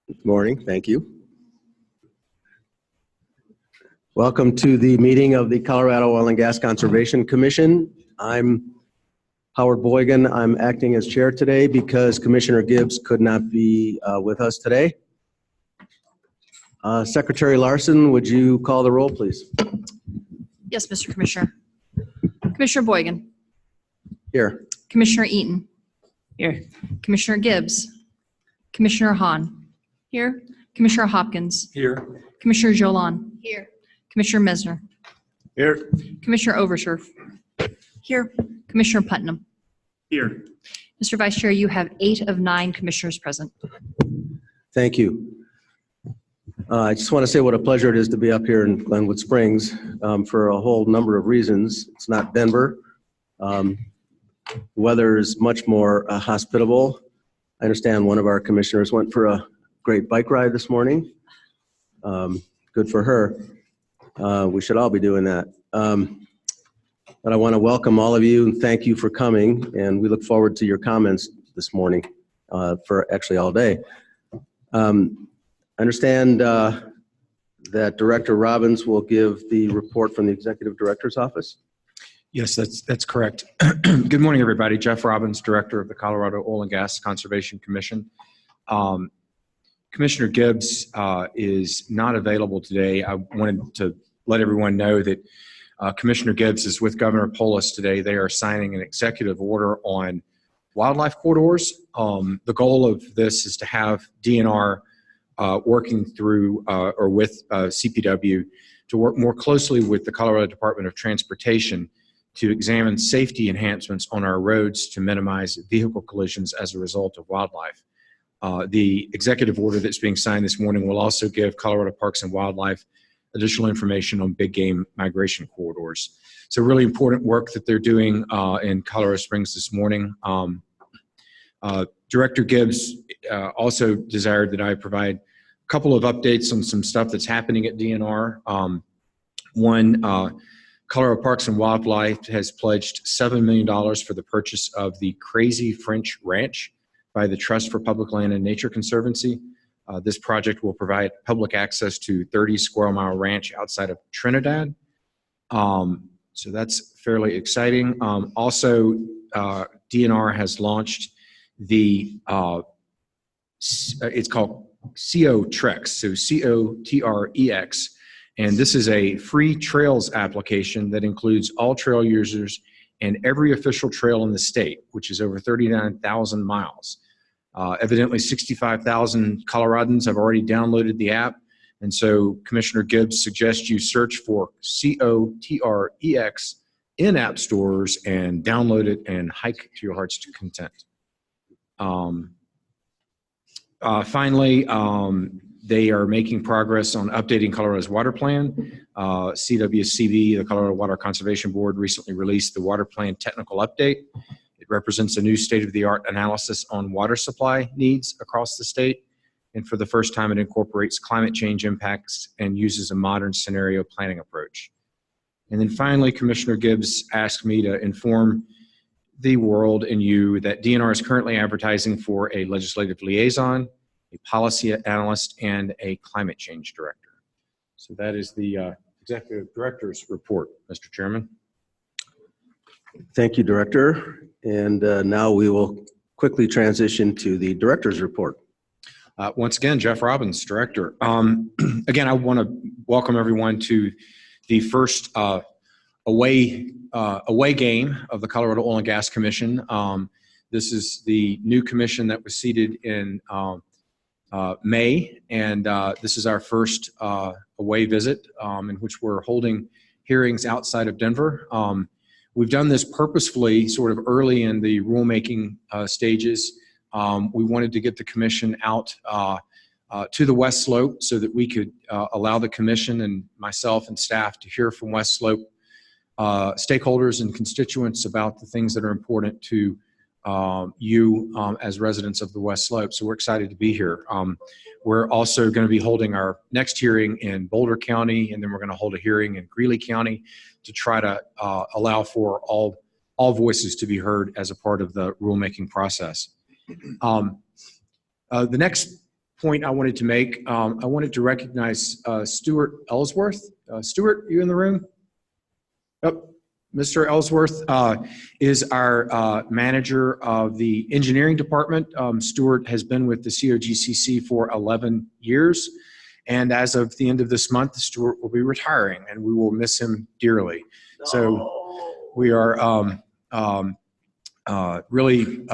Good morning. Thank you. Welcome to the meeting of the Colorado Oil and Gas Conservation Commission. I'm Howard Boygan. I'm acting as chair today because Commissioner Gibbs could not be with us today. Secretary Larson, would you call the roll, please? Yes, Mr. Commissioner. Commissioner Boygan. Here. Commissioner Eaton. Here. Commissioner Gibbs. Commissioner Hahn. Here. Commissioner Hopkins. Here. Commissioner Jolan. Here. Commissioner Mesner. Here. Commissioner Oversherf. Here. Commissioner Putnam. Here. Mr. Vice Chair, you have 8 of 9 commissioners present. Thank you. I just want to say what a pleasure it is to be up here in Glenwood Springs for a whole number of reasons. It's not Denver. The weather is much more hospitable. I understand one of our commissioners went for a great bike ride this morning. Good for her. We should all be doing that. But I want to welcome all of you and thank you for coming. And we look forward to your comments this morning for actually all day. I understand that Director Robbins will give the report from the Executive Director's Office. Yes, that's correct. Good morning, everybody. Jeff Robbins, Director of the Colorado Oil and Gas Conservation Commission. Commissioner Gibbs is not available today. I wanted to let everyone know that Commissioner Gibbs is with Governor Polis today. They are signing an executive order on wildlife corridors. The goal of this is to have DNR working through or with CPW to work more closely with the Colorado Department of Transportation to examine safety enhancements on our roads to minimize vehicle collisions as a result of wildlife. The executive order that's being signed this morning will also give Colorado Parks and Wildlife additional information on big game migration corridors. So really important work that they're doing in Colorado Springs this morning. Director Gibbs also desired that I provide a couple of updates on some stuff that's happening at DNR. One, Colorado Parks and Wildlife has pledged $7 million for the purchase of the Crazy French Ranch by the Trust for Public Land and Nature Conservancy. This project will provide public access to 30 Squirrel Mile Ranch outside of Trinidad. So that's fairly exciting. Also, DNR has launched the, it's called COTREX, so COTREX. And this is a free trails application that includes all trail users and every official trail in the state, which is over 39,000 miles. Evidently, 65,000 Coloradans have already downloaded the app. And so Commissioner Gibbs suggests you search for COTREX in app stores and download it and hike to your heart's content. Finally, they are making progress on updating Colorado's water plan. CWCB, the Colorado Water Conservation Board, recently released the water plan technical update. It represents a new state-of-the-art analysis on water supply needs across the state. And for the first time, it incorporates climate change impacts and uses a modern scenario planning approach. And then finally, Commissioner Gibbs asked me to inform the world and you that DNR is currently advertising for a legislative liaison, a policy analyst, and a climate change director. So that is the executive director's report, Mr. Chairman. Thank you, Director. And now we will quickly transition to the Director's report. Once again, Jeff Robbins, Director. Again, I want to welcome everyone to the first away game of the Colorado Oil and Gas Commission. This is the new commission that was seated in May, and this is our first away visit in which we're holding hearings outside of Denver. We've done this purposefully sort of early in the rulemaking stages. We wanted to get the commission out to the West Slope so that we could allow the commission and myself and staff to hear from West Slope stakeholders and constituents about the things that are important to you as residents of the West Slope. So we're excited to be here. We're also going to be holding our next hearing in Boulder County, and then we're going to hold a hearing in Greeley County to try to allow for all voices to be heard as a part of the rulemaking process. The next point I wanted to make. I wanted to recognize Stuart Ellsworth. Stuart, you in the room? Oh, Mr. Ellsworth is our manager of the engineering department. Stuart has been with the COGCC for 11 years. And as of the end of this month, Stuart will be retiring, and we will miss him dearly. No. So we are really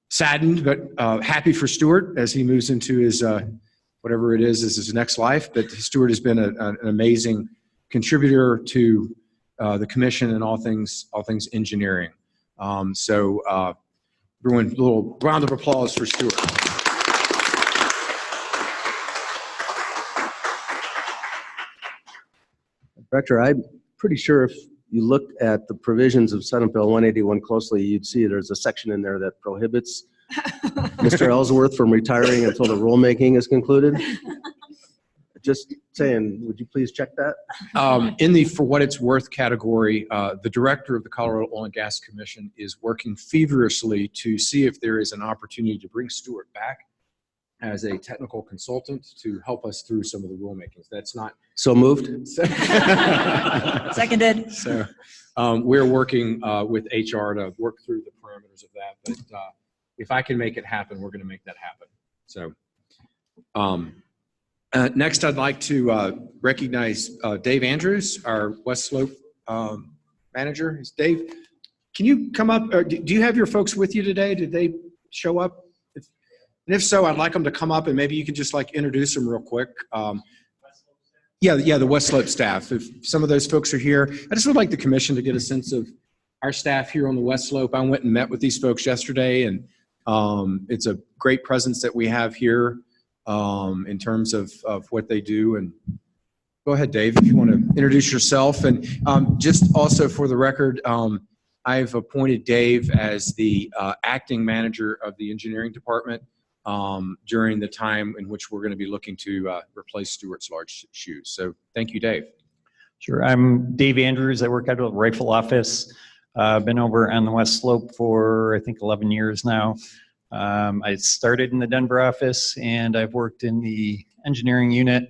saddened, but happy for Stuart as he moves into his, whatever it is his next life. But Stuart has been an amazing contributor to the commission and all things engineering. So everyone, a little round of applause for Stuart. Director, I'm pretty sure if you looked at the provisions of Senate Bill 181 closely, you'd see there's a section in there that prohibits Mr. Ellsworth from retiring until the rulemaking is concluded. Just saying, would you please check that? In the for what it's worth category, the director of the Colorado Oil and Gas Commission is working feverishly to see if there is an opportunity to bring Stuart back as a technical consultant to help us through some of the rulemakings. That's not so moved. Seconded. So we're working with HR to work through the parameters of that. But if I can make it happen, we're going to make that happen. So next, I'd like to recognize Dave Andrews, our West Slope manager. Dave, can you come up? Or do you have your folks with you today? Did they show up? And if so, I'd like them to come up, and maybe you could just like introduce them real quick. Yeah, the West Slope staff. If some of those folks are here, I just would like the commission to get a sense of our staff here on the West Slope. I went and met with these folks yesterday, and it's a great presence that we have here in terms of what they do. And go ahead, Dave, if you want to introduce yourself. And just also for the record, I've appointed Dave as the acting manager of the engineering department during the time in which we're going to be looking to replace Stuart's large shoes. So thank you, Dave. Sure. I'm Dave Andrews. I work out of the rifle office. I've been over on the West Slope for, I think, 11 years now. I started in the Denver office, and I've worked in the engineering unit.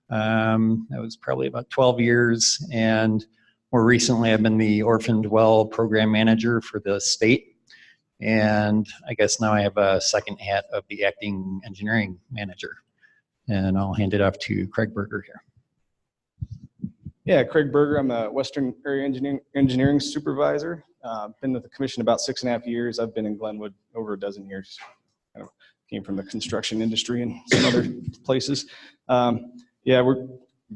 That was probably about 12 years. And more recently, I've been the Orphaned Well program manager for the state. And I guess now I have a second hat of the acting engineering manager. And I'll hand it off to Craig Berger here. Yeah, Craig Berger. I'm a Western Area Engineering Supervisor. Been with the commission about 6.5 years. I've been in Glenwood over a dozen years. Kind of came from the construction industry and some other places.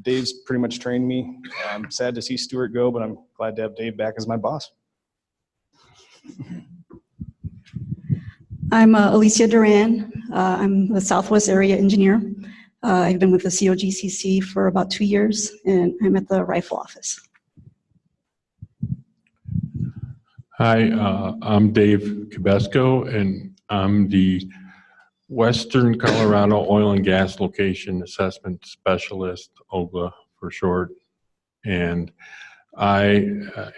Dave's pretty much trained me. I'm sad to see Stuart go, but I'm glad to have Dave back as my boss. I'm Alicia Duran. I'm the Southwest Area Engineer. I've been with the COGCC for about 2 years, and I'm at the rifle office. Hi, I'm Dave Cabesco, and I'm the Western Colorado Oil and Gas Location Assessment Specialist, OGLA for short. And I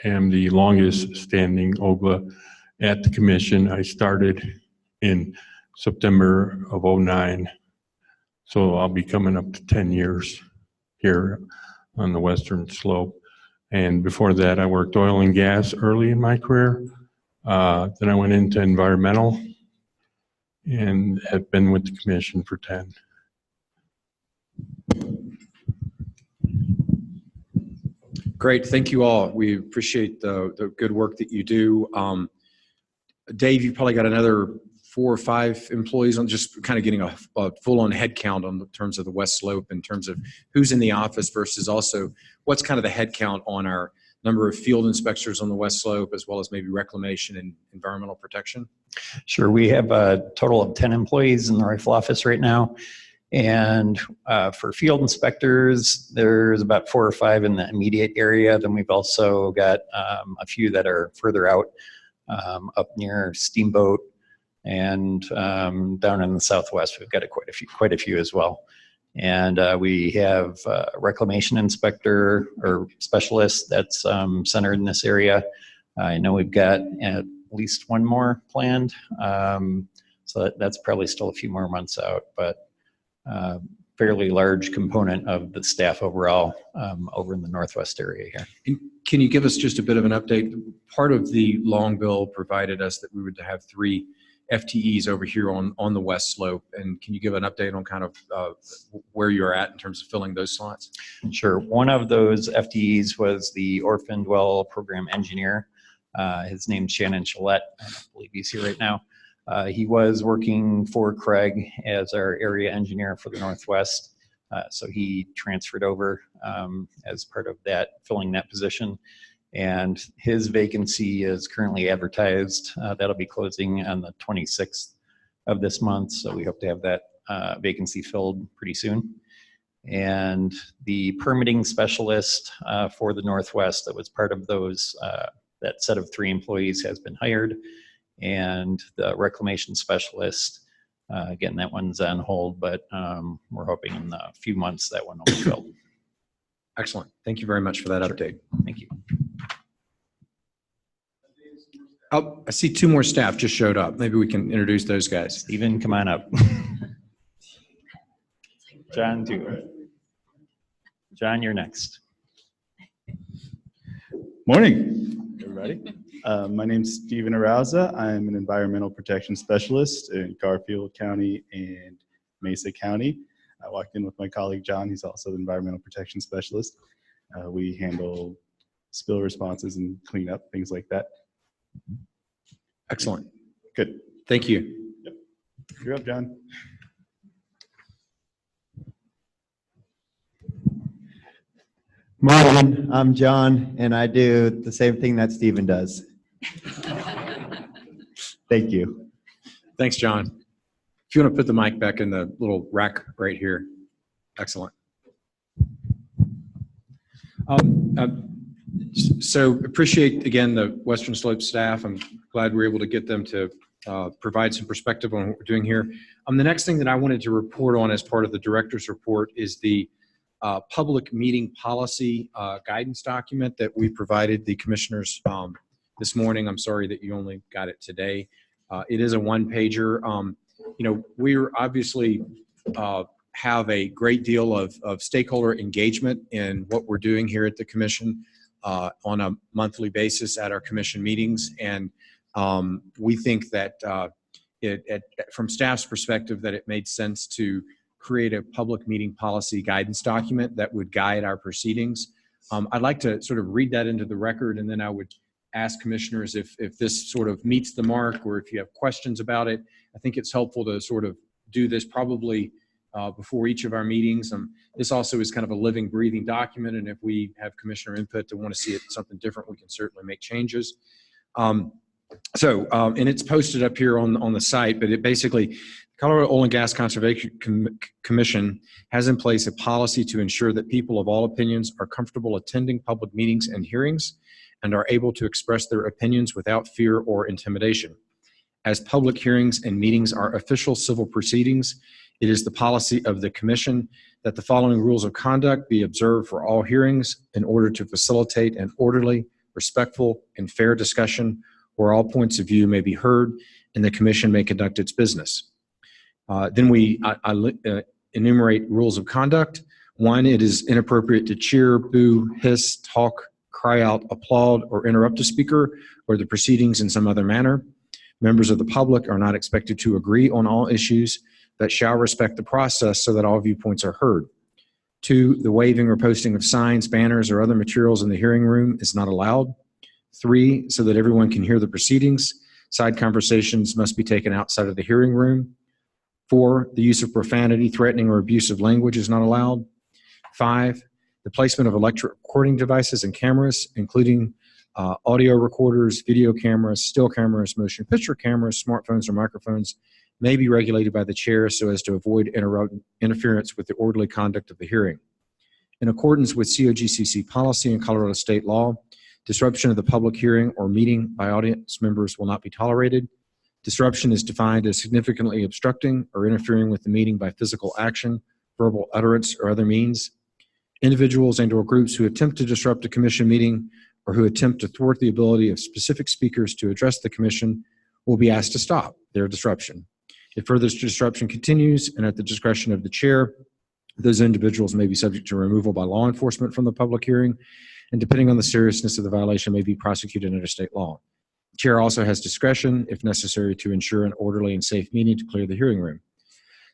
am the longest standing OGLA at the commission. I started in September of '09. So I'll be coming up to 10 years here on the Western Slope. And before that, I worked oil and gas early in my career. Then I went into environmental and have been with the commission for 10. Great, thank you all. We appreciate the good work that you do. Dave, you've probably got another 4 or 5 employees on just kind of getting a full-on head count on the terms of the West Slope in terms of who's in the office versus also what's kind of the head count on our number of field inspectors on the West Slope, as well as maybe reclamation and environmental protection? Sure. We have a total of 10 employees in the rifle office right now. And for field inspectors, there's about 4 or 5 in the immediate area. Then we've also got a few that are further out up near Steamboat, and down in the Southwest, we've got quite a few as well. And we have a reclamation inspector or specialist that's centered in this area. I know we've got at least one more planned, so that's probably still a few more months out. But fairly large component of the staff overall over in the Northwest area here. And can you give us just a bit of an update? Part of the long bill provided us that we would have 3 FTEs over here on the West Slope. And can you give an update on kind of where you're at in terms of filling those slots? Sure. One of those FTEs was the Orphan Dwell Program Engineer. His name's Shannon Gillette. I believe he's here right now. He was working for Craig as our area engineer for the Northwest. So he transferred over as part of that, filling that position. And his vacancy is currently advertised. That'll be closing on the 26th of this month. So we hope to have that vacancy filled pretty soon. And the permitting specialist for the Northwest that was part of those, that set of 3 employees has been hired. And the reclamation specialist, again, that one's on hold, but we're hoping in a few months that one will be filled. Excellent. Thank you very much for that update. Thank you. Oh, I see 2 more staff just showed up. Maybe we can introduce those guys. Stephen, come on up. John, too. John, you're next. Morning, everybody. My name's Stephen Arauza. I'm an environmental protection specialist in Garfield County and Mesa County. I walked in with my colleague John. He's also the environmental protection specialist. We handle spill responses and cleanup, things like that. Excellent. Good. Thank you. Yep. You're up, John. Morning, I'm John, and I do the same thing that Stephen does. Thank you. Thanks, John. If you want to put the mic back in the little rack right here. Excellent. So appreciate, again, the Western Slope staff. I'm glad we were able to get them to provide some perspective on what we're doing here. The next thing that I wanted to report on as part of the director's report is the public meeting policy guidance document that we provided the commissioners this morning. I'm sorry that you only got it today. It is a one-pager. We're obviously have a great deal of stakeholder engagement in what we're doing here at the commission on a monthly basis at our commission meetings. And we think that from staff's perspective that it made sense to create a public meeting policy guidance document that would guide our proceedings. I'd like to sort of read that into the record, and then I would ask commissioners if this sort of meets the mark or if you have questions about it. I think it's helpful to sort of do this probably before each of our meetings. This also is kind of a living, breathing document, and if we have commissioner input to want to see it something different, we can certainly make changes. And it's posted up here on the site, but it basically, Colorado Oil and Gas Conservation Commission has in place a policy to ensure that people of all opinions are comfortable attending public meetings and hearings and are able to express their opinions without fear or intimidation. As public hearings and meetings are official civil proceedings, it is the policy of the Commission that the following rules of conduct be observed for all hearings in order to facilitate an orderly, respectful, and fair discussion where all points of view may be heard and the Commission may conduct its business. Then we enumerate rules of conduct. 1, it is inappropriate to cheer, boo, hiss, talk, cry out, applaud, or interrupt a speaker or the proceedings in some other manner. Members of the public are not expected to agree on all issues, but shall respect the process so that all viewpoints are heard. 2, the waving or posting of signs, banners, or other materials in the hearing room is not allowed. 3, so that everyone can hear the proceedings, side conversations must be taken outside of the hearing room. 4, the use of profanity, threatening, or abusive language is not allowed. 5, the placement of electronic recording devices and cameras, including audio recorders, video cameras, still cameras, motion picture cameras, smartphones, or microphones, may be regulated by the chair so as to avoid interference with the orderly conduct of the hearing. In accordance with COGCC policy and Colorado state law, disruption of the public hearing or meeting by audience members will not be tolerated. Disruption is defined as significantly obstructing or interfering with the meeting by physical action, verbal utterance, or other means. Individuals and/or groups who attempt to disrupt a commission meeting or who attempt to thwart the ability of specific speakers to address the commission will be asked to stop their disruption. If further disruption continues and at the discretion of the chair, those individuals may be subject to removal by law enforcement from the public hearing, and depending on the seriousness of the violation, may be prosecuted under state law. The chair also has discretion, if necessary, to ensure an orderly and safe meeting to clear the hearing room.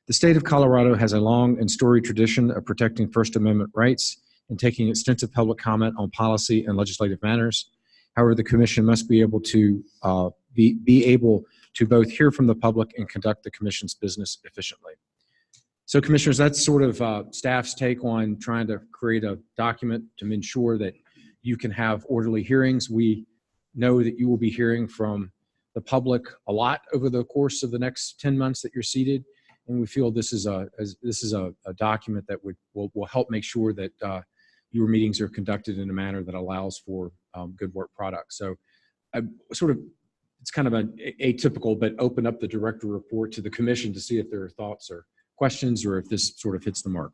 The state of Colorado has a long and storied tradition of protecting First Amendment rights and taking extensive public comment on policy and legislative matters. However, the commission must be able to be able to both hear from the public and conduct the commission's business efficiently. So, commissioners, that's sort of staff's take on trying to create a document to ensure that you can have orderly hearings. We know that you will be hearing from the public a lot over the course of the next 10 months that you're seated, and we feel this is a document that will help make sure that your meetings are conducted in a manner that allows for good work product. So, it's kind of an atypical, but open up the director report to the commission to see if there are thoughts or questions, or if this sort of hits the mark.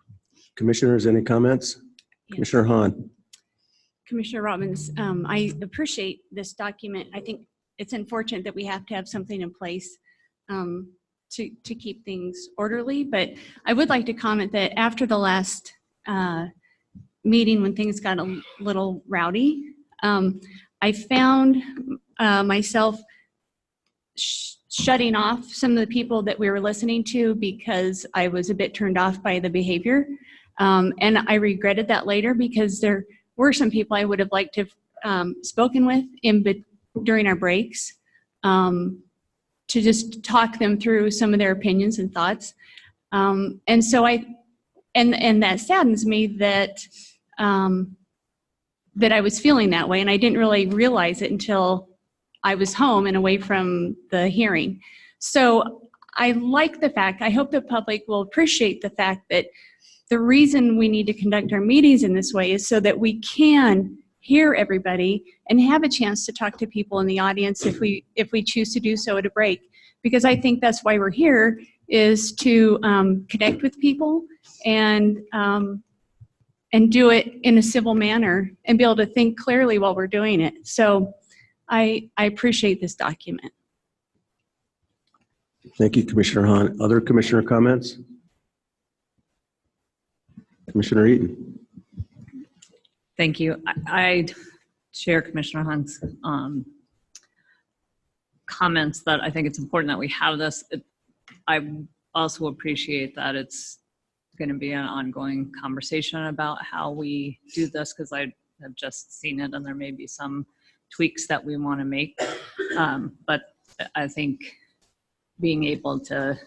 Commissioners, any comments? Yes. Commissioner Hahn. Commissioner Robbins, I appreciate this document. I think it's unfortunate that we have to have something in place to keep things orderly, but I would like to comment that after the last meeting, when things got a little rowdy, I found myself shutting off some of the people that we were listening to because I was a bit turned off by the behavior. And I regretted that later, because there were some people I would have liked to have spoken with during our breaks to just talk them through some of their opinions and thoughts. And so and that saddens me that that I was feeling that way, and I didn't really realize it until I was home and away from the hearing. So I like the fact, I hope the public will appreciate the fact that the reason we need to conduct our meetings in this way is so that we can hear everybody and have a chance to talk to people in the audience if we choose to do so at a break. Because I think that's why we're here, is to connect with people and do it in a civil manner and be able to think clearly while we're doing it. So I appreciate this document. Thank you, Commissioner Hahn. Other commissioner comments? Commissioner Eaton. Thank you. I share Commissioner Hahn's comments that I think it's important that we have this. I also appreciate that it's going to be an ongoing conversation about how we do this, because I have just seen it and there may be some tweaks that we want to make. But I think being able to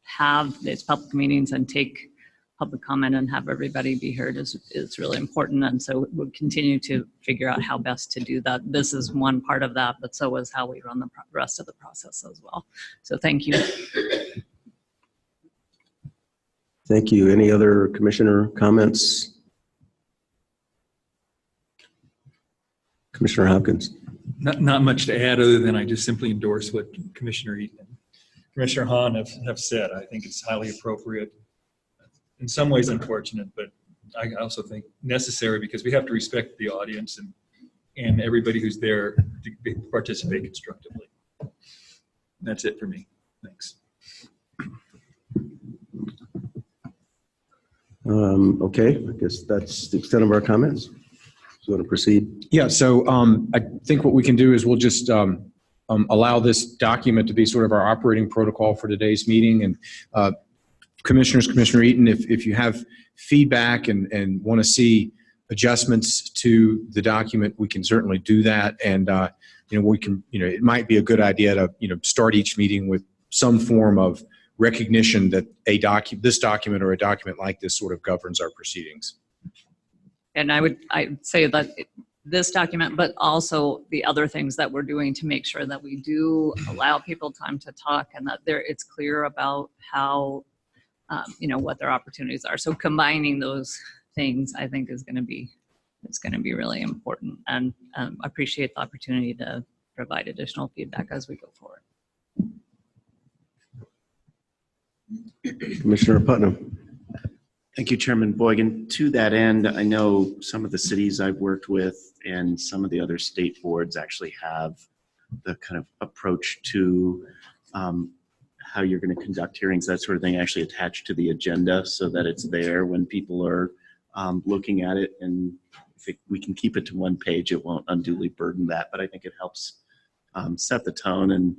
have these public meetings and take public comment and have everybody be heard is really important. And so we'll continue to figure out how best to do that. This is one part of that, but so is how we run the rest of the process as well. So thank you. Thank you. Any other commissioner comments? Commissioner Hopkins. Not much to add, other than I just simply endorse what Commissioner Eaton and Commissioner Hahn have said. I think it's highly appropriate. In some ways unfortunate, but I also think necessary, because we have to respect the audience and everybody who's there to participate constructively. That's it for me. Thanks. Okay, I guess that's the extent of our comments. So you want to proceed? Yeah, so I think what we can do is we'll just allow this document to be sort of our operating protocol for today's meeting. And Commissioners, Commissioner Eaton, if you have feedback and want to see adjustments to the document, we can certainly do that. And we can, it might be a good idea to start each meeting with some form of recognition that this document or a document like this sort of governs our proceedings. And I'd say that this document, but also the other things that we're doing to make sure that we do allow people time to talk, and that it's clear about how what their opportunities are. So combining those things, I think, is going to be really important. And I appreciate the opportunity to provide additional feedback as we go forward. Commissioner Putnam. Thank you, Chairman Boygan. To that end, I know some of the cities I've worked with and some of the other state boards actually have the kind of approach to how you're going to conduct hearings, that sort of thing, actually attached to the agenda so that it's there when people are looking at it. And if we can keep it to one page, it won't unduly burden that. But I think it helps set the tone. And,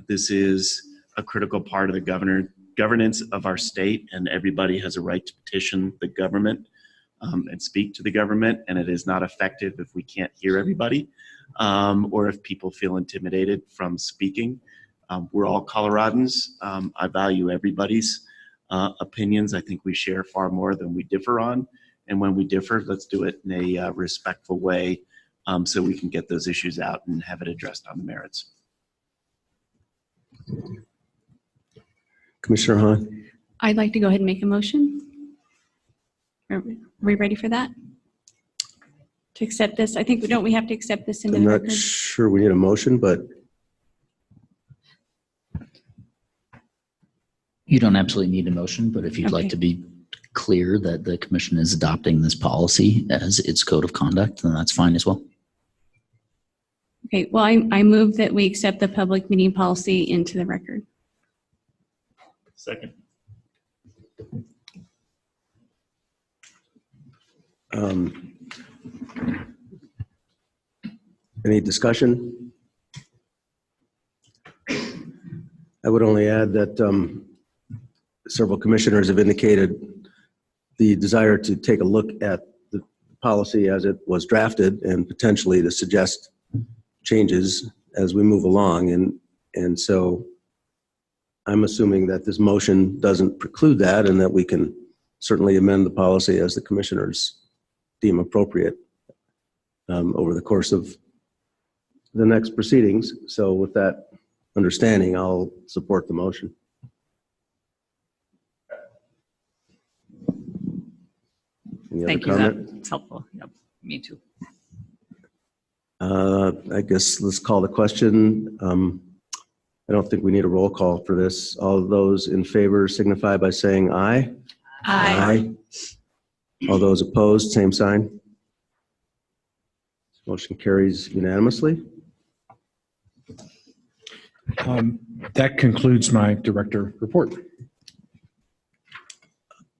this is a critical part of the governance of our state, and everybody has a right to petition the government and speak to the government. And it is not effective if we can't hear everybody or if people feel intimidated from speaking. We're all Coloradans. I value everybody's opinions. I think we share far more than we differ on. And when we differ, let's do it in a respectful way so we can get those issues out and have it addressed on the merits. Commissioner Hahn? I'd like to go ahead and make a motion. Are we ready for that? To accept this? I think, don't we have to accept this into I'm the not record? sure we need a motion, but You don't absolutely need a motion, but if you'd Okay. like to be clear that the commission is adopting this policy as its code of conduct, then that's fine as well. Okay, well, I move that we accept the public meeting policy into the record. Second. Any discussion? I would only add that several commissioners have indicated the desire to take a look at the policy as it was drafted and potentially to suggest changes as we move along. And so I'm assuming that this motion doesn't preclude that and that we can certainly amend the policy as the commissioners deem appropriate over the course of the next proceedings. So with that understanding, I'll support the motion. Any other Thank you. comment? That's helpful. Yep. Me too. I guess let's call the question. I don't think we need a roll call for this. All of those in favor signify by saying aye. Aye. All those opposed, same sign. Motion carries unanimously. That concludes my director report.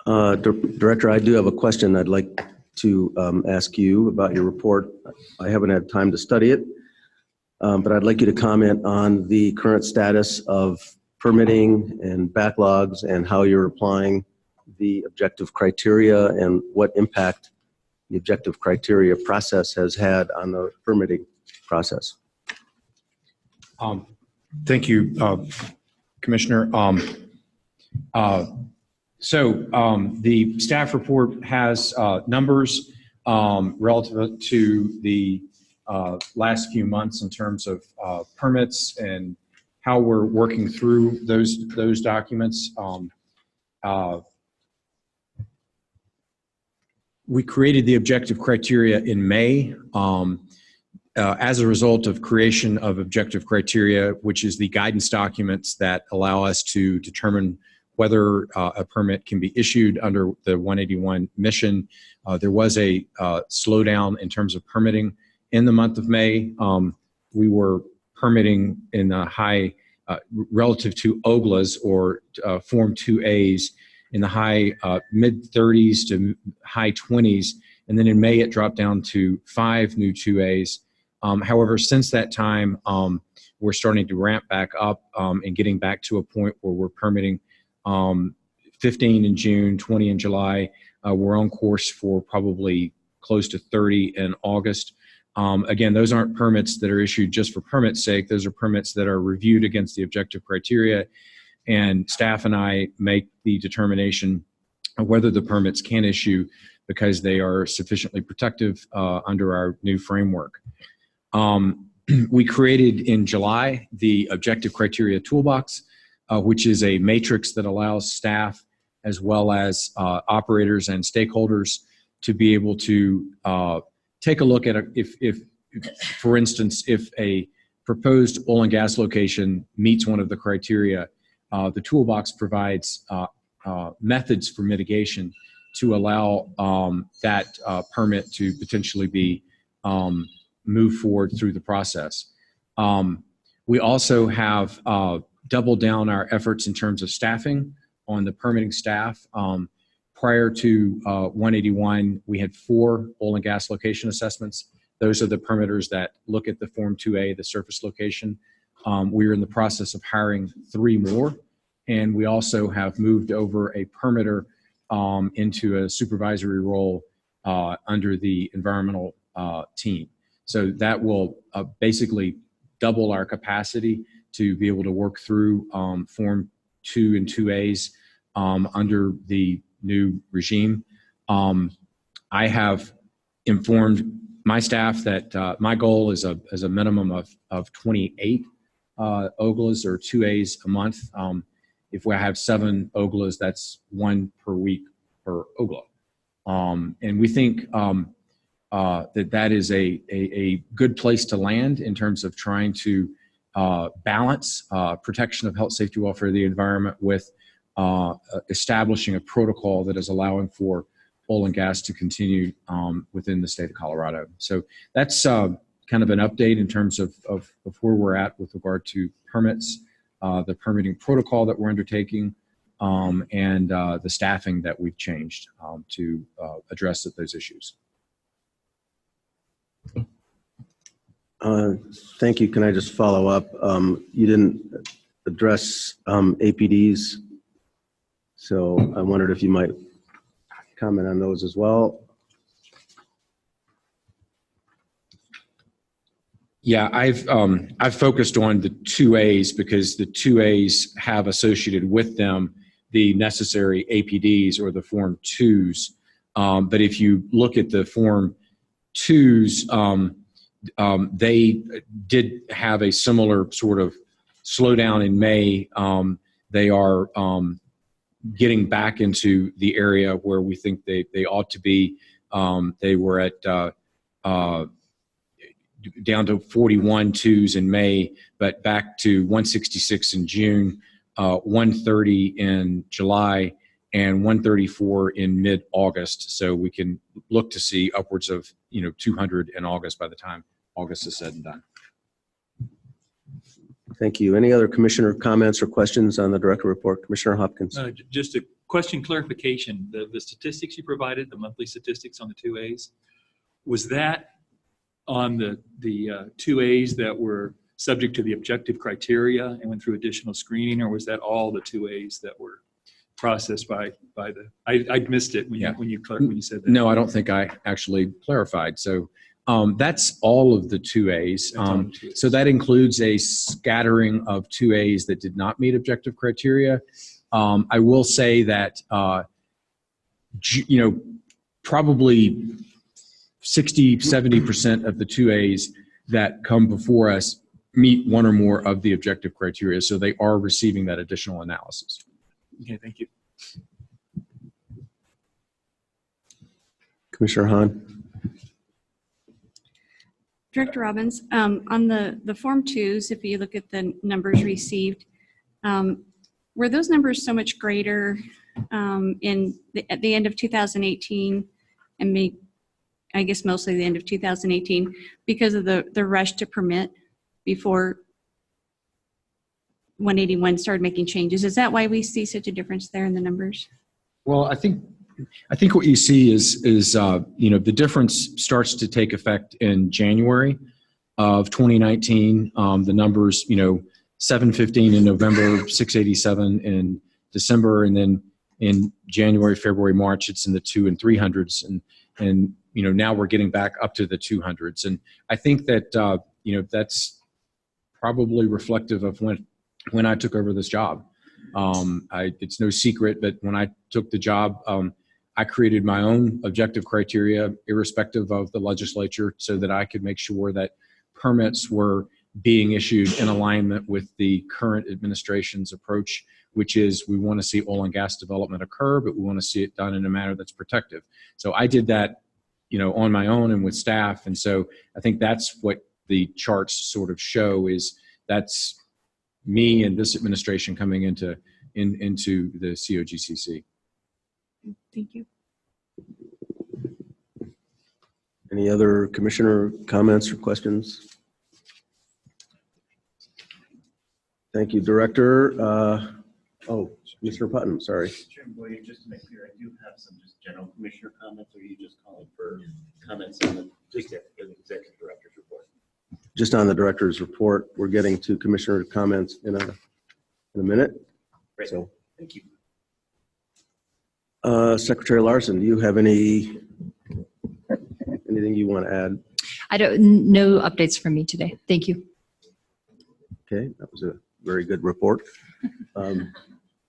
Director, I do have a question I'd like to ask you about your report. I haven't had time to study it, but I'd like you to comment on the current status of permitting and backlogs and how you're applying the objective criteria and what impact the objective criteria process has had on the permitting process. Thank you, Commissioner. The staff report has numbers relative to the last few months in terms of permits and how we're working through those documents. We created the objective criteria in May as a result of creation of objective criteria, which is the guidance documents that allow us to determine whether a permit can be issued under the 181 mission. There was a slowdown in terms of permitting in the month of May. We were permitting in the high, relative to OGLAs or Form 2As, in the high mid-30s to high 20s. And then in May, it dropped down to 5 new 2As. However, since that time, we're starting to ramp back up and getting back to a point where we're permitting 15 in June, 20 in July. We're on course for probably close to 30 in August. Again, those aren't permits that are issued just for permit's sake. Those are permits that are reviewed against the objective criteria, and staff and I make the determination of whether the permits can issue because they are sufficiently protective under our new framework. We created in July the objective criteria toolbox, which is a matrix that allows staff as well as operators and stakeholders to be able to take a look at if, for instance, if a proposed oil and gas location meets one of the criteria, the toolbox provides methods for mitigation to allow that permit to potentially be moved forward through the process. We also have doubled down our efforts in terms of staffing on the permitting staff. Prior to 181, we had 4 oil and gas location assessments. Those are the permitters that look at the Form 2A, the surface location. We are in the process of hiring 3 more, and we also have moved over a permitter into a supervisory role under the environmental team. So that will basically double our capacity to be able to work through Form 2 and 2As under the new regime. I have informed my staff that my goal is a minimum of 28 OGLAs or 2As a month. If we have 7 OGLAs, that's 1 per week per OGLA. And we think that is a good place to land in terms of trying to balance protection of health, safety, welfare of the environment with establishing a protocol that is allowing for oil and gas to continue within the state of Colorado. So that's kind of an update in terms of where we're at with regard to permits, the permitting protocol that we're undertaking, and the staffing that we've changed to address those issues. Thank you. Can I just follow up? You didn't address APDs, so I wondered if you might comment on those as well. Yeah, I've focused on the 2As because the 2As have associated with them the necessary APDs or the Form 2s. But if you look at the Form 2s, they did have a similar sort of slowdown in May. They are getting back into the area where we think they ought to be. They were at down to 41 2s in May, but back to 166 in June, 130 in July, and 134 in mid-August. So we can look to see upwards of 200 in August by the time August is said and done. Thank you. Any other commissioner comments or questions on the director report? Commissioner Hopkins. Just a question clarification. The statistics you provided, the monthly statistics on the 2As, was that on the 2As that were subject to the objective criteria and went through additional screening, or was that all the 2As that were processed by the? I missed it when you said that. No, I don't think I actually clarified. So that's all of the 2As. So that includes a scattering of 2As that did not meet objective criteria. I will say that probably 60-70% of the 2As that come before us meet one or more of the objective criteria. So they are receiving that additional analysis. Okay, thank you. Commissioner Hahn. Director Robbins, on the Form 2s, if you look at the numbers received, were those numbers so much greater at the end of 2018 and I guess mostly the end of 2018 because of the rush to permit before 181 started making changes? Is that why we see such a difference there in the numbers? Well, I think what you see is the difference starts to take effect in January of 2019. The numbers, 715 in November, 687 in December, and then in January, February, March, it's in the 200s and 300s, and now we're getting back up to the 200s, and I think that that's probably reflective of when I took over this job. It's no secret that when I took the job, I created my own objective criteria, irrespective of the legislature, so that I could make sure that permits were being issued in alignment with the current administration's approach, which is we want to see oil and gas development occur, but we want to see it done in a manner that's protective. So I did that, on my own and with staff. And so I think that's what the charts sort of show is that's me and this administration coming into the COGCC. Thank you. Any other commissioner comments or questions? Thank you, Director. Mr. Putnam, sorry. Chairman Boyer, just to make clear, I do have some just general commissioner comments, or are you just calling for comments on the executive director's report? Just on the Director's report, we're getting to Commissioner comments in a minute. Great. So, Thank you. Secretary Larson, do you have anything you want to add? No updates from me today. Thank you. Okay, that was a very good report.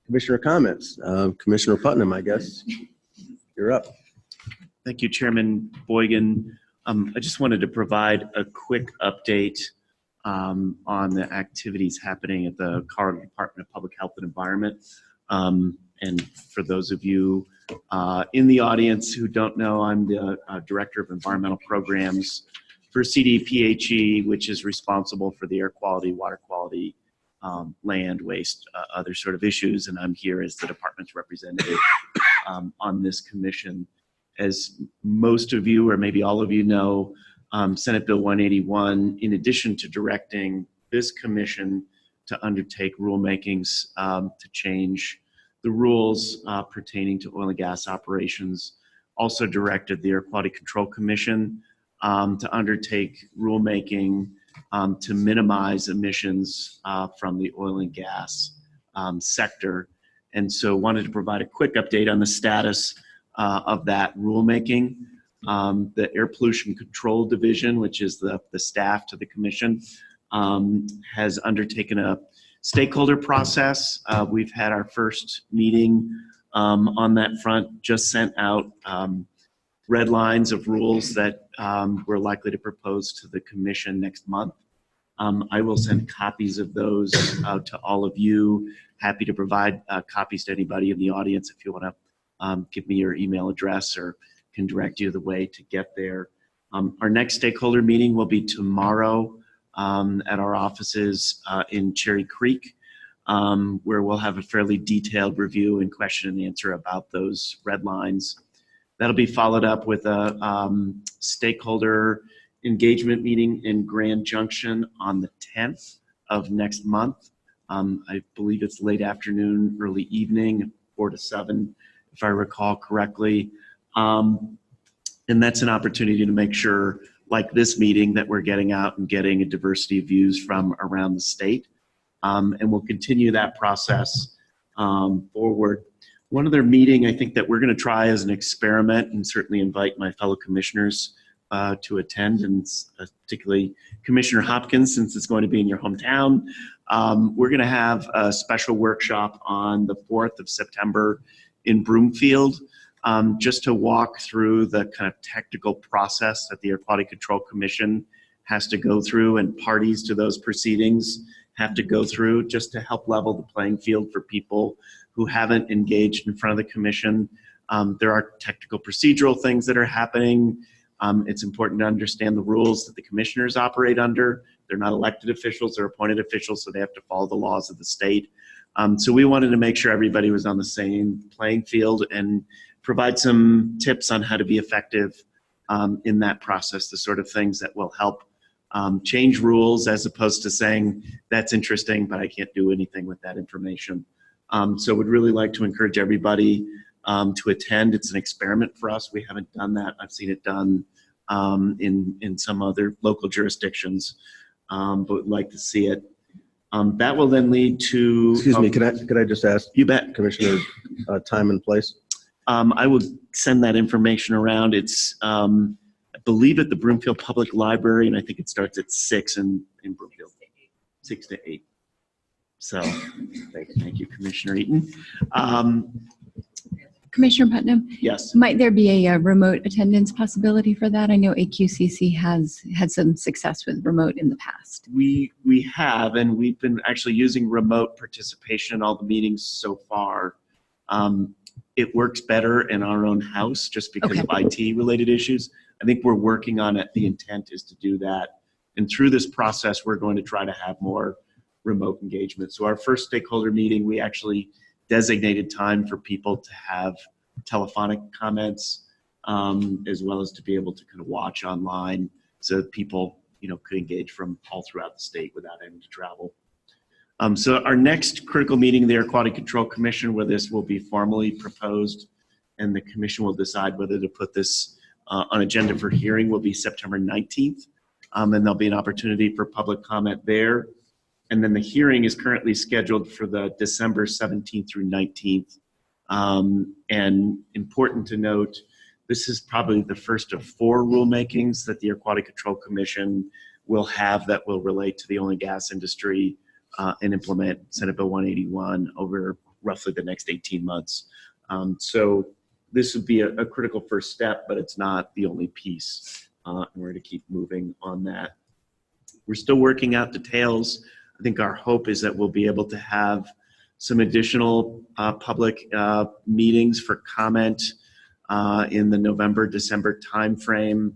Commissioner comments. Commissioner Putnam, I guess you're up. Thank you, Chairman Boygan. I just wanted to provide a quick update on the activities happening at the Colorado Department of Public Health and Environment. And for those of you in the audience who don't know, I'm the Director of Environmental Programs for CDPHE, which is responsible for the air quality, water quality, land, waste, other sort of issues. And I'm here as the department's representative on this commission. As most of you, or maybe all of you know, Senate Bill 181, in addition to directing this commission to undertake rulemakings to change the rules pertaining to oil and gas operations, also directed the Air Quality Control Commission to undertake rulemaking to minimize emissions from the oil and gas sector. And so wanted to provide a quick update on the status of that rulemaking. The Air Pollution Control Division, which is the staff to the commission, has undertaken a stakeholder process. We've had our first meeting on that front, just sent out red lines of rules that we're likely to propose to the commission next month. I will send copies of those out to all of you. Happy to provide copies to anybody in the audience if you want to give me your email address, or can direct you the way to get there. Our next stakeholder meeting will be tomorrow at our offices in Cherry Creek, where we'll have a fairly detailed review and question and answer about those red lines. That'll be followed up with a stakeholder engagement meeting in Grand Junction on the 10th of next month. I believe it's late afternoon, early evening, 4 to 7, if I recall correctly. And that's an opportunity to make sure, like this meeting, that we're getting out and getting a diversity of views from around the state. And we'll continue that process forward. One other meeting I think that we're going to try as an experiment, and certainly invite my fellow commissioners to attend, and particularly Commissioner Hopkins, since it's going to be in your hometown. We're going to have a special workshop on the 4th of September in Broomfield, just to walk through the kind of technical process that the Air Quality Control Commission has to go through, and parties to those proceedings have to go through, just to help level the playing field for people who haven't engaged in front of the commission. There are technical procedural things that are happening. It's important to understand the rules that the commissioners operate under. They're not elected officials, they're appointed officials, so they have to follow the laws of the state. So we wanted to make sure everybody was on the same playing field and provide some tips on how to be effective in that process, the sort of things that will help change rules, as opposed to saying, that's interesting, but I can't do anything with that information. So would really like to encourage everybody to attend. It's an experiment for us. We haven't done that. I've seen it done in some other local jurisdictions, but would like to see it. That will then lead to... Excuse me, could I just ask? You bet. Commissioner, time and place? I will send that information around. It's, I believe, at the Broomfield Public Library, and I think it starts at 6 in Broomfield. 6 to 8. So, thank you, Commissioner Eaton. Commissioner Putnam? Yes. Might there be a remote attendance possibility for that? I know AQCC has had some success with remote in the past. We have, and we've been actually using remote participation in all the meetings so far. It works better in our own house just because of IT-related issues. I think we're working on it. The intent is to do that. And through this process, we're going to try to have more remote engagement. So our first stakeholder meeting, we actually designated time for people to have telephonic comments, as well as to be able to kind of watch online, so that people, could engage from all throughout the state without having to travel. So our next critical meeting, the Air Quality Control Commission, where this will be formally proposed and the commission will decide whether to put this on agenda for hearing, will be September 19th. And there'll be an opportunity for public comment there. And then the hearing is currently scheduled for the December 17th through 19th. And important to note, this is probably the first of 4 rulemakings that the Air Quality Control Commission will have that will relate to the oil and gas industry and implement Senate Bill 181 over roughly the next 18 months. So this would be a critical first step, but it's not the only piece. And we're going to keep moving on that. We're still working out details. I think our hope is that we'll be able to have some additional public meetings for comment in the November, December timeframe,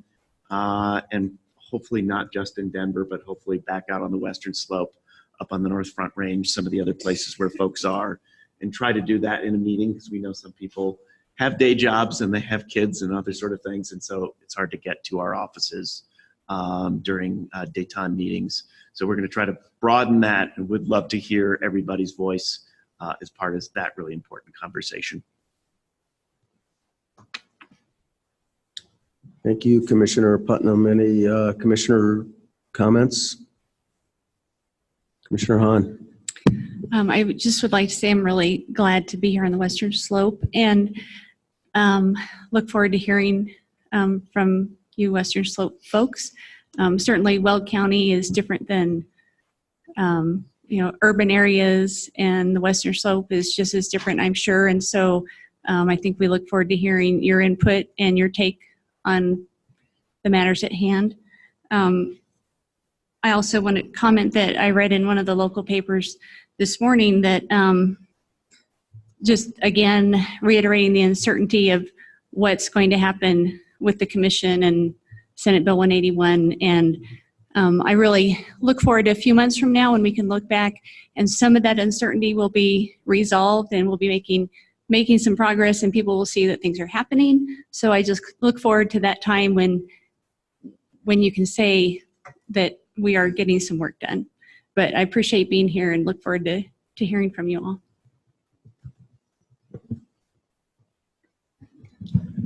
and hopefully not just in Denver, but hopefully back out on the Western Slope, up on the North Front Range, some of the other places where folks are, and try to do that in a meeting, because we know some people have day jobs and they have kids and other sort of things, and so it's hard to get to our offices during daytime meetings. So we're going to try to broaden that, and would love to hear everybody's voice as part of that really important conversation. Thank you, Commissioner Putnam. Any commissioner comments? Commissioner Hahn. I just would like to say I'm really glad to be here on the Western Slope, and look forward to hearing from you Western Slope folks. Certainly Weld County is different than urban areas, and the Western Slope is just as different, I'm sure. And so I think we look forward to hearing your input and your take on the matters at hand. I also want to comment that I read in one of the local papers this morning that just again reiterating the uncertainty of what's going to happen with the commission and Senate Bill 181. And I really look forward to a few months from now when we can look back and some of that uncertainty will be resolved, and we'll be making some progress, and people will see that things are happening. So I just look forward to that time when you can say that we are getting some work done. But I appreciate being here and look forward to hearing from you all.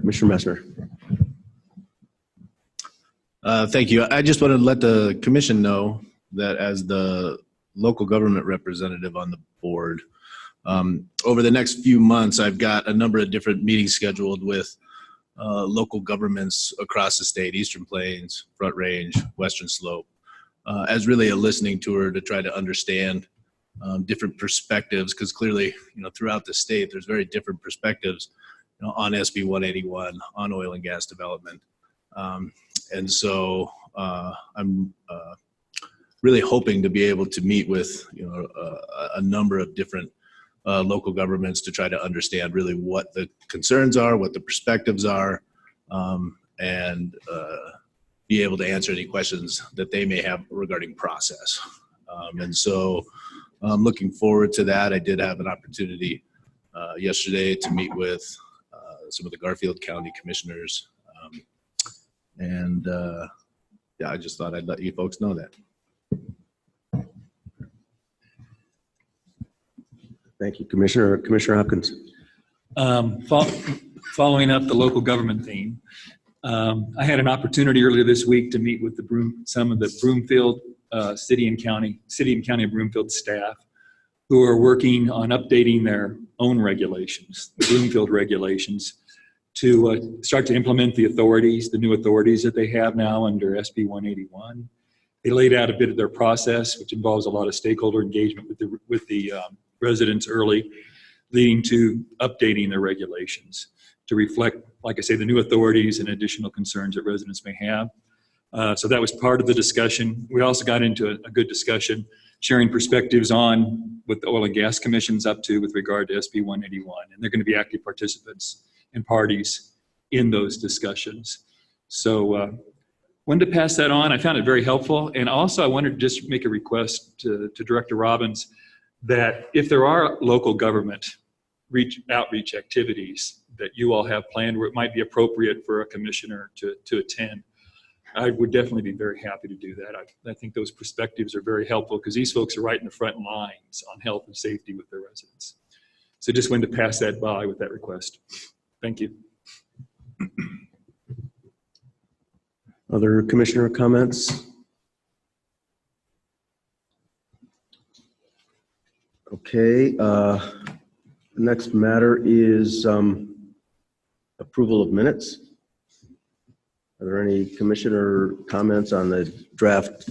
Commissioner Messner. Thank you. I just wanted to let the commission know that as the local government representative on the board, over the next few months, I've got a number of different meetings scheduled with local governments across the state, Eastern Plains, Front Range, Western Slope, as really a listening tour to try to understand different perspectives, because clearly, throughout the state, there's very different perspectives on SB 181, on oil and gas development. And so I'm really hoping to be able to meet with a number of different local governments to try to understand really what the concerns are, what the perspectives are, and be able to answer any questions that they may have regarding process. And so I'm looking forward to that. I did have an opportunity yesterday to meet with some of the Garfield County commissioners. Yeah, I just thought I'd let you folks know that. Thank you, Commissioner. Commissioner Hopkins. Following up the local government theme, I had an opportunity earlier this week to meet with some of the Broomfield City and County of Broomfield staff who are working on updating their own regulations, the Broomfield regulations, to start to implement the new authorities that they have now under SB 181. They laid out a bit of their process, which involves a lot of stakeholder engagement with the residents early, leading to updating their regulations to reflect, like I say, the new authorities and additional concerns that residents may have. So that was part of the discussion. We also got into a good discussion, sharing perspectives on what the Oil and Gas Commission's up to with regard to SB 181, and they're going to be active participants and parties in those discussions. So wanted to pass that on. I found it very helpful. And also I wanted to just make a request to Director Robbins that if there are local government outreach activities that you all have planned where it might be appropriate for a commissioner to attend, I would definitely be very happy to do that. I think those perspectives are very helpful because these folks are right in the front lines on health and safety with their residents. So just wanted to pass that by with that request. Thank you. Other commissioner comments? Okay, the next matter is approval of minutes. Are there any commissioner comments on the draft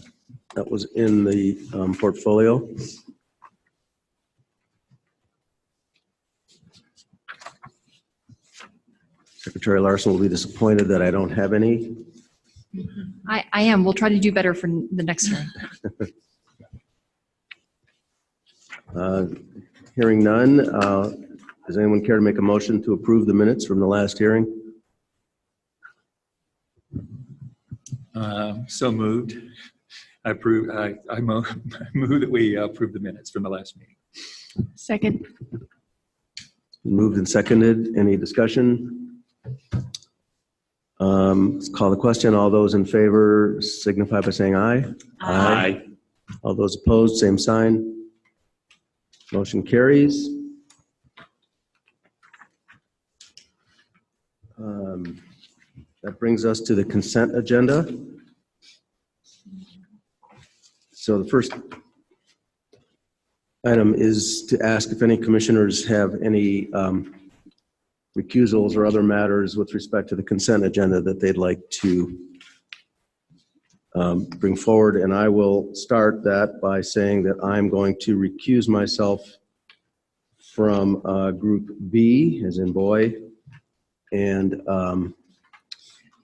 that was in the portfolio? Secretary Larson will be disappointed that I don't have any. I am. We'll try to do better for the next hearing. Hearing none, does anyone care to make a motion to approve the minutes from the last hearing? So moved. I move that we approve the minutes from the last meeting. Second. Moved and seconded. Any discussion? Let's call the question. All those in favor signify by saying aye. Aye. All those opposed, same sign. Motion carries. That brings us to the consent agenda. So the first item is to ask if any commissioners have any recusals or other matters with respect to the consent agenda that they'd like to bring forward. And I will start that by saying that I'm going to recuse myself from Group B, as in boy, and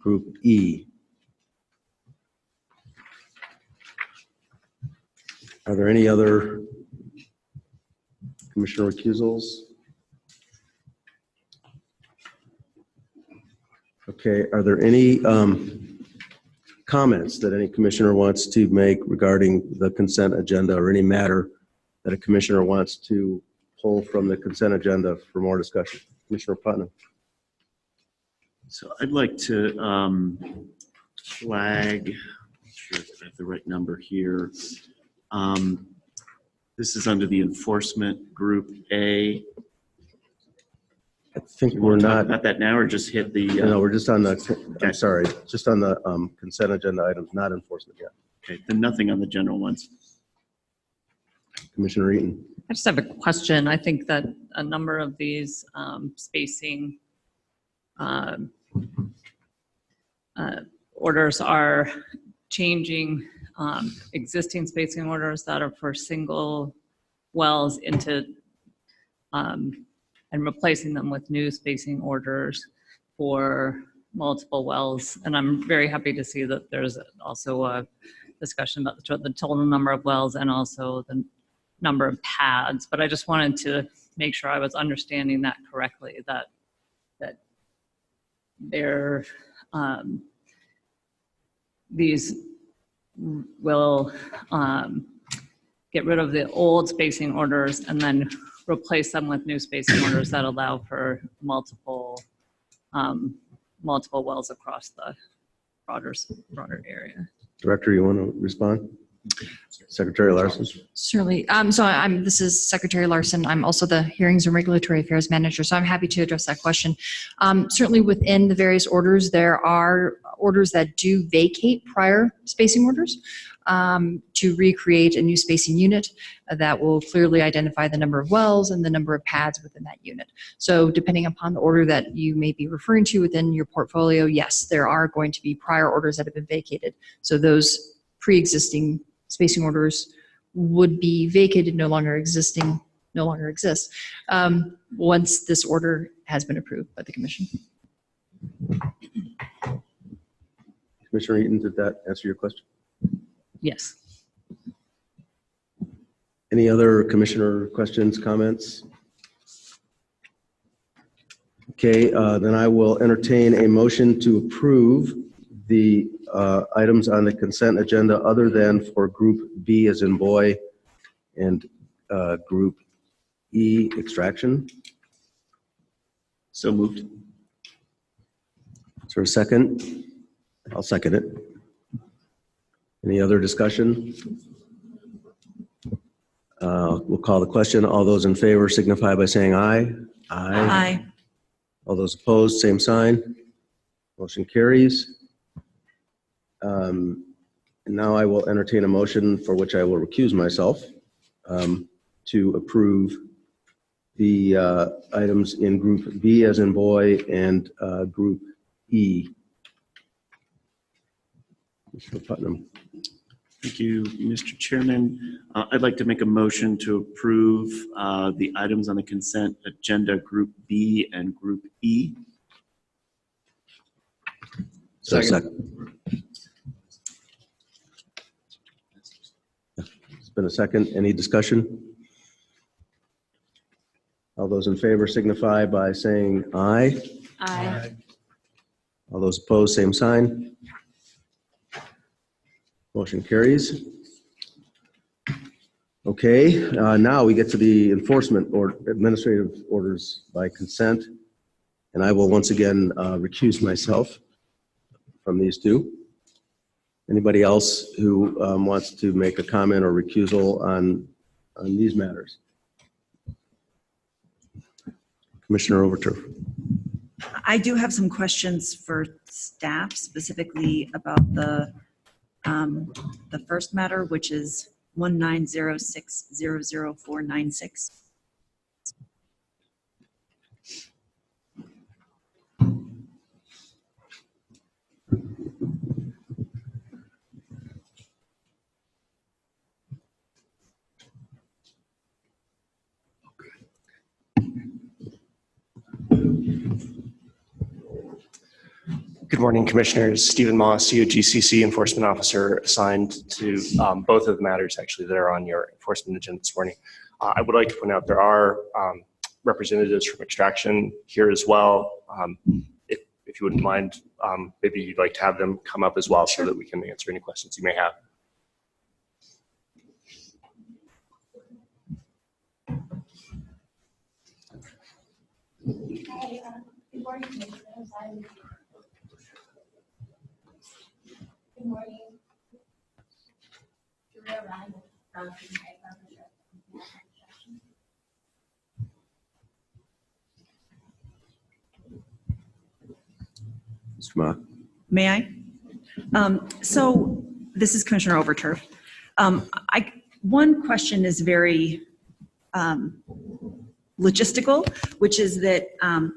Group E. Are there any other commissioner recusals? Okay, are there any comments that any commissioner wants to make regarding the consent agenda, or any matter that a commissioner wants to pull from the consent agenda for more discussion? Commissioner Putnam. So I'd like to flag, I'm sure I have the right number here. This is under the enforcement group A. I think we're not about that now, or just hit the. No, we're just on the. I'm sorry, just on the consent agenda items, not enforcement yet. Okay, then nothing on the general ones. Commissioner Eaton. I just have a question. I think that a number of these spacing orders are changing existing spacing orders that are for single wells into and replacing them with new spacing orders for multiple wells. And I'm very happy to see that there's also a discussion about the total number of wells and also the number of pads. But I just wanted to make sure I was understanding that correctly, that they're, these will get rid of the old spacing orders and then replace them with new spacing orders that allow for multiple wells across the broader area. Director, you want to respond? Secretary Larson. Certainly. This is Secretary Larson. I'm also the Hearings and Regulatory Affairs Manager, so I'm happy to address that question. Certainly within the various orders, there are orders that do vacate prior spacing orders to recreate a new spacing unit that will clearly identify the number of wells and the number of pads within that unit. So depending upon the order that you may be referring to within your portfolio, yes, there are going to be prior orders that have been vacated. So those pre-existing spacing orders would be vacated, no longer exist once this order has been approved by the Commission. Commissioner Eaton, did that answer your question? Yes. Any other commissioner questions, comments? Okay, then I will entertain a motion to approve the items on the consent agenda other than for Group B as in boy and Group E extraction. So moved. Is there a second? I'll second it. Any other discussion? We'll call the question. All those in favor signify by saying aye. Aye. All those opposed, same sign. Motion carries. And now I will entertain a motion for which I will recuse myself to approve the items in Group B as in boy and Group E. Mr. Putnam. Thank you, Mr. Chairman. I'd like to make a motion to approve the items on the consent agenda, Group B and Group E. Second. It's been a second. Any discussion? All those in favor signify by saying aye. Aye. All those opposed, same sign. Motion carries. Okay, now we get to the enforcement or administrative orders by consent. And I will once again recuse myself from these two. Anybody else who wants to make a comment or recusal on these matters? Commissioner Overturf. I do have some questions for staff, specifically about the first matter, which is 190600496. Good morning, Commissioners. Stephen Moss, COGCC Enforcement Officer, assigned to both of the matters actually that are on your enforcement agenda this morning. I would like to point out there are representatives from Extraction here as well. If you wouldn't mind, maybe you'd like to have them come up as well so that we can answer any questions you may have. Hi, good morning, Commissioners. Good morning. Julia Ryan from Mr. Ma. May I? So this is Commissioner Overturf. One question is very logistical, which is that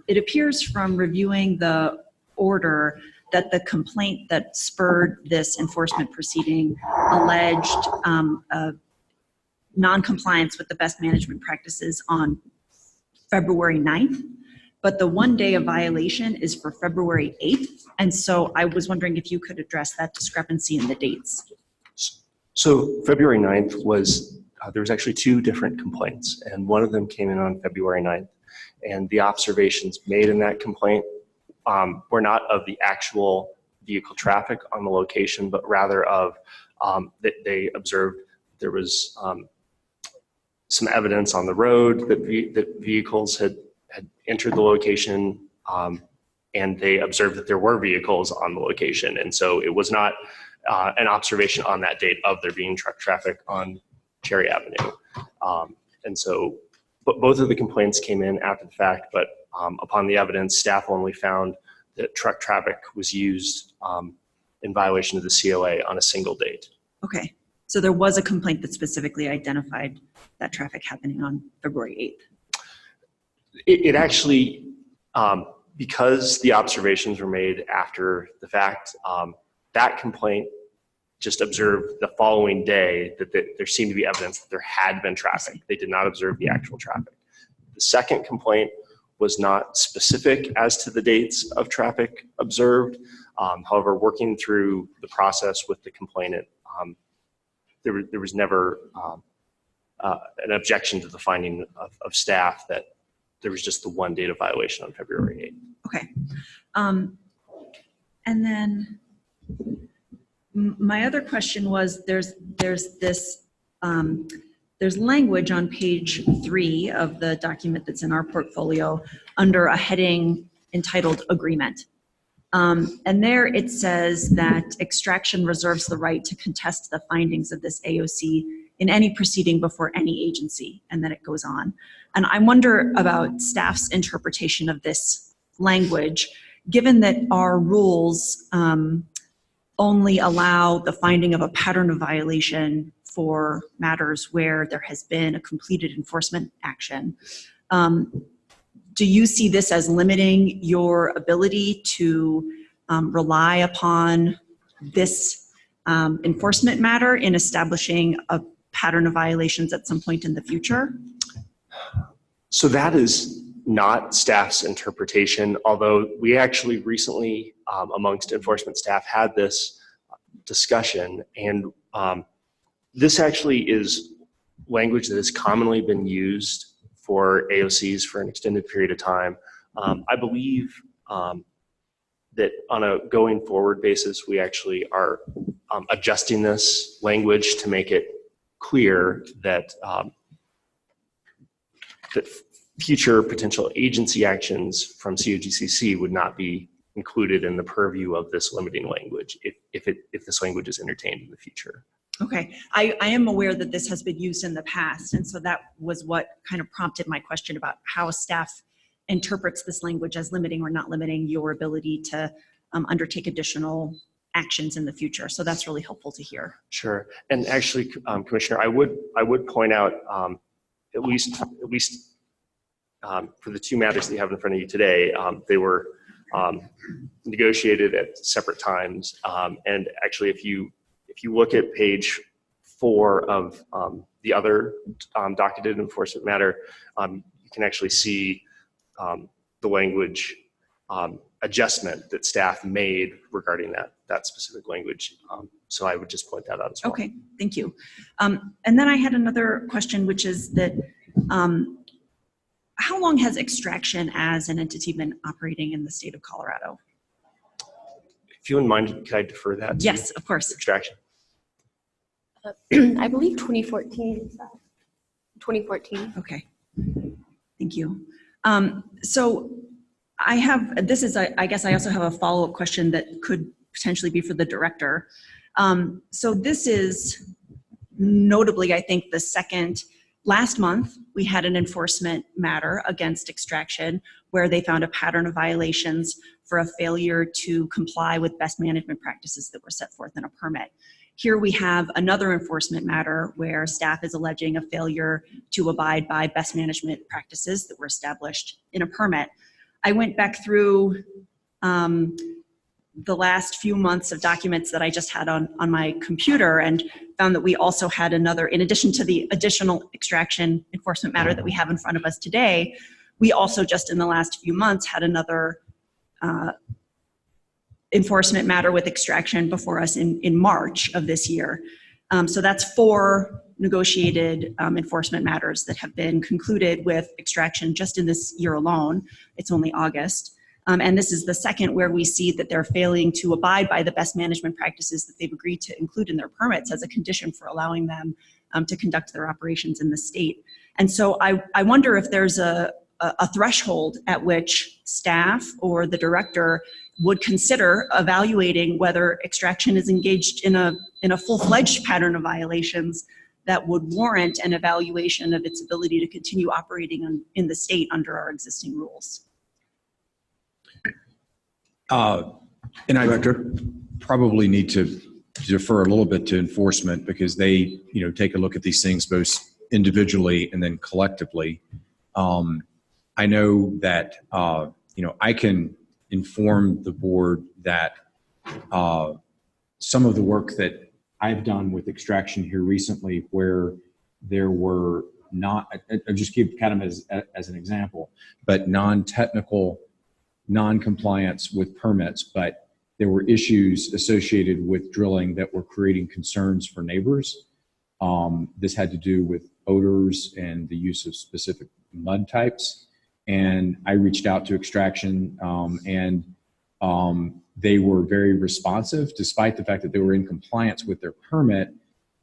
it appears from reviewing the order that the complaint that spurred this enforcement proceeding alleged non-compliance with the best management practices on February 9th, but the 1 day of violation is for February 8th. And so I was wondering if you could address that discrepancy in the dates. So February 9th was, there was actually two different complaints, and one of them came in on February 9th. And the observations made in that complaint were not of the actual vehicle traffic on the location, but rather of that they observed there was some evidence on the road that vehicles had entered the location, and they observed that there were vehicles on the location. And so it was not an observation on that date of there being truck traffic on Cherry Avenue. And so both of the complaints came in after the fact, but upon the evidence, staff only found that truck traffic was used in violation of the COA on a single date. Okay, so there was a complaint that specifically identified that traffic happening on February 8th. It actually, because the observations were made after the fact, that complaint just observed the following day that there seemed to be evidence that there had been traffic. They did not observe the actual traffic. The second complaint was not specific as to the dates of traffic observed. However, working through the process with the complainant, there was never an objection to the finding of staff that there was just the one date of violation on February 8th. Okay. And then my other question was there's language on page 3 of the document that's in our portfolio under a heading entitled agreement. And there it says that extraction reserves the right to contest the findings of this AOC in any proceeding before any agency, and then it goes on. And I wonder about staff's interpretation of this language, given that our rules only allow the finding of a pattern of violation for matters where there has been a completed enforcement action. Do you see this as limiting your ability to rely upon this enforcement matter in establishing a pattern of violations at some point in the future? So that is not staff's interpretation, although we actually recently amongst enforcement staff had this discussion, and this actually is language that has commonly been used for AOCs for an extended period of time. I believe that on a going forward basis, we actually are adjusting this language to make it clear that that future potential agency actions from COGCC would not be included in the purview of this limiting language if this language is entertained in the future. Okay, I am aware that this has been used in the past, and so that was what kind of prompted my question about how staff interprets this language as limiting or not limiting your ability to undertake additional actions in the future. So that's really helpful to hear. Sure, and actually, Commissioner, I would point out at least for the two matters that you have in front of you today, they were negotiated at separate times, and actually, if you look at page 4 of the other docketed enforcement matter, you can actually see the language adjustment that staff made regarding that specific language. So I would just point that out as well. Okay, thank you. And then I had another question, which is that how long has extraction as an entity been operating in the state of Colorado? If you wouldn't mind, could I defer that to Yes, of course. Extraction. I believe 2014. 2014. Okay, thank you. So I have, I guess I also have a follow-up question that could potentially be for the director. So this is notably, I think, the second. Last month, we had an enforcement matter against extraction where they found a pattern of violations for a failure to comply with best management practices that were set forth in a permit. Here we have another enforcement matter where staff is alleging a failure to abide by best management practices that were established in a permit. I went back through the last few months of documents that I just had on my computer and found that we also had another, in addition to the additional extraction enforcement matter that we have in front of us today, we also just in the last few months had another enforcement matter with extraction before us in March of this year. So that's 4 negotiated enforcement matters that have been concluded with extraction just in this year alone. It's only August. And this is the second where we see that they're failing to abide by the best management practices that they've agreed to include in their permits as a condition for allowing them to conduct their operations in the state. And so I wonder if there's a threshold at which staff or the director would consider evaluating whether extraction is engaged in a full-fledged pattern of violations that would warrant an evaluation of its ability to continue operating in the state under our existing rules. And I probably need to defer a little bit to enforcement because they, take a look at these things both individually and then collectively. I know that, I can inform the board that some of the work that I've done with extraction here recently where there were I'll just give kind of as an example, but non-technical non-compliance with permits, but there were issues associated with drilling that were creating concerns for neighbors. This had to do with odors and the use of specific mud types. And I reached out to extraction and they were very responsive despite the fact that they were in compliance with their permit.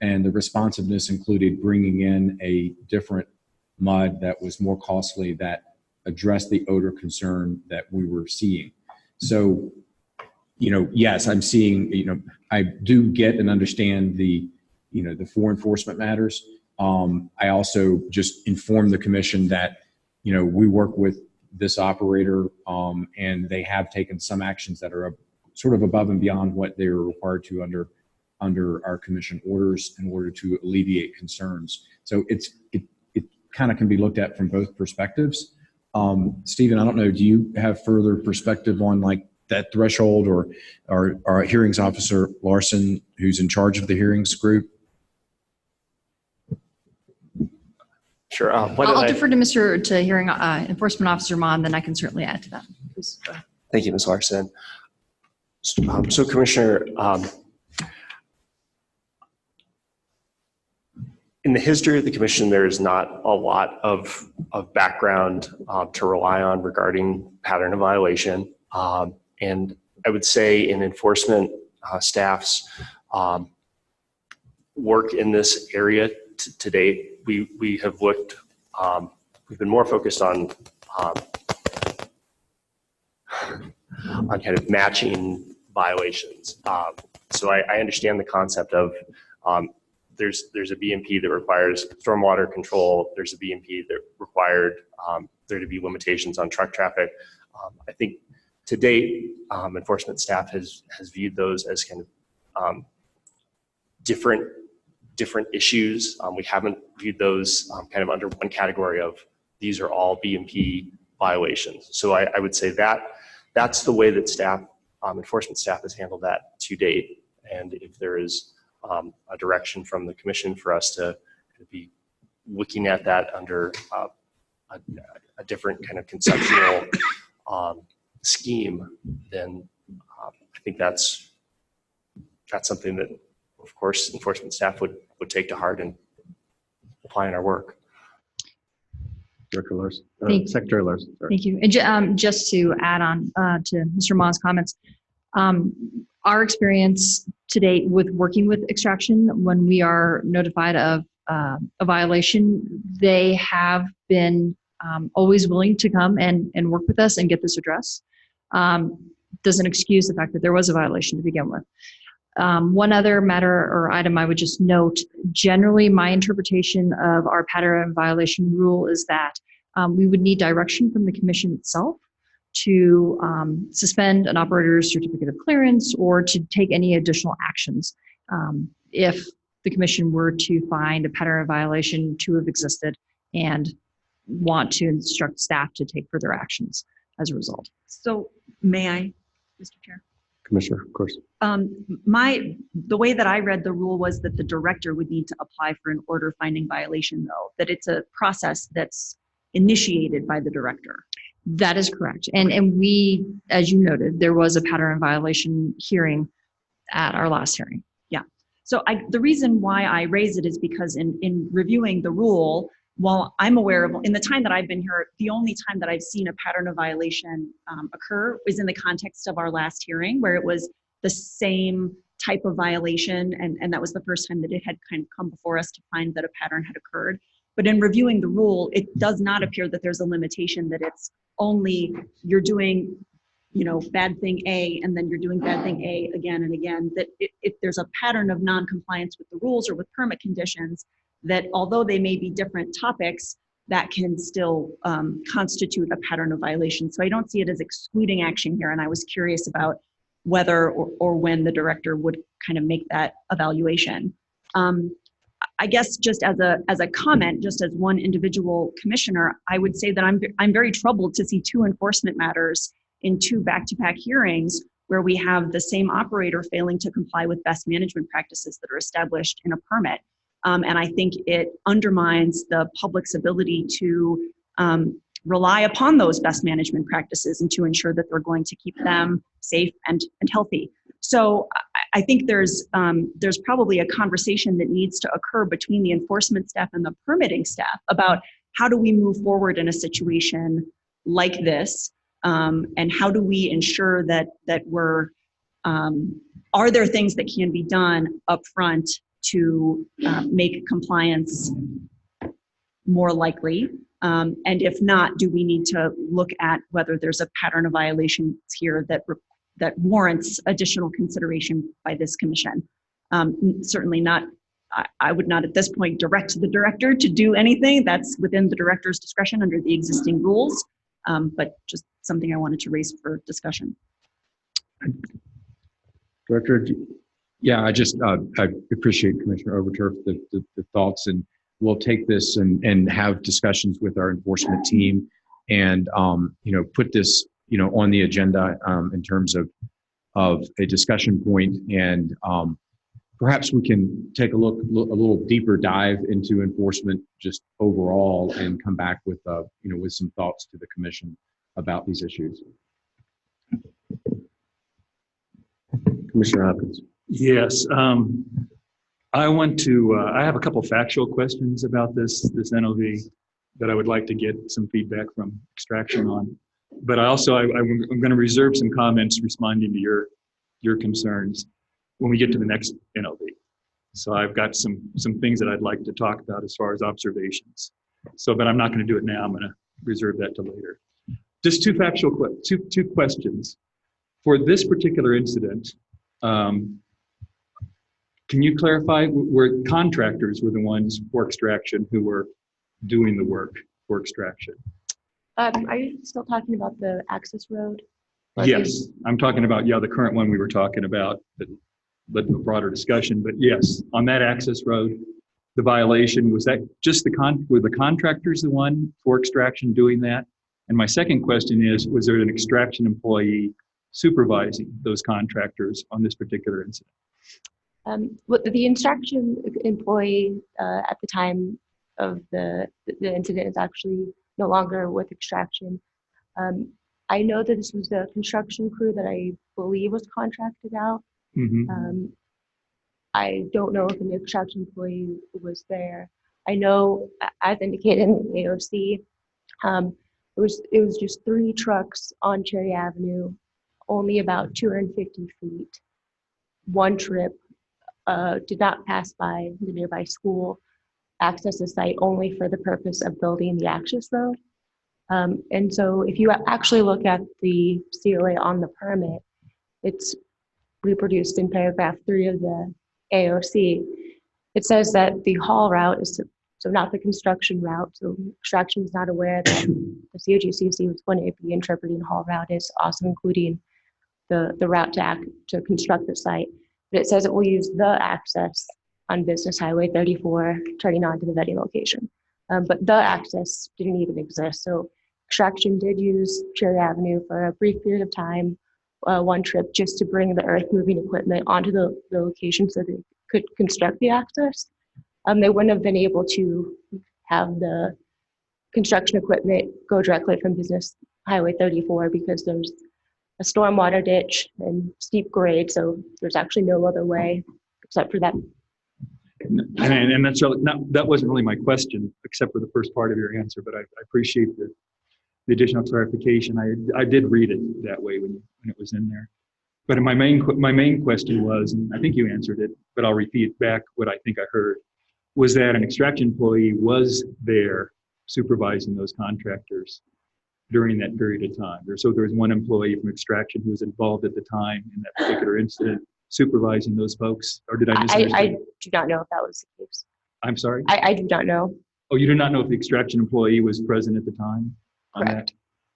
And the responsiveness included bringing in a different mud that was more costly that address the odor concern that we were seeing. So yes, I'm seeing, I do get and understand the for enforcement matters. I also just inform the commission that, we work with this operator, and they have taken some actions that are sort of above and beyond what they were required to under our commission orders in order to alleviate concerns. So it kind of can be looked at from both perspectives. Stephen, I don't know, do you have further perspective on like that threshold, or our hearings officer Larson, who's in charge of the hearings group? Sure. I'll defer to hearing enforcement officer Ma, and then I can certainly add to that. Please go ahead. Thank you, Ms. Larson. So Commissioner, in the history of the commission, there is not a lot of background to rely on regarding pattern of violation. And I would say in enforcement staff's work in this area to date, we have looked, we've been more focused on kind of matching violations. So I understand the concept of there's a BMP that requires stormwater control. There's a BMP that required there to be limitations on truck traffic. I think to date, enforcement staff has viewed those as kind of different issues. We haven't viewed those kind of under one category of these are all BMP violations. So I would say that's the way that enforcement staff has handled that to date. And if there is a direction from the commission for us to be looking at that under a different kind of conceptual scheme, then I think that's something that, of course, enforcement staff would take to heart and apply in our work. Director Larson, Secretary Larson. Sorry. Thank you. And just to add on to Mr. Ma's comments, our experience to date with working with extraction, when we are notified of a violation, they have been always willing to come and work with us and get this addressed. Doesn't excuse the fact that there was a violation to begin with. One other matter or item I would just note, generally my interpretation of our pattern violation rule is that we would need direction from the commission itself to suspend an operator's certificate of clearance or to take any additional actions if the commission were to find a pattern of violation to have existed and want to instruct staff to take further actions as a result. So may I, Mr. Chair? Commissioner, of course. The way that I read the rule was that the director would need to apply for an order finding violation, though, that it's a process that's initiated by the director. That is correct. And we, as you noted, there was a pattern of violation hearing at our last hearing. Yeah. So the reason why I raise it is because in reviewing the rule, while I'm aware of, in the time that I've been here, the only time that I've seen a pattern of violation occur was in the context of our last hearing, where it was the same type of violation, and that was the first time that it had kind of come before us to find that a pattern had occurred. But in reviewing the rule, it does not appear that there's a limitation, that it's only you're doing, bad thing A, and then you're doing bad thing A again and again, that if there's a pattern of non-compliance with the rules or with permit conditions, that although they may be different topics, that can still constitute a pattern of violation. So I don't see it as excluding action here, and I was curious about whether or when the director would kind of make that evaluation. I guess just as a comment, just as one individual commissioner, I would say that I'm very troubled to see two enforcement matters in two back-to-back hearings where we have the same operator failing to comply with best management practices that are established in a permit. And I think it undermines the public's ability to rely upon those best management practices and to ensure that they're going to keep them safe and healthy. So I think there's probably a conversation that needs to occur between the enforcement staff and the permitting staff about how do we move forward in a situation like this, and how do we ensure that we're, are there things that can be done up front to make compliance more likely? And if not, do we need to look at whether there's a pattern of violations here that warrants additional consideration by this commission. Certainly not, I would not at this point direct the director to do anything. That's within the director's discretion under the existing rules, but just something I wanted to raise for discussion. Director, Yeah, I appreciate Commissioner Overturf, the thoughts, and we'll take this and have discussions with our enforcement team and, put this, on the agenda in terms of a discussion point, and perhaps we can take a little deeper dive into enforcement just overall and come back with, with some thoughts to the commission about these issues. Commissioner Hopkins. Yes. I have a couple factual questions about this NOV that I would like to get some feedback from Extraction on. But I'm going to reserve some comments responding to your concerns when we get to the next NOV. So I've got some things that I'd like to talk about as far as observations. But I'm not going to do it now. I'm going to reserve that till later. Just two questions. For this particular incident, can you clarify where contractors were the ones for Extraction who were doing the work for Extraction? Are you still talking about the access road? Yes, I'm talking about, the current one we were talking about, but a broader discussion. But yes, on that access road, the violation, was that just were the contractors the one for Extraction doing that? And my second question is, was there an Extraction employee supervising those contractors on this particular incident? The Extraction employee at the time of the incident is actually no longer with Extraction. I know that this was the construction crew that I believe was contracted out. Mm-hmm. I don't know if an Extraction employee was there. I know, as indicated in the AOC, it was just 3 trucks on Cherry Avenue, only about 250 feet. One trip did not pass by the nearby school, access the site only for the purpose of building the access road. And so if you actually look at the COA on the permit, it's reproduced in paragraph 3 of the AOC. It says that the haul route is, so not the construction route, so Extraction is not aware that the COGCC was going to be interpreting haul route as also including the route to construct the site. But it says it will use the access on Business Highway 34 turning onto the vetting location. But the access didn't even exist. So Extraction did use Cherry Avenue for a brief period of time, one trip, just to bring the earth moving equipment onto the location so they could construct the access. They wouldn't have been able to have the construction equipment go directly from Business Highway 34 because there's a stormwater ditch and steep grade, so there's actually no other way except for that. And that's that wasn't really my question, except for the first part of your answer, but I appreciate the additional clarification. I did read it that way when it was in there. But my main question was, and I think you answered it, but I'll repeat back what I think I heard, was that an Extraction employee was there supervising those contractors during that period of time. So there was one employee from Extraction who was involved at the time in that particular incident supervising those folks, or did I misunderstand? I do not know if that was the case. I'm sorry? I do not know. Oh, you do not know if the Extraction employee was present at the time? Correct.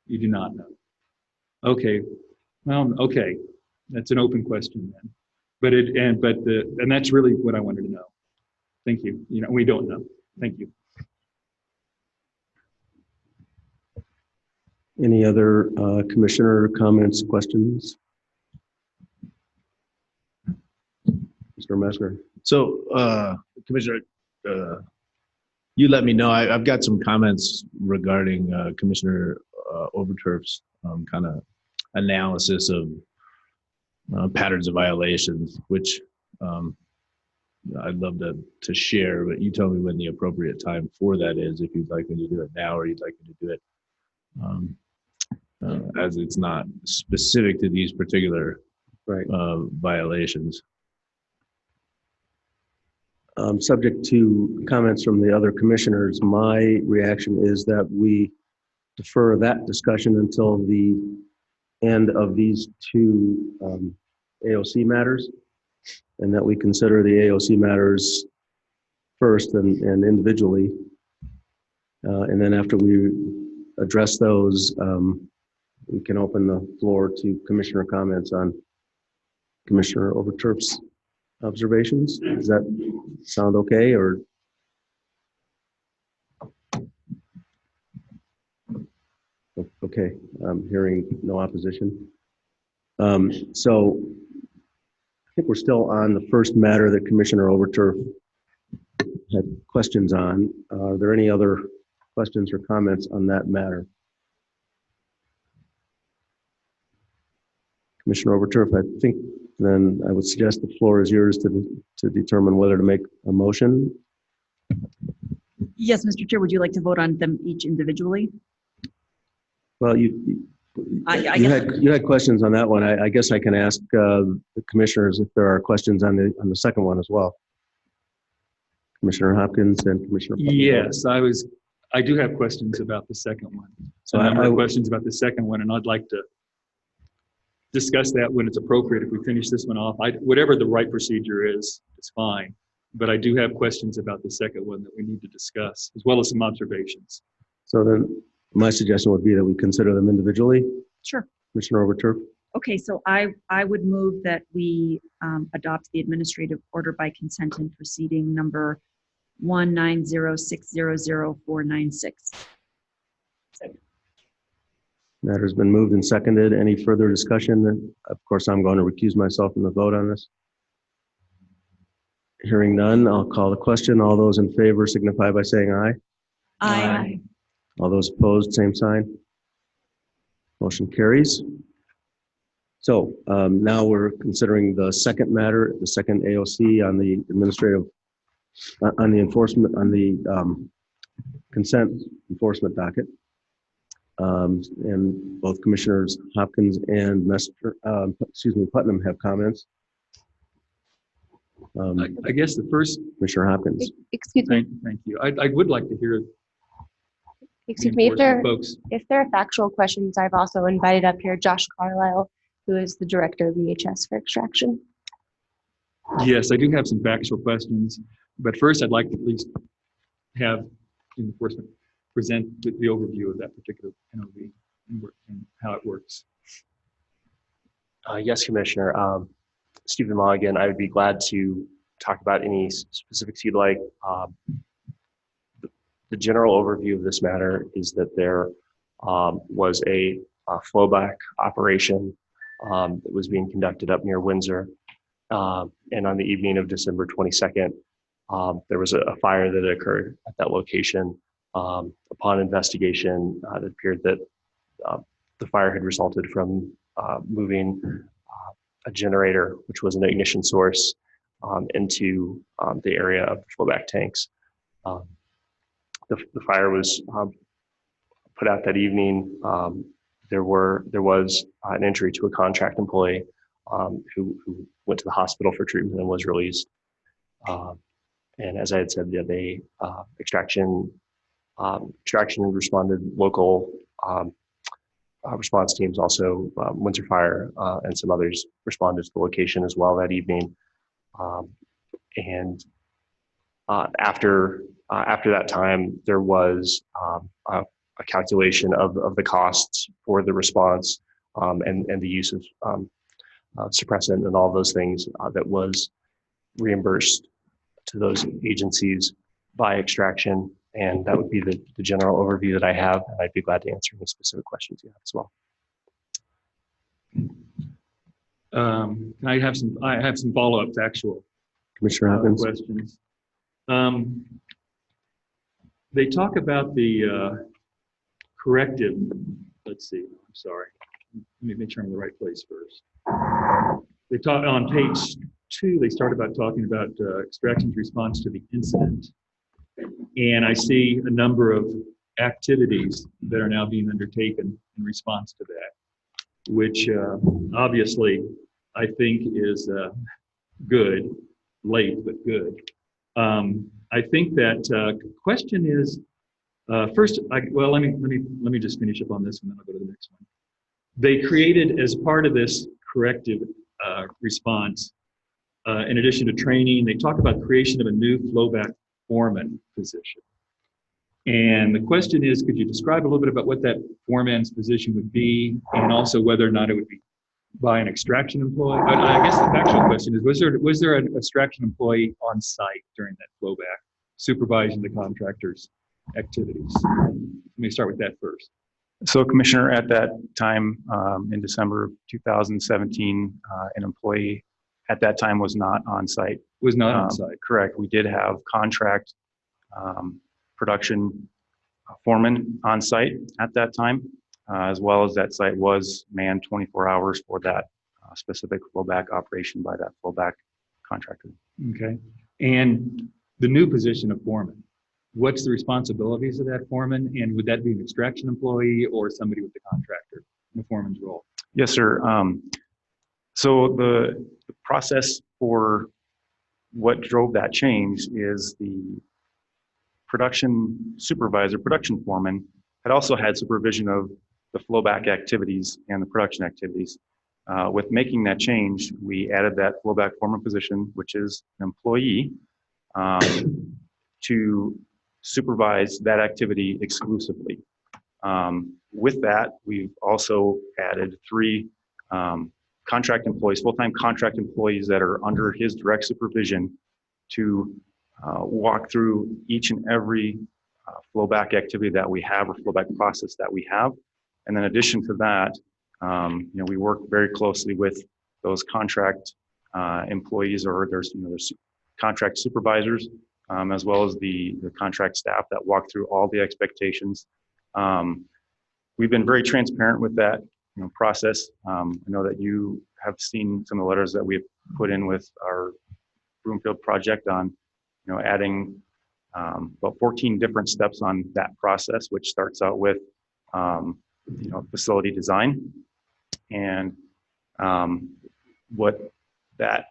You do not know. Okay. Well, okay. That's an open question then. But that's really what I wanted to know. Thank you. We don't know. Thank you. Any other commissioner comments, questions? Mr. Metzger. So, Commissioner, you let me know. I've got some comments regarding Commissioner Overturf's kind of analysis of patterns of violations, which I'd love to share, but you tell me when the appropriate time for that is, if you'd like me to do it now or you'd like me to do it as it's not specific to these particular violations. Subject to comments from the other commissioners, my reaction is that we defer that discussion until the end of these two AOC matters, and that we consider the AOC matters first and individually. And then after we address those, we can open the floor to commissioner comments on Commissioner Overturf's observations. Does that sound okay, or? Okay, I'm hearing no opposition. So I think we're still on the first matter that Commissioner Overturf had questions on. Are there any other questions or comments on that matter? Commissioner Overturf, I think then I would suggest the floor is yours to determine whether to make a motion. Yes, Mr. Chair, would you like to vote on them each individually? Well, you had questions on that one. I guess I can ask the commissioners if there are questions on the second one as well. Commissioner Hopkins and Commissioner Putnam. Yes, I do have questions about the second one. So a number of questions about the second one, and I'd like to discuss that when it's appropriate. If we finish this one off, whatever the right procedure is fine. But I do have questions about the second one that we need to discuss, as well as some observations. So then my suggestion would be that we consider them individually. Sure. Commissioner Overturf. Okay, so I would move that we adopt the administrative order by consent in proceeding number 190600496. Matter's been moved and seconded. Any further discussion? Of course, I'm going to recuse myself from the vote on this. Hearing none, I'll call the question. All those in favor signify by saying aye. Aye. All those opposed, same sign. Motion carries. So now we're considering the second matter, the second AOC on the administrative, on the enforcement, on the consent enforcement docket. And both Commissioners Hopkins and Putnam have comments. I guess the first. Commissioner Hopkins. Excuse me. Thank you. I would like to hear. Excuse me, if there Folks. are factual questions, I've also invited up here Josh Carlisle, who is the director of VHS for extraction. Yes, I do have some factual questions, but first I'd like to at least have enforcement present the overview of that particular NOV and how it works. Yes, Commissioner. Stephen Mulligan, I would be glad to talk about any specifics you'd like. The general overview of this matter is that there was a flowback operation that was being conducted up near Windsor. And on the evening of December 22nd, there was a fire that occurred at that location. Upon investigation, it appeared that the fire had resulted from moving a generator, which was an ignition source, into the area of the flowback tanks. The fire was put out that evening. There was an injury to a contract employee who went to the hospital for treatment and was released. And as I had said, they extraction responded. Local response teams, also Windsor Fire and some others, responded to the location as well that evening. And after that time, there was a calculation of the costs for the response and the use of suppressant and all those things that was reimbursed to those agencies by extraction. And that would be the general overview that I have. And I'd be glad to answer any specific questions you have as well. I have some follow-up factual Commissioner Hopkins. questions. They talk about the corrective. Let's see. I'm sorry. Let me make sure I'm in the right place first. They talk on page 2. They start about talking about extraction's response to the incident, and I see a number of activities that are now being undertaken in response to that, which obviously I think is good, late but good. I think that question is first. Let me just finish up on this, and then I'll go to the next one. They created, as part of this corrective response, in addition to training, they talk about creation of a new flowback foreman position. And the question is, could you describe a little bit about what that foreman's position would be, and also whether or not it would be by an extraction employee? I guess the factual question is, was there an extraction employee on site during that flowback, supervising the contractor's activities? Let me start with that first. So, Commissioner, at that time, in December of 2017, an employee at that time was not on site. Was not on site. Correct. We did have contract production foreman on site at that time, as well as that site was manned 24 hours for that specific flowback operation by that flowback contractor. Okay. And the new position of foreman, what's the responsibilities of that foreman? And would that be an extraction employee or somebody with the contractor in the foreman's role? Yes, sir. So the process for what drove that change is the production supervisor, production foreman, had also had supervision of the flowback activities and the production activities. With making that change, we added that flowback foreman position, which is an employee, to supervise that activity exclusively. With that, we've also added 3 contract employees, full-time contract employees that are under his direct supervision to walk through each and every flowback activity that we have or flowback process that we have. And in addition to that, we work very closely with those contract employees, or there's contract supervisors, as well as the contract staff that walk through all the expectations. We've been very transparent with that process. I know that you have seen some of the letters that we've put in with our Broomfield project on, adding about 14 different steps on that process, which starts out with, facility design. And what that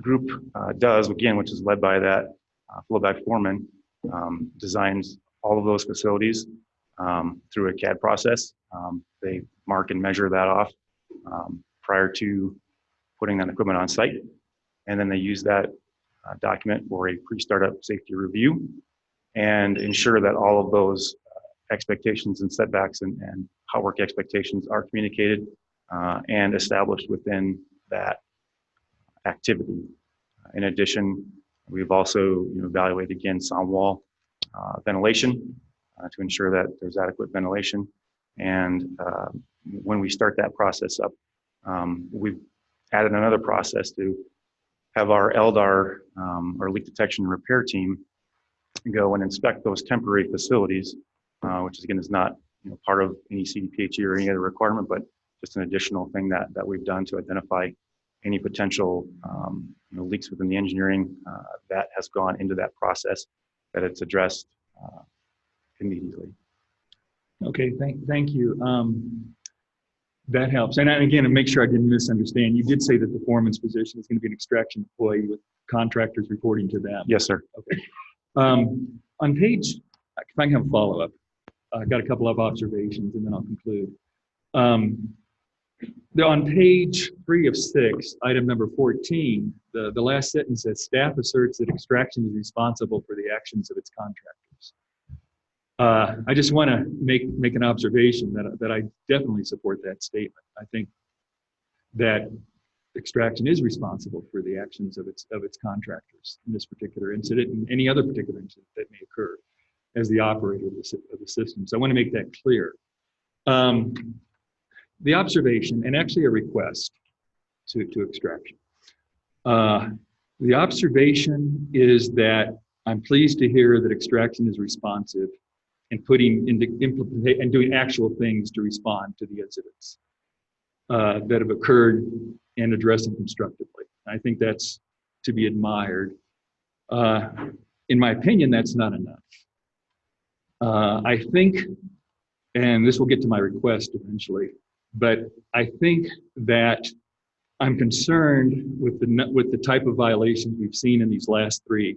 group does, again, which is led by that flowback foreman, designs all of those facilities through a CAD process. They mark and measure that off prior to putting that equipment on site. And then they use that document for a pre-startup safety review and ensure that all of those expectations and setbacks and hot work expectations are communicated and established within that activity. In addition, we've also evaluated again sound wall ventilation to ensure that there's adequate ventilation. And when we start that process up, we've added another process to have our LDAR, our leak detection and repair team, go and inspect those temporary facilities, which again is not part of any CDPHE or any other requirement, but just an additional thing that we've done to identify any potential leaks within the engineering that has gone into that process, that it's addressed immediately. Okay, thank you. That helps. And again, to make sure I didn't misunderstand, you did say that the foreman's position is going to be an extraction employee with contractors reporting to them. Yes, sir. Okay. On page, if I can have a follow-up, I've got a couple of observations and then I'll conclude. On page 3 of 6, item number 14, the last sentence says, staff asserts that extraction is responsible for the actions of its contractors. I just want to make an observation that I definitely support that statement. I think that extraction is responsible for the actions of its contractors in this particular incident and any other particular incident that may occur as the operator of the system. So I want to make that clear. The observation, and actually a request to extraction. The observation is that I'm pleased to hear that extraction is responsive and doing actual things to respond to the incidents that have occurred and address them constructively. I think that's to be admired. In my opinion, that's not enough. I think, and this will get to my request eventually, but I think that I'm concerned with the type of violations we've seen in these last 3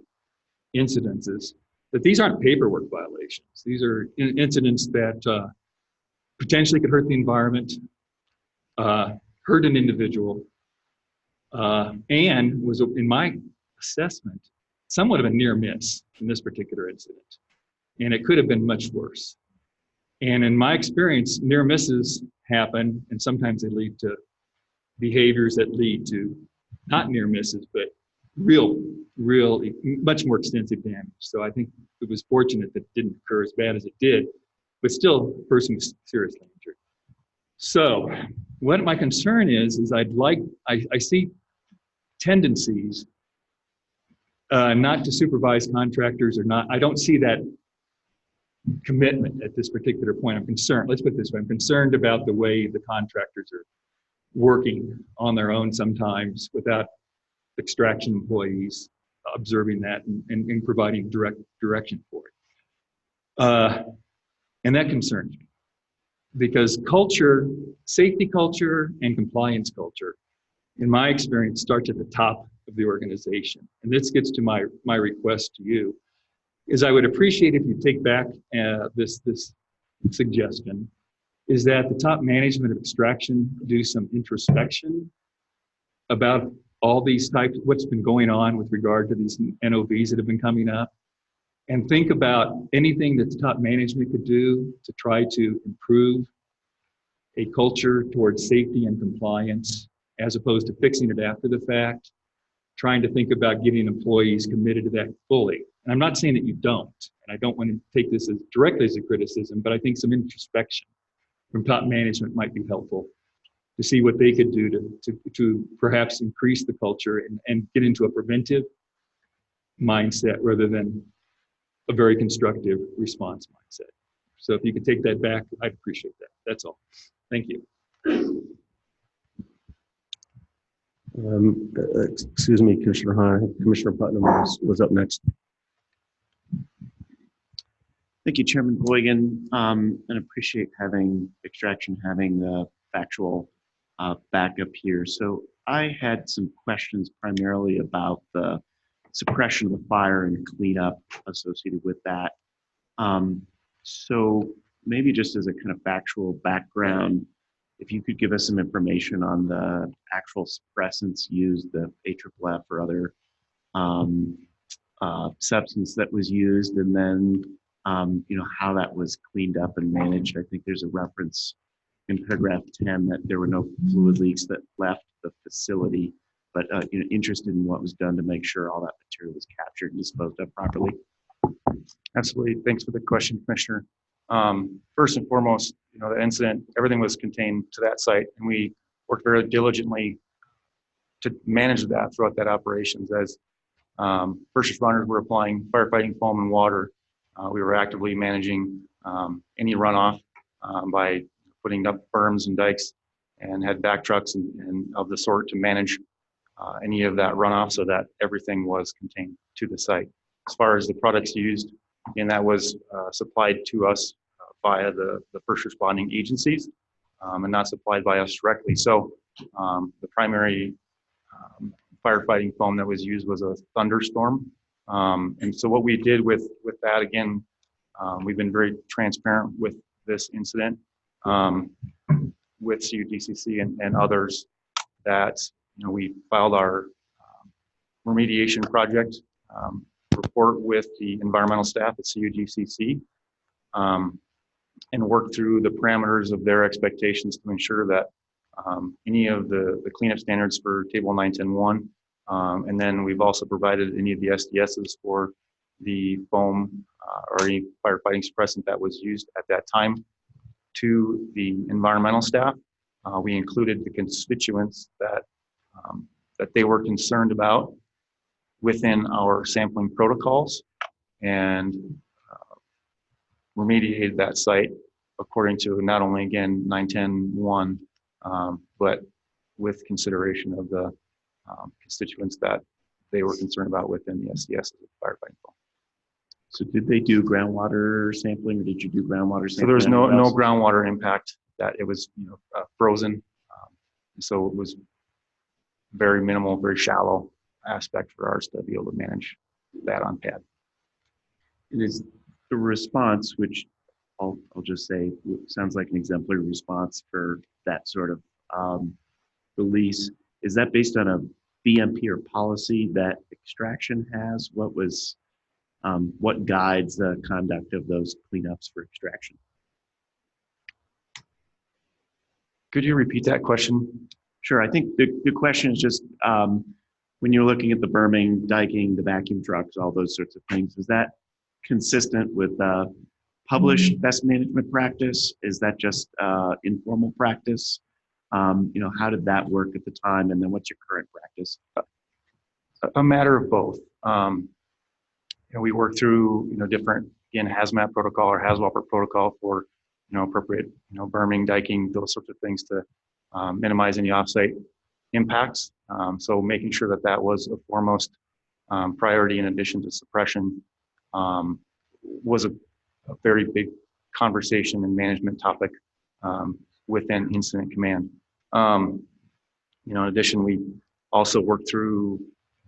incidences, that these aren't paperwork violations. These are incidents that potentially could hurt the environment, hurt an individual, and was, in my assessment, somewhat of a near miss in this particular incident. And it could have been much worse. And in my experience, near misses happen, and sometimes they lead to behaviors that lead to not near misses, but real, much more extensive damage. So I think it was fortunate that it didn't occur as bad as it did, but still, the person was seriously injured. So what my concern is I see tendencies not to supervise contractors or not. I don't see that commitment at this particular point. I'm concerned. Let's put it this way. I'm concerned about the way the contractors are working on their own sometimes without extraction employees observing that and providing direction for it. And that concerns me because culture, safety culture and compliance culture, in my experience, starts at the top of the organization. And this gets to my request to you, is I would appreciate if you take back this suggestion, is that the top management of extraction do some introspection about all these types, what's been going on with regard to these NOVs that have been coming up, and think about anything that the top management could do to try to improve a culture towards safety and compliance, as opposed to fixing it after the fact, trying to think about getting employees committed to that fully. And I'm not saying that you don't, and I don't want to take this as directly as a criticism, but I think some introspection from top management might be helpful to see what they could do to perhaps increase the culture and get into a preventive mindset rather than a very constructive response mindset. So if you could take that back, I'd appreciate that. That's all. Thank you. Excuse me, Commissioner Hahn. Commissioner Putnam was up next. Thank you, Chairman Boygan, and appreciate having extraction, having the factual backup here. So I had some questions primarily about the suppression of the fire and cleanup associated with that. So maybe just as a kind of factual background, if you could give us some information on the actual suppressants used, the AFFF or other substance that was used, and then how that was cleaned up and managed. I think there's a reference in paragraph 10 that there were no fluid leaks that left the facility, but interested in what was done to make sure all that material was captured and disposed of properly. Absolutely. Thanks for the question, Commissioner. First and foremost, the incident, everything was contained to that site, and we worked very diligently to manage that throughout that operations. As first responders were applying firefighting foam and water, we were actively managing any runoff by putting up berms and dikes, and had back trucks and of the sort to manage any of that runoff so that everything was contained to the site. As far as the products used, and that was supplied to us via the first responding agencies and not supplied by us directly. So the primary firefighting foam that was used was a thunderstorm. And so what we did with that, again, we've been very transparent with this incident with COGCC and others that we filed our remediation project report with the environmental staff at COGCC and worked through the parameters of their expectations to ensure that any of the cleanup standards for Table 910-1, and then we've also provided any of the SDSs for the foam or any firefighting suppressant that was used at that time to the environmental staff. We included the constituents that they were concerned about within our sampling protocols and remediated that site according to not only, again, 910-1, but with consideration of the constituents that they were concerned about within the SDS of the firefighting foam. So did they do groundwater sampling, or did you do groundwater sampling? So there was no groundwater impact. That it was frozen, so it was very minimal, very shallow aspect for ours to be able to manage that on pad. It is the response, which I'll just say, sounds like an exemplary response for that sort of release. Is that based on a BMP or policy that extraction has? What guides the conduct of those cleanups for extraction? Could you repeat that question? Sure. I think the question is just when you're looking at the berming, diking, the vacuum trucks, all those sorts of things, is that consistent with published best management practice? Is that just informal practice? How did that work at the time? And then what's your current practice? A matter of both. We work through, different, again, hazmat protocol or HAZWOPER protocol for, appropriate, berming, diking, those sorts of things to minimize any offsite impacts. So making sure that that was a foremost priority in addition to suppression was a very big conversation and management topic within incident command. In addition, we also worked through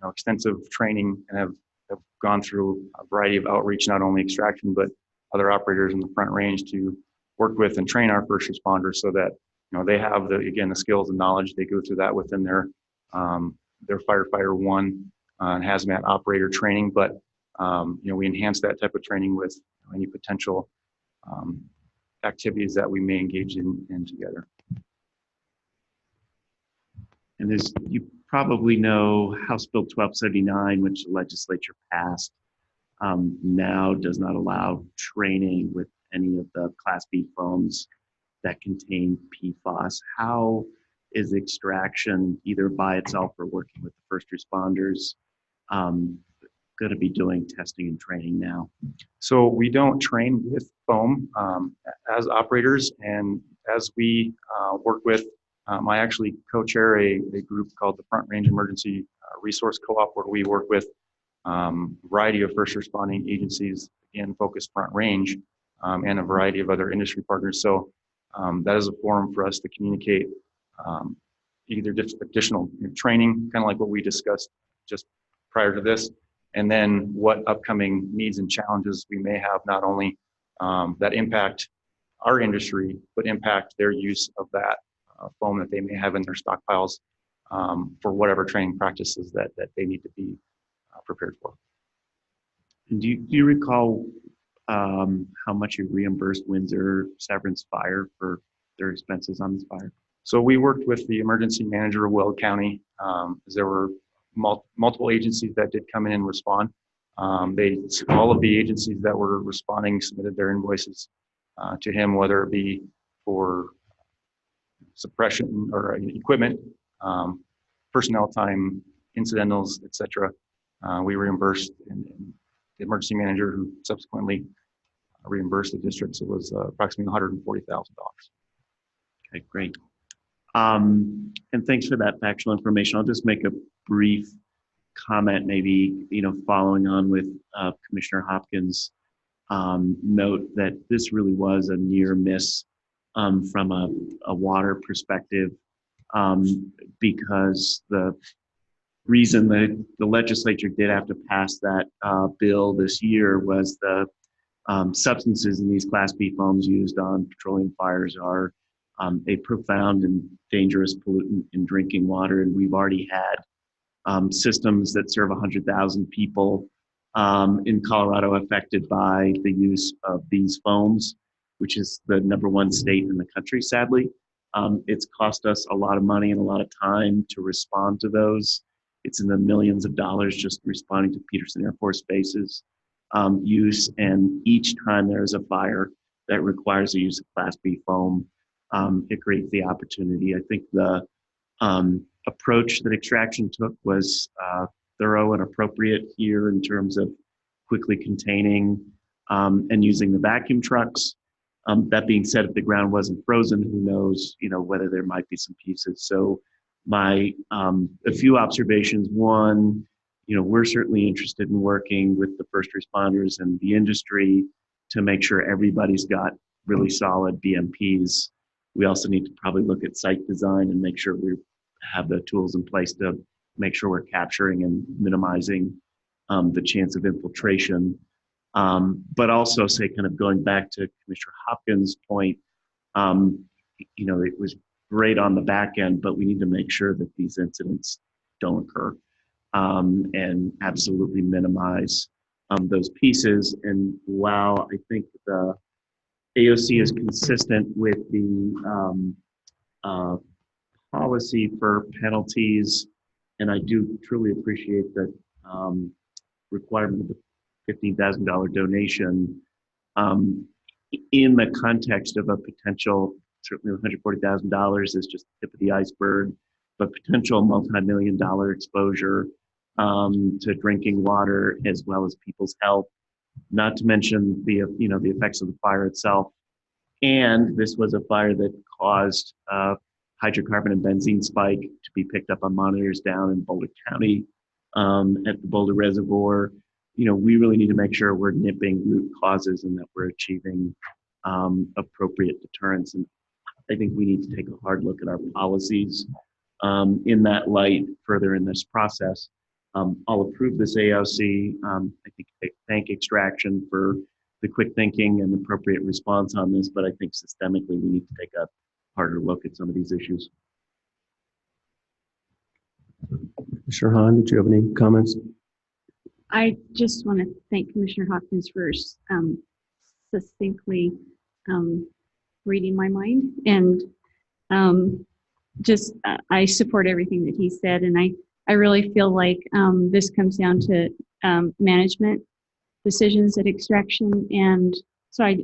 extensive training and have gone through a variety of outreach, not only extraction, but other operators in the front range to work with and train our first responders so that they have the skills and knowledge. They go through that within their firefighter one and hazmat operator training. But we enhance that type of training with any potential activities that we may engage in together. And as you probably know, House Bill 1279, which the legislature passed, now does not allow training with any of the Class B foams that contain PFAS. How is extraction, either by itself or working with the first responders, going to be doing testing and training now? So we don't train with foam as operators, and as we work with, I actually co-chair a group called the Front Range Emergency Resource Co-op, where we work with a variety of first responding agencies, again, focused Front Range, and a variety of other industry partners. So that is a forum for us to communicate either additional training, kind of like what we discussed just prior to this, and then what upcoming needs and challenges we may have, not only that impact our industry, but impact their use of that foam that they may have in their stockpiles for whatever training practices that they need to be prepared for. And do you recall how much you reimbursed Windsor Severance Fire for their expenses on this fire? So we worked with the emergency manager of Weld County. There were multiple agencies that did come in and respond. All of the agencies that were responding submitted their invoices to him, whether it be for suppression or equipment, personnel time, incidentals, etc. We reimbursed, and the emergency manager who subsequently reimbursed the district, so it was approximately $140,000. Okay, great. And thanks for that factual information. I'll just make a brief comment, maybe, following on with Commissioner Hopkins' note that this really was a near miss from a water perspective, because the reason that the legislature did have to pass that bill this year was the substances in these Class B foams used on petroleum fires are a profound and dangerous pollutant in drinking water. And we've already had systems that serve 100,000 people in Colorado affected by the use of these foams, which is the #1 state in the country, sadly. It's cost us a lot of money and a lot of time to respond to those. It's in the millions of dollars just responding to Peterson Air Force Base's use. And each time there is a fire that requires the use of Class B foam, it creates the opportunity. I think the approach that extraction took was thorough and appropriate here in terms of quickly containing and using the vacuum trucks. That being said, if the ground wasn't frozen, who knows, whether there might be some pieces. So a few observations. One, we're certainly interested in working with the first responders and the industry to make sure everybody's got really solid BMPs. We also need to probably look at site design and make sure we have the tools in place to make sure we're capturing and minimizing the chance of infiltration. But also say, kind of going back to Commissioner Hopkins' point, it was great on the back end, but we need to make sure that these incidents don't occur, and absolutely minimize those pieces. And while I think the AOC is consistent with the policy for penalties, and I do truly appreciate that requirement of the $15,000 donation, in the context of a potential, certainly $140,000 is just the tip of the iceberg, but potential multi-million-dollar exposure to drinking water as well as people's health, not to mention the effects of the fire itself. And this was a fire that caused hydrocarbon and benzene spike to be picked up on monitors down in Boulder County at the Boulder Reservoir. We really need to make sure we're nipping root causes and that we're achieving appropriate deterrence. And I think we need to take a hard look at our policies in that light further in this process. I'll approve this AOC. I think I thank Extraction for the quick thinking and appropriate response on this, but I think systemically we need to take a harder look at some of these issues. Commissioner Hahn, did you have any comments? I just want to thank Commissioner Hopkins for succinctly reading my mind, and I support everything that he said, and I really feel like this comes down to management decisions at Extraction, and so I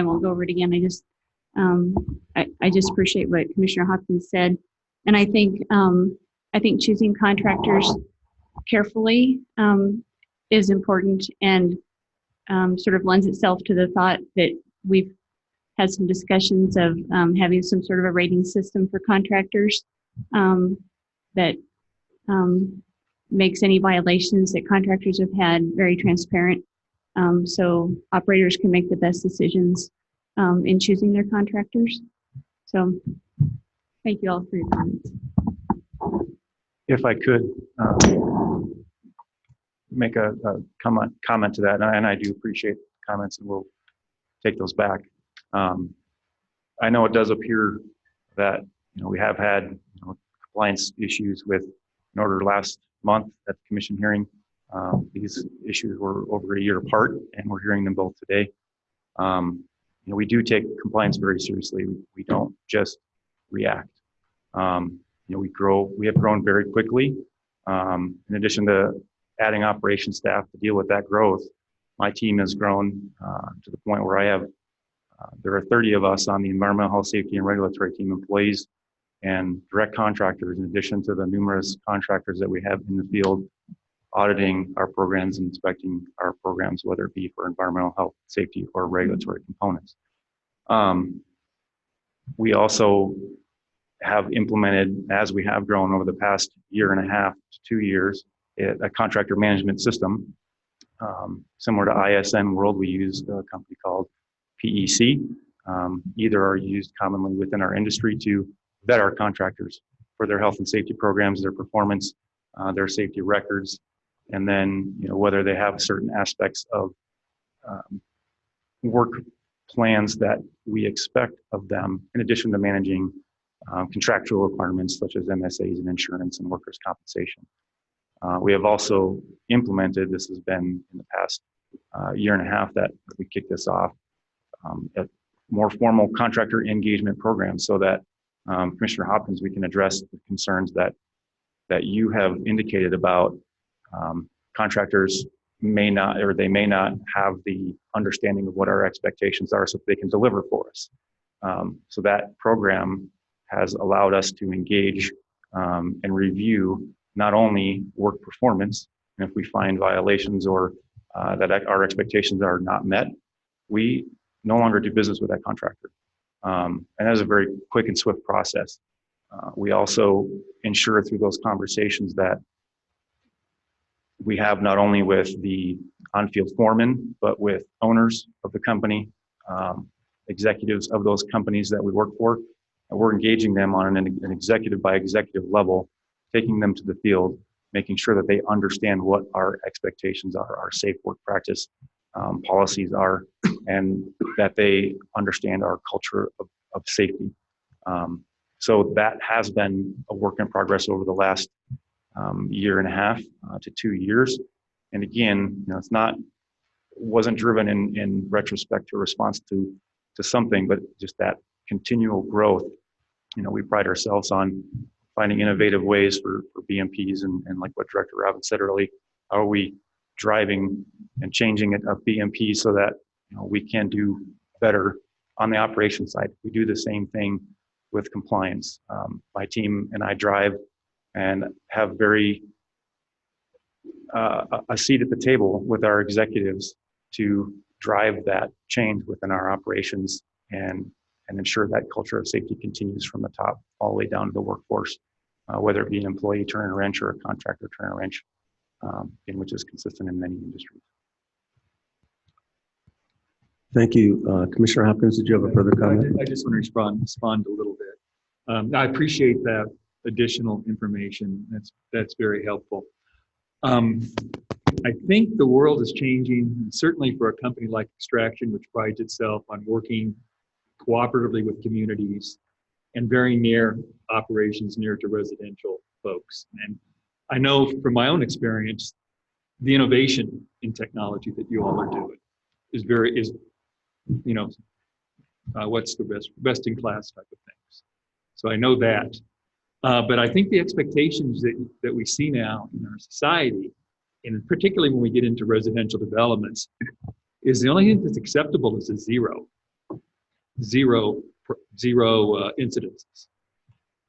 won't go over it again. I just appreciate what Commissioner Hopkins said, and I think choosing contractors carefully is important, and sort of lends itself to the thought that we've had some discussions of having some sort of a rating system for contractors that makes any violations that contractors have had very transparent, so operators can make the best decisions in choosing their contractors. So thank you all for your comments. If I could make a comment to that, and I do appreciate the comments, and we'll take those back. I know it does appear that we have had compliance issues with an order last month at the commission hearing. These issues were over a year apart, and we're hearing them both today. We do take compliance very seriously. We don't just react. We have grown very quickly. In addition to adding operations staff to deal with that growth, my team has grown to the point where there are 30 of us on the environmental health, safety, and regulatory team, employees and direct contractors, in addition to the numerous contractors that we have in the field auditing our programs and inspecting our programs, whether it be for environmental health, safety, or regulatory components. We also have implemented, as we have grown over the past year and a half to 2 years, a contractor management system. Similar to ISN World, we use a company called PEC. Either are used commonly within our industry to vet our contractors for their health and safety programs, their performance, their safety records, and then whether they have certain aspects of work plans that we expect of them, in addition to managing contractual requirements such as MSAs and insurance and workers' compensation. We have also implemented, this has been in the past year and a half that we kicked this off, a more formal contractor engagement program, so that Commissioner Hopkins, we can address the concerns that you have indicated about contractors may not have the understanding of what our expectations are so they can deliver for us. So that program has allowed us to engage and review not only work performance, and if we find violations or that our expectations are not met, we no longer do business with that contractor. And that is a very quick and swift process. We also ensure through those conversations that we have not only with the on-field foreman, but with owners of the company, executives of those companies that we work for. And we're engaging them on an executive by executive level, taking them to the field, making sure that they understand what our expectations are, our safe work practice policies are, and that they understand our culture of safety. So that has been a work in progress over the last year and a half to 2 years. And again, it's wasn't driven in retrospect to response to something, but just that continual growth. We pride ourselves on finding innovative ways for BMPs, and like what Director Robbins said earlier, how are we driving and changing a BMP so that we can do better on the operations side. We do the same thing with compliance. My team and I drive and have a seat at the table with our executives to drive that change within our operations and ensure that culture of safety continues from the top all the way down to the workforce, whether it be an employee turning a wrench or a contractor turning a wrench, which is consistent in many industries. Thank you. Commissioner Hopkins, did you have a further comment? I just want to respond a little bit. I appreciate that additional information. That's very helpful. I think the world is changing, certainly for a company like Extraction, which prides itself on working cooperatively with communities and very near operations near to residential folks. And I know from my own experience, the innovation in technology that you all are doing is what's the best in class type of things. So I know that. But I think the expectations that we see now in our society, and particularly when we get into residential developments, is the only thing that's acceptable is a zero incidences.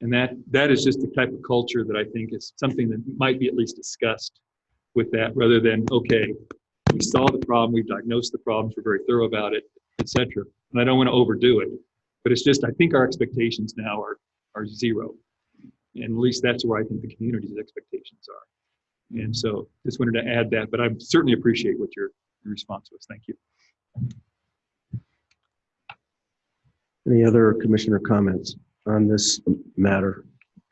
And that is just the type of culture that I think is something that might be at least discussed with that, rather than, okay, we saw the problem, we've diagnosed the problems, we're very thorough about it, etc. And I don't want to overdo it, but it's just, I think our expectations now are zero. And at least that's where I think the community's expectations are. And so just wanted to add that, but I certainly appreciate what your response was. Thank you. Any other commissioner comments on this matter?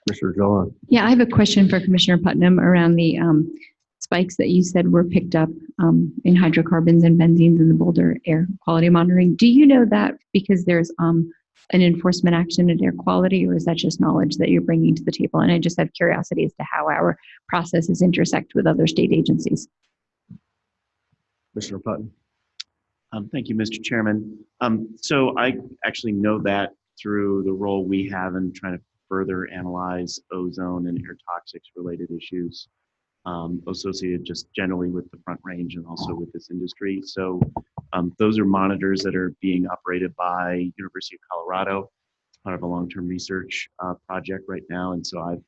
Commissioner Jolan. Yeah, I have a question for Commissioner Putnam around the spikes that you said were picked up in hydrocarbons and benzenes in the Boulder air quality monitoring. Do you know that because there's an enforcement action in air quality, or is that just knowledge that you're bringing to the table? And I just have curiosity as to how our processes intersect with other state agencies. Commissioner Putnam. Thank you, Mr. Chairman. So I actually know that through the role we have in trying to further analyze ozone and air toxics related issues associated just generally with the Front Range and also with this industry. So those are monitors that are being operated by University of Colorado, part of a long-term research project right now. And so I've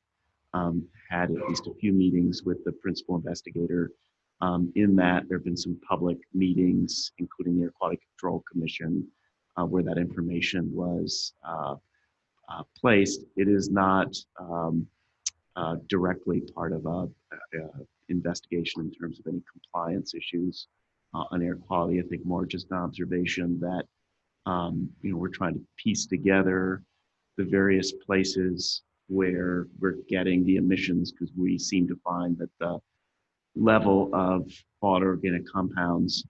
had at least a few meetings with the principal investigator. In that, there have been some public meetings, including the Air Quality Control Commission, where that information was placed. It is not directly part of a investigation in terms of any compliance issues on air quality. I think more just an observation that we're trying to piece together the various places where we're getting the emissions, because we seem to find that the level of volatile organic compounds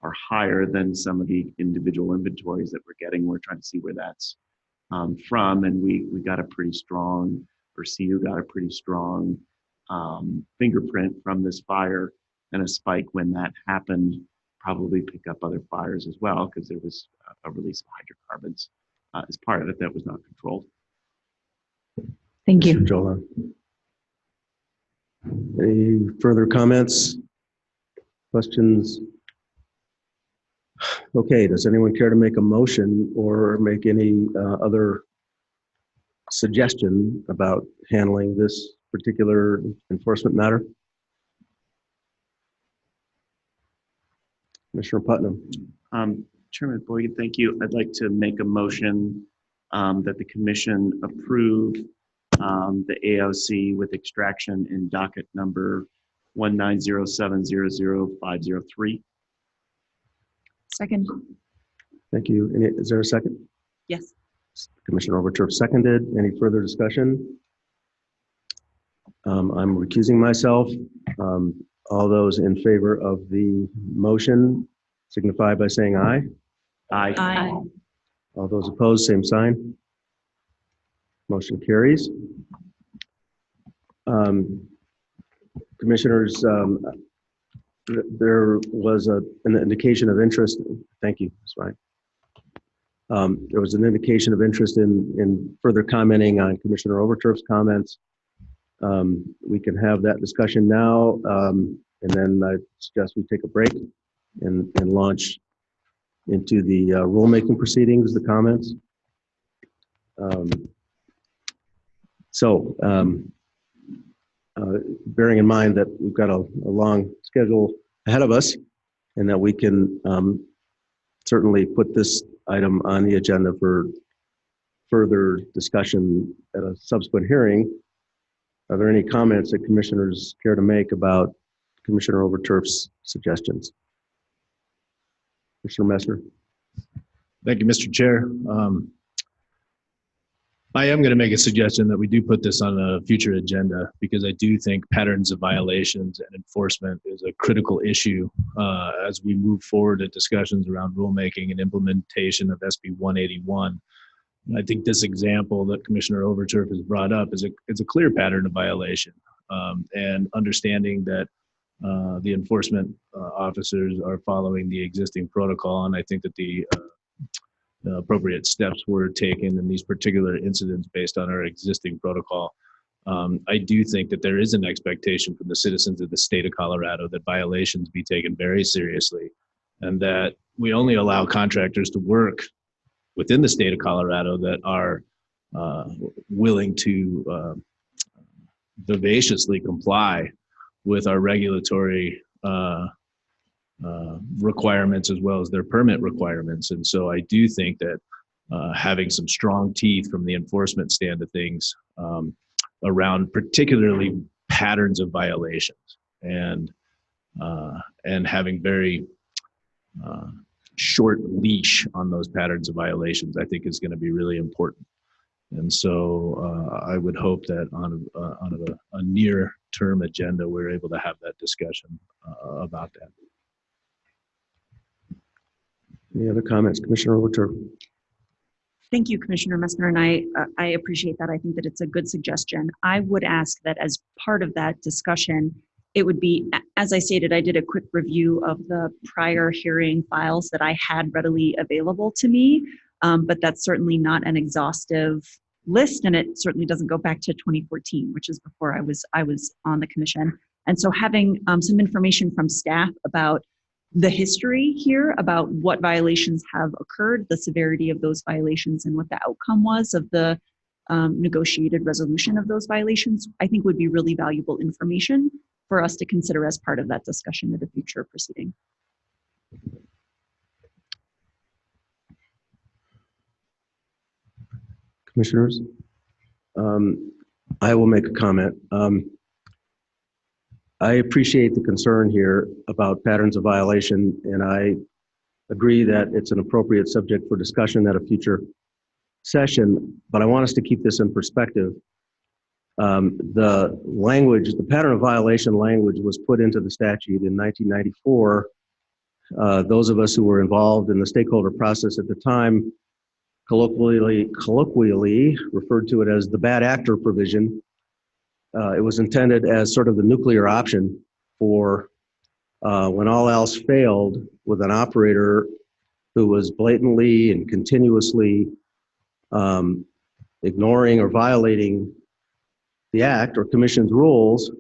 are higher than some of the individual inventories that we're getting. We're trying to see where that's from, and we got a pretty strong, or CU got a pretty strong fingerprint from this fire, and a spike when that happened probably pick up other fires as well, because there was a release of hydrocarbons as part of it that was not controlled. Thank you. Jolan. Any further comments, questions? Okay, does anyone care to make a motion or make any other suggestion about handling this particular enforcement matter? Commissioner Putnam. Chairman Boyd, thank you. I'd like to make a motion that the commission approve the AOC with extraction in docket number 190700503. Second. Thank you. Is there a second? Yes. Commissioner Overturf seconded. Any further discussion? I'm recusing myself. All those in favor of the motion signify by saying aye. Aye. Aye. All those opposed, same sign. Motion carries. Commissioners, there was an indication of interest. Thank you, that's fine. There was an indication of interest in further commenting on Commissioner Overturf's comments. We can have that discussion now, and then I suggest we take a break and launch into the rulemaking proceedings, the comments. Bearing in mind that we've got a long schedule ahead of us, and that we can certainly put this item on the agenda for further discussion at a subsequent hearing. Are there any comments that commissioners care to make about Commissioner Overturf's suggestions? Commissioner Messer. Thank you, Mr. Chair. I am going to make a suggestion that we do put this on a future agenda, because I do think patterns of violations and enforcement is a critical issue as we move forward in discussions around rulemaking and implementation of SB 181. And I think this example that Commissioner Overturf has brought up is a clear pattern of violation, and understanding that the enforcement officers are following the existing protocol. And I think that the appropriate steps were taken in these particular incidents based on our existing protocol. I do think that there is an expectation from the citizens of the state of Colorado that violations be taken very seriously, and that we only allow contractors to work within the state of Colorado that are willing to vivaciously comply with our regulatory requirements as well as their permit requirements. And so I do think that having some strong teeth from the enforcement stand of things around particularly patterns of violations, and having very short leash on those patterns of violations, I think is going to be really important. And so I would hope that on a near-term agenda, we're able to have that discussion about that. Any other comments? Commissioner Overturf. Thank you, Commissioner Messner, and I appreciate that. I think that it's a good suggestion. I would ask that as part of that discussion, it would be, as I stated, I did a quick review of the prior hearing files that I had readily available to me, but that's certainly not an exhaustive list, and it certainly doesn't go back to 2014, which is before I was on the commission. And so having some information from staff about the history here, about what violations have occurred, the severity of those violations, and what the outcome was of the negotiated resolution of those violations, I think would be really valuable information for us to consider as part of that discussion at a future proceeding. Commissioners, I will make a comment. I appreciate the concern here about patterns of violation, and I agree that it's an appropriate subject for discussion at a future session, but I want us to keep this in perspective. The language, the pattern of violation language was put into the statute in 1994. Those of us who were involved in the stakeholder process at the time colloquially referred to it as the bad actor provision. It was intended as sort of the nuclear option for when all else failed with an operator who was blatantly and continuously ignoring or violating the act or commission's rules,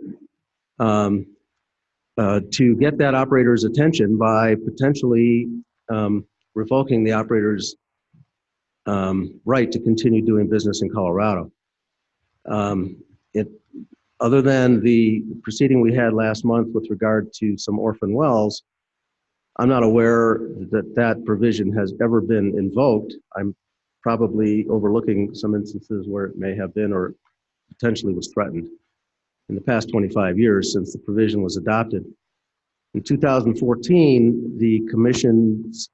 to get that operator's attention by potentially revoking the operator's right to continue doing business in Colorado. Other than the proceeding we had last month with regard to some orphan wells, I'm not aware that that provision has ever been invoked. I'm probably overlooking some instances where it may have been or potentially was threatened in the past 25 years since the provision was adopted. In 2014, the Commission's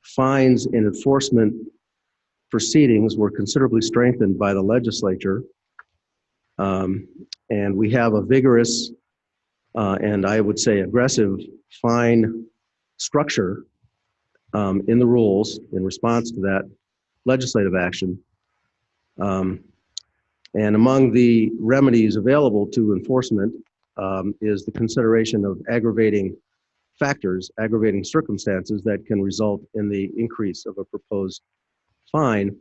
fines and enforcement proceedings were considerably strengthened by the legislature. And we have a vigorous and I would say aggressive fine structure in the rules in response to that legislative action. And among the remedies available to enforcement is the consideration of aggravating factors, aggravating circumstances that can result in the increase of a proposed fine.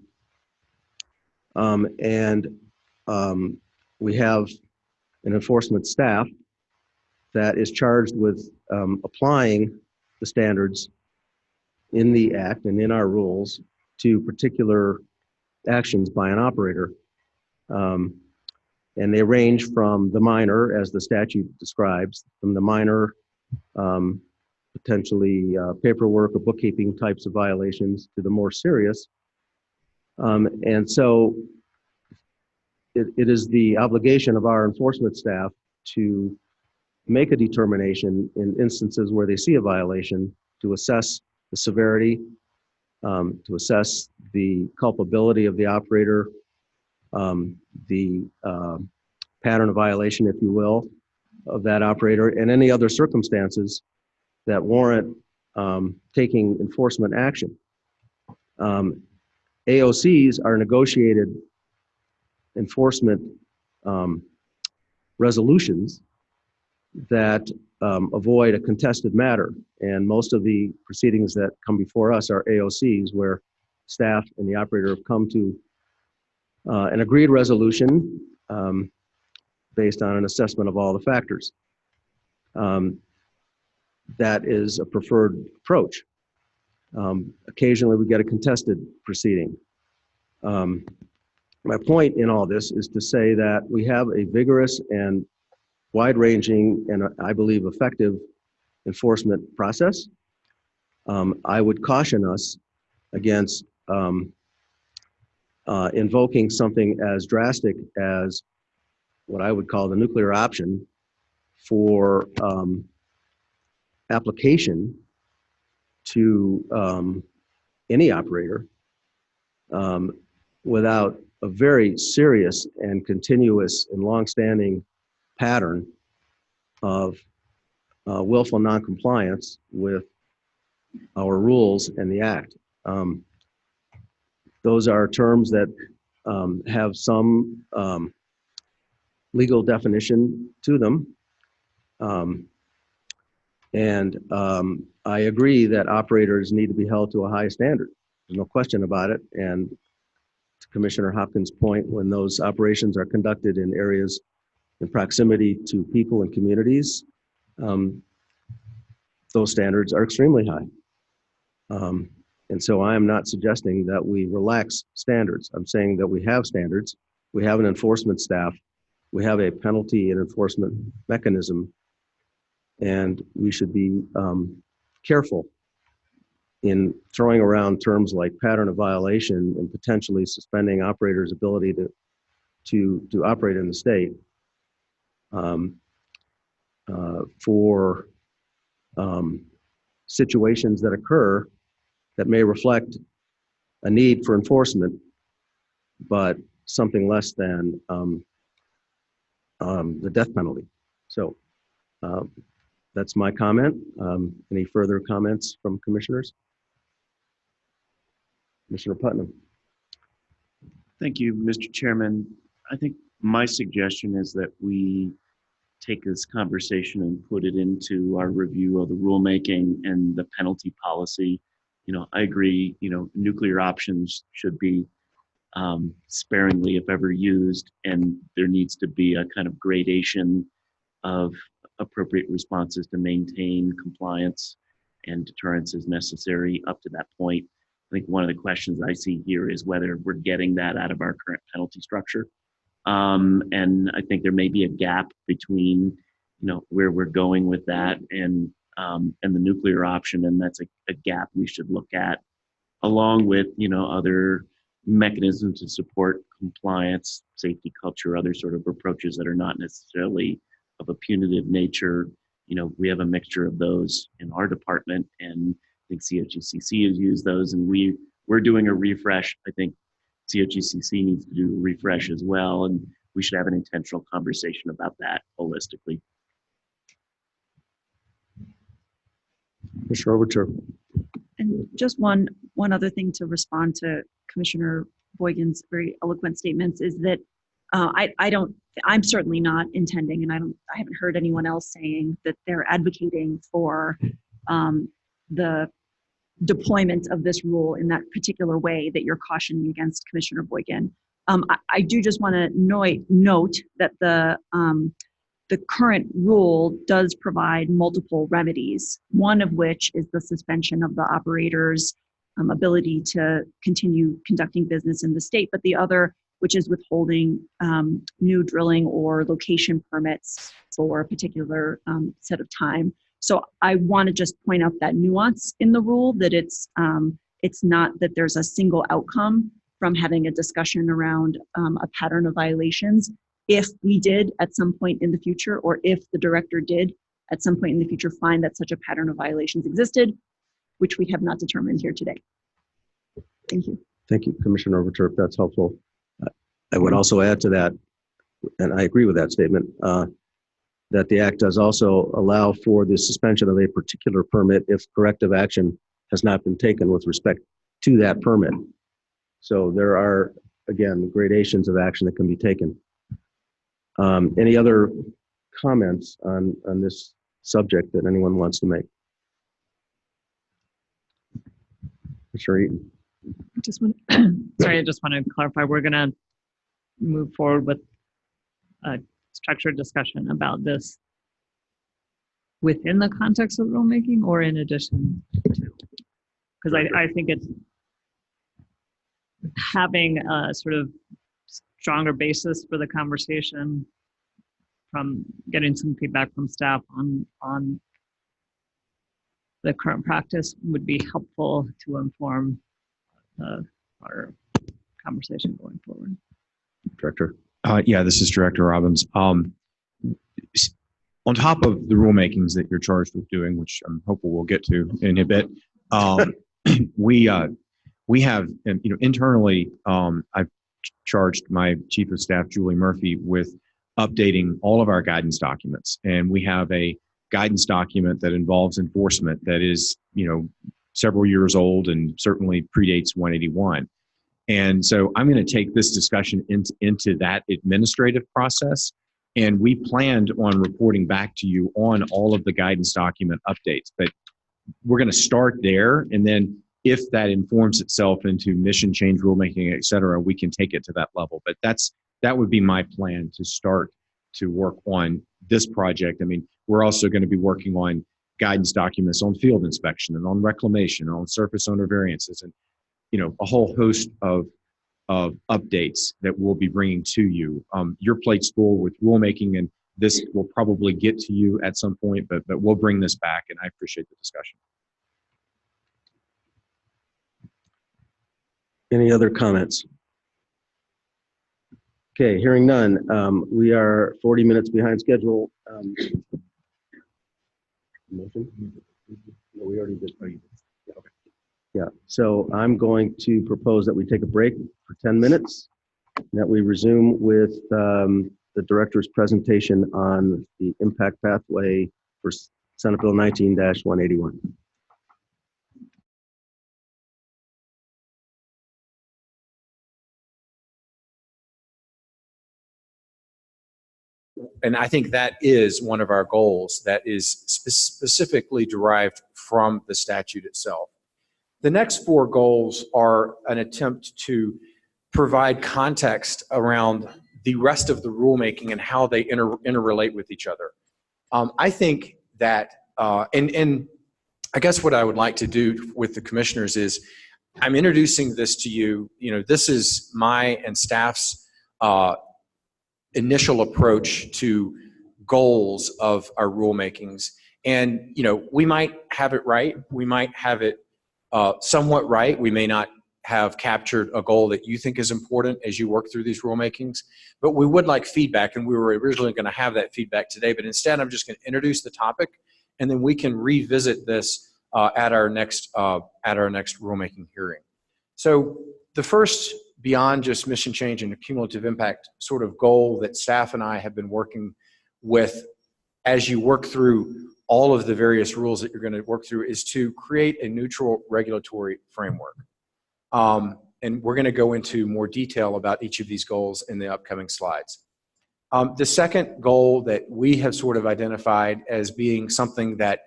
We have an enforcement staff that is charged with applying the standards in the Act and in our rules to particular actions by an operator. And they range from the minor, as the statute describes, from the minor, potentially paperwork or bookkeeping types of violations, to the more serious. And so it is the obligation of our enforcement staff to make a determination in instances where they see a violation, to assess the severity, to assess the culpability of the operator, the pattern of violation, if you will, of that operator, and any other circumstances that warrant taking enforcement action. AOCs are negotiated enforcement resolutions that avoid a contested matter. And most of the proceedings that come before us are AOCs, where staff and the operator have come to an agreed resolution based on an assessment of all the factors. That is a preferred approach. Occasionally we get a contested proceeding. My point in all this is to say that we have a vigorous and wide-ranging and I believe effective enforcement process. I would caution us against invoking something as drastic as what I would call the nuclear option for application to any operator without a very serious and continuous and long-standing pattern of willful noncompliance with our rules and the Act. Those are terms that have some legal definition to them. I agree that operators need to be held to a high standard. There's no question about it. And to Commissioner Hopkins' point, when those operations are conducted in areas in proximity to people and communities, those standards are extremely high. And so I am not suggesting that we relax standards. I'm saying that we have standards, we have an enforcement staff, we have a penalty and enforcement mechanism, and we should be careful in throwing around terms like pattern of violation and potentially suspending operators' ability to operate in the state for situations that occur that may reflect a need for enforcement, but something less than the death penalty. So that's my comment. Any further comments from commissioners? Commissioner Putnam. Thank you, Mr. Chairman. I think my suggestion is that we take this conversation and put it into our review of the rulemaking and the penalty policy. I agree, nuclear options should be sparingly, if ever, used, and there needs to be a kind of gradation of appropriate responses to maintain compliance and deterrence as necessary up to that point. I think one of the questions I see here is whether we're getting that out of our current penalty structure. And I think there may be a gap between, where we're going with that and the nuclear option, and that's a gap we should look at, along with, other mechanisms to support compliance, safety culture, other sort of approaches that are not necessarily of a punitive nature. We have a mixture of those in our department, and I think COGCC has used those, and we're doing a refresh. I think COGCC needs to do a refresh as well, and we should have an intentional conversation about that holistically. Commissioner Overture. And just one other thing to respond to Commissioner Boygan's very eloquent statements is that I'm certainly not intending, and I haven't heard anyone else saying that they're advocating for the deployment of this rule in that particular way that you're cautioning against, Commissioner Boygan. I do just want to note that the current rule does provide multiple remedies, one of which is the suspension of the operator's ability to continue conducting business in the state, but the other, which is withholding new drilling or location permits for a particular set of time. So I want to just point out that nuance in the rule, that it's not that there's a single outcome from having a discussion around a pattern of violations. If we did at some point in the future, or if the director did at some point in the future find that such a pattern of violations existed, which we have not determined here today. Thank you. Thank you, Commissioner Overture, if that's helpful. I would also add to that, and I agree with that statement, that the Act does also allow for the suspension of a particular permit if corrective action has not been taken with respect to that permit. So there are, again, gradations of action that can be taken. Any other comments on this subject that anyone wants to make? Commissioner Eaton. I just want to clarify, we're going to move forward with a structured discussion about this within the context of rulemaking or in addition to? Because I think it's having a sort of stronger basis for the conversation, from getting some feedback from staff on the current practice would be helpful to inform our conversation going forward. Director. Yeah, this is Director Robbins. On top of the rulemakings that you're charged with doing, which I'm hopeful we'll get to in a bit, we have, internally, I've charged my Chief of Staff, Julie Murphy, with updating all of our guidance documents. And we have a guidance document that involves enforcement that is, several years old and certainly predates 181. And so I'm going to take this discussion into that administrative process. And we planned on reporting back to you on all of the guidance document updates. But we're going to start there. And then if that informs itself into mission change rulemaking, et cetera, we can take it to that level. But that would be my plan, to start to work on this project. I mean, we're also going to be working on guidance documents on field inspection and on reclamation and on surface owner variances, and a whole host of updates that we'll be bringing to you. Your plate's full with rulemaking, and this will probably get to you at some point, but we'll bring this back, and I appreciate the discussion. Any other comments? Okay, hearing none. We are 40 minutes behind schedule. Motion? No, we already did. Yeah, okay. Yeah, so I'm going to propose that we take a break for 10 minutes, and that we resume with the director's presentation on the impact pathway for Senate Bill 19-181. And I think that is one of our goals that is specifically derived from the statute itself. The next four goals are an attempt to provide context around the rest of the rulemaking and how they interrelate with each other. I think that, and I guess what I would like to do with the commissioners is, I'm introducing this to you. This is my and staff's initial approach to goals of our rulemakings. And, we might have it right. We might have it somewhat right. We may not have captured a goal that you think is important as you work through these rulemakings, but we would like feedback, and we were originally going to have that feedback today, but instead I'm just going to introduce the topic, and then we can revisit this at our next rulemaking hearing. So the first, beyond just mission change and cumulative impact sort of goal that staff and I have been working with as you work through all of the various rules that you're going to work through is to create a neutral regulatory framework. And we're going to go into more detail about each of these goals in the upcoming slides. The second goal that we have sort of identified as being something that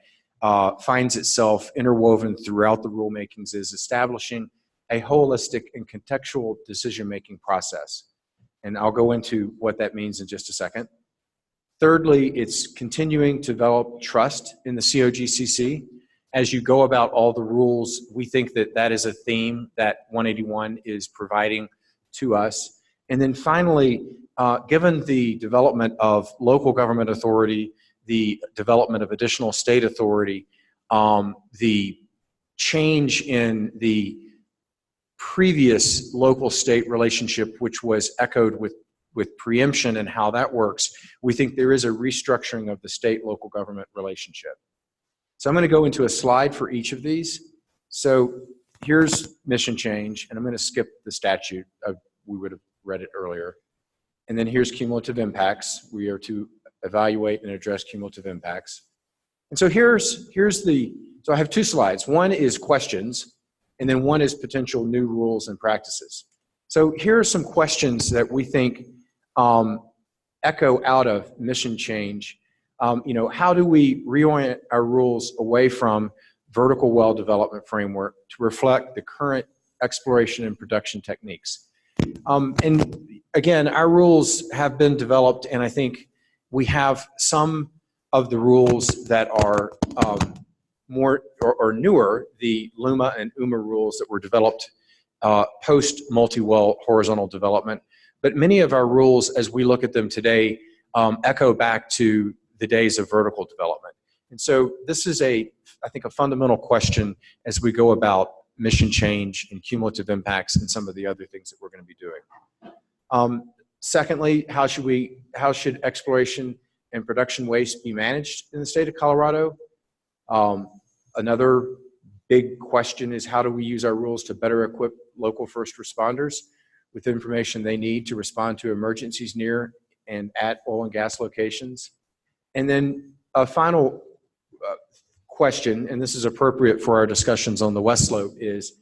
finds itself interwoven throughout the rulemakings is establishing a holistic and contextual decision-making process. And I'll go into what that means in just a second. Thirdly, it's continuing to develop trust in the COGCC. As you go about all the rules, we think that that is a theme that 181 is providing to us. And then finally, given the development of local government authority, the development of additional state authority, the change in the previous local-state relationship, which was echoed with preemption and how that works, we think there is a restructuring of the state-local government relationship. So I'm going to go into a slide for each of these. So here's mission change, and I'm going to skip the statute. We would have read it earlier. And then here's cumulative impacts. We are to evaluate and address cumulative impacts. And so so I have two slides. One is questions, and then one is potential new rules and practices. So here are some questions that we think echo out of mission change. How do we reorient our rules away from vertical well development framework to reflect the current exploration and production techniques? And again, our rules have been developed, and I think we have some of the rules that are more or newer, the LUMA and UMA rules that were developed post multi-well horizontal development. But many of our rules, as we look at them today, echo back to the days of vertical development. And so this is I think a fundamental question as we go about mission change and cumulative impacts and some of the other things that we're going to be doing. Secondly, how should exploration and production waste be managed in the state of Colorado? Another big question is how do we use our rules to better equip local first responders with information they need to respond to emergencies near and at oil and gas locations? And then a final question, and this is appropriate for our discussions on the West Slope, is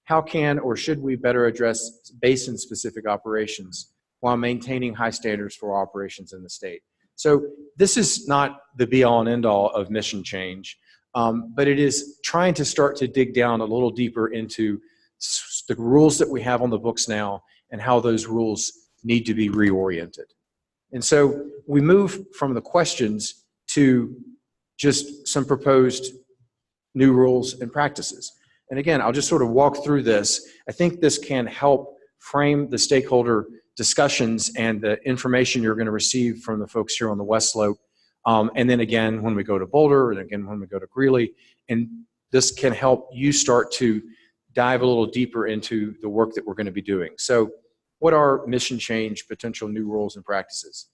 how can or should we better address basin-specific operations while maintaining high standards for operations in the state? So this is not the be-all and end-all of mission change, but it is trying to start to dig down a little deeper into the rules that we have on the books now and how those rules need to be reoriented. And so we move from the questions to just some proposed new rules and practices. And again, I'll just sort of walk through this. I think this can help frame the stakeholder discussions and the information you're going to receive from the folks here on the West Slope. And then again, when we go to Boulder, and again, when we go to Greeley, and this can help you start to dive a little deeper into the work that we're going to be doing. So what are mission change potential new rules and practices?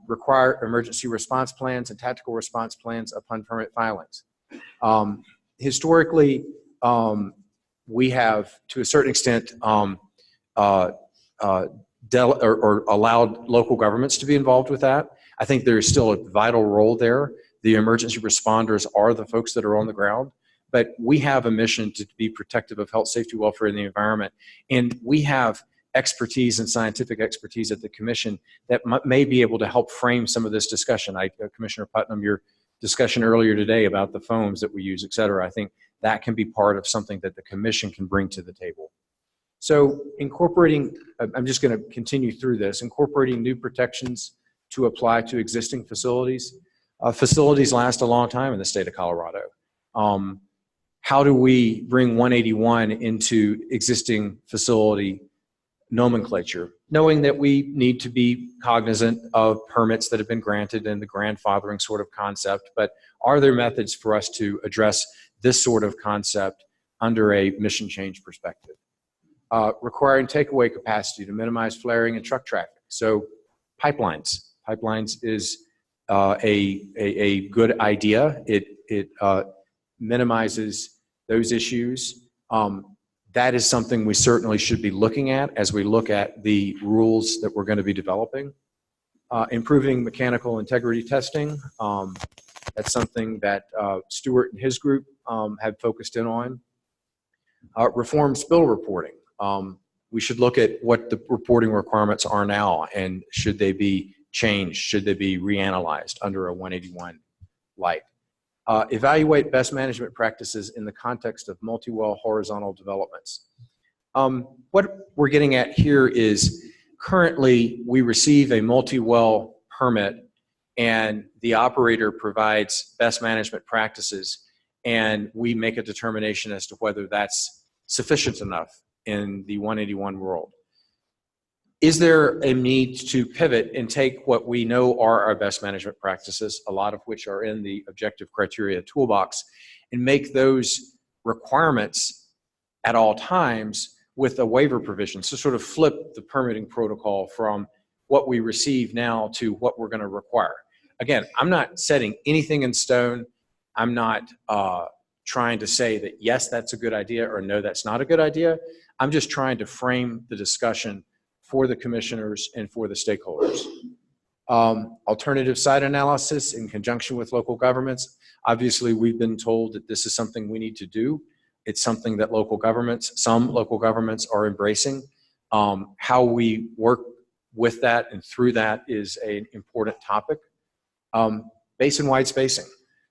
Require emergency response plans and tactical response plans upon permit filings. Historically, we have, to a certain extent, allowed local governments to be involved with that. I think there is still a vital role there. The emergency responders are the folks that are on the ground, but we have a mission to be protective of health, safety, welfare, and the environment. And we have expertise and scientific expertise at the commission that may be able to help frame some of this discussion. Commissioner Putnam, your discussion earlier today about the foams that we use, et cetera, I think that can be part of something that the commission can bring to the table. So incorporating, I'm just going to continue through this, incorporating new protections to apply to existing facilities. Facilities last a long time in the state of Colorado. How do we bring 181 into existing facility nomenclature, knowing that we need to be cognizant of permits that have been granted and the grandfathering sort of concept, but are there methods for us to address this sort of concept under a mission change perspective? Requiring takeaway capacity to minimize flaring and truck traffic. So pipelines. Pipelines is a good idea. It minimizes those issues. That is something we certainly should be looking at as we look at the rules that we're going to be developing. Improving mechanical integrity testing. That's something that Stuart and his group have focused in on. Reform spill reporting. We should look at what the reporting requirements are now, and should they be changed? Should they be reanalyzed under a 181 light? Evaluate best management practices in the context of multi-well horizontal developments. What we're getting at here is currently we receive a multi-well permit and the operator provides best management practices, and we make a determination as to whether that's sufficient enough in the 181 world. Is there a need to pivot and take what we know are our best management practices, a lot of which are in the objective criteria toolbox, and make those requirements at all times with a waiver provision? So sort of flip the permitting protocol from what we receive now to what we're going to require. Again, I'm not setting anything in stone. I'm not trying to say that, yes, that's a good idea, or no, that's not a good idea. I'm just trying to frame the discussion for the commissioners and for the stakeholders. Alternative site analysis in conjunction with local governments. Obviously, we've been told that this is something we need to do. It's something that some local governments are embracing. How we work with that and through that is an important topic. Basin-wide spacing.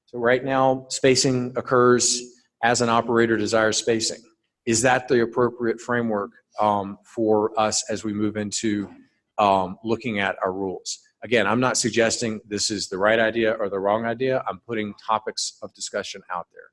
So right now, spacing occurs as an operator desires spacing. Is that the appropriate framework for us as we move into looking at our rules? Again, I'm not suggesting this is the right idea or the wrong idea. I'm putting topics of discussion out there.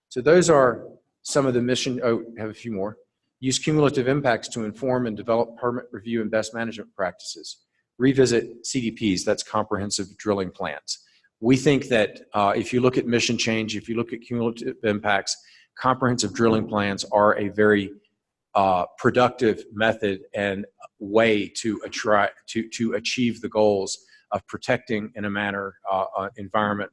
So those are some of the mission. Oh, I have a few more. Use cumulative impacts to inform and develop permit review and best management practices. Revisit CDPs, that's comprehensive drilling plans. We think that if you look at mission change, if you look at cumulative impacts, comprehensive drilling plans are a very productive method and way to achieve the goals of protecting in a manner environment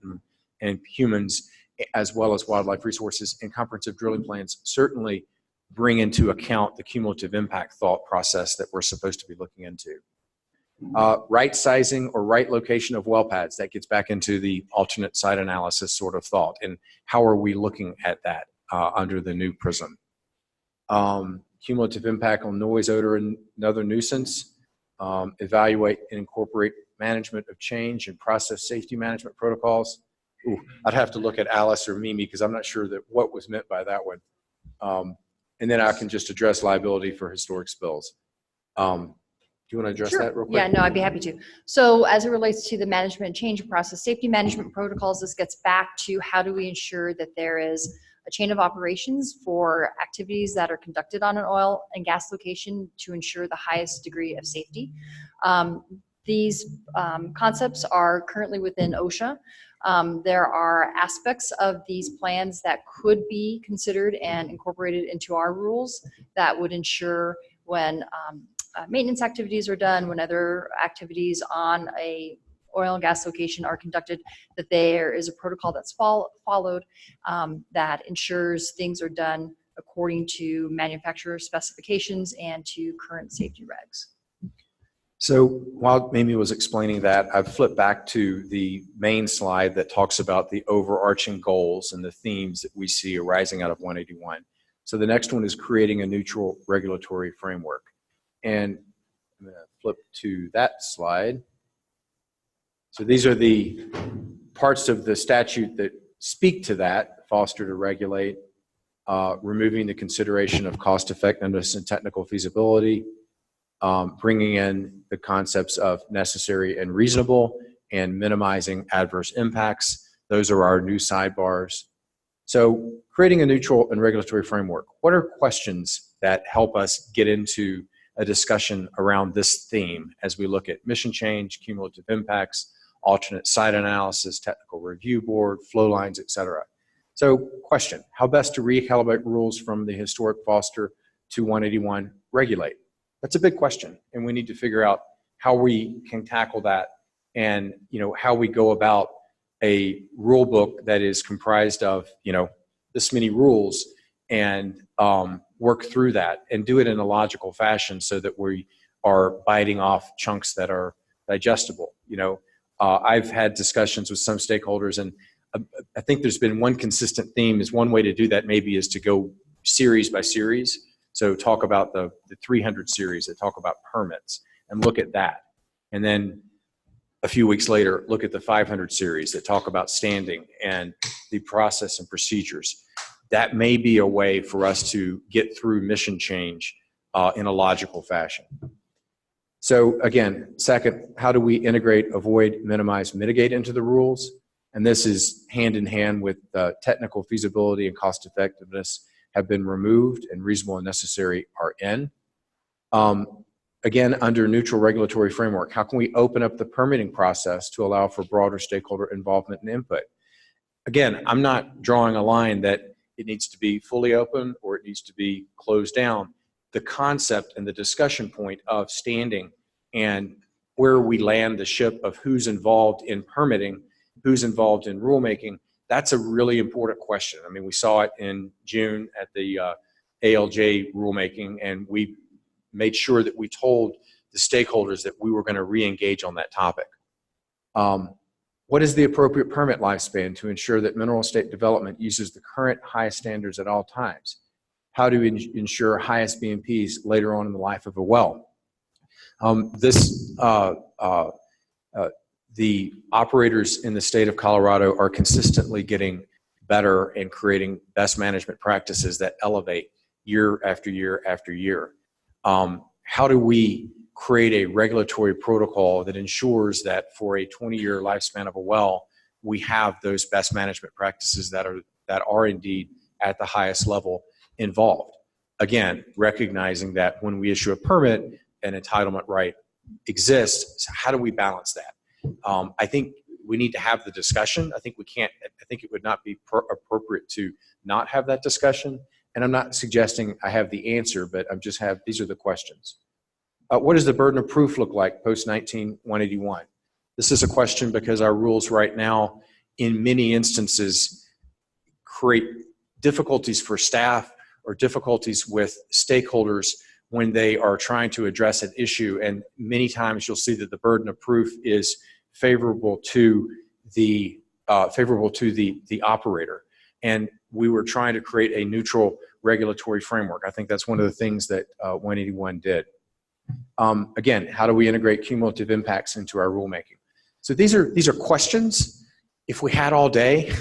and humans, as well as wildlife resources. And comprehensive drilling plans certainly bring into account the cumulative impact thought process that we're supposed to be looking into. Right sizing or right location of well pads, that gets back into the alternate site analysis sort of thought, and how are we looking at that under the new prism. Cumulative impact on noise, odor, and another nuisance. Evaluate and incorporate management of change and process safety management protocols. Ooh, I'd have to look at Alice or Mimi because I'm not sure that what was meant by that one. And then I can just address liability for historic spills. Do you want to address that real quick? Yeah, no, I'd be happy to. So as it relates to the management change process, safety management protocols, this gets back to how do we ensure that there is a chain of operations for activities that are conducted on an oil and gas location to ensure the highest degree of safety. These concepts are currently within OSHA. There are aspects of these plans that could be considered and incorporated into our rules that would ensure when maintenance activities are done, when other activities on a oil and gas location are conducted, that there is a protocol that's followed that ensures things are done according to manufacturer specifications and to current safety regs. So while Mimi was explaining that, I've flipped back to the main slide that talks about the overarching goals and the themes that we see arising out of 181. So the next one is creating a neutral regulatory framework. And I'm going to flip to that slide. So these are the parts of the statute that speak to that: foster to regulate, removing the consideration of cost effectiveness and technical feasibility, bringing in the concepts of necessary and reasonable, and minimizing adverse impacts. Those are our new sidebars. So creating a neutral and regulatory framework. What are questions that help us get into a discussion around this theme as we look at mission change, cumulative impacts, alternate site analysis, technical review board, flow lines, et cetera? So question, how best to recalibrate rules from the historic foster to 181 regulate? That's a big question, and we need to figure out how we can tackle that, and how we go about a rule book that is comprised of this many rules, and work through that and do it in a logical fashion so that we are biting off chunks that are digestible. I've had discussions with some stakeholders, and I think there's been one consistent theme is one way to do that maybe is to go series by series. So talk about the 300 series that talk about permits and look at that. And then a few weeks later, look at the 500 series that talk about standing and the process and procedures. That may be a way for us to get through mission change in a logical fashion. So again, second, how do we integrate, avoid, minimize, mitigate into the rules? And this is hand in hand with technical feasibility and cost effectiveness have been removed and reasonable and necessary are in. Again, under neutral regulatory framework, how can we open up the permitting process to allow for broader stakeholder involvement and input? Again, I'm not drawing a line that it needs to be fully open or it needs to be closed down. The concept and the discussion point of standing and where we land the ship of who's involved in permitting, who's involved in rulemaking, that's a really important question. I mean, we saw it in June at the ALJ rulemaking, and we made sure that we told the stakeholders that we were going to re-engage on that topic. What is the appropriate permit lifespan to ensure that mineral estate development uses the current highest standards at all times? How do we ensure highest BMPs later on in the life of a well? The operators in the state of Colorado are consistently getting better and creating best management practices that elevate year after year after year. How do we create a regulatory protocol that ensures that for a 20-year lifespan of a well, we have those best management practices that are indeed at the highest level involved? Again, recognizing that when we issue a permit, an entitlement right exists. So how do we balance that? I think we need to have the discussion. I think it would not be appropriate to not have that discussion. And I'm not suggesting I have the answer, but these are the questions. What does the burden of proof look like post 19181? This is a question because our rules right now, in many instances, create difficulties for staff or difficulties with stakeholders when they are trying to address an issue. And many times you'll see that the burden of proof is favorable to the operator. And we were trying to create a neutral regulatory framework. I think that's one of the things that 181 did. Again, how do we integrate cumulative impacts into our rulemaking? So these are questions. If we had all day,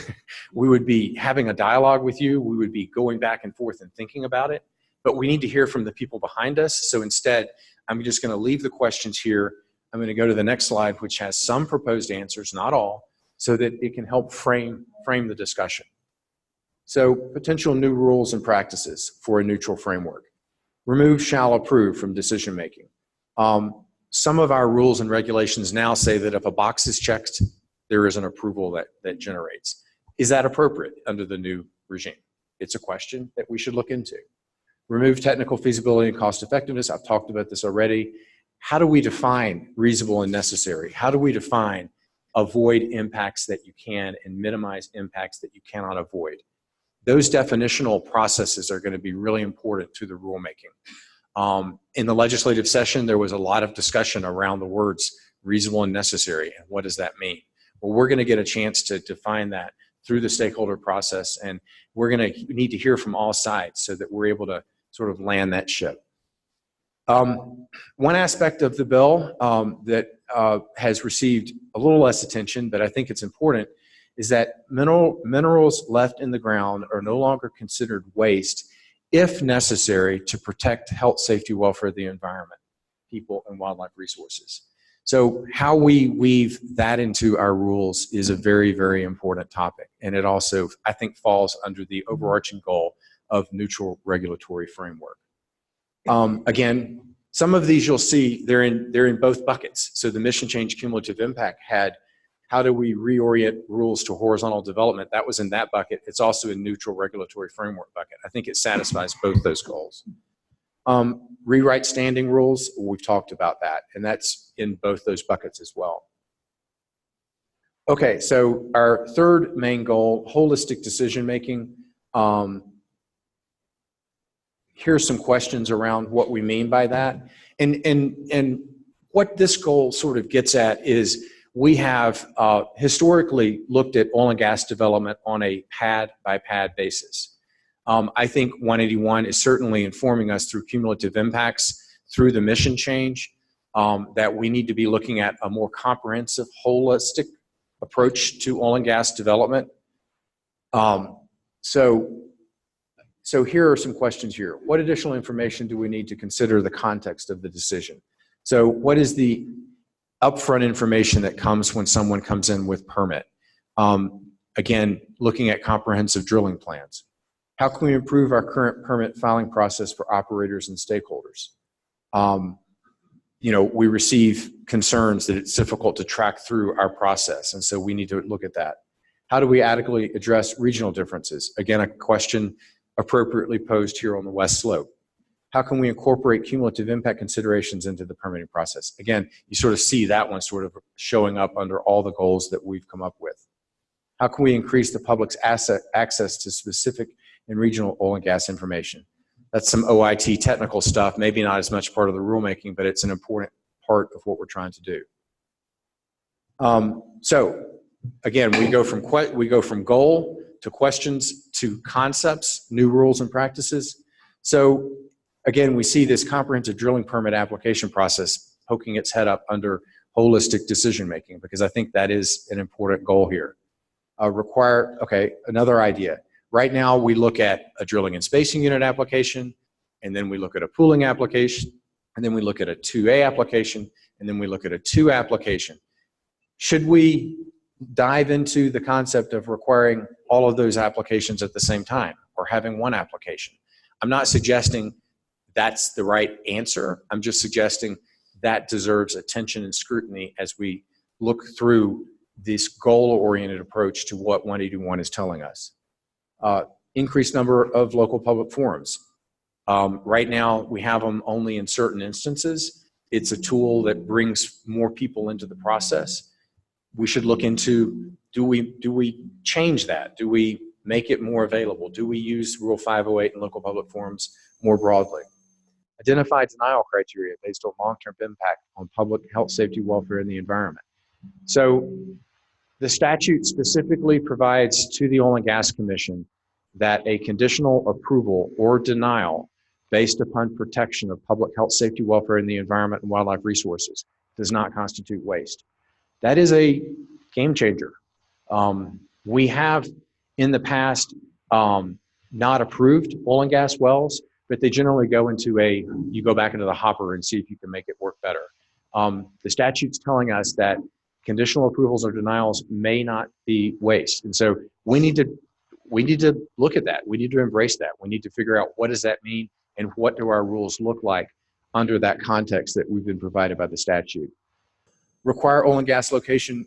we would be having a dialogue with you. We would be going back and forth and thinking about it. But we need to hear from the people behind us. So instead, I'm just going to leave the questions here. I'm going to go to the next slide, which has some proposed answers, not all, so that it can help frame the discussion. So potential new rules and practices for a neutral framework. Remove shall approve from decision making. Some of our rules and regulations now say that if a box is checked, there is an approval that generates. Is that appropriate under the new regime? It's a question that we should look into. Remove technical feasibility and cost effectiveness. I've talked about this already. How do we define reasonable and necessary? How do we define avoid impacts that you can and minimize impacts that you cannot avoid? Those definitional processes are going to be really important to the rulemaking. In the legislative session, there was a lot of discussion around the words reasonable and necessary, and what does that mean? Well, we're going to get a chance to define that through the stakeholder process, and we're going to need to hear from all sides so that we're able to sort of land that ship. One aspect of the bill that has received a little less attention, but I think it's important, is that minerals left in the ground are no longer considered waste if necessary to protect health, safety, welfare of the environment, people, and wildlife resources. So how we weave that into our rules is a very, very important topic. And it also, I think, falls under the overarching goal of neutral regulatory framework. Again, some of these you'll see, they're in both buckets. So the mission change cumulative impact had, how do we reorient rules to horizontal development? That was in that bucket. It's also a neutral regulatory framework bucket. I think it satisfies both those goals. Rewrite standing rules, we've talked about that, and that's in both those buckets as well. Okay, so our third main goal, holistic decision making. Here's some questions around what we mean by that. And what this goal sort of gets at is we have historically looked at oil and gas development on a pad by pad basis. I think 181 is certainly informing us through cumulative impacts, through the mission change, that we need to be looking at a more comprehensive, holistic approach to oil and gas development. So here are some questions here. What additional information do we need to consider the context of the decision? So what is the upfront information that comes when someone comes in with permit? Again, looking at comprehensive drilling plans. How can we improve our current permit filing process for operators and stakeholders? We receive concerns that it's difficult to track through our process, and so we need to look at that. How do we adequately address regional differences? Again, a question appropriately posed here on the West Slope. How can we incorporate cumulative impact considerations into the permitting process? Again, you sort of see that one sort of showing up under all the goals that we've come up with. How can we increase the public's access to specific and regional oil and gas information? That's some OIT technical stuff, maybe not as much part of the rulemaking, but it's an important part of what we're trying to do. So again, we go from goal to questions to concepts, new rules and practices. So again, we see this comprehensive drilling permit application process poking its head up under holistic decision making, because I think that is an important goal here. Another idea. Right now, we look at a drilling and spacing unit application, and then we look at a pooling application, and then we look at a 2A application, and then we look at a 2 application. Should we dive into the concept of requiring all of those applications at the same time, or having one application? I'm not suggesting that's the right answer. I'm just suggesting that deserves attention and scrutiny as we look through this goal-oriented approach to what 181 is telling us. Increased number of local public forums. Right now, we have them only in certain instances. It's a tool that brings more people into the process. We should look into, do we change that? Do we make it more available? Do we use Rule 508 in local public forums more broadly? Identify denial criteria based on long-term impact on public health, safety, welfare, and the environment. So the statute specifically provides to the Oil and Gas Commission that a conditional approval or denial based upon protection of public health, safety, welfare, and the environment and wildlife resources does not constitute waste. That is a game changer. We have in the past not approved oil and gas wells, but they generally go into you go back into the hopper and see if you can make it work better. The statute's telling us that conditional approvals or denials may not be waste. And so we need to look at that. We need to embrace that. We need to figure out what does that mean and what do our rules look like under that context that we've been provided by the statute. Require oil and gas location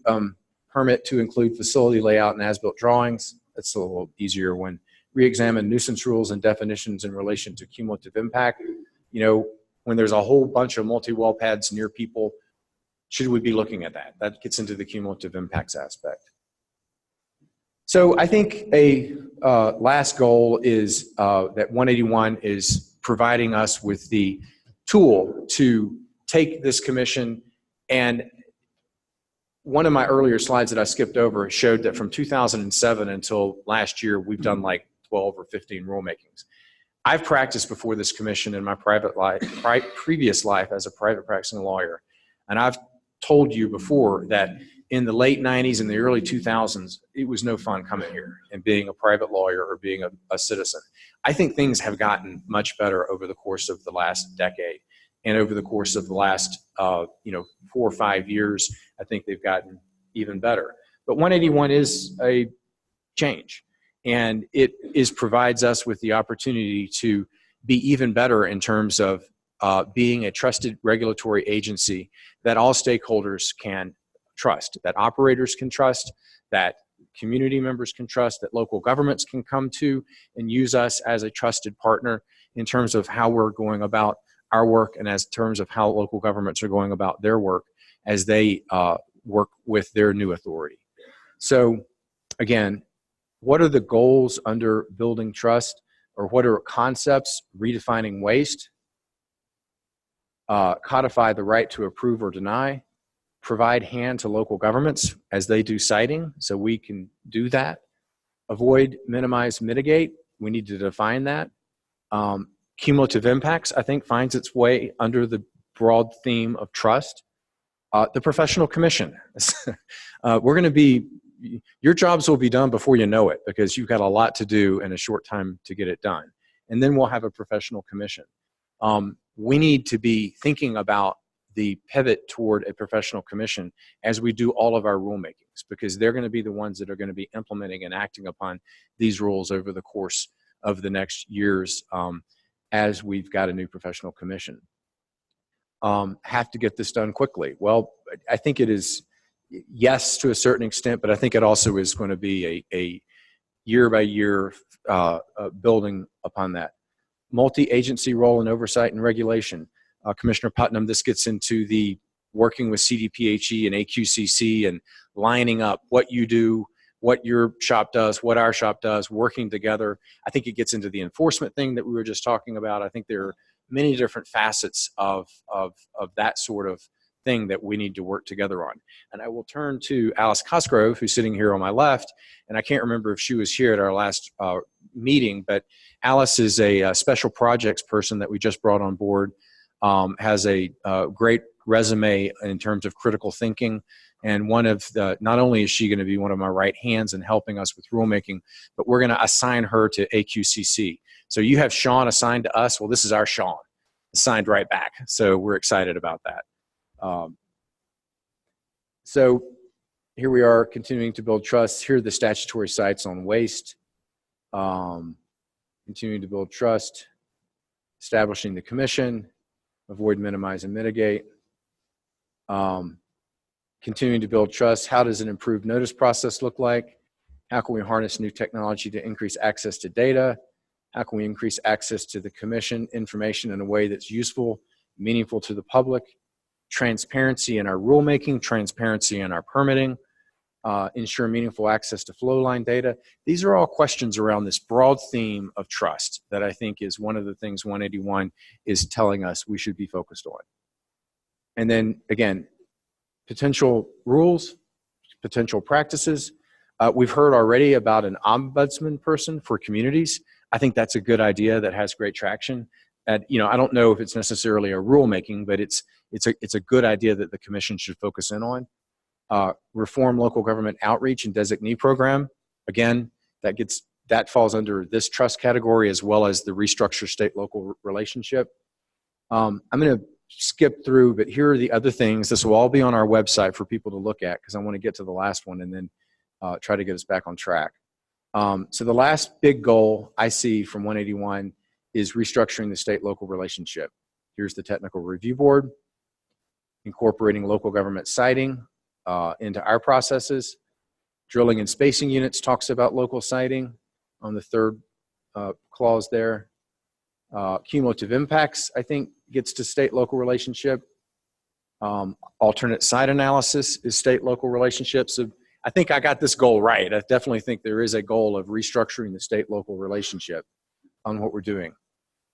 permit to include facility layout and as-built drawings. That's a little easier when re-examine nuisance rules and definitions in relation to cumulative impact. When there's a whole bunch of multi-well pads near people, should we be looking at that? That gets into the cumulative impacts aspect. So I think a last goal is that 181 is providing us with the tool to take this commission, and one of my earlier slides that I skipped over showed that from 2007 until last year, we've done like 12 or 15 rulemakings. I've practiced before this commission in my private life, previous life as a private practicing lawyer, and I've told you before that in the late 90s and the early 2000s, it was no fun coming here and being a private lawyer or being a citizen. I think things have gotten much better over the course of the last decade, and over the course of the last 4 or 5 years, I think they've gotten even better. But 181 is a change, and it provides us with the opportunity to be even better in terms of being a trusted regulatory agency that all stakeholders can trust, that operators can trust, that community members can trust, that local governments can come to and use us as a trusted partner in terms of how we're going about our work and as terms of how local governments are going about their work as they work with their new authority. So again, what are the goals under building trust, or what are concepts? Redefining waste, codify the right to approve or deny, provide hand to local governments as they do siting, so we can do that. Avoid, minimize, mitigate. We need to define that. Cumulative impacts, I think, finds its way under the broad theme of trust. The professional commission. Your jobs will be done before you know it, because you've got a lot to do in a short time to get it done. And then we'll have a professional commission. We need to be thinking about the pivot toward a professional commission as we do all of our rulemakings, because they're going to be the ones that are going to be implementing and acting upon these rules over the course of the next years, as we've got a new professional commission. Have to get this done quickly. Well, I think it is, yes, to a certain extent, but I think it also is going to be a year by year building upon that. Multi-agency role in oversight and regulation. Commissioner Putnam, this gets into the working with CDPHE and AQCC and lining up what you do, what your shop does, what our shop does, working together. I think it gets into the enforcement thing that we were just talking about. I think there are many different facets of that sort of thing that we need to work together on. And I will turn to Alice Cosgrove, who's sitting here on my left, and I can't remember if she was here at our last meeting, but Alice is a special projects person that we just brought on board, has a great resume in terms of critical thinking, and not only is she going to be one of my right hands in helping us with rulemaking, but we're going to assign her to AQCC. So you have Sean assigned to us. Well, this is our Sean assigned right back. So we're excited about that. So here we are, continuing to build trust. Here are the statutory sites on waste. Continuing to build trust, establishing the commission, avoid, minimize, and mitigate. Continuing to build trust. How does an improved notice process look like? How can we harness new technology to increase access to data? How can we increase access to the commission information in a way that's useful, meaningful to the public? Transparency in our rulemaking, transparency in our permitting, ensure meaningful access to flow line data. These are all questions around this broad theme of trust that I think is one of the things 181 is telling us we should be focused on. And then again, potential rules, potential practices. We've heard already about an ombudsman person for communities. I think that's a good idea that has great traction. And I don't know if it's necessarily a rulemaking, but it's a good idea that the commission should focus in on. Reform local government outreach and designee program. Again, that falls under this trust category, as well as the restructure state-local relationship. I'm going to skip through, but here are the other things. This will all be on our website for people to look at, because I want to get to the last one and then try to get us back on track. So the last big goal I see from 181 is restructuring the state-local relationship. Here's the technical review board, incorporating local government siting into our processes. Drilling and spacing units talks about local siting on the third clause there. Cumulative impacts, I think, gets to state-local relationship. Alternate site analysis is state-local relationship. So I think I got this goal right. I definitely think there is a goal of restructuring the state-local relationship on what we're doing.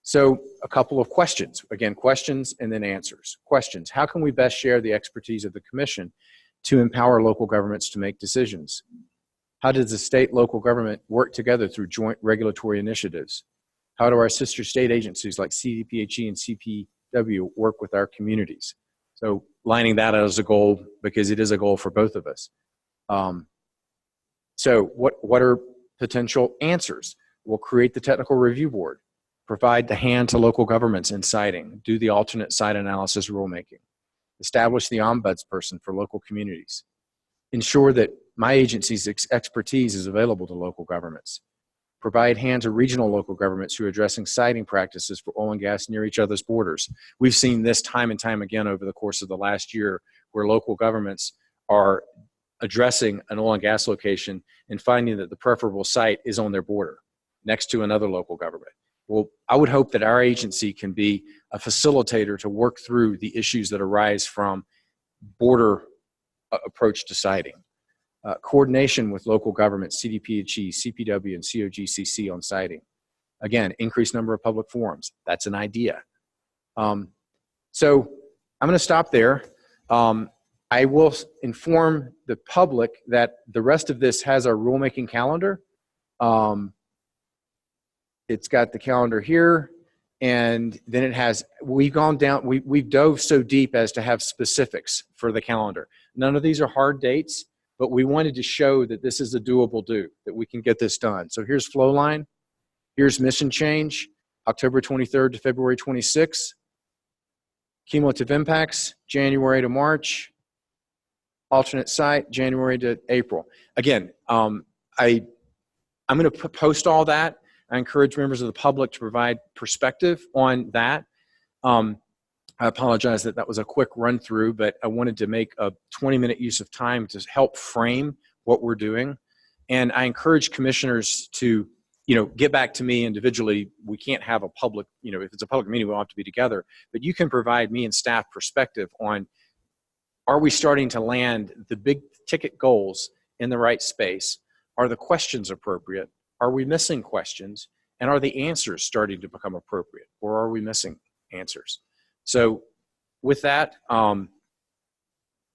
So a couple of questions. Again, questions and then answers. Questions. How can we best share the expertise of the commission to empower local governments to make decisions? How does the state local government work together through joint regulatory initiatives? How do our sister state agencies like CDPHE and CPW work with our communities? So lining that out as a goal, because it is a goal for both of us. So what are potential answers? We'll create the technical review board, provide the hand to local governments in siting, do the alternate site analysis rulemaking, establish the ombuds person for local communities, ensure that my agency's expertise is available to local governments, provide hand to regional local governments who are addressing siting practices for oil and gas near each other's borders. We've seen this time and time again over the course of the last year, where local governments are addressing an oil and gas location and finding that the preferable site is on their border next to another local government. Well, I would hope that our agency can be a facilitator to work through the issues that arise from border approach to siting. Coordination with local governments, CDPHE, CPW, and COGCC on siting. Again, increased number of public forums. That's an idea. So I'm going to stop there. I will inform the public that the rest of this has our rulemaking calendar. It's got the calendar here, and then it has, we've gone down, we've dove so deep as to have specifics for the calendar. None of these are hard dates, but we wanted to show that this is a doable do, that we can get this done. So here's flow line, here's mission change, October 23rd to February 26th. Cumulative impacts, January to March. Alternate site, January to April. Again, I'm going to post all that. I encourage members of the public to provide perspective on that. I apologize that that was a quick run through, but I wanted to make a 20-minute use of time to help frame what we're doing. And I encourage commissioners to, get back to me individually. We can't have a public, if it's a public meeting, we don't have to be together, but you can provide me and staff perspective on, are we starting to land the big ticket goals in the right space? Are the questions appropriate? Are we missing questions? And are the answers starting to become appropriate? Or are we missing answers? So with that, our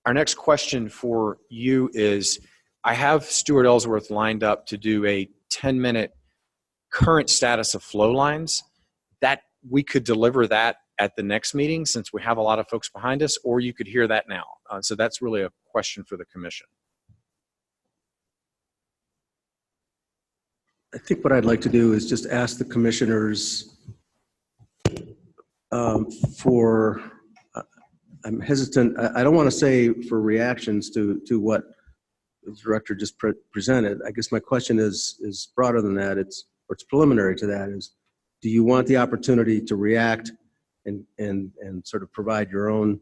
next question for you is, I have Stuart Ellsworth lined up to do a 10-minute current status of flow lines. That we could deliver that at the next meeting since we have a lot of folks behind us, or you could hear that now. So that's really a question for the commission. I think what I'd like to do is just ask the commissioners I'm hesitant, I don't want to say for reactions to what the director just presented. I guess my question is broader than that. It's preliminary to that is, do you want the opportunity to react and sort of provide your own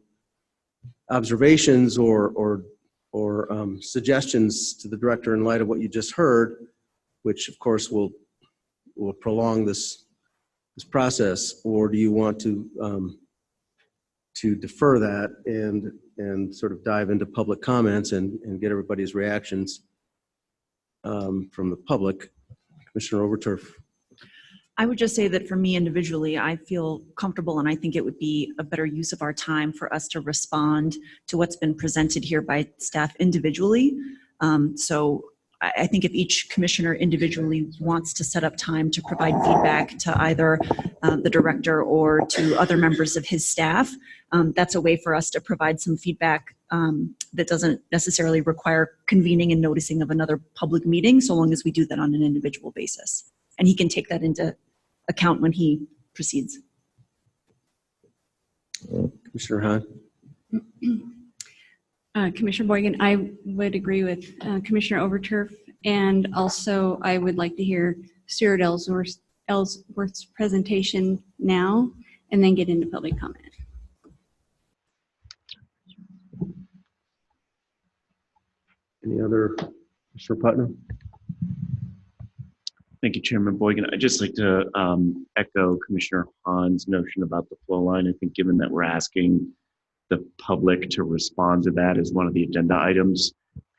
observations or suggestions to the director in light of what you just heard, which of course will prolong this process, or do you want to defer that and sort of dive into public comments and get everybody's reactions from the public? Commissioner Overturf. I would just say that for me individually, I feel comfortable and I think it would be a better use of our time for us to respond to what's been presented here by staff individually. So I think if each commissioner individually wants to set up time to provide feedback to either the director or to other members of his staff, that's a way for us to provide some feedback that doesn't necessarily require convening and noticing of another public meeting, so long as we do that on an individual basis. And he can take that into account when he proceeds. Commissioner Hahn. Commissioner Boygan, I would agree with Commissioner Overturf, and also I would like to hear Stuart Ellsworth's presentation now and then get into public comment. Any other, Mr. Putnam? Thank you, Chairman Boygan. I'd just like to echo Commissioner Hahn's notion about the flow line. I think given that we're asking the public to respond to that as one of the agenda items,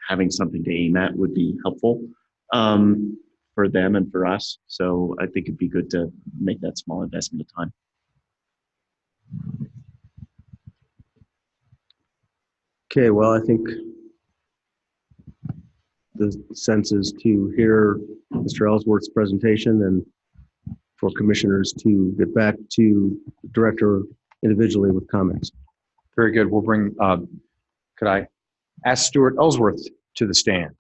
having something to aim at would be helpful for them and for us. So I think it'd be good to make that small investment of time. Okay, well, I think the sense is to hear Mr. Ellsworth's presentation and for commissioners to get back to the director individually with comments. Very good. We'll bring, could I ask Stuart Ellsworth to the stand?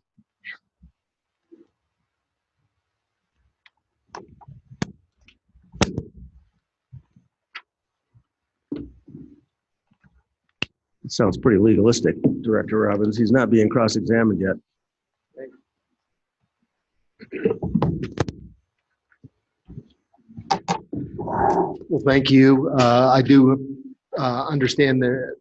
It sounds pretty legalistic, Director Robbins. He's not being cross-examined yet. Well, thank you. I do understand that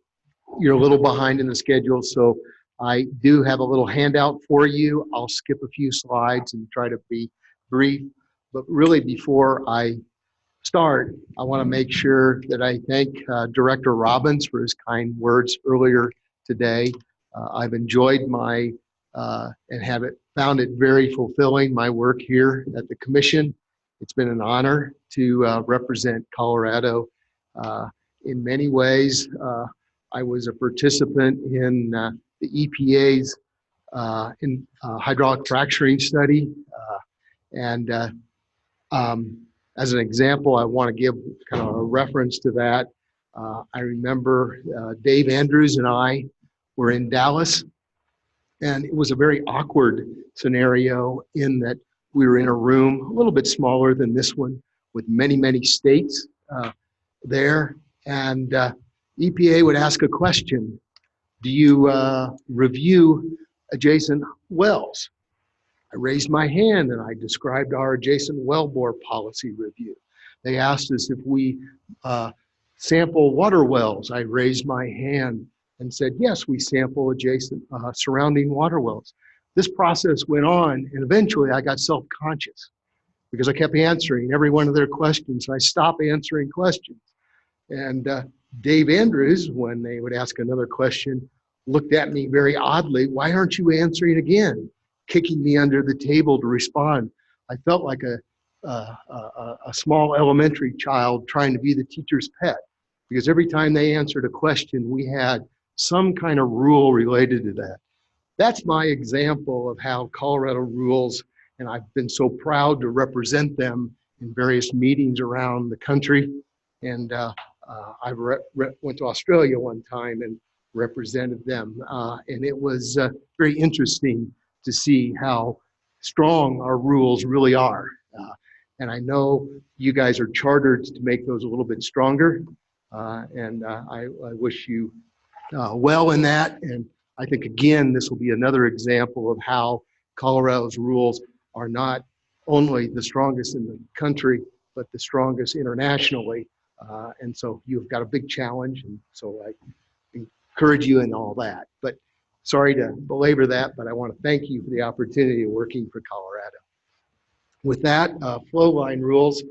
you're a little behind in the schedule, so I do have a little handout for you. I'll skip a few slides and try to be brief. But really, before I start, I want to make sure that I thank Director Robbins for his kind words earlier today. I've enjoyed my and have found it very fulfilling, my work here at the Commission. It's been an honor to represent Colorado in many ways. I was a participant in the EPA's hydraulic fracturing study. As an example, I want to give kind of a reference to that. I remember Dave Andrews and I were in Dallas, and it was a very awkward scenario in that we were in a room a little bit smaller than this one with many, many states there. And EPA would ask a question: do you review adjacent wells? I raised my hand and I described our adjacent wellbore policy review. They asked us if we sample water wells. I raised my hand and said, yes, we sample adjacent surrounding water wells. This process went on, and eventually I got self-conscious because I kept answering every one of their questions. I stopped answering questions. And Dave Andrews, when they would ask another question, looked at me very oddly. Why aren't you answering again? Kicking me under the table to respond. I felt like a small elementary child trying to be the teacher's pet, because every time they answered a question, we had some kind of rule related to that. That's my example of how Colorado rules, and I've been so proud to represent them in various meetings around the country. And I went to Australia one time and represented them. And it was very interesting to see how strong our rules really are. And I know you guys are chartered to make those a little bit stronger. I wish you well in that. And I think, again, this will be another example of how Colorado's rules are not only the strongest in the country, but the strongest internationally. And so you've got a big challenge. And so I encourage you in all that. But sorry to belabor that, but I want to thank you for the opportunity of working for Colorado. With that, flow line rules,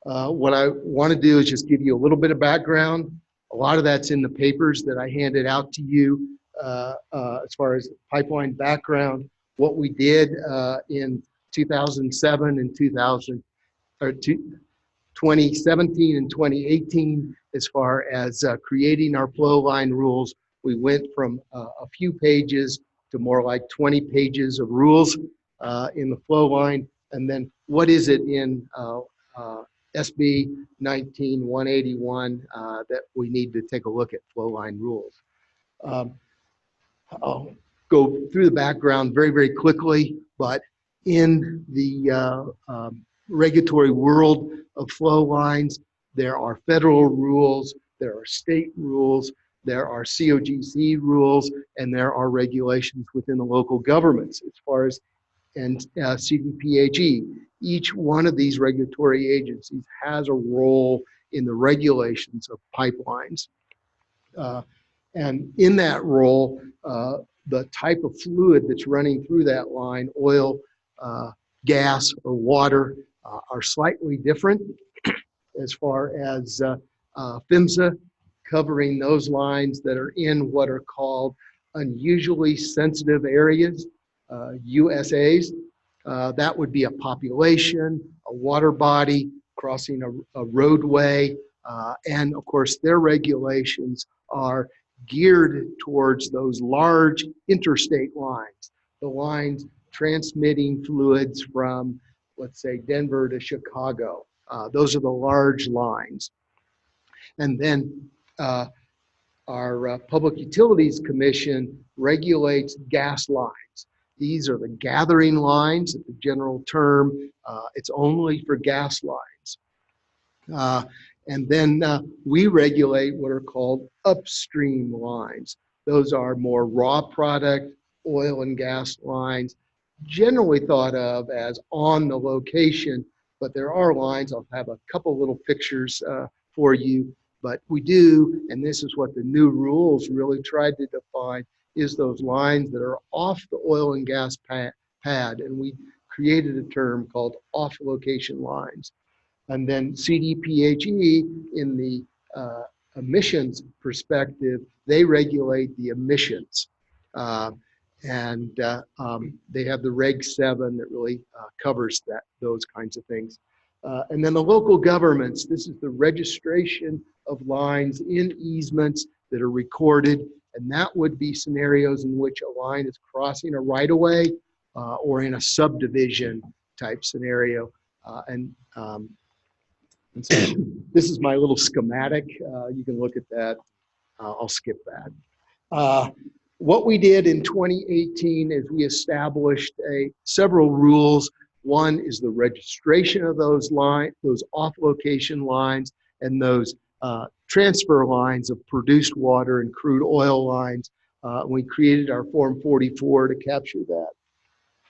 what I want to do is just give you a little bit of background. A lot of that's in the papers that I handed out to you as far as pipeline background, what we did in 2007 and 2017 and 2018 as far as creating our flow line rules. We went from a few pages to more like 20 pages of rules in the flow line. And then what is it in SB 19-181 that we need to take a look at flow line rules. I'll go through the background very, very quickly, but in the regulatory world of flow lines, there are federal rules, there are state rules, there are COGCC rules, and there are regulations within the local governments as far as CDPHE. Each one of these regulatory agencies has a role in the regulations of pipelines. And in that role, the type of fluid that's running through that line, oil, gas, or water, are slightly different as far as PHMSA covering those lines that are in what are called unusually sensitive areas, USAs. That would be a population, a water body, crossing a roadway, and of course their regulations are geared towards those large interstate lines, the lines transmitting fluids from, let's say, Denver to Chicago. Those are the large lines. And then our Public Utilities Commission regulates gas lines. These are the gathering lines, the general term. It's only for gas lines. And then we regulate what are called upstream lines. Those are more raw product, oil and gas lines, generally thought of as on the location, but there are lines. I'll have a couple little pictures for you, but we do, and this is what the new rules really tried to define, is those lines that are off the oil and gas pad, and we created a term called off-location lines. And then CDPHE, in the emissions perspective, they regulate the emissions. And they have the Reg 7 that really covers those kinds of things. And then the local governments, this is the registration of lines in easements that are recorded, and that would be scenarios in which a line is crossing a right-of-way or in a subdivision type scenario. And so this is my little schematic. You can look at that. I'll skip that. What we did in 2018 is we established several rules. One is the registration of those off-location lines, and those transfer lines of produced water and crude oil lines. We created our Form 44 to capture that.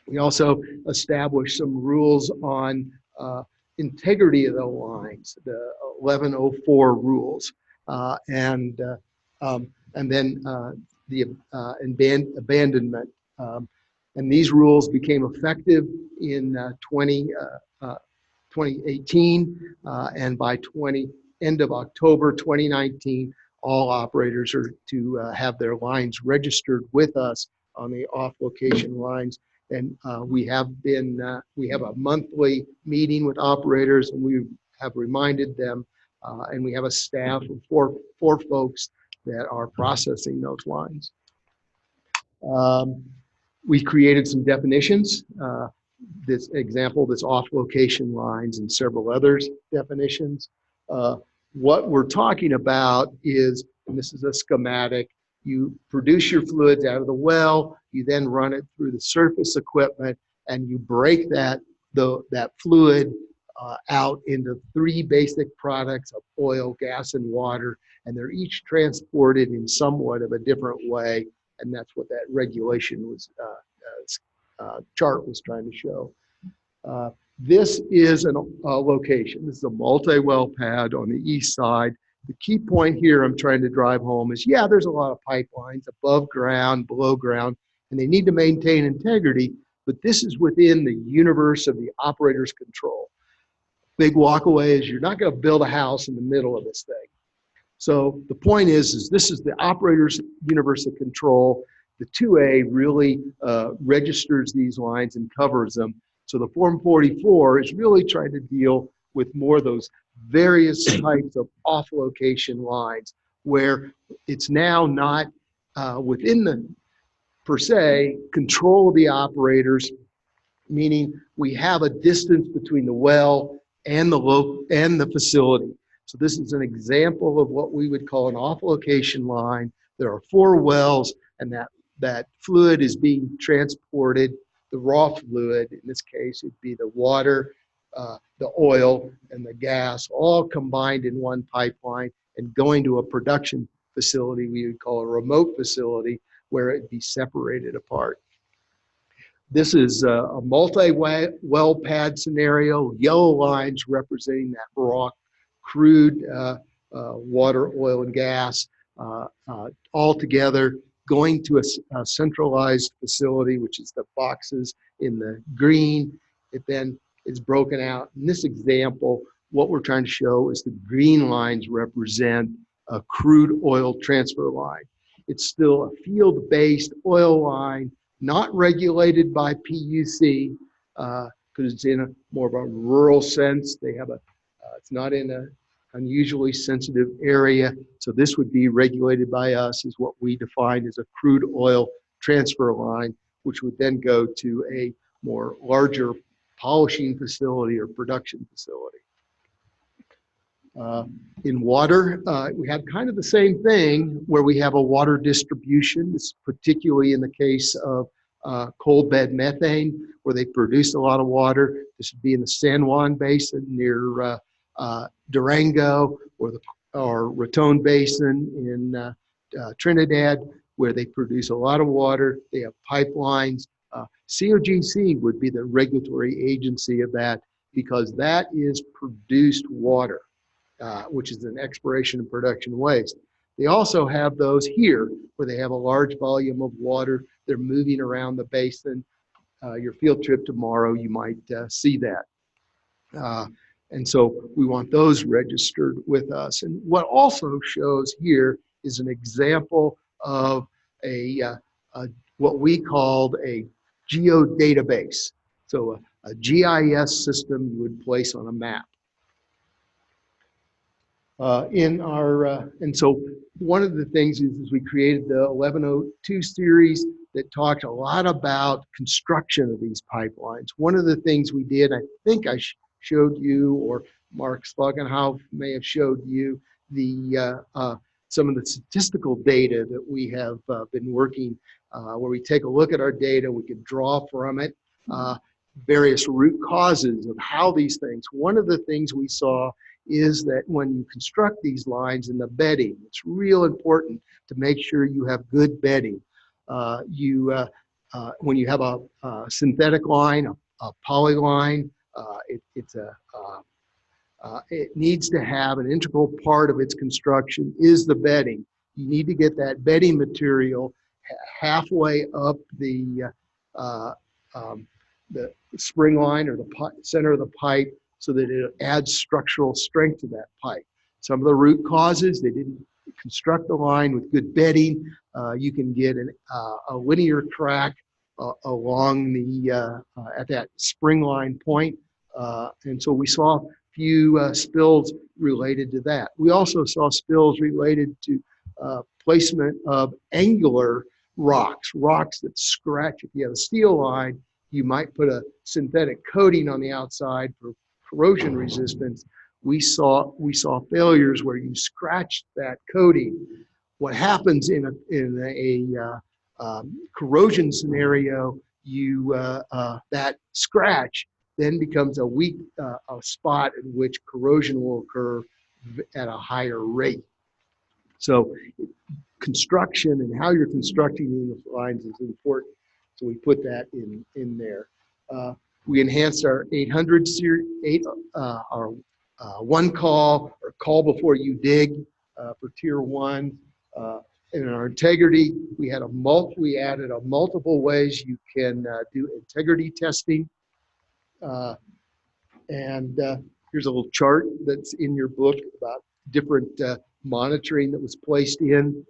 We also established some rules on integrity of the lines, the 1104 rules, and then the abandonment. And these rules became effective in 2018, and by end of October 2019, all operators are to have their lines registered with us on the off-location lines. And we have a monthly meeting with operators, and we have reminded them, and we have a staff of four folks that are processing those lines. We created some definitions. This example, this off-location lines, and several others definitions. What we're talking about is, and this is a schematic, you produce your fluids out of the well, you then run it through the surface equipment, and you break that fluid out into 3 basic products of oil, gas, and water, and they're each transported in somewhat of a different way, and that's what that regulation was chart was trying to show. This is a location. This is a multi-well pad on the east side. The key point here I'm trying to drive home is, yeah, there's a lot of pipelines above ground, below ground, and they need to maintain integrity, but this is within the universe of the operator's control. Big walkaway is you're not going to build a house in the middle of this thing. So the point is this is the operator's universe of control. The 2A really registers these lines and covers them. So the Form 44 is really trying to deal with more of those various types of off-location lines where it's now not within the, per se, control of the operators, meaning we have a distance between the well and the facility. So this is an example of what we would call an off-location line. There are 4 wells, and that fluid is being transported, the raw fluid, in this case, it'd be the water, the oil, and the gas, all combined in one pipeline and going to a production facility we would call a remote facility where it'd be separated apart. This is a multi-well pad scenario, yellow lines representing that raw crude water, oil, and gas all together going to a centralized facility, which is the boxes in the green. It then is broken out. In this example, what we're trying to show is the green lines represent a crude oil transfer line. It's still a field-based oil line, not regulated by PUC, because it's in a more of a rural sense. They have it's not in a unusually sensitive area. So this would be regulated by us as what we define as a crude oil transfer line, which would then go to a more larger polishing facility or production facility. In water, we have kind of the same thing where we have a water distribution. This is particularly in the case of coal bed methane, where they produce a lot of water. This would be in the San Juan Basin near Durango, or Raton Basin in Trinidad, where they produce a lot of water. They have pipelines. COGCC would be the regulatory agency of that, because that is produced water, which is an exploration and production waste. They also have those here, where they have a large volume of water. They're moving around the basin. Your field trip tomorrow, you might see that. And so we want those registered with us. And what also shows here is an example of what we called a geodatabase. So a GIS system you would place on a map. And so one of the things is we created the 1102 series that talked a lot about construction of these pipelines. One of the things we did, I think I showed you, or Mark Slagenhoff may have showed you, some of the statistical data that we have been working, where we take a look at our data, we can draw from it various root causes of how these things. One of the things we saw is that when you construct these lines in the bedding, it's real important to make sure you have good bedding. When you have a synthetic line, a poly line, it needs to have an integral part of its construction is the bedding. You need to get that bedding material halfway up the spring line or the center of the pipe so that it adds structural strength to that pipe. Some of the root causes, they didn't construct the line with good bedding. You can get a linear crack along the at that spring line point. And so we saw a few spills related to that. We also saw spills related to placement of angular rocks that scratch. If you have a steel line, you might put a synthetic coating on the outside for corrosion resistance. We saw failures where you scratched that coating. What happens in a corrosion scenario, that scratch then becomes a weak a spot in which corrosion will occur at a higher rate. So construction and how you're constructing these lines is important. So we put that in there. We enhanced our 800 series, our one call or call before you dig for tier 1. In our integrity, we added a multiple ways you can do integrity testing. Here's a little chart that's in your book about different monitoring that was placed in.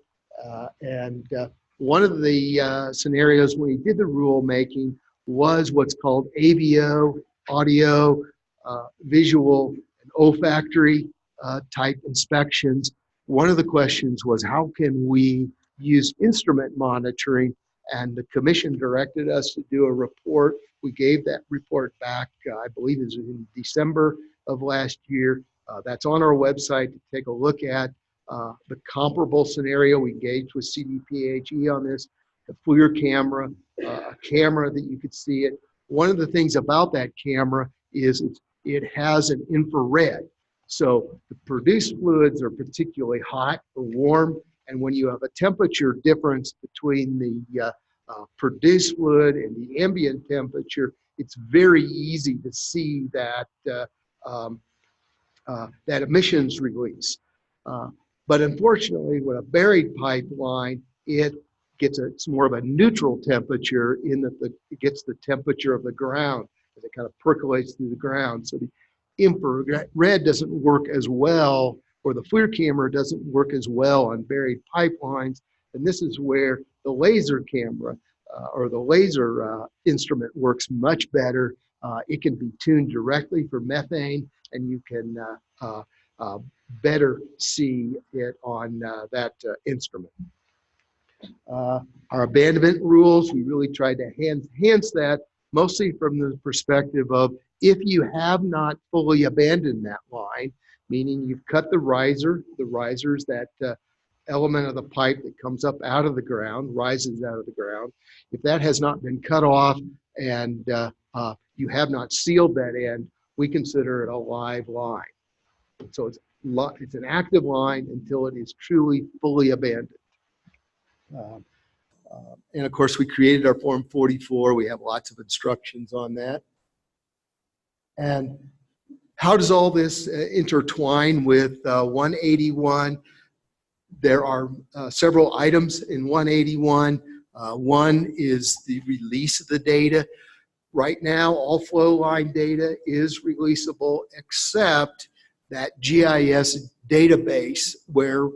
One of the scenarios when we did the rulemaking was what's called AVO, audio, visual, and olfactory type inspections. One of the questions was, how can we use instrument monitoring? And the commission directed us to do a report. We gave that report back, I believe it was in December of last year. That's on our website to take a look at. The comparable scenario, we engaged with CDPHE on this, the FLIR camera, a camera that you could see it. One of the things about that camera is it has an infrared. So the produced fluids are particularly hot or warm, and when you have a temperature difference between the produced fluid and the ambient temperature, it's very easy to see that that emissions release. But unfortunately, with a buried pipeline, it's more of a neutral temperature in that it gets the temperature of the ground as it kind of percolates through the ground. So the infrared doesn't work as well, or the FLIR camera doesn't work as well on buried pipelines. And this is where the laser camera or the laser instrument works much better. It can be tuned directly for methane, and you can better see it on that instrument. Our abandonment rules, we really tried to enhance that, mostly from the perspective of if you have not fully abandoned that line, meaning you've cut the riser is that element of the pipe that comes up out of the ground, rises out of the ground. If that has not been cut off and you have not sealed that end, we consider it a live line. So it's an active line until it is truly fully abandoned. And of course, we created our Form 44. We have lots of instructions on that. And how does all this intertwine with 181? There are several items in 181. One is the release of the data. Right now, all flow line data is releasable except that GIS database where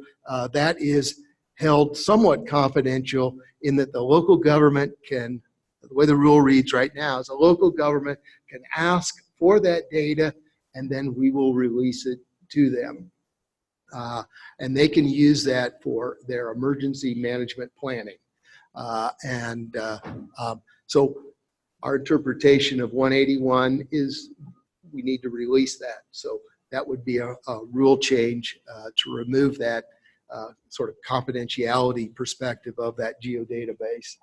that is held somewhat confidential in that the local government can, the way the rule reads right now is a local government can ask for that data and then we will release it to them. and they can use that for their emergency management planning. So our interpretation of 181 is we need to release that. So that would be a rule change to remove that sort of confidentiality perspective of that geodatabase.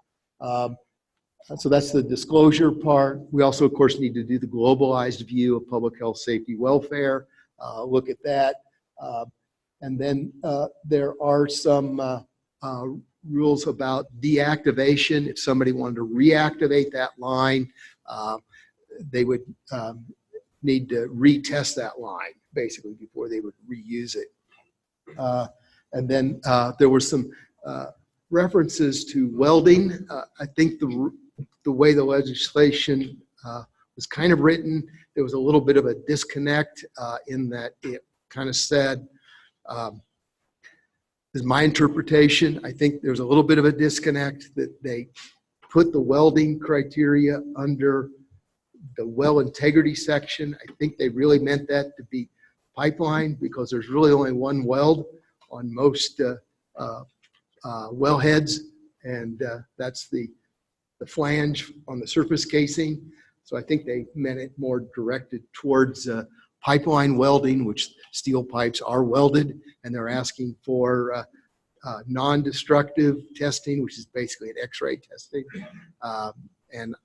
So that's the disclosure part. We also, of course, need to do the globalized view of public health, safety, welfare, look at that. And then there are some rules about deactivation. If somebody wanted to reactivate that line, they would need to retest that line, basically, before they would reuse it. And then there were some references to welding. I think the way the legislation was kind of written, there was a little bit of a disconnect in that it kind of said, is my interpretation, I think there's a little bit of a disconnect that they put the welding criteria under the well integrity section. I think they really meant that to be pipeline because there's really only one weld on most wellheads, and that's the flange on the surface casing. So I think they meant it more directed towards pipeline welding, which steel pipes are welded, and they're asking for non-destructive testing, which is basically an X-ray testing. And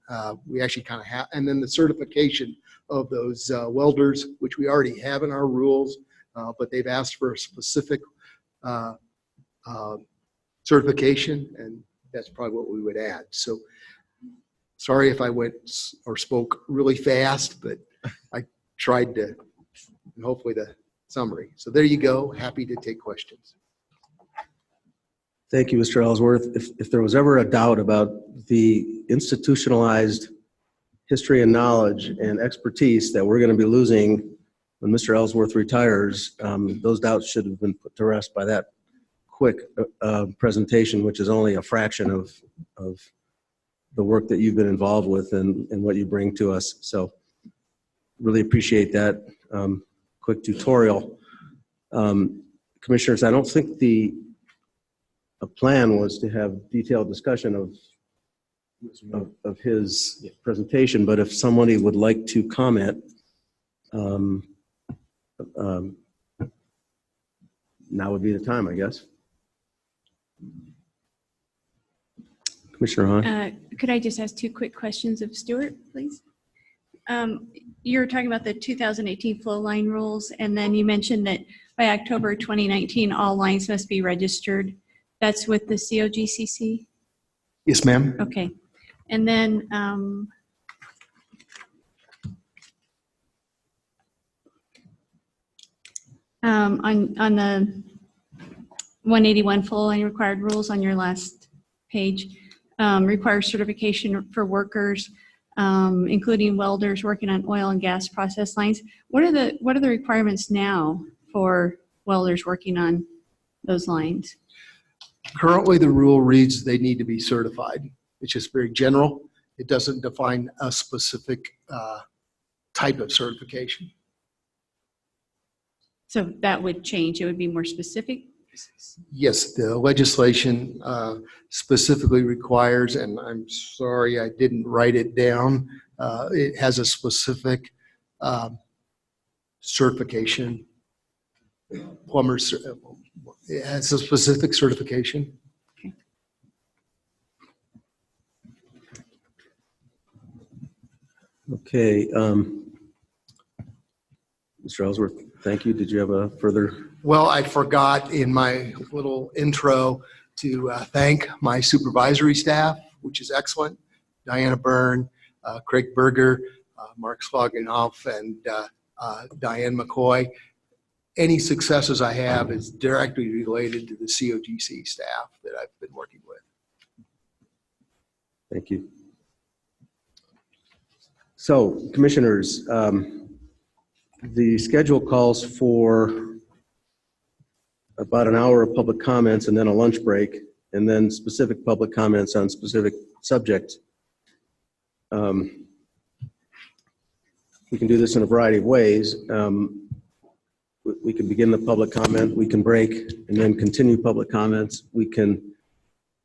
we actually kind of have, and then the certification of those welders, which we already have in our rules, but they've asked for a specific certification, and that's probably what we would add. So sorry if I went or spoke really fast, but I tried to, and hopefully the summary. So there you go. Happy to take questions. Thank you, Mr. Ellsworth. If there was ever a doubt about the institutionalized history and knowledge and expertise that we're going to be losing when Mr. Ellsworth retires, those doubts should have been put to rest by that quick presentation, which is only a fraction of the work that you've been involved with and what you bring to us. So really appreciate that quick tutorial. Commissioners, I don't think the plan was to have detailed discussion of his presentation, but if somebody would like to comment, now would be the time, I guess. Commissioner Hahn? Could I just ask two quick questions of Stuart, please? You're talking about the 2018 flow line rules, and then you mentioned that by October 2019, all lines must be registered. That's with the COGCC? Yes, ma'am. Okay. And then on the 181 flow line required rules on your last page, requires certification for workers, including welders working on oil and gas process lines. What are the requirements now for welders working on those lines? Currently, the rule reads they need to be certified. It's just very general. It doesn't define a specific type of certification. So that would change. It would be more specific? Yes, the legislation specifically requires, and I'm sorry I didn't write it down, it has a specific certification. Plumbers, it has a specific certification. Okay. Mr. Ellsworth, thank you. Did you have a further? Well, I forgot in my little intro to thank my supervisory staff, which is excellent. Diana Byrne, Craig Berger, Mark Sloganoff, and Diane McCoy. Any successes I have is directly related to the COGC staff that I've been working with. Thank you. So, commissioners, the schedule calls for about an hour of public comments and then a lunch break, and then specific public comments on specific subjects. We can do this in a variety of ways. we can begin the public comment, we can break, and then continue public comments. We can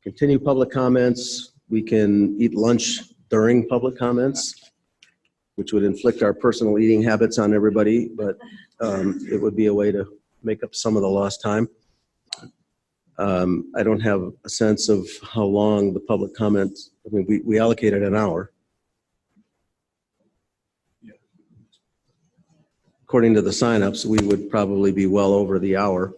continue public comments, we can eat lunch during public comments, which would inflict our personal eating habits on everybody, but it would be a way to make up some of the lost time. I don't have a sense of how long the public comment, I mean, we allocated an hour. According to the signups, we would probably be well over the hour.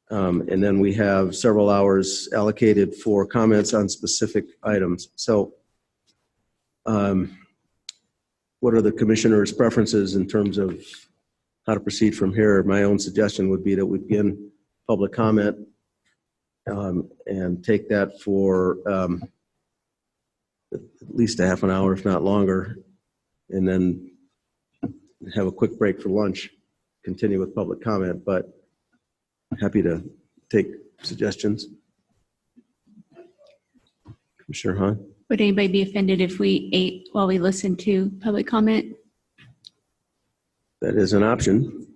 And then we have several hours allocated for comments on specific items. So what are the commissioner's preferences in terms of how to proceed from here? My own suggestion would be that we begin public comment and take that for at least a half an hour, if not longer, and then have a quick break for lunch, continue with public comment, but happy to take suggestions. Commissioner Hahn? Would anybody be offended if we ate while we listened to public comment? That is an option.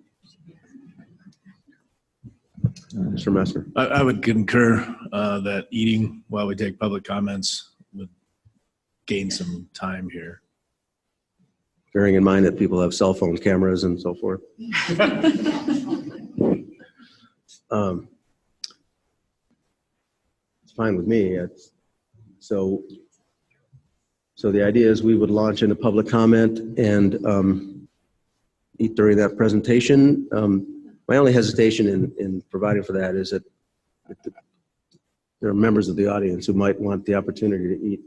Mr. Messer? I would concur that eating while we take public comments would gain some time here. Bearing in mind that people have cell phone cameras and so forth. It's fine with me. So the idea is we would launch into public comment and eat during that presentation. My only hesitation in providing for that is that there are members of the audience who might want the opportunity to eat,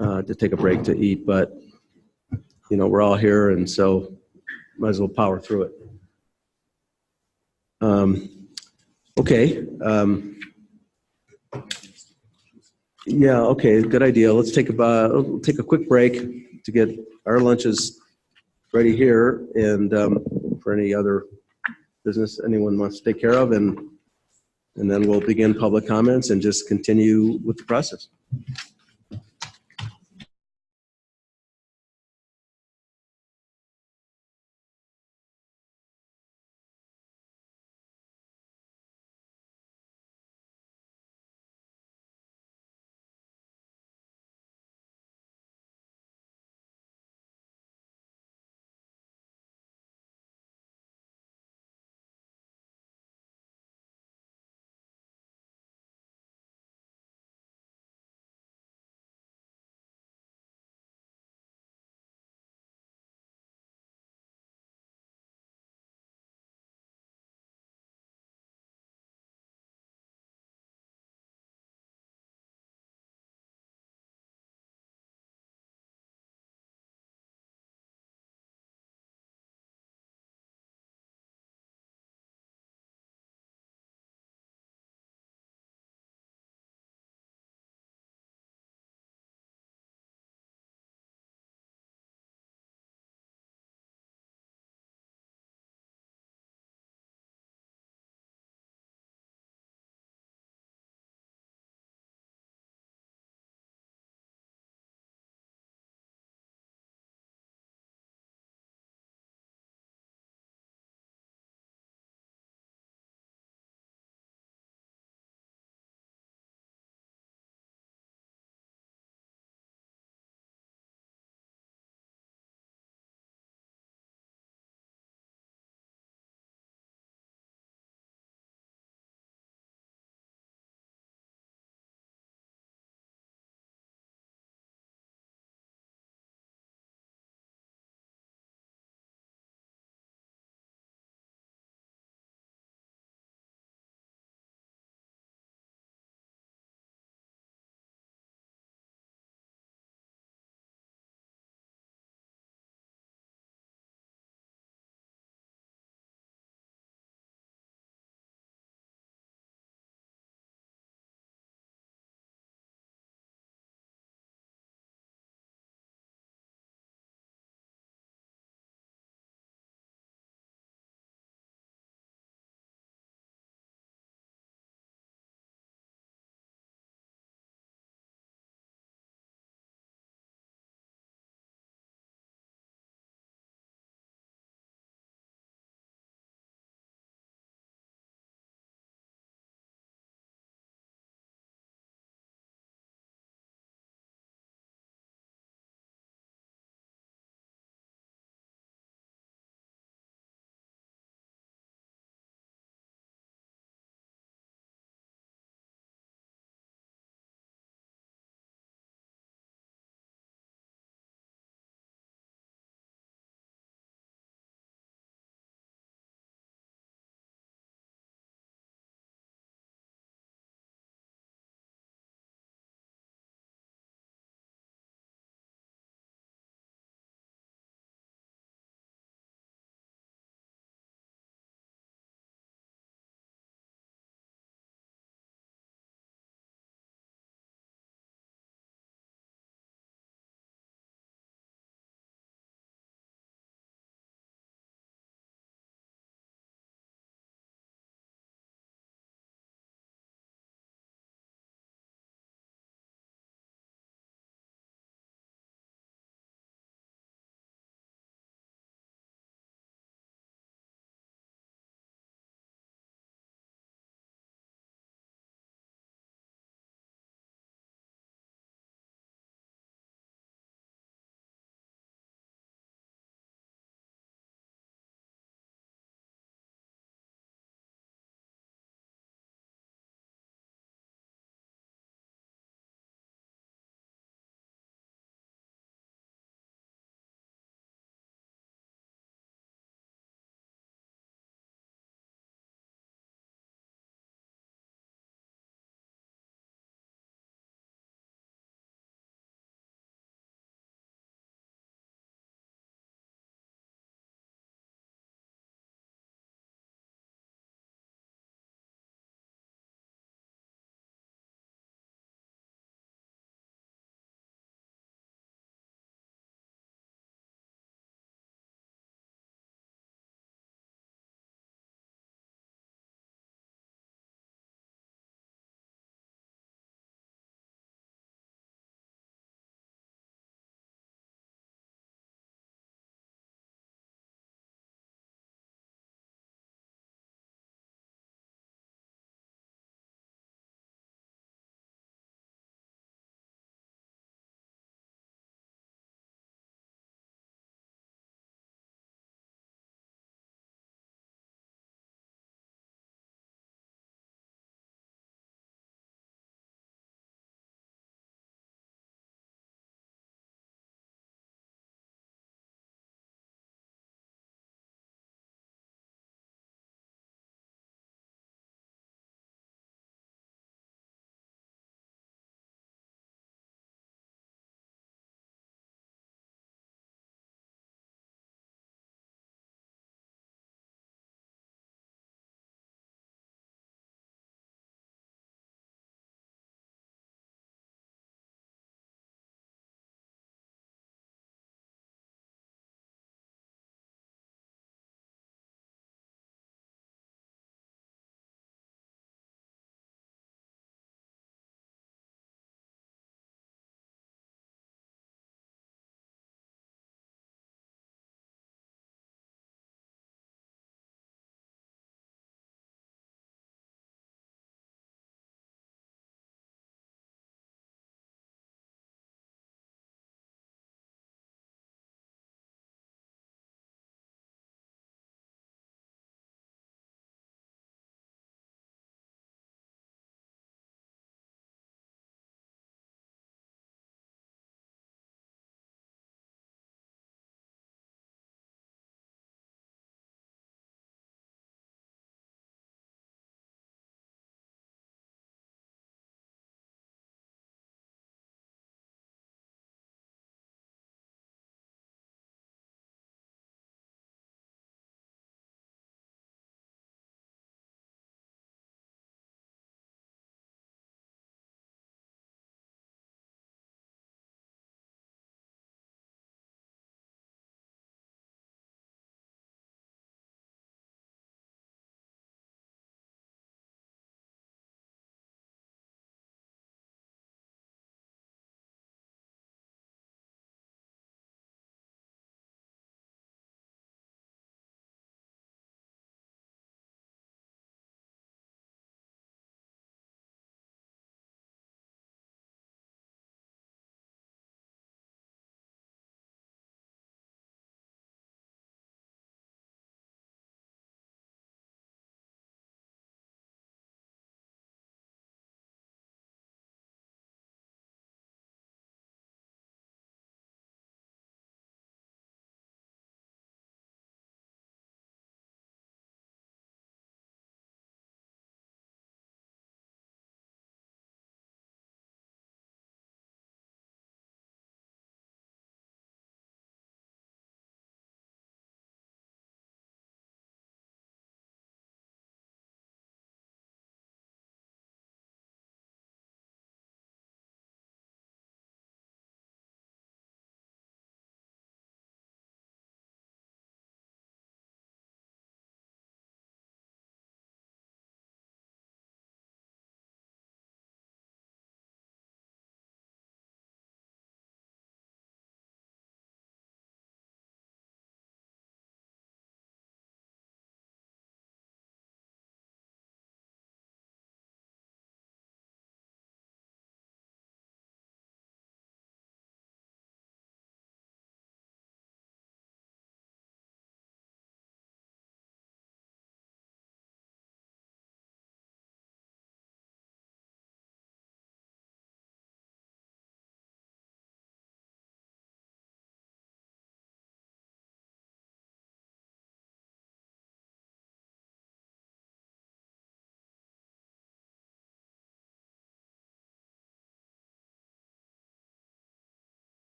to take a break to eat, but you know, we're all here, and so might as well power through it. Okay. Yeah, okay, good idea. Let's take a quick break to get our lunches ready here, and for any other business anyone wants to take care of, and then we'll begin public comments and just continue with the process.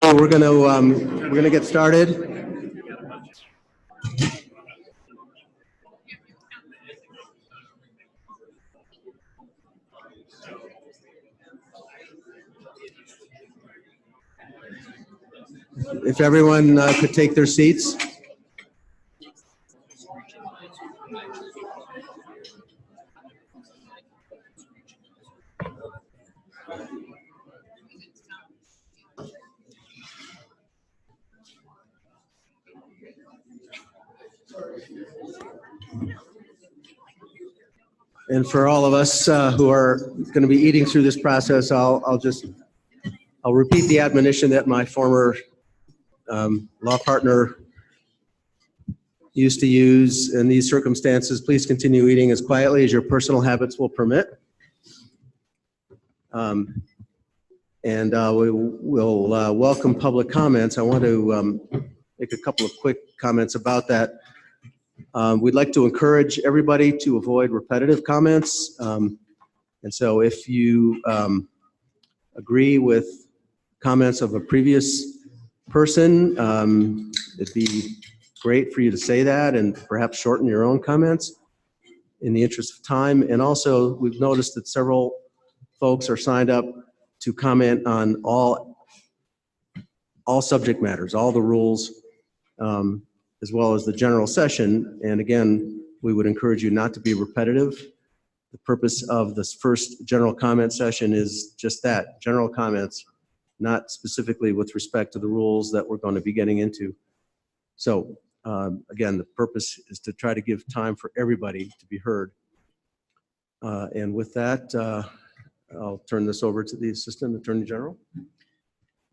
Okay, we're gonna get started. If everyone could take their seats. And for all of us who are going to be eating through this process, I'll repeat the admonition that my former law partner used to use in these circumstances. Please continue eating as quietly as your personal habits will permit. We will welcome public comments. I want to make a couple of quick comments about that. We'd like to encourage everybody to avoid repetitive comments. And so if you agree with comments of a previous person, it'd be great for you to say that and perhaps shorten your own comments in the interest of time. And also, we've noticed that several folks are signed up to comment on all subject matters, all the rules, as well as the general session. And again, we would encourage you not to be repetitive. The purpose of this first general comment session is just that, general comments, not specifically with respect to the rules that we're going to be getting into. So again, the purpose is to try to give time for everybody to be heard. And with that, I'll turn this over to the Assistant Attorney General.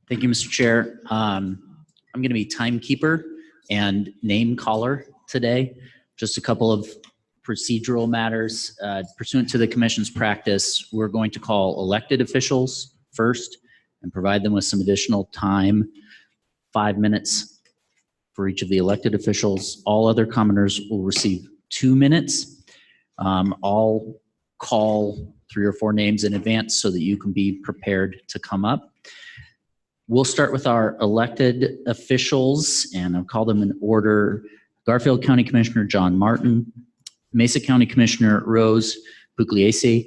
Thank you, Mr. Chair. I'm going to be timekeeper and name caller today. Just a couple of procedural matters. Pursuant to the Commission's practice, we're going to call elected officials first and provide them with some additional time, 5 minutes for each of the elected officials. All other commoners will receive 2 minutes. I'll call 3 or 4 names in advance so that you can be prepared to come up. We'll start with our elected officials, and I'll call them in order. Garfield County Commissioner John Martin, Mesa County Commissioner Rose Pugliese,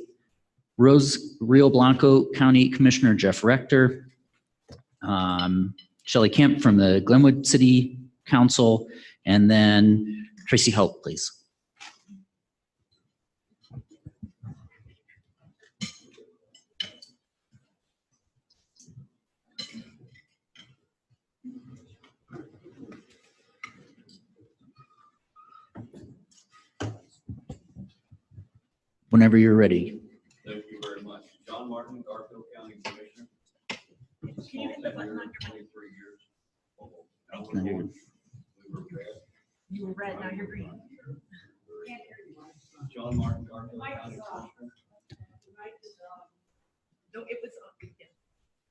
Rio Blanco County Commissioner Jeff Rector, Shelley Kemp from the Glenwood City Council, and then Tracy Hope, please. Whenever you're ready. Thank you very much. John Martin, Garfield County Commissioner. Can you hit the button on your 23 years. You were red, now you're green. John Martin, Garfield County Commissioner. No, it was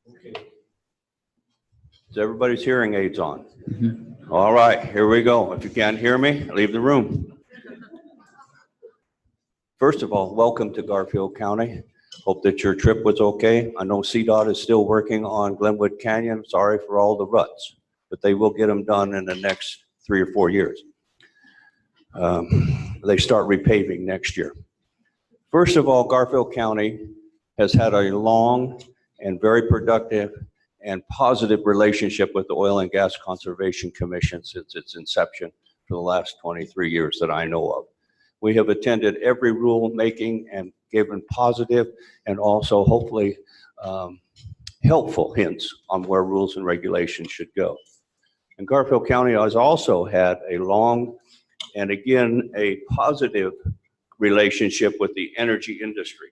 Okay. Is everybody's hearing aids on? All right, here we go. If you can't hear me, leave the room. First of all, welcome to Garfield County. Hope that your trip was okay. I know CDOT is still working on Glenwood Canyon. Sorry for all the ruts, but they will get them done in the next 3 or 4 years. They start repaving next year. First of all, Garfield County has had a long and very productive and positive relationship with the Oil and Gas Conservation Commission since its inception for the last 23 years that I know of. We have attended every rulemaking and given positive and also hopefully helpful hints on where rules and regulations should go. And Garfield County has also had a long and again a positive relationship with the energy industry.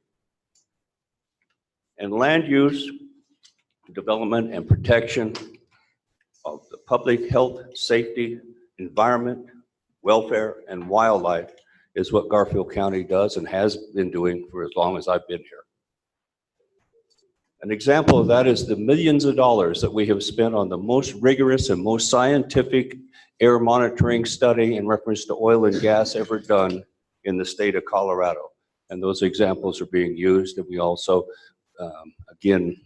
And land use, development and protection of the public health, safety, environment, welfare, and wildlife is what Garfield County does and has been doing for as long as I've been here. An example of that is the millions of dollars that we have spent on the most rigorous and most scientific air monitoring study in reference to oil and gas ever done in the state of Colorado. And those examples are being used, and we also, again,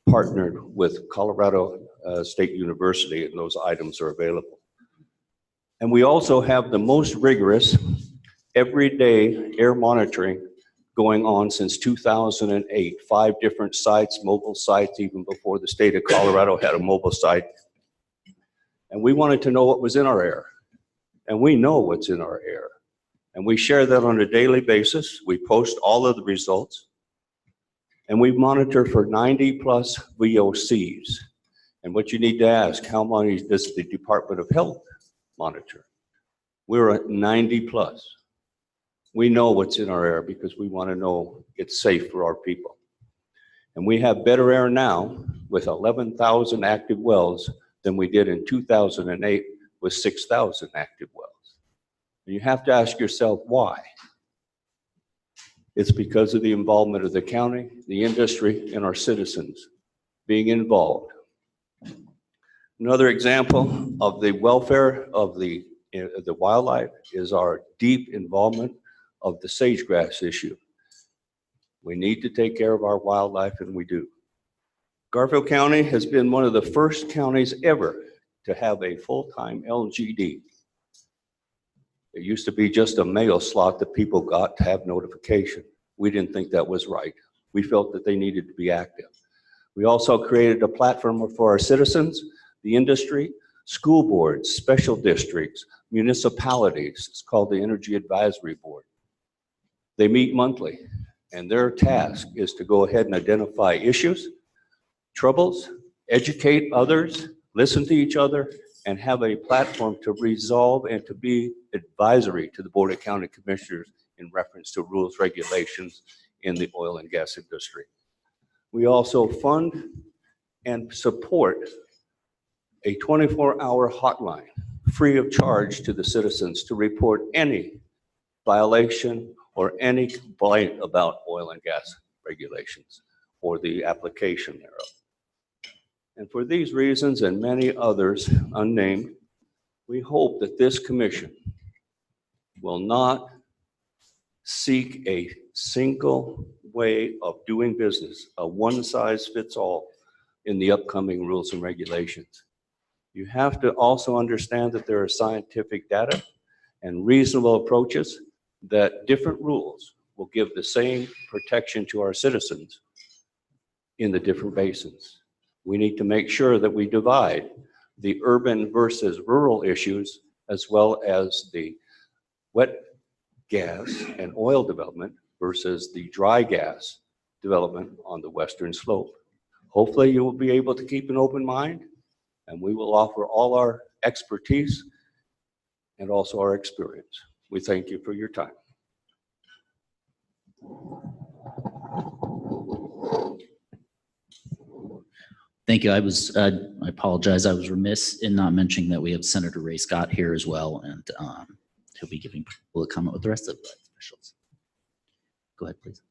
partnered with Colorado State University, and those items are available. And we also have the most rigorous everyday air monitoring going on since 2008. 5 different sites, mobile sites, even before the state of Colorado had a mobile site. And we wanted to know what was in our air. And we know what's in our air. And we share that on a daily basis. We post all of the results. And we monitor for 90 plus VOCs. And what you need to ask, how many does the Department of Health monitor? We're at 90 plus. We know what's in our air because we want to know it's safe for our people. And we have better air now with 11,000 active wells than we did in 2008 with 6,000 active wells. And you have to ask yourself why. It's because of the involvement of the county, the industry, and our citizens being involved. Another example of the welfare of the wildlife is our deep involvement of the sagegrass issue. We need to take care of our wildlife, and we do. Garfield County has been one of the first counties ever to have a full-time LGD. It used to be just a mail slot that people got to have notification. We didn't think that was right. We felt that they needed to be active. We also created a platform for our citizens, the industry, school boards, special districts, municipalities. It's called the Energy Advisory Board. They meet monthly, and their task is to go ahead and identify issues, troubles, educate others, listen to each other, and have a platform to resolve and to be advisory to the Board of County Commissioners in reference to rules, regulations in the oil and gas industry. We also fund and support a 24-hour hotline free of charge to the citizens to report any violation or any complaint about oil and gas regulations or the application thereof. And for these reasons and many others unnamed, we hope that this commission will not seek a single way of doing business, a one-size-fits-all in the upcoming rules and regulations. You have to also understand that there are scientific data and reasonable approaches that different rules will give the same protection to our citizens in the different basins. We need to make sure that we divide the urban versus rural issues as well as the wet gas and oil development versus the dry gas development on the western slope. Hopefully you will be able to keep an open mind, and we will offer all our expertise and also our experience. We thank you for your time. Thank you. I apologize. I was remiss in not mentioning that we have Senator Ray Scott here as well, and he'll be giving people a comment with the rest of the officials. Go ahead, please.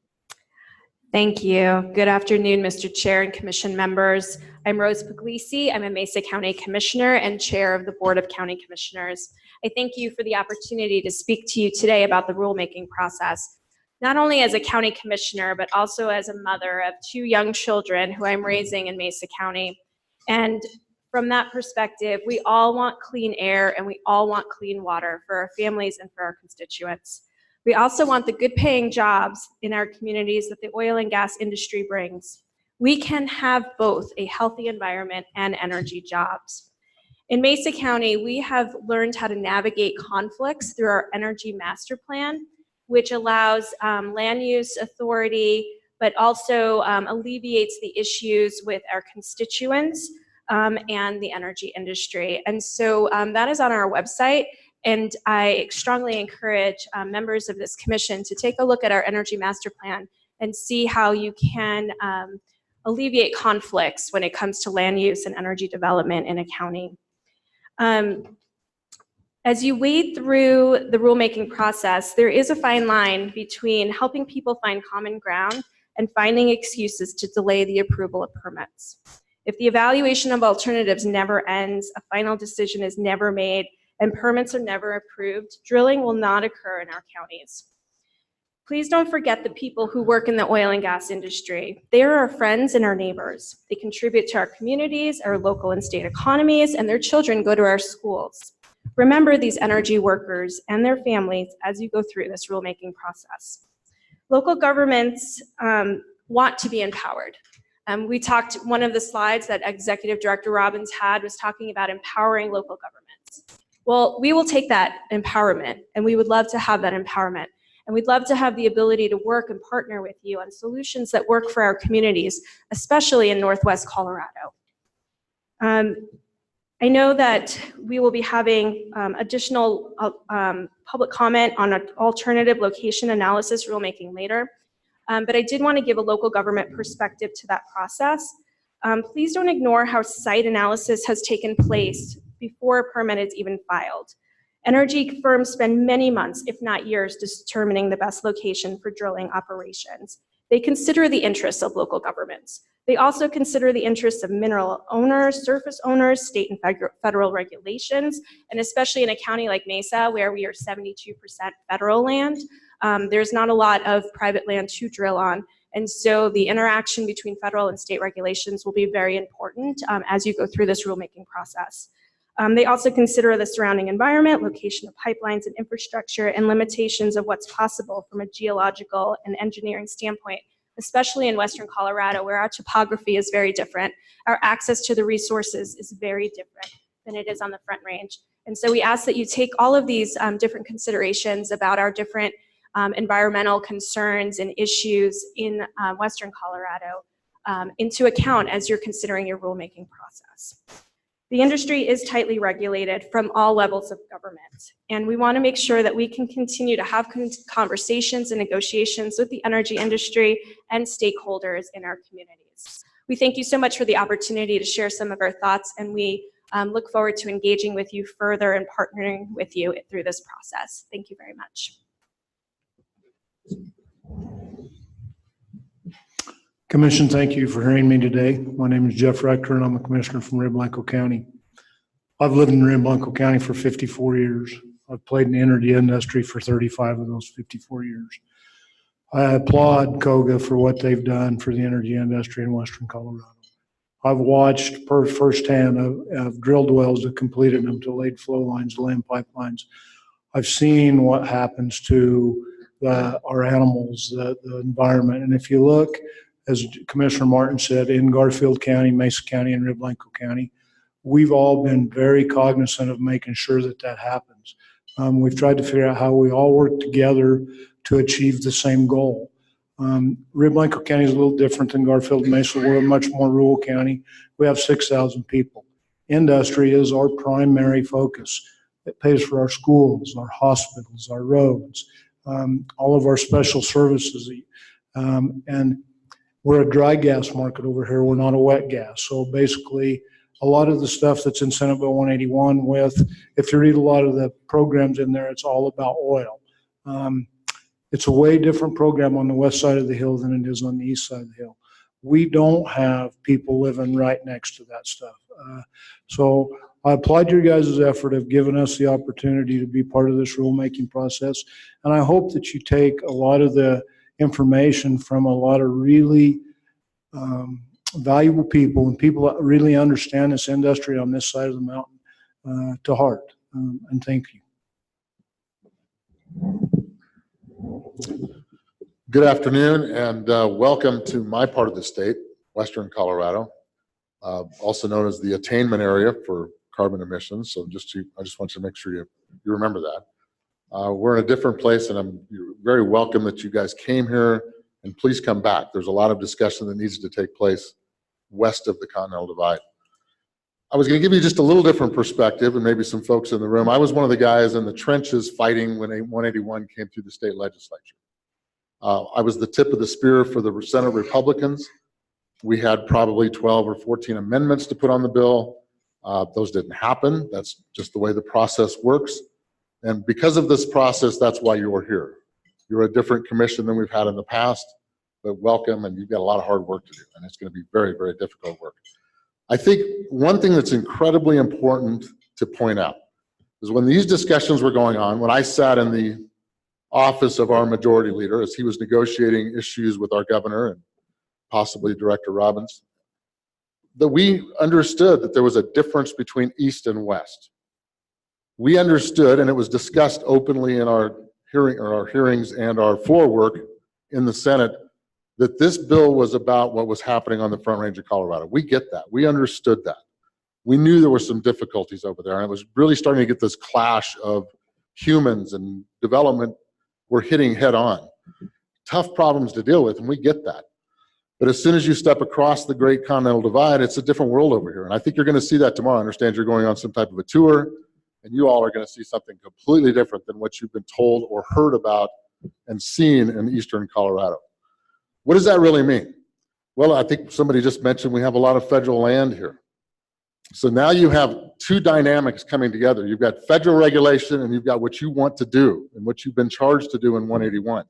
Thank you. Good afternoon, Mr. Chair and Commission members. I'm Rose Puglisi. I'm a Mesa County Commissioner and Chair of the Board of County Commissioners. I thank you for the opportunity to speak to you today about the rulemaking process, not only as a county commissioner, but also as a mother of 2 young children who I'm raising in Mesa County. And from that perspective, we all want clean air and we all want clean water for our families and for our constituents. We also want the good paying jobs in our communities that the oil and gas industry brings. We can have both a healthy environment and energy jobs. In Mesa County, we have learned how to navigate conflicts through our energy master plan, which allows land use authority, but also alleviates the issues with our constituents and the energy industry. And so that is on our website. And I strongly encourage members of this commission to take a look at our energy master plan and see how you can alleviate conflicts when it comes to land use and energy development in a county. As you wade through the rulemaking process, there is a fine line between helping people find common ground and finding excuses to delay the approval of permits. If the evaluation of alternatives never ends, a final decision is never made, and permits are never approved, drilling will not occur in our counties. Please don't forget the people who work in the oil and gas industry. They are our friends and our neighbors. They contribute to our communities, our local and state economies, and their children go to our schools. Remember these energy workers and their families as you go through this rulemaking process. Local governments want to be empowered. One of the slides that Executive Director Robbins had was talking about empowering local governments. Well, we will take that empowerment, and we would love to have that empowerment. And we'd love to have the ability to work and partner with you on solutions that work for our communities, especially in Northwest Colorado. I know that we will be having additional public comment on an alternative location analysis rulemaking later, but I did want to give a local government perspective to that process. Please don't ignore how site analysis has taken place before a permit is even filed. Energy firms spend many months, if not years, determining the best location for drilling operations. They consider the interests of local governments. They also consider the interests of mineral owners, surface owners, state and federal regulations, and especially in a county like Mesa, where we are 72% federal land, there's not a lot of private land to drill on. And so the interaction between federal and state regulations will be very important as you go through this rulemaking process. They also consider the surrounding environment, location of pipelines and infrastructure, and limitations of what's possible from a geological and engineering standpoint, especially in Western Colorado, where our topography is very different. Our access to the resources is very different than it is on the Front Range. And so we ask that you take all of these different considerations about our different environmental concerns and issues in Western Colorado into account as you're considering your rulemaking process. The industry is tightly regulated from all levels of government, and we want to make sure that we can continue to have conversations and negotiations with the energy industry and stakeholders in our communities. We thank you so much for the opportunity to share some of our thoughts, and we look forward to engaging with you further and partnering with you through this process. Thank you very much. Commission, thank you for hearing me today. My name is Jeff Rector, and I'm a commissioner from Rio Blanco County. I've lived in Rio Blanco County for 54 years. I've played in the energy industry for 35 of those 54 years. I applaud COGA for what they've done for the energy industry in Western Colorado. I've watched firsthand of drilled wells that completed them to laid flow lines, land pipelines. I've seen what happens to our animals, the environment. And if you look, as Commissioner Martin said, in Garfield County, Mesa County, and Rio Blanco County, we've all been very cognizant of making sure that that happens. We've tried to figure out how we all work together to achieve the same goal. Rio Blanco County is a little different than Garfield and Mesa. We're a much more rural county. We have 6,000 people. Industry is our primary focus. It pays for our schools, our hospitals, our roads, all of our special services. And we're a dry gas market over here. We're not a wet gas. So basically, a lot of the stuff that's in Senate Bill 181 if you read a lot of the programs in there, it's all about oil. It's a way different program on the west side of the hill than it is on the east side of the hill. We don't have people living right next to that stuff. So I applaud your guys' effort of giving us the opportunity to be part of this rulemaking process. And I hope that you take a lot of the information from a lot of really valuable people and people that really understand this industry on this side of the mountain to heart. And thank you. Good afternoon and welcome to my part of the state, Western Colorado, also known as the attainment area for carbon emissions. So I just want you to make sure you remember that. We're in a different place, and you're very welcome that you guys came here, and please come back. There's a lot of discussion that needs to take place west of the Continental Divide. I was going to give you just a little different perspective, and maybe some folks in the room. I was one of the guys in the trenches fighting when 181 came through the state legislature. I was the tip of the spear for the Senate Republicans. We had probably 12 or 14 amendments to put on the bill. Those didn't happen. That's just the way the process works. And because of this process, that's why you're here. You're a different commission than we've had in the past, but welcome, and you've got a lot of hard work to do, and it's going to be very, very difficult work. I think one thing that's incredibly important to point out is when these discussions were going on, when I sat in the office of our majority leader as he was negotiating issues with our governor and possibly Director Robbins, that we understood that there was a difference between East and West. We understood, and it was discussed openly in our hearings and our floor work in the Senate, that this bill was about what was happening on the Front Range of Colorado. We get that. We understood that. We knew there were some difficulties over there, and it was really starting to get this clash of humans and development were hitting head on. Tough problems to deal with, and we get that. But as soon as you step across the Great Continental Divide, it's a different world over here. And I think you're going to see that tomorrow. I understand you're going on some type of a tour, and you all are going to see something completely different than what you've been told or heard about and seen in eastern Colorado. What does that really mean? Well, I think somebody just mentioned we have a lot of federal land here. So now you have two dynamics coming together. You've got federal regulation and you've got what you want to do and what you've been charged to do in 181.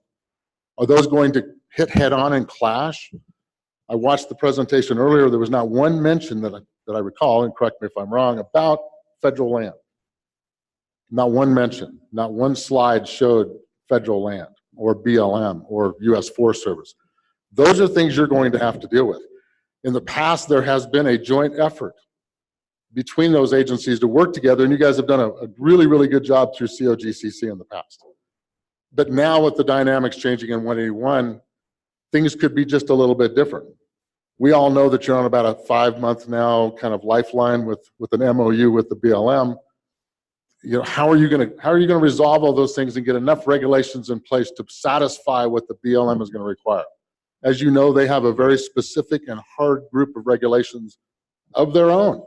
Are those going to hit head on and clash? I watched the presentation earlier. There was not one mention that I recall, and correct me if I'm wrong, about federal land. Not one mention, not one slide showed federal land or BLM or U.S. Forest Service. Those are things you're going to have to deal with. In the past, there has been a joint effort between those agencies to work together, and you guys have done a really, really good job through COGCC in the past. But now with the dynamics changing in 181, things could be just a little bit different. We all know that you're on about a 5-month now kind of lifeline with an MOU with the BLM. You know, how are you going to resolve all those things and get enough regulations in place to satisfy what the BLM is going to require? As you know, they have a very specific and hard group of regulations of their own.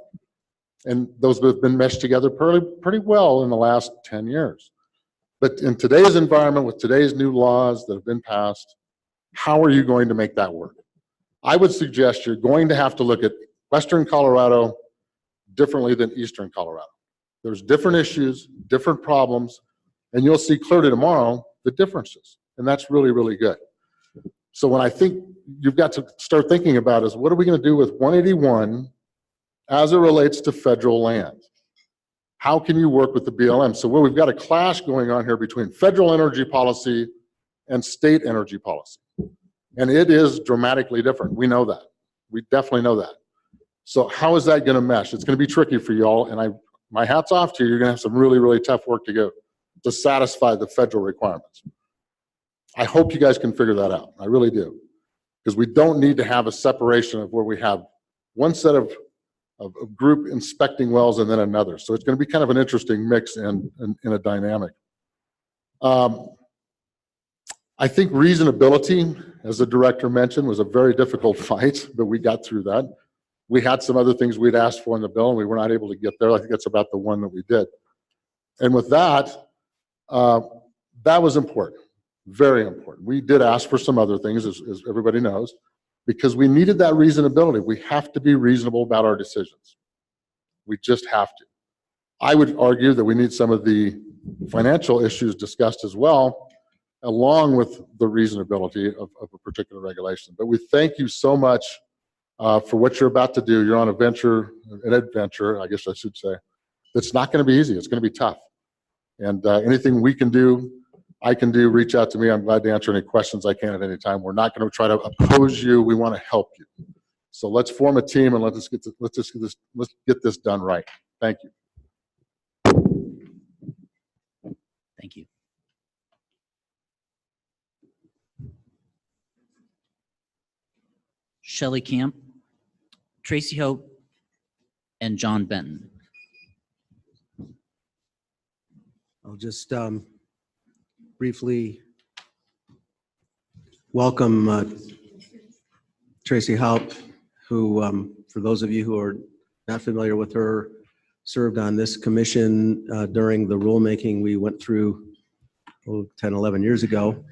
And those have been meshed together pretty well in the last 10 years. But in today's environment, with today's new laws that have been passed, how are you going to make that work? I would suggest you're going to have to look at Western Colorado differently than Eastern Colorado. There's different issues, different problems, and you'll see clearly tomorrow the differences. And that's really, really good. So when I think you've got to start thinking about is what are we going to do with 181 as it relates to federal land? How can you work with the BLM? So we've got a clash going on here between federal energy policy and state energy policy. And it is dramatically different. We know that. We definitely know that. So how is that going to mesh? It's going to be tricky for you all. And my hat's off to you. You're going to have some really, really tough work to go to satisfy the federal requirements. I hope you guys can figure that out. I really do. Because we don't need to have a separation of where we have one set of group inspecting wells and then another. So it's going to be kind of an interesting mix and a dynamic. I think reasonability, as the director mentioned, was a very difficult fight, but we got through that. We had some other things we'd asked for in the bill and we were not able to get there. I think that's about the one that we did. And with that, that was important, very important. We did ask for some other things, as everybody knows, because we needed that reasonability. We have to be reasonable about our decisions. We just have to. I would argue that we need some of the financial issues discussed as well, along with the reasonability of a particular regulation. But we thank you so much for what you're about to do. You're on an adventure, I guess I should say. It's not going to be easy. It's going to be tough. And anything we can do, I can do, reach out to me. I'm glad to answer any questions I can at any time. We're not going to try to oppose you. We want to help you. So let's form a team and let's get this done right. Thank you. Thank you. Shelley Camp, Tracy Hope, and John Benton. I'll just briefly welcome Tracy Haupt, who, for those of you who are not familiar with her, served on this commission during the rulemaking we went through 10, 11 years ago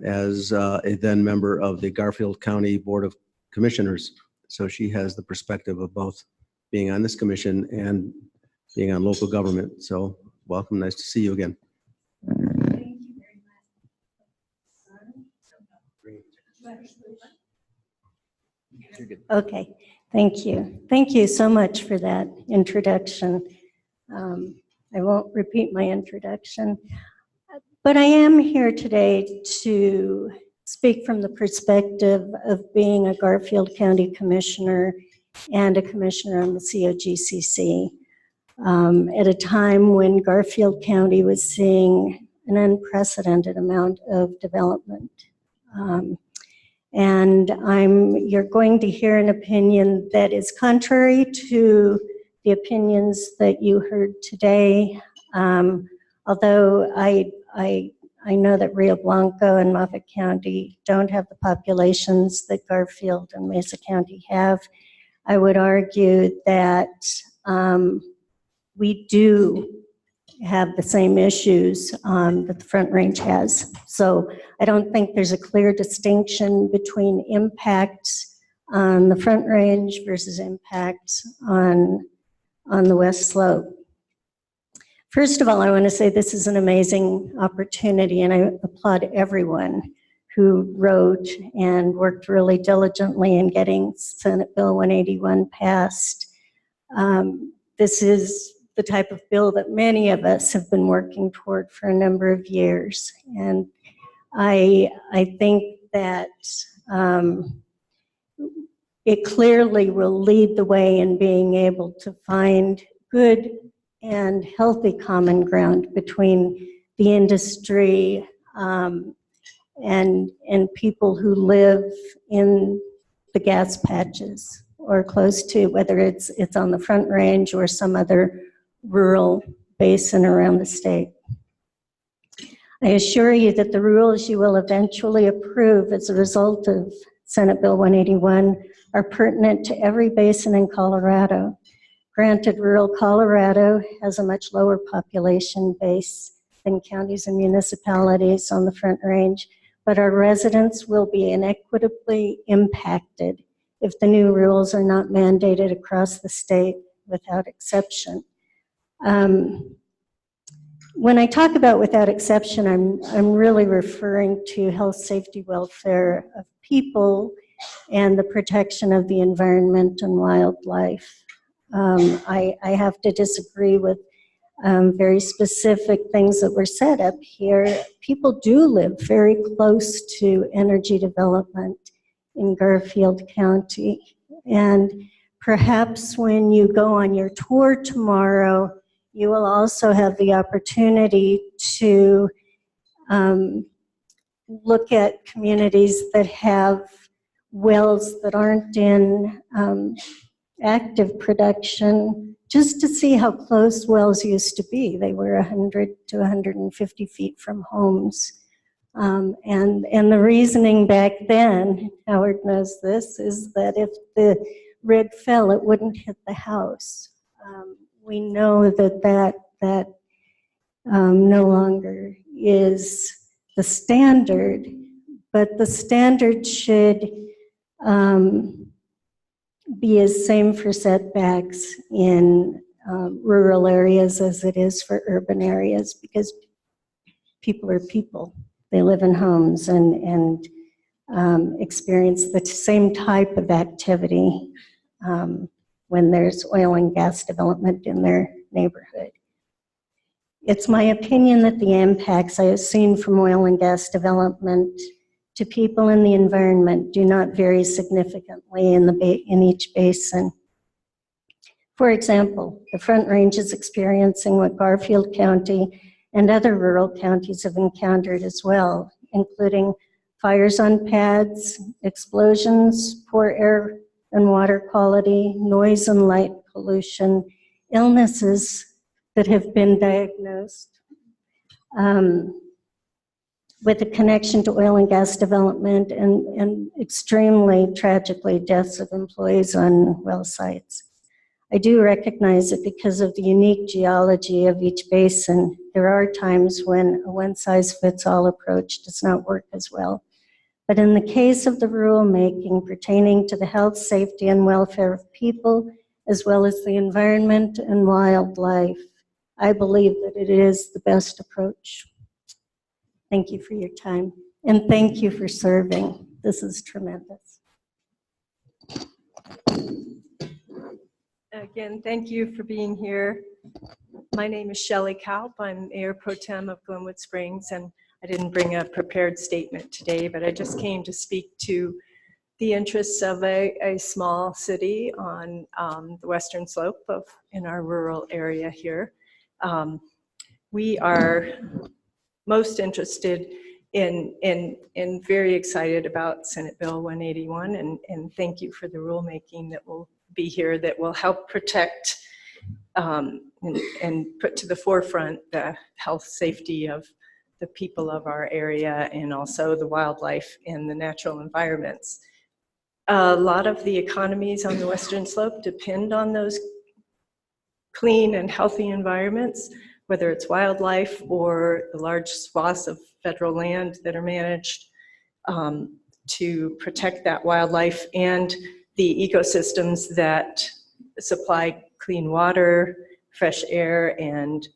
as a then member of the Garfield County Board of Commissioners. So she has the perspective of both being on this commission and being on local government. So welcome, nice to see you again. Okay, thank you. Thank you so much for that introduction. I won't repeat my introduction, But I am here today to speak from the perspective of being a Garfield County Commissioner and a Commissioner on the COGCC at a time when Garfield County was seeing an unprecedented amount of development. And you're going to hear an opinion that is contrary to the opinions that you heard today. Although I know that Rio Blanco and Moffett County don't have the populations that Garfield and Mesa County have, I would argue that we do have the same issues that the Front Range has. So I don't think there's a clear distinction between impacts on the Front Range versus impacts on the West Slope. First of all, I want to say this is an amazing opportunity, and I applaud everyone who wrote and worked really diligently in getting Senate Bill 181 passed. This is the type of bill that many of us have been working toward for a number of years. And I think that it clearly will lead the way in being able to find good and healthy common ground between the industry and people who live in the gas patches or close to, whether it's on the Front Range or some other rural basin around the state. I assure you that the rules you will eventually approve as a result of Senate Bill 181 are pertinent to every basin in Colorado. Granted, rural Colorado has a much lower population base than counties and municipalities on the Front Range, but our residents will be inequitably impacted if the new rules are not mandated across the state without exception. When I talk about without exception, I'm really referring to health, safety, welfare of people and the protection of the environment and wildlife. I have to disagree with very specific things that were said up here. People do live very close to energy development in Garfield County. And perhaps when you go on your tour tomorrow, you will also have the opportunity to look at communities that have wells that aren't in active production, just to see how close wells used to be. They were 100 to 150 feet from homes. And the reasoning back then, Howard knows this, is that if the rig fell, it wouldn't hit the house. We know that no longer is the standard, but the standard should be as same for setbacks in rural areas as it is for urban areas, because people are people. They live in homes and experience the same type of activity when there's oil and gas development in their neighborhood. It's my opinion that the impacts I have seen from oil and gas development to people in the environment do not vary significantly in each basin. For example, the Front Range is experiencing what Garfield County and other rural counties have encountered as well, including fires on pads, explosions, poor air and water quality, noise and light pollution, illnesses that have been diagnosed with a connection to oil and gas development, and extremely tragically deaths of employees on well sites. I do recognize that because of the unique geology of each basin, there are times when a one-size-fits-all approach does not work as well. But in the case of the rulemaking pertaining to the health, safety, and welfare of people, as well as the environment and wildlife, I believe that it is the best approach. Thank you for your time, and thank you for serving. This is tremendous. Again, thank you for being here. My name is Shelley Kaup. I'm Mayor Pro Tem of Glenwood Springs, and I didn't bring a prepared statement today, but I just came to speak to the interests of a small city on the western slope in our rural area here. We are most interested in very excited about Senate Bill 181, and thank you for the rulemaking that will be here that will help protect and put to the forefront the health, safety of the people of our area and also the wildlife and the natural environments. A lot of the economies on the western slope depend on those clean and healthy environments, whether it's wildlife or the large swaths of federal land that are managed to protect that wildlife and the ecosystems that supply clean water, fresh air, and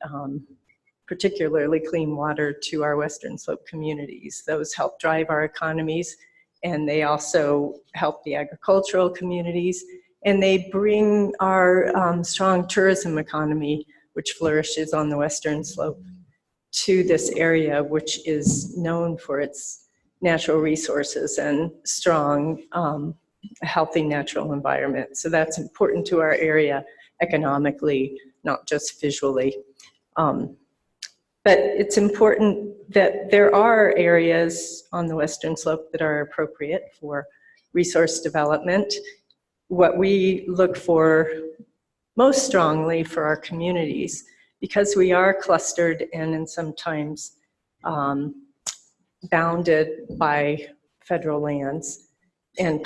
particularly clean water to our western slope communities. Those help drive our economies, and they also help the agricultural communities, and they bring our strong tourism economy, which flourishes on the western slope, to this area, which is known for its natural resources and strong, healthy natural environment. So that's important to our area economically, not just visually. But it's important that there are areas on the western slope that are appropriate for resource development. What we look for most strongly for our communities, because we are clustered and sometimes bounded by federal lands and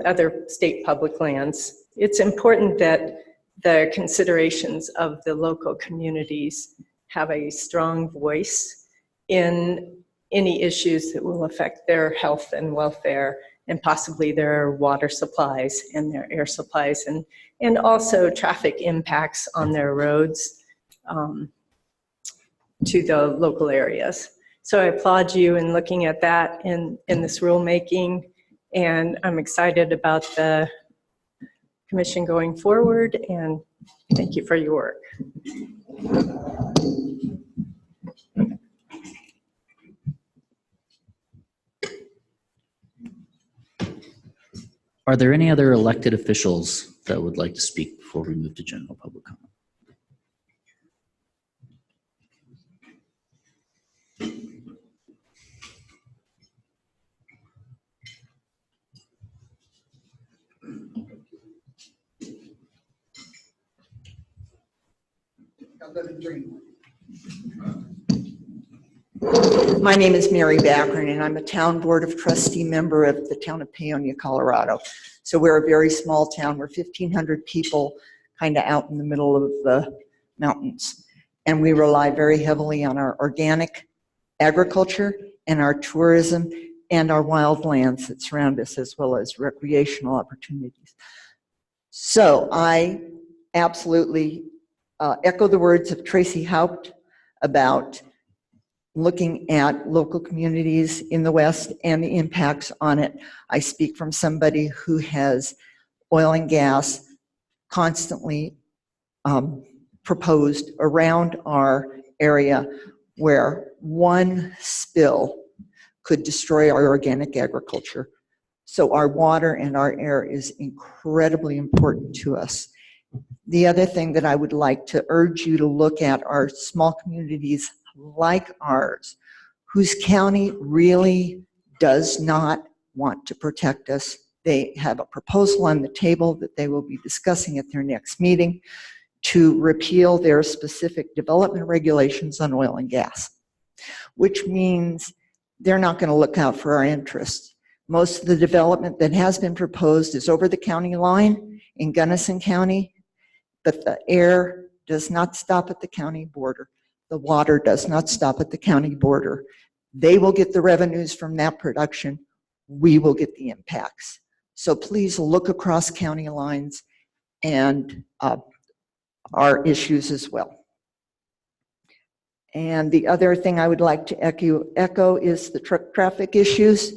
other state public lands, it's important that the considerations of the local communities have a strong voice in any issues that will affect their health and welfare, and possibly their water supplies and their air supplies, and also traffic impacts on their roads to the local areas. So I applaud you in looking at that in this rulemaking, and I'm excited about the commission going forward, and thank you for your work. Are there any other elected officials that would like to speak before we move to general public comment? My name is Mary Backern, and I'm a town board of trustee member of the town of Paonia, Colorado. So we're a very small town. We're 1,500 people kind of out in the middle of the mountains. And we rely very heavily on our organic agriculture and our tourism and our wildlands that surround us, as well as recreational opportunities. So I absolutely echo the words of Tracy Haupt about looking at local communities in the West and the impacts on it. I speak from somebody who has oil and gas constantly proposed around our area, where one spill could destroy our organic agriculture. So our water and our air is incredibly important to us. The other thing that I would like to urge you to look at are small communities like ours, whose county really does not want to protect us. They have a proposal on the table that they will be discussing at their next meeting to repeal their specific development regulations on oil and gas, which means they're not going to look out for our interests. Most of the development that has been proposed is over the county line in Gunnison County, but the air does not stop at the county border. The water does not stop at the county border. They will get the revenues from that production. We will get the impacts. So please look across county lines and our issues as well. And the other thing I would like to echo is the truck traffic issues.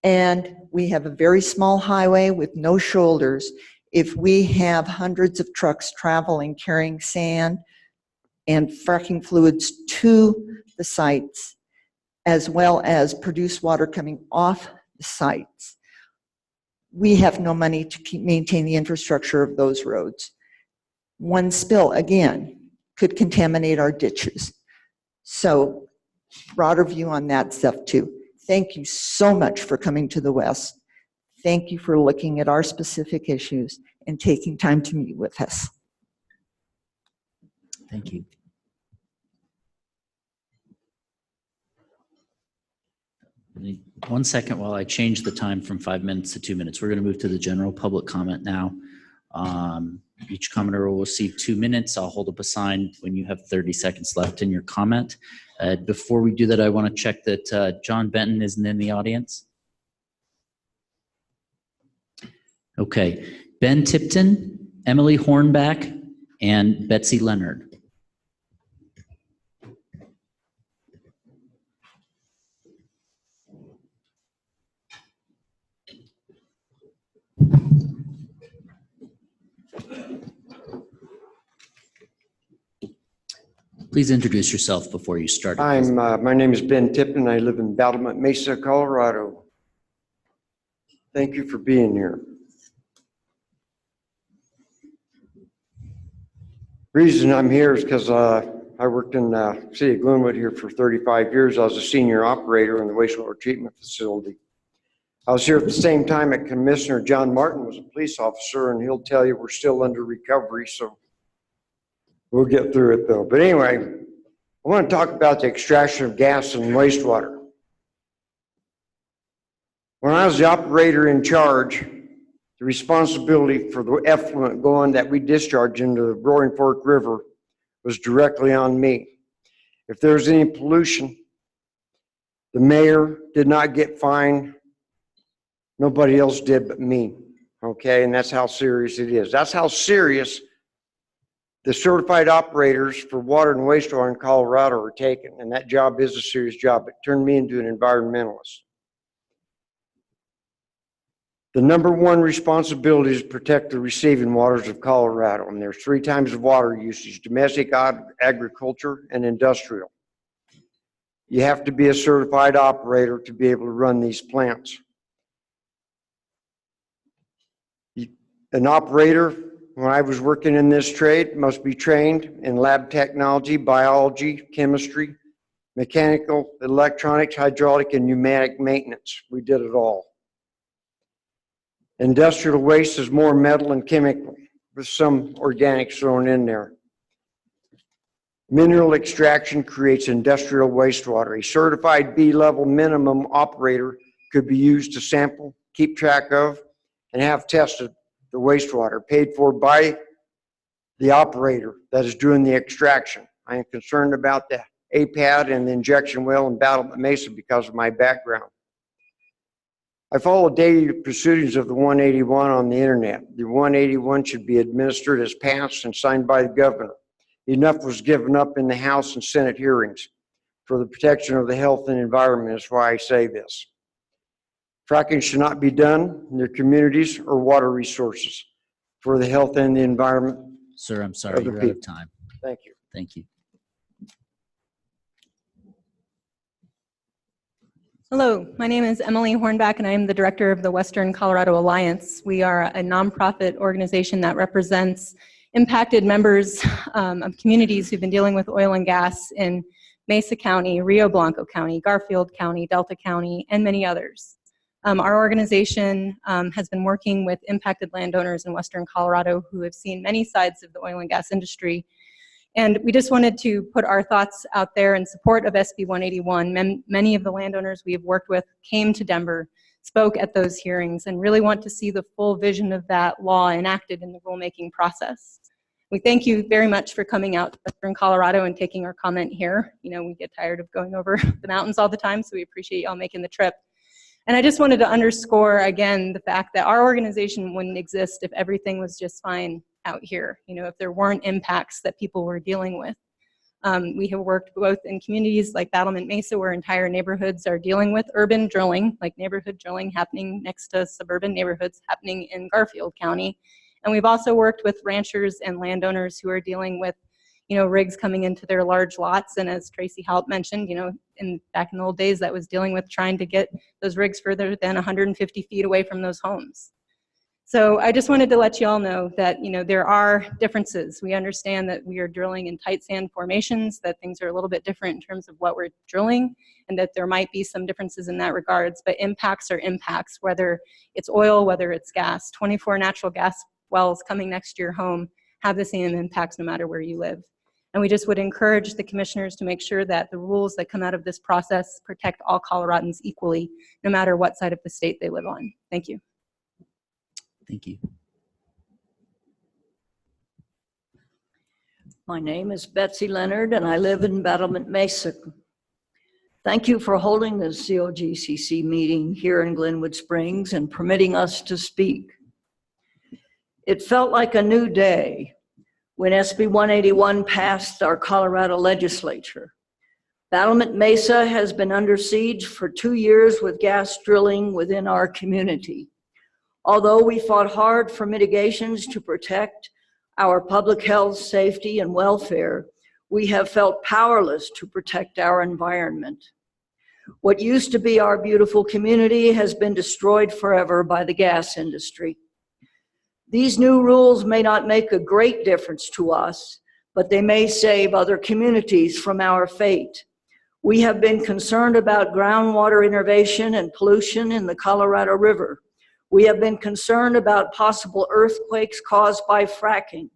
And we have a very small highway with no shoulders. If we have hundreds of trucks traveling, carrying sand and fracking fluids to the sites, as well as produced water coming off the sites, we have no money to maintain the infrastructure of those roads. One spill, again, could contaminate our ditches. So broader view on that stuff too. Thank you so much for coming to the West. Thank you for looking at our specific issues and taking time to meet with us. Thank you. One second while I change the time from 5 minutes to 2 minutes. We're going to move to the general public comment now. Each commenter will receive 2 minutes. I'll hold up a sign when you have 30 seconds left in your comment. Before we do that, I want to check that John Benton isn't in the audience. Okay. Ben Tipton, Emily Hornback, and Betsy Leonard. Please introduce yourself before you start. My name is Ben Tipton. I live in Battlement Mesa, Colorado. Thank you for being here. Reason I'm here is because I worked in the city of Glenwood here for 35 years. I was a senior operator in the wastewater treatment facility. I was here at the same time that Commissioner John Martin was a police officer, and he'll tell you we're still under recovery, so we'll get through it though. But anyway, I want to talk about the extraction of gas and wastewater. When I was the operator in charge, the responsibility for the effluent going that we discharge into the Roaring Fork River was directly on me. If there was any pollution, the mayor did not get fined. Nobody else did but me. Okay, and that's how serious it is. That's how serious the certified operators for water and wastewater in Colorado are taken, and that job is a serious job. It turned me into an environmentalist. The number one responsibility is to protect the receiving waters of Colorado, and there's 3 types of water usage: domestic, agriculture, and industrial. You have to be a certified operator to be able to run these plants. An operator, when I was working in this trade, must be trained in lab technology, biology, chemistry, mechanical, electronics, hydraulic, and pneumatic maintenance. We did it all. Industrial waste is more metal and chemical, with some organics thrown in there. Mineral extraction creates industrial wastewater. A certified B-level minimum operator could be used to sample, keep track of, and have tested the wastewater, paid for by the operator that is doing the extraction. I am concerned about the APAD and the injection well in Battlement Mesa because of my background. I follow daily proceedings of the 181 on the internet. The 181 should be administered as passed and signed by the governor. Enough was given up in the House and Senate hearings for the protection of the health and environment. Is why I say this. Fracking should not be done in their communities or water resources for the health and the environment. Sir, I'm sorry, you're out of time. Thank you. Thank you. Hello, my name is Emily Hornback, and I am the director of the Western Colorado Alliance. We are a nonprofit organization that represents impacted members of communities who've been dealing with oil and gas in Mesa County, Rio Blanco County, Garfield County, Delta County, and many others. Our organization has been working with impacted landowners in Western Colorado who have seen many sides of the oil and gas industry. And we just wanted to put our thoughts out there in support of SB 181. Many of the landowners we have worked with came to Denver, spoke at those hearings, and really want to see the full vision of that law enacted in the rulemaking process. We thank you very much for coming out to Western Colorado and taking our comment here. You know, we get tired of going over the mountains all the time, so we appreciate y'all making the trip. And I just wanted to underscore again the fact that our organization wouldn't exist if everything was just fine out here, you know, if there weren't impacts that people were dealing with. We have worked both in communities like Battlement Mesa, where entire neighborhoods are dealing with urban drilling, like neighborhood drilling happening next to suburban neighborhoods happening in Garfield County, And we've also worked with ranchers and landowners who are dealing with, rigs coming into their large lots. And as Tracy Halp mentioned, back in the old days, that was dealing with trying to get those rigs further than 150 feet away from those homes. So I just wanted to let you all know that, there are differences. We understand that we are drilling in tight sand formations, that things are a little bit different in terms of what we're drilling, and that there might be some differences in that regards, but impacts are impacts, whether it's oil, whether it's gas. 24 natural gas wells coming next to your home have the same impacts no matter where you live. And we just would encourage the commissioners to make sure that the rules that come out of this process protect all Coloradans equally, no matter what side of the state they live on. Thank you. Thank you. My name is Betsy Leonard, and I live in Battlement Mesa. Thank you for holding this COGCC meeting here in Glenwood Springs and permitting us to speak. It felt like a new day when SB 181 passed our Colorado legislature. Battlement Mesa has been under siege for 2 years with gas drilling within our community. Although we fought hard for mitigations to protect our public health, safety, and welfare, we have felt powerless to protect our environment. What used to be our beautiful community has been destroyed forever by the gas industry. These new rules may not make a great difference to us, but they may save other communities from our fate. We have been concerned about groundwater innovation and pollution in the Colorado River. We have been concerned about possible earthquakes caused by fracking.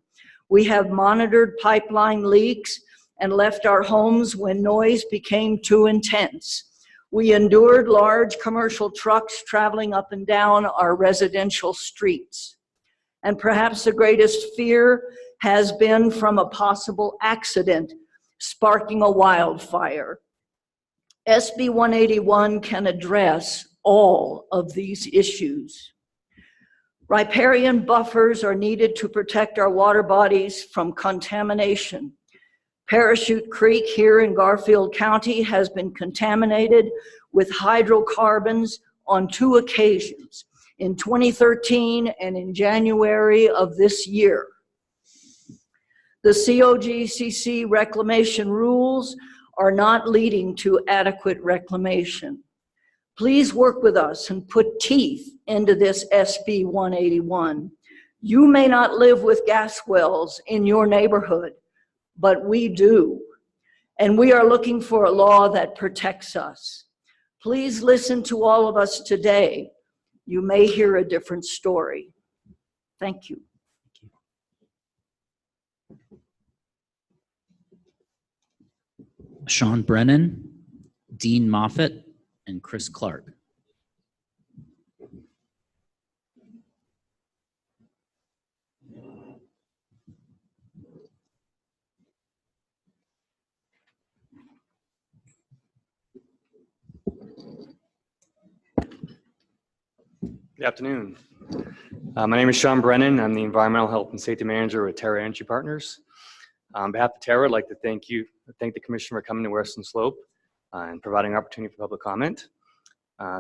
We have monitored pipeline leaks and left our homes when noise became too intense. We endured large commercial trucks traveling up and down our residential streets. And perhaps the greatest fear has been from a possible accident sparking a wildfire. SB 181 can address all of these issues. Riparian buffers are needed to protect our water bodies from contamination. Parachute Creek here in Garfield County has been contaminated with hydrocarbons on 2 occasions, in 2013 and in January of this year. The COGCC reclamation rules are not leading to adequate reclamation. Please work with us and put teeth into this SB 181. You may not live with gas wells in your neighborhood, but we do. And we are looking for a law that protects us. Please listen to all of us today. You may hear a different story. Thank you. Sean Brennan, Dean Moffitt, and Chris Clark. Good afternoon. My name is Sean Brennan. I'm the Environmental Health and Safety Manager at Terra Energy Partners. On behalf of Terra, I'd like to thank the Commission for coming to Western Slope and providing an opportunity for public comment.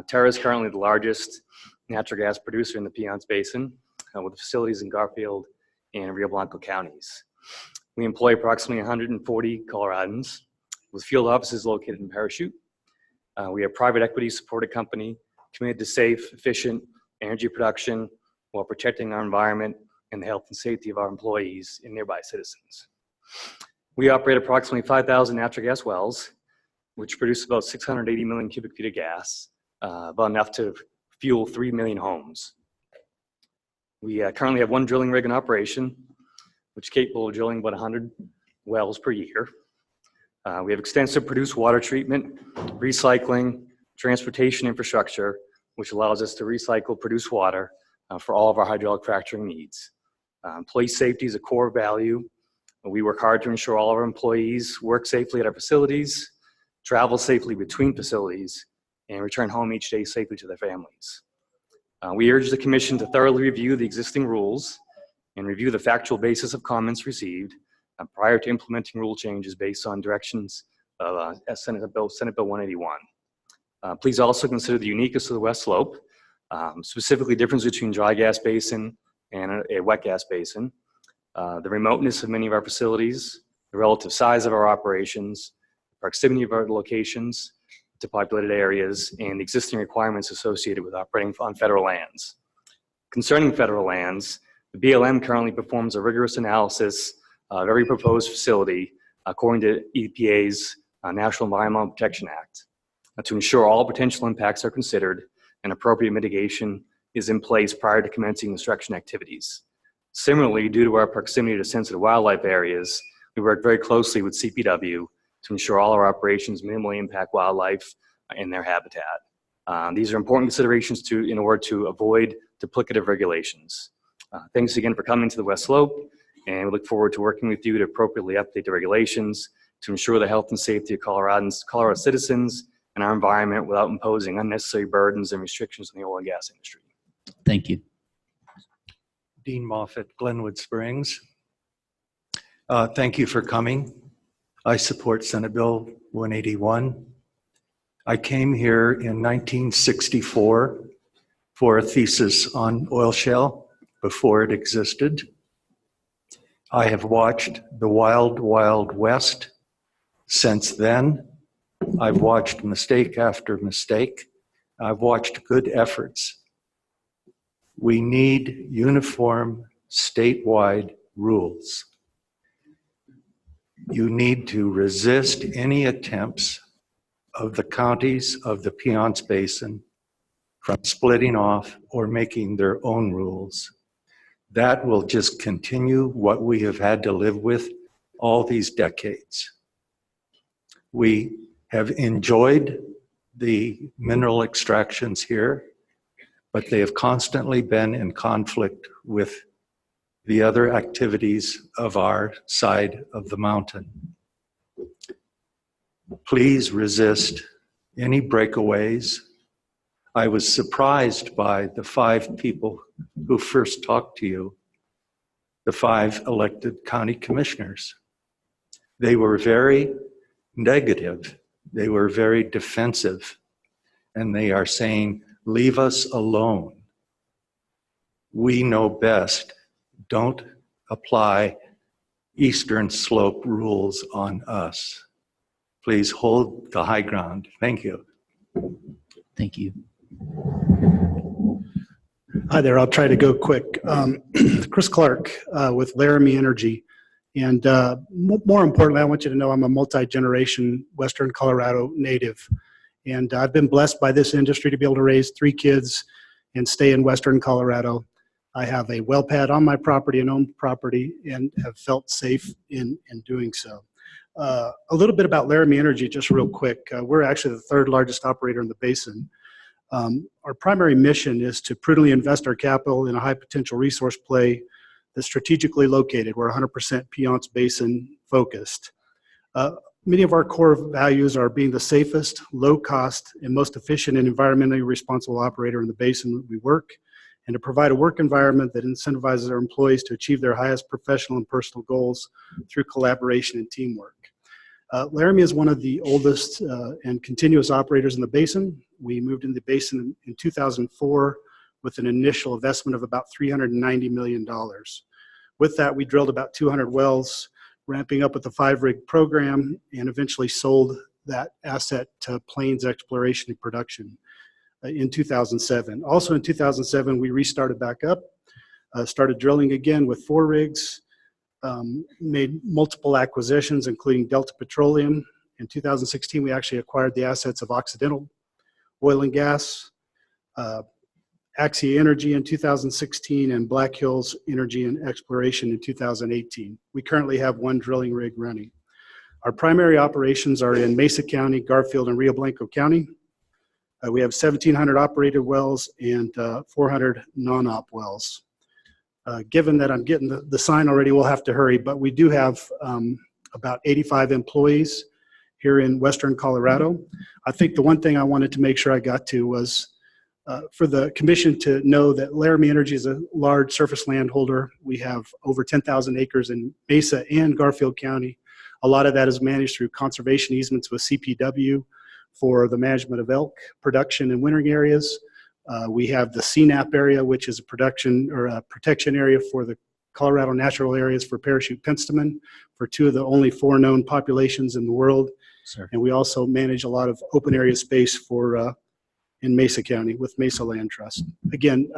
Terra is currently the largest natural gas producer in the Piceance Basin with facilities in Garfield and Rio Blanco counties. We employ approximately 140 Coloradans with field offices located in Parachute. We are a private equity supported company committed to safe, efficient energy production while protecting our environment and the health and safety of our employees and nearby citizens. We operate approximately 5,000 natural gas wells, which produce about 680 million cubic feet of gas, about enough to fuel 3 million homes. We currently have 1 drilling rig in operation, which is capable of drilling about 100 wells per year. We have extensive produced water treatment, recycling, transportation infrastructure, which allows us to recycle produced water for all of our hydraulic fracturing needs. Employee safety is a core value. We work hard to ensure all of our employees work safely at our facilities, travel safely between facilities, and return home each day safely to their families. We urge the Commission to thoroughly review the existing rules and review the factual basis of comments received prior to implementing rule changes based on directions of Senate Bill 181. Please also consider the uniqueness of the West Slope, specifically difference between dry gas basin and a wet gas basin. The remoteness of many of our facilities, the relative size of our operations, proximity of our locations to populated areas, and the existing requirements associated with operating on federal lands. Concerning federal lands, the BLM currently performs a rigorous analysis of every proposed facility according to EPA's National Environmental Protection Act to ensure all potential impacts are considered and appropriate mitigation is in place prior to commencing construction activities. Similarly, due to our proximity to sensitive wildlife areas, we work very closely with CPW to ensure all our operations minimally impact wildlife and their habitat. These are important considerations in order to avoid duplicative regulations. Thanks again for coming to the West Slope, and we look forward to working with you to appropriately update the regulations to ensure the health and safety of Colorado citizens and our environment without imposing unnecessary burdens and restrictions on the oil and gas industry. Thank you. Dean Moffett, Glenwood Springs. Thank you for coming. I support Senate Bill 181. I came here in 1964 for a thesis on oil shale before it existed. I have watched the wild, wild west since then. I've watched mistake after mistake. I've watched good efforts. We need uniform statewide rules. You need to resist any attempts of the counties of the Piceance Basin from splitting off or making their own rules. That will just continue what we have had to live with all these decades. We have enjoyed the mineral extractions here, but they have constantly been in conflict with the other activities of our side of the mountain. Please resist any breakaways. I was surprised by the 5 people who first talked to you, the 5 elected county commissioners. They were very negative. They were very defensive. And they are saying, leave us alone. We know best. Don't apply Eastern Slope rules on us. Please hold the high ground. Thank you. Thank you. Hi there, I'll try to go quick. Chris Clark with Laramie Energy. And more importantly, I want you to know I'm a multi-generation Western Colorado native. And I've been blessed by this industry to be able to raise 3 kids and stay in Western Colorado. I have a well pad on my property and own property and have felt safe in doing so. A little bit about Laramie Energy, just real quick. We're actually the 3rd largest operator in the basin. Our primary mission is to prudently invest our capital in a high potential resource play that's strategically located. We're 100% Piceance Basin focused. Many of our core values are being the safest, low cost, and most efficient and environmentally responsible operator in the basin that we work, and to provide a work environment that incentivizes our employees to achieve their highest professional and personal goals through collaboration and teamwork. Laramie is one of the oldest and continuous operators in the basin. We moved into the basin in 2004 with an initial investment of about $390 million. With that, we drilled about 200 wells, ramping up with a 5-rig program, and eventually sold that asset to Plains Exploration and Production in 2007. Also in 2007, we restarted back up, started drilling again with 4 rigs, made multiple acquisitions, including Delta Petroleum. In 2016, we actually acquired the assets of Occidental Oil and Gas, Axia Energy in 2016, and Black Hills Energy and Exploration in 2018. We currently have 1 drilling rig running. Our primary operations are in Mesa County, Garfield, and Rio Blanco County. We have 1,700 operated wells and 400 non-op wells. Given that I'm getting the sign already, we'll have to hurry, but we do have about 85 employees here in Western Colorado. I think the one thing I wanted to make sure I got to was for the commission to know that Laramie Energy is a large surface landholder. We have over 10,000 acres in Mesa and Garfield County. A lot of that is managed through conservation easements with CPW for the management of elk production in wintering areas. We have the CNAP area, which is a production or a protection area for the Colorado Natural Areas for parachute penstemon, for two of the only 4 known populations in the world. Sir. And we also manage a lot of open area space for in Mesa County with Mesa Land Trust. Again,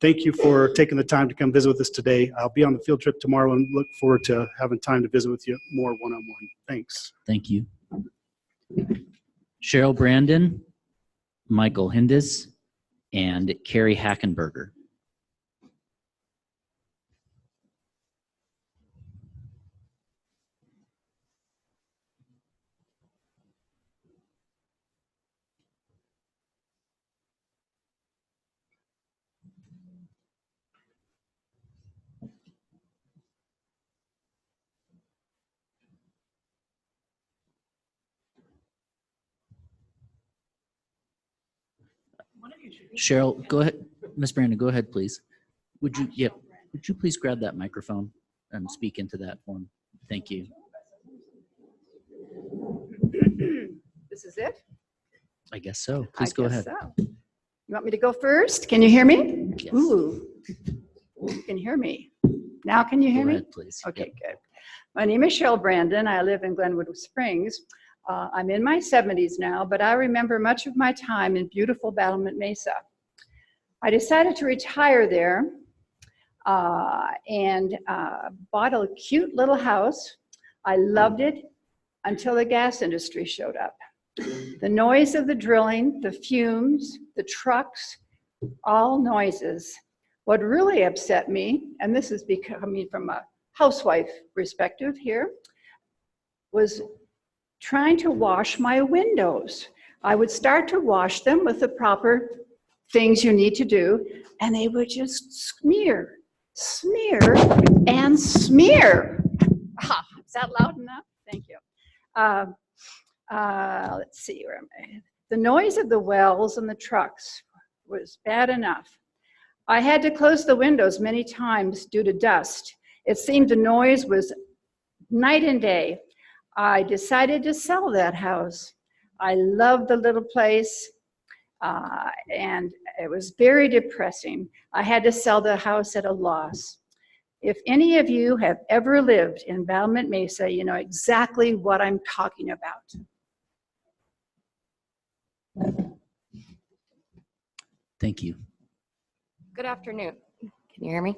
thank you for taking the time to come visit with us today. I'll be on the field trip tomorrow and look forward to having time to visit with you more one-on-one. Thanks. Thank you. Cheryl Brandon, Michael Hindis, and Carrie Hackenberger. Cheryl, go ahead. Ms. Brandon, go ahead, please. Would you please grab that microphone and speak into that form? Thank you. This is it? I guess so. Please go ahead. So. You want me to go first? Can you hear me? Yes. Ooh, you can hear me. Now can you hear Go me? ahead, please. Okay, good. My name is Cheryl Brandon. I live in Glenwood Springs. I'm in my 70s now, but I remember much of my time in beautiful Battlement Mesa. I decided to retire there and bought a cute little house. I loved it until the gas industry showed up. The noise of the drilling, the fumes, the trucks, all noises. What really upset me, and this is coming from a housewife perspective here, was trying to wash my windows. I would start to wash them with the proper things you need to do, and they would just smear, and smear. Ah, is that loud enough? Thank you. Let's see, where am I? The noise of the wells and the trucks was bad enough. I had to close the windows many times due to dust. It seemed the noise was night and day. I decided to sell that house. I loved the little place, and it was very depressing. I had to sell the house at a loss. If any of you have ever lived in Battlement Mesa, you know exactly what I'm talking about. Thank you. Good afternoon. Can you hear me?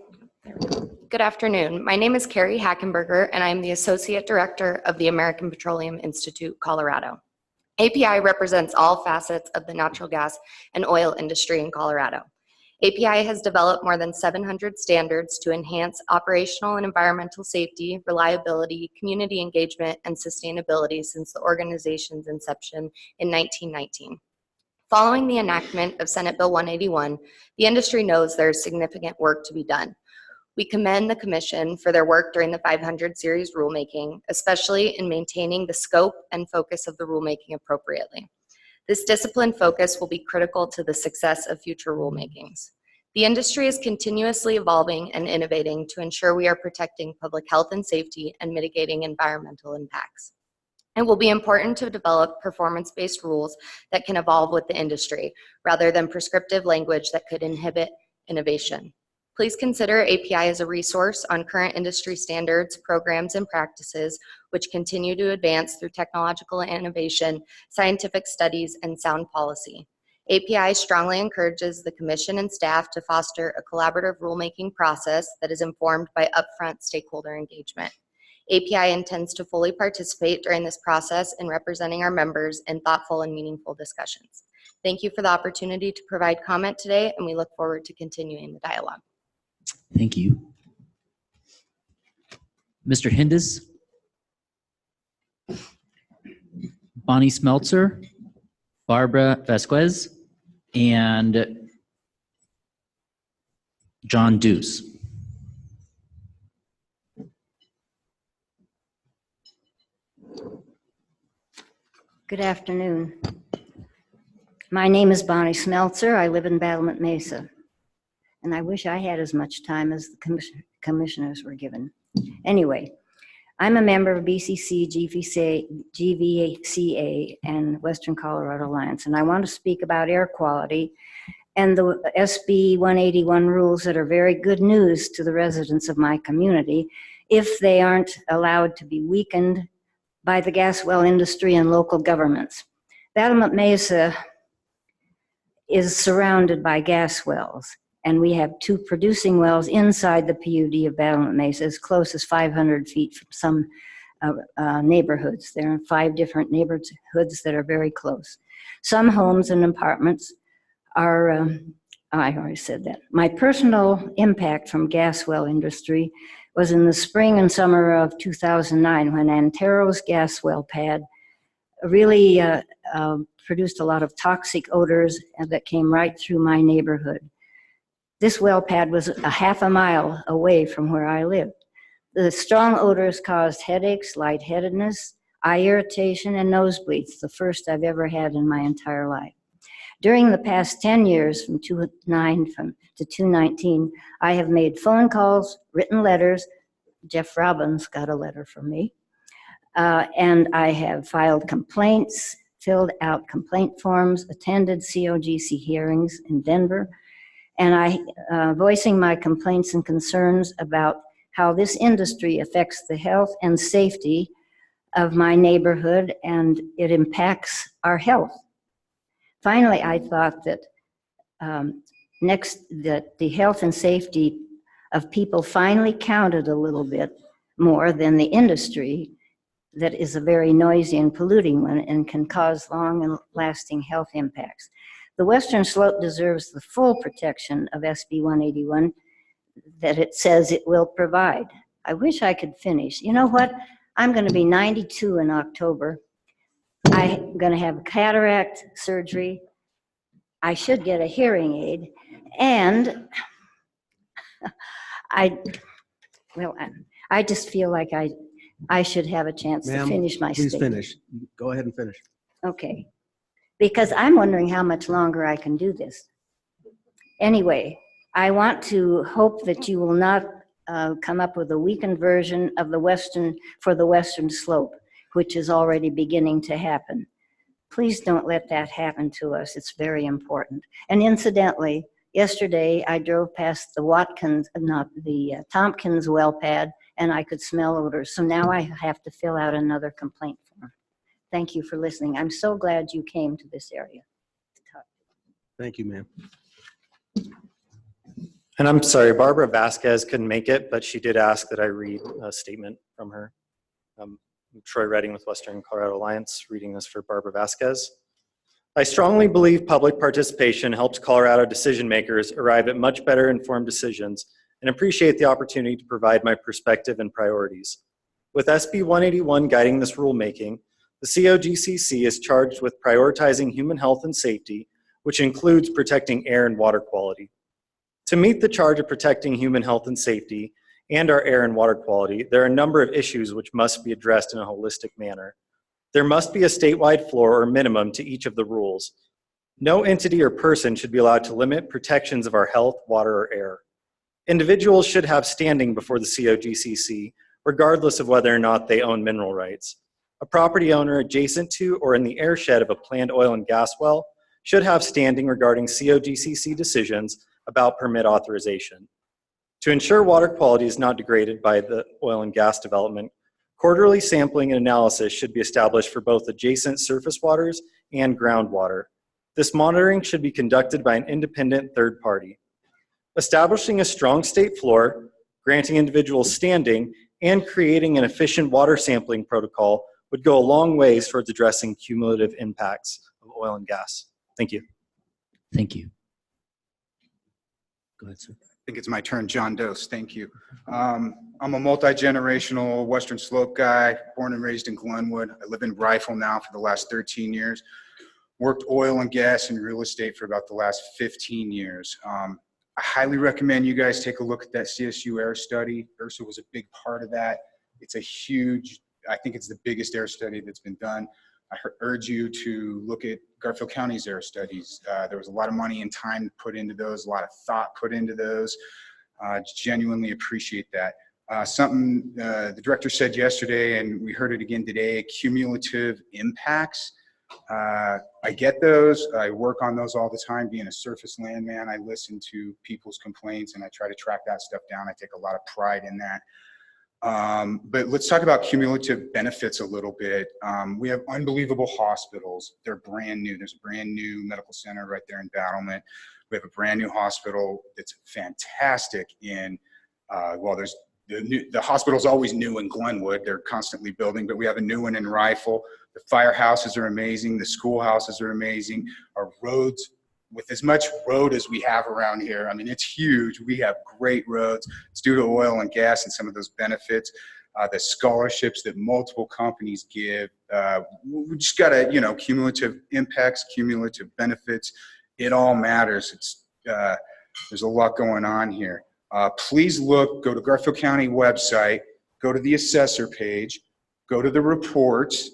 Good afternoon. My name is Carrie Hackenberger, and I'm the Associate Director of the American Petroleum Institute, Colorado. API represents all facets of the natural gas and oil industry in Colorado. API has developed more than 700 standards to enhance operational and environmental safety, reliability, community engagement, and sustainability since the organization's inception in 1919. Following the enactment of Senate Bill 181, the industry knows there is significant work to be done. We commend the Commission for their work during the 500 series rulemaking, especially in maintaining the scope and focus of the rulemaking appropriately. This disciplined focus will be critical to the success of future rulemakings. The industry is continuously evolving and innovating to ensure we are protecting public health and safety and mitigating environmental impacts. It will be important to develop performance-based rules that can evolve with the industry, rather than prescriptive language that could inhibit innovation. Please consider API as a resource on current industry standards, programs, and practices which continue to advance through technological innovation, scientific studies, and sound policy. API strongly encourages the Commission and staff to foster a collaborative rulemaking process that is informed by upfront stakeholder engagement. API intends to fully participate during this process in representing our members in thoughtful and meaningful discussions. Thank you for the opportunity to provide comment today, and we look forward to continuing the dialogue. Thank you. Mr. Hindis, Bonnie Smeltzer, Barbara Vasquez, and John Deuce. Good afternoon. My name is Bonnie Smeltzer. I live in Battlement Mesa. And I wish I had as much time as the commissioners were given. Anyway, I'm a member of BCC, GVCA, and Western Colorado Alliance, and I want to speak about air quality and the SB 181 rules that are very good news to the residents of my community if they aren't allowed to be weakened by the gas well industry and local governments. Battlement Mesa is surrounded by gas wells, and we have 2 producing wells inside the PUD of Battlement Mesa, as close as 500 feet from some neighborhoods. There are 5 different neighborhoods that are very close. Some homes and apartments are, I already said that. My personal impact from gas well industry was in the spring and summer of 2009 when Antero's gas well pad really produced a lot of toxic odors that came right through my neighborhood. This well pad was a half a mile away from where I lived. The strong odors caused headaches, lightheadedness, eye irritation, and nosebleeds, the first I've ever had in my entire life. During the past 10 years, from 2009 to 2019, I have made phone calls, written letters. Jeff Robbins got a letter from me. And I have filed complaints, filled out complaint forms, attended COGC hearings in Denver, and voicing my complaints and concerns about how this industry affects the health and safety of my neighborhood, and it impacts our health. Finally, I thought that that the health and safety of people finally counted a little bit more than the industry that is a very noisy and polluting one and can cause long and lasting health impacts. The Western Slope deserves the full protection of SB 181 that it says it will provide. I wish I could finish. You know what? I'm going to be 92 in October. I'm going to have cataract surgery. I should get a hearing aid. And I just feel like I should have a chance to finish my please statement. finish. Go ahead and finish. Okay. Because I'm wondering how much longer I can do this. Anyway, I want to hope that you will not come up with a weakened version of the Western Slope, which is already beginning to happen. Please don't let that happen to us. It's very important. And incidentally, yesterday I drove past the Tompkins well pad, and I could smell odors. So now I have to fill out another complaint form. Thank you for listening. I'm so glad you came to this area. Thank you, ma'am. And I'm sorry, Barbara Vasquez couldn't make it, but she did ask that I read a statement from her. I'm Troy Redding with Western Colorado Alliance, reading this for Barbara Vasquez. I strongly believe public participation helps Colorado decision makers arrive at much better informed decisions and appreciate the opportunity to provide my perspective and priorities. With SB 181 guiding this rulemaking, the COGCC is charged with prioritizing human health and safety, which includes protecting air and water quality. To meet the charge of protecting human health and safety and our air and water quality, there are a number of issues which must be addressed in a holistic manner. There must be a statewide floor or minimum to each of the rules. No entity or person should be allowed to limit protections of our health, water, or air. Individuals should have standing before the COGCC, regardless of whether or not they own mineral rights. A property owner adjacent to or in the airshed of a planned oil and gas well should have standing regarding COGCC decisions about permit authorization. To ensure water quality is not degraded by the oil and gas development, quarterly sampling and analysis should be established for both adjacent surface waters and groundwater. This monitoring should be conducted by an independent third party. Establishing a strong state floor, granting individuals standing, and creating an efficient water sampling protocol would go a long ways towards addressing cumulative impacts of oil and gas. Thank you. Thank you. Go ahead, sir. I think it's my turn, John Dose. Thank you. I'm a multi-generational Western Slope guy, born and raised in Glenwood. I live in Rifle now for the last 13 years. Worked oil and gas and real estate for about the last 15 years. I highly recommend you guys take a look at that CSU air study. URSA was a big part of that. It's a huge, I think it's the biggest air study that's been done. I urge you to look at Garfield County's air studies. There was a lot of money and time put into those, a lot of thought put into those. Genuinely appreciate that. Something the director said yesterday, and we heard it again today, cumulative impacts. I get those. I work on those all the time. Being a surface landman, I listen to people's complaints and I try to track that stuff down. I take a lot of pride in that. But let's talk about cumulative benefits a little bit. We have unbelievable hospitals. They're brand new. There's a brand new medical center right there in Battlement. We have a brand new hospital that's fantastic in, well, there's the hospital's always new in Glenwood. They're constantly building, but we have a new one in Rifle. The firehouses are amazing. The schoolhouses are amazing. Our roads, with as much road as we have around here, I mean, it's huge. We have great roads. It's due to oil and gas and some of those benefits. The scholarships that multiple companies give. We just got to, you know, cumulative impacts, cumulative benefits. It all matters. It's there's a lot going on here. Please look, go to Garfield County website, go to the assessor page, go to the reports,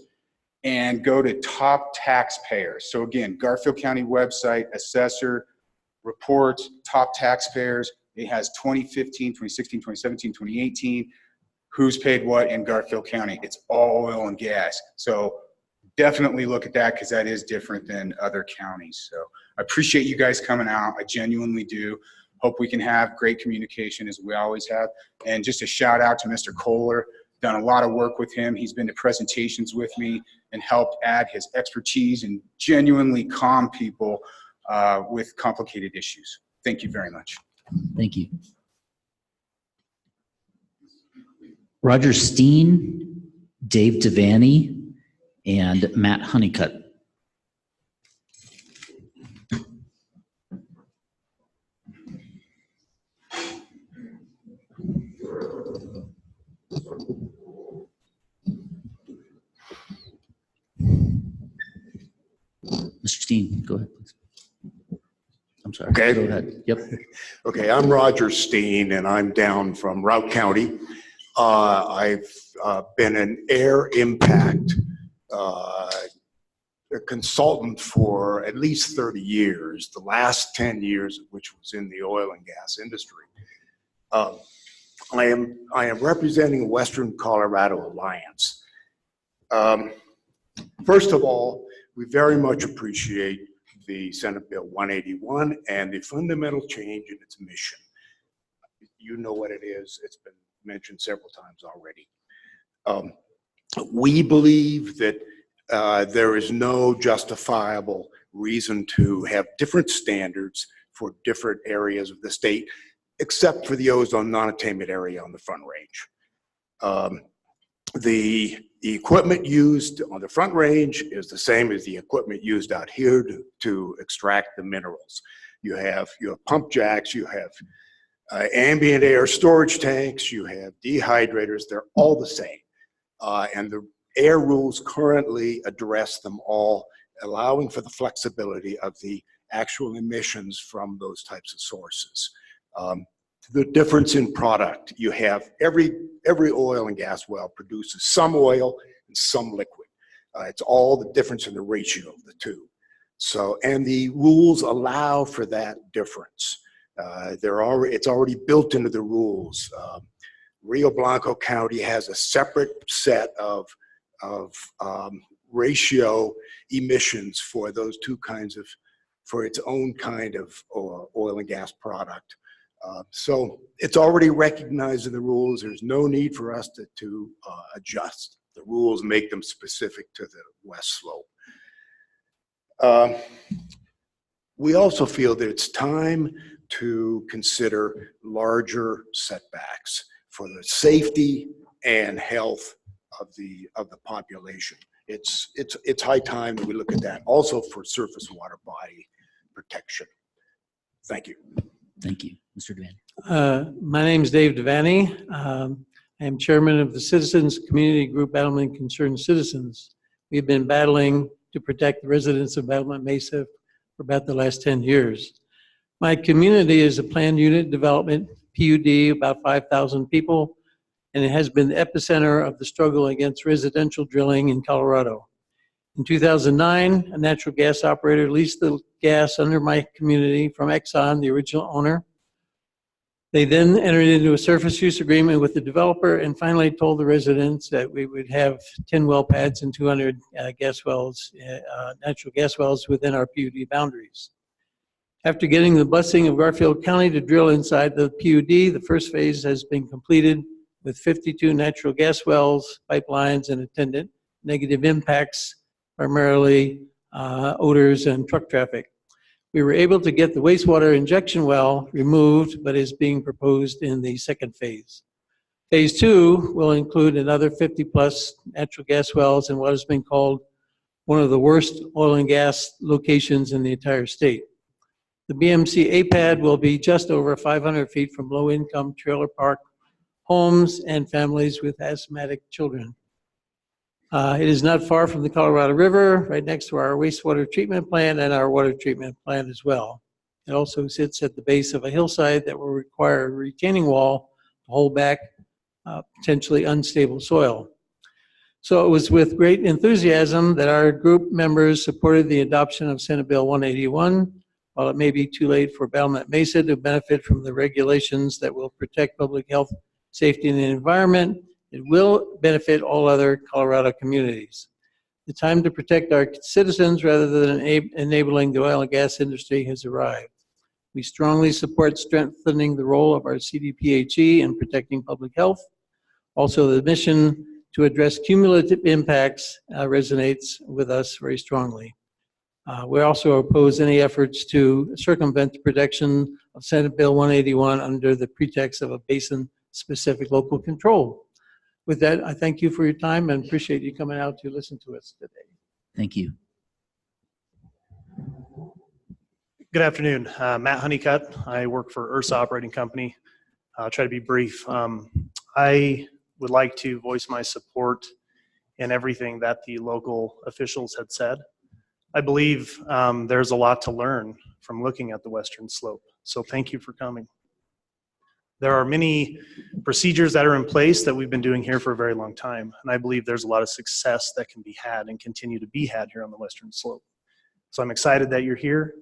and go to top taxpayers. So again, Garfield County website, assessor, reports, top taxpayers. It has 2015, 2016, 2017, 2018, who's paid what in Garfield County. It's all oil and gas. So definitely look at that because that is different than other counties. So I appreciate you guys coming out. I genuinely do. Hope we can have great communication as we always have. And just a shout out to Mr. Kohler. Done a lot of work with him. He's been to presentations with me and helped add his expertise and genuinely calm people with complicated issues. Thank you very much. Thank you. Roger Steen, Dave Devaney, and Matt Honeycutt. Mr. Steen, go ahead, please. I'm sorry. Okay. Go ahead. Yep. Okay, I'm Roger Steen, and I'm down from Routt County. I've been an air impact consultant for at least 30 years, the last 10 years of which was in the oil and gas industry. I am representing Western Colorado Alliance. First of all, we very much appreciate the Senate Bill 181 and the fundamental change in its mission. You know what it is. It's been mentioned several times already. We believe that there is no justifiable reason to have different standards for different areas of the state, except for the ozone non-attainment area on the Front Range. The equipment used on the Front Range is the same as the equipment used out here to extract the minerals. You have pump jacks, you have ambient air storage tanks, you have dehydrators, they're all the same. And the air rules currently address them all, allowing for the flexibility of the actual emissions from those types of sources. The difference in product, you have every oil and gas well produces some oil and some liquid. It's all the difference in the ratio of the two. So, and the rules allow for that difference. It's already built into the rules. Rio Blanco County has a separate set of ratio emissions for those two kinds of, for its own kind of oil and gas product. So it's already recognized in the rules. There's no need for us to adjust. The rules make them specific to the west slope. We also feel that it's time to consider larger setbacks for the safety and health of the population. It's high time that we look at that. Also for surface water body protection. Thank you. Thank you. Mr. Devaney. My name is Dave Devaney. I am chairman of the Citizens Community Group Battlement Concerned Citizens. We've been battling to protect the residents of Battlement Mesa for about the last 10 years. My community is a planned unit development, PUD, about 5,000 people, and it has been the epicenter of the struggle against residential drilling in Colorado. In 2009, a natural gas operator leased the gas under my community from Exxon, the original owner. They then entered into a surface use agreement with the developer and finally told the residents that we would have 10 well pads and 200 gas wells, natural gas wells within our PUD boundaries. After getting the blessing of Garfield County to drill inside the PUD, the first phase has been completed with 52 natural gas wells, pipelines, and attendant negative impacts, primarily odors and truck traffic. We were able to get the wastewater injection well removed, but is being proposed in the second phase. Phase 2 will include another 50+ natural gas wells in what has been called one of the worst oil and gas locations in the entire state. The BMC APAD will be just over 500 feet from low-income trailer park homes and families with asthmatic children. It is not far from the Colorado River, right next to our wastewater treatment plant and our water treatment plant as well. It also sits at the base of a hillside that will require a retaining wall to hold back potentially unstable soil. So it was with great enthusiasm that our group members supported the adoption of Senate Bill 181. While it may be too late for Battlement Mesa to benefit from the regulations that will protect public health, safety, and the environment, it will benefit all other Colorado communities. The time to protect our citizens rather than enabling the oil and gas industry has arrived. We strongly support strengthening the role of our CDPHE in protecting public health. Also, the mission to address cumulative impacts resonates with us very strongly. We also oppose any efforts to circumvent the protection of Senate Bill 181 under the pretext of a basin-specific local control. With that, I thank you for your time and appreciate you coming out to listen to us today. Thank you. Good afternoon. Matt Honeycutt. I work for URSA Operating Company. I'll try to be brief. I would like to voice my support in everything that the local officials had said. I believe there's a lot to learn from looking at the Western Slope, so thank you for coming. There are many procedures that are in place that we've been doing here for a very long time, and I believe there's a lot of success that can be had and continue to be had here on the Western Slope. So I'm excited that you're here.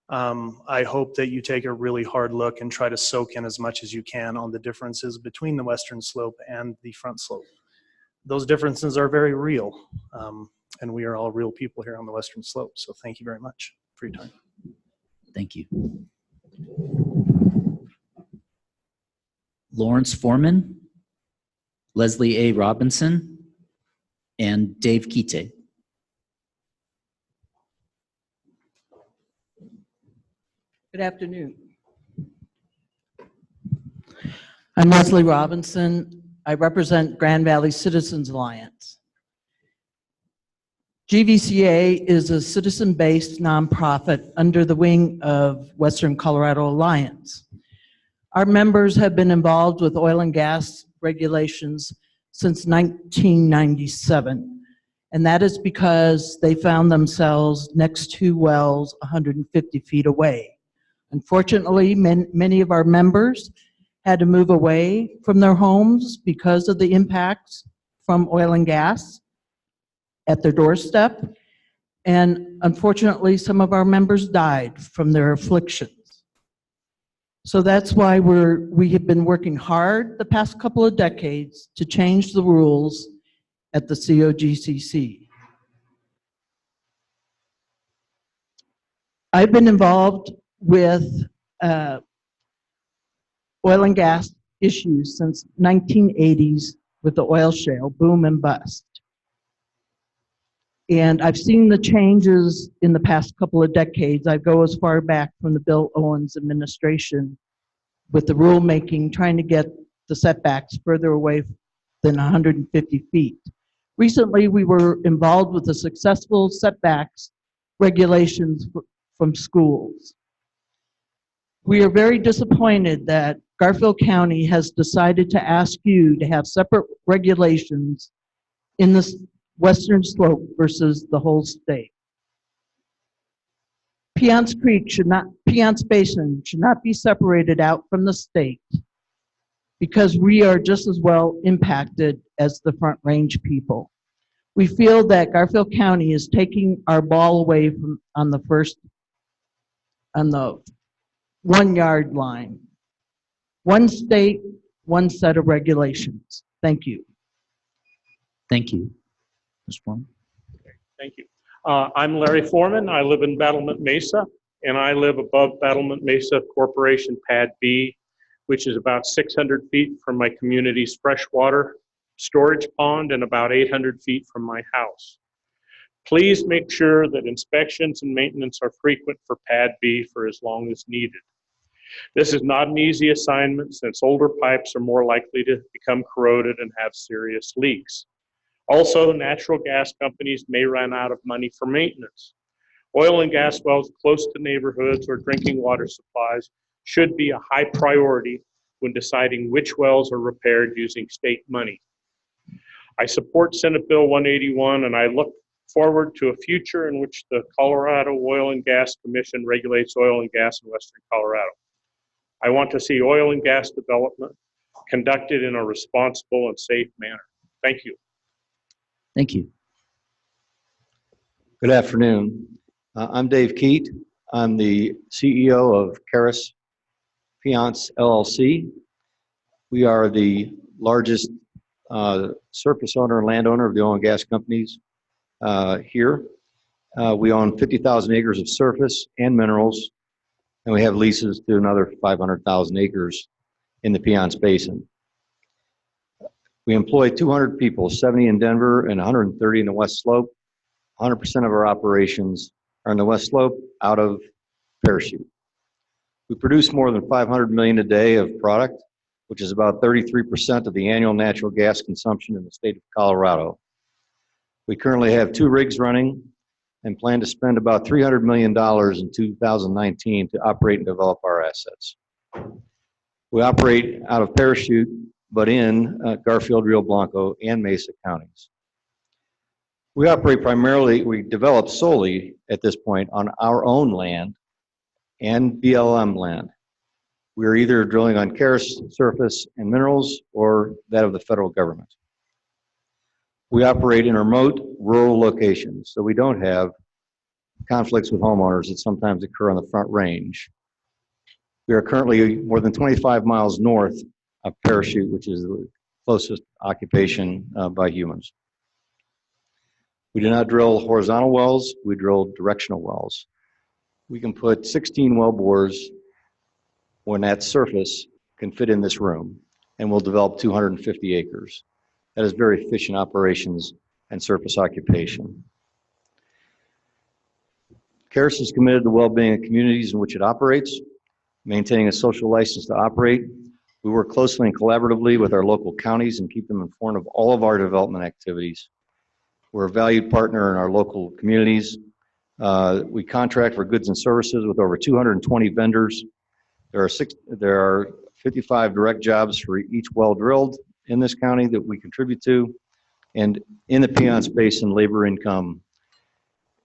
I hope that you take a really hard look and try to soak in as much as you can on the differences between the Western Slope and the front slope. Those differences are very real, and we are all real people here on the Western Slope, so thank you very much for your time. Thank you. Lawrence Foreman, Leslie A. Robinson, and Dave Kite. Good afternoon. I'm Leslie Robinson. I represent Grand Valley Citizens Alliance. GVCA is a citizen-based nonprofit under the wing of Western Colorado Alliance. Our members have been involved with oil and gas regulations since 1997, and that is because they found themselves next to wells 150 feet away. Unfortunately, many of our members had to move away from their homes because of the impacts from oil and gas at their doorstep, and unfortunately, some of our members died from their afflictions. So that's why we have been working hard the past couple of decades to change the rules at the COGCC. I've been involved with oil and gas issues since 1980s with the oil shale boom and bust. And I've seen the changes in the past couple of decades. I go as far back from the Bill Owens administration with the rulemaking, trying to get the setbacks further away than 150 feet. Recently, we were involved with the successful setbacks regulations from schools. We are very disappointed that Garfield County has decided to ask you to have separate regulations in the Western Slope versus the whole state. Piance Basin should not be separated out from the state because we are just as well impacted as the Front Range people. We feel that Garfield County is taking our ball away from on the 1 yard line. One state, one set of regulations. Thank you. Thank you. Mr. Foreman. Thank you. I'm Larry Foreman. I live in Battlement Mesa, and I live above Battlement Mesa Corporation Pad B, which is about 600 feet from my community's freshwater storage pond and about 800 feet from my house. Please make sure that inspections and maintenance are frequent for Pad B for as long as needed. This is not an easy assignment since older pipes are more likely to become corroded and have serious leaks. Also, natural gas companies may run out of money for maintenance. Oil and gas wells close to neighborhoods or drinking water supplies should be a high priority when deciding which wells are repaired using state money. I support Senate Bill 181, and I look forward to a future in which the Colorado Oil and Gas Commission regulates oil and gas in western Colorado. I want to see oil and gas development conducted in a responsible and safe manner. Thank you. Thank you. Good afternoon. I'm Dave Keat. I'm the CEO of Karis Fiance LLC. We are the largest surface owner and landowner of the oil and gas companies here. We own 50,000 acres of surface and minerals, and we have leases to another 500,000 acres in the Fiance Basin. We employ 200 people, 70 in Denver and 130 in the West Slope. 100% of our operations are in the West Slope out of Parachute. We produce more than 500 million a day of product, which is about 33% of the annual natural gas consumption in the state of Colorado. We currently have 2 rigs running and plan to spend about $300 million in 2019 to operate and develop our assets. We operate out of Parachute, but in Garfield, Rio Blanco, and Mesa counties. We operate primarily, we develop solely at this point on our own land and BLM land. We are either drilling on Karis surface and minerals or that of the federal government. We operate in remote rural locations, so we don't have conflicts with homeowners that sometimes occur on the Front Range. We are currently more than 25 miles north of Parachute, which is the closest occupation by humans. We do not drill horizontal wells, we drill directional wells. We can put 16 well bores when that surface can fit in this room, and we'll develop 250 acres. That is very efficient operations and surface occupation. Karis is committed to the well-being of communities in which it operates, maintaining a social license to operate. We work closely and collaboratively with our local counties and keep them informed of all of our development activities. We're a valued partner in our local communities. We contract for goods and services with over 220 vendors. There are 55 direct jobs for each well drilled in this county that we contribute to. And in the Fiance Basin, labor income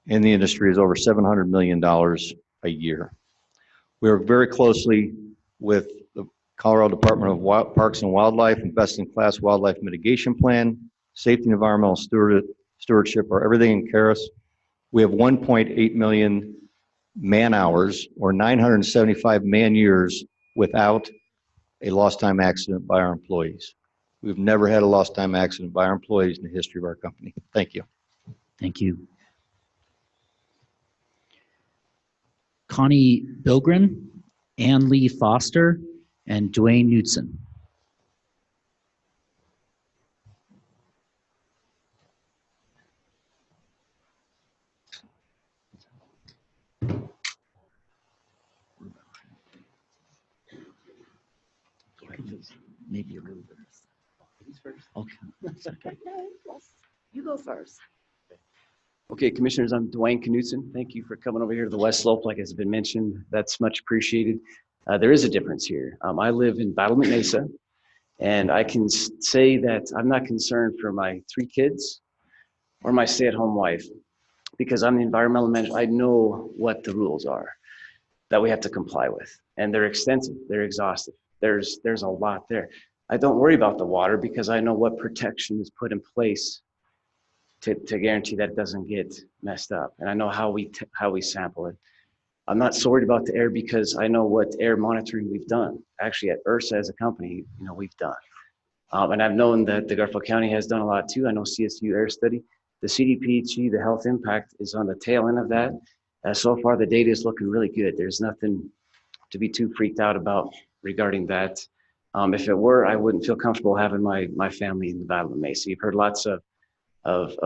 in the industry is over $700 million a year. We work very closely with the Colorado Department of Parks and Wildlife and best-in-class wildlife mitigation plan. Safety and environmental stewardship are everything in Karis. We have 1.8 million man hours or 975 man years without a lost time accident by our employees. We've never had a lost time accident by our employees in the history of our company. Thank you. Thank you. Connie Bilgren, Ann Lee Foster, and Dwayne Knudsen. Maybe a little bit. Okay. You go first. Okay, Commissioners, I'm Dwayne Knudsen. Thank you for coming over here to the West Slope, like has been mentioned. That's much appreciated. There is a difference here. I live in Battlement Mesa, and I can say that I'm not concerned for my 3 kids or my stay-at-home wife, because I'm the environmental manager. I know what the rules are that we have to comply with, and they're extensive, they're exhaustive. There's a lot there. I don't worry about the water because I know what protection is put in place to guarantee that it doesn't get messed up. And I know how we sample it. I'm not so worried about the air because I know what air monitoring we've done. Actually, at URSA as a company, we've done. And I've known that the Garfield County has done a lot too. I know CSU Air Study, the CDPHE, the health impact is on the tail end of that. So far, the data is looking really good. There's nothing to be too freaked out about regarding that. If it were, I wouldn't feel comfortable having my family in the Battle of Mesa. You've heard lots of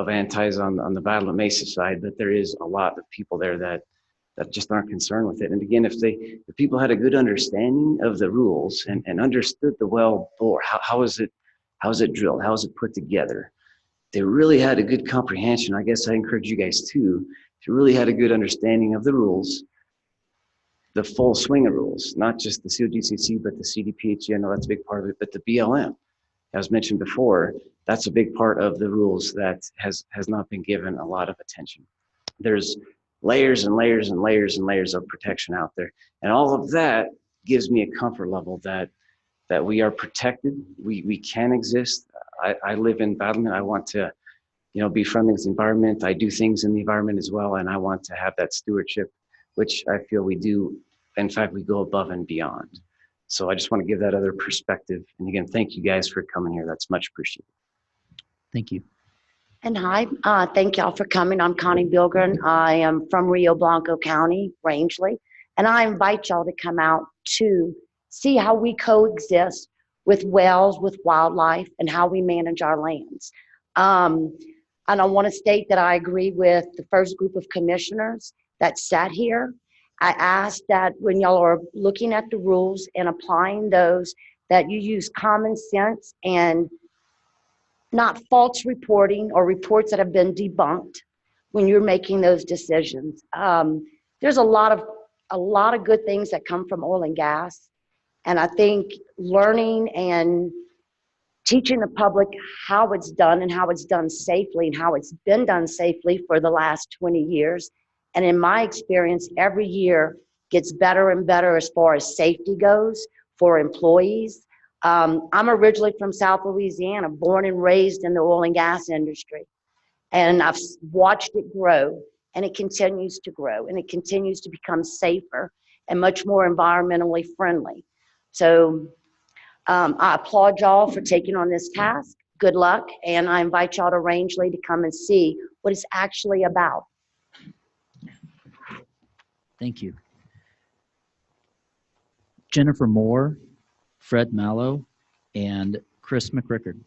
antis on the Battle of Mesa side, but there is a lot of people there that just aren't concerned with it. And again, if people had a good understanding of the rules and understood the well bore, how is it drilled, how is it put together, they really had a good comprehension. I guess I encourage you guys too, if you really had a good understanding of the rules, the full swing of rules, not just the COGCC, but the CDPHE, I know that's a big part of it, but the BLM, as mentioned before, that's a big part of the rules that has not been given a lot of attention. There's layers and layers and layers and layers of protection out there. And all of that gives me a comfort level that we are protected, we can exist. I live in Battlement. I want to, be friendly with the environment. I do things in the environment as well, and I want to have that stewardship, which I feel we do. In fact, we go above and beyond. So I just want to give that other perspective. And again, thank you guys for coming here. That's much appreciated. Thank you. And hi, thank y'all for coming. I'm Connie Bilgren. I am from Rio Blanco County, Rangeley, and I invite y'all to come out to see how we coexist with wells, with wildlife, and how we manage our lands. And I want to state that I agree with the first group of commissioners that sat here. I ask that when y'all are looking at the rules and applying those, that you use common sense and not false reporting or reports that have been debunked when you're making those decisions. There's a lot of good things that come from oil and gas. And I think learning and teaching the public how it's done and how it's done safely and how it's been done safely for the last 20 years. And in my experience, every year gets better and better as far as safety goes for employees. I'm originally from South Louisiana, born and raised in the oil and gas industry. And I've watched it grow, and it continues to grow, and it continues to become safer and much more environmentally friendly. So I applaud y'all for taking on this task. Good luck, and I invite y'all to Rangeley to come and see what it's actually about. Thank you. Jennifer Moore, Fred Mallow, and Chris McRickard.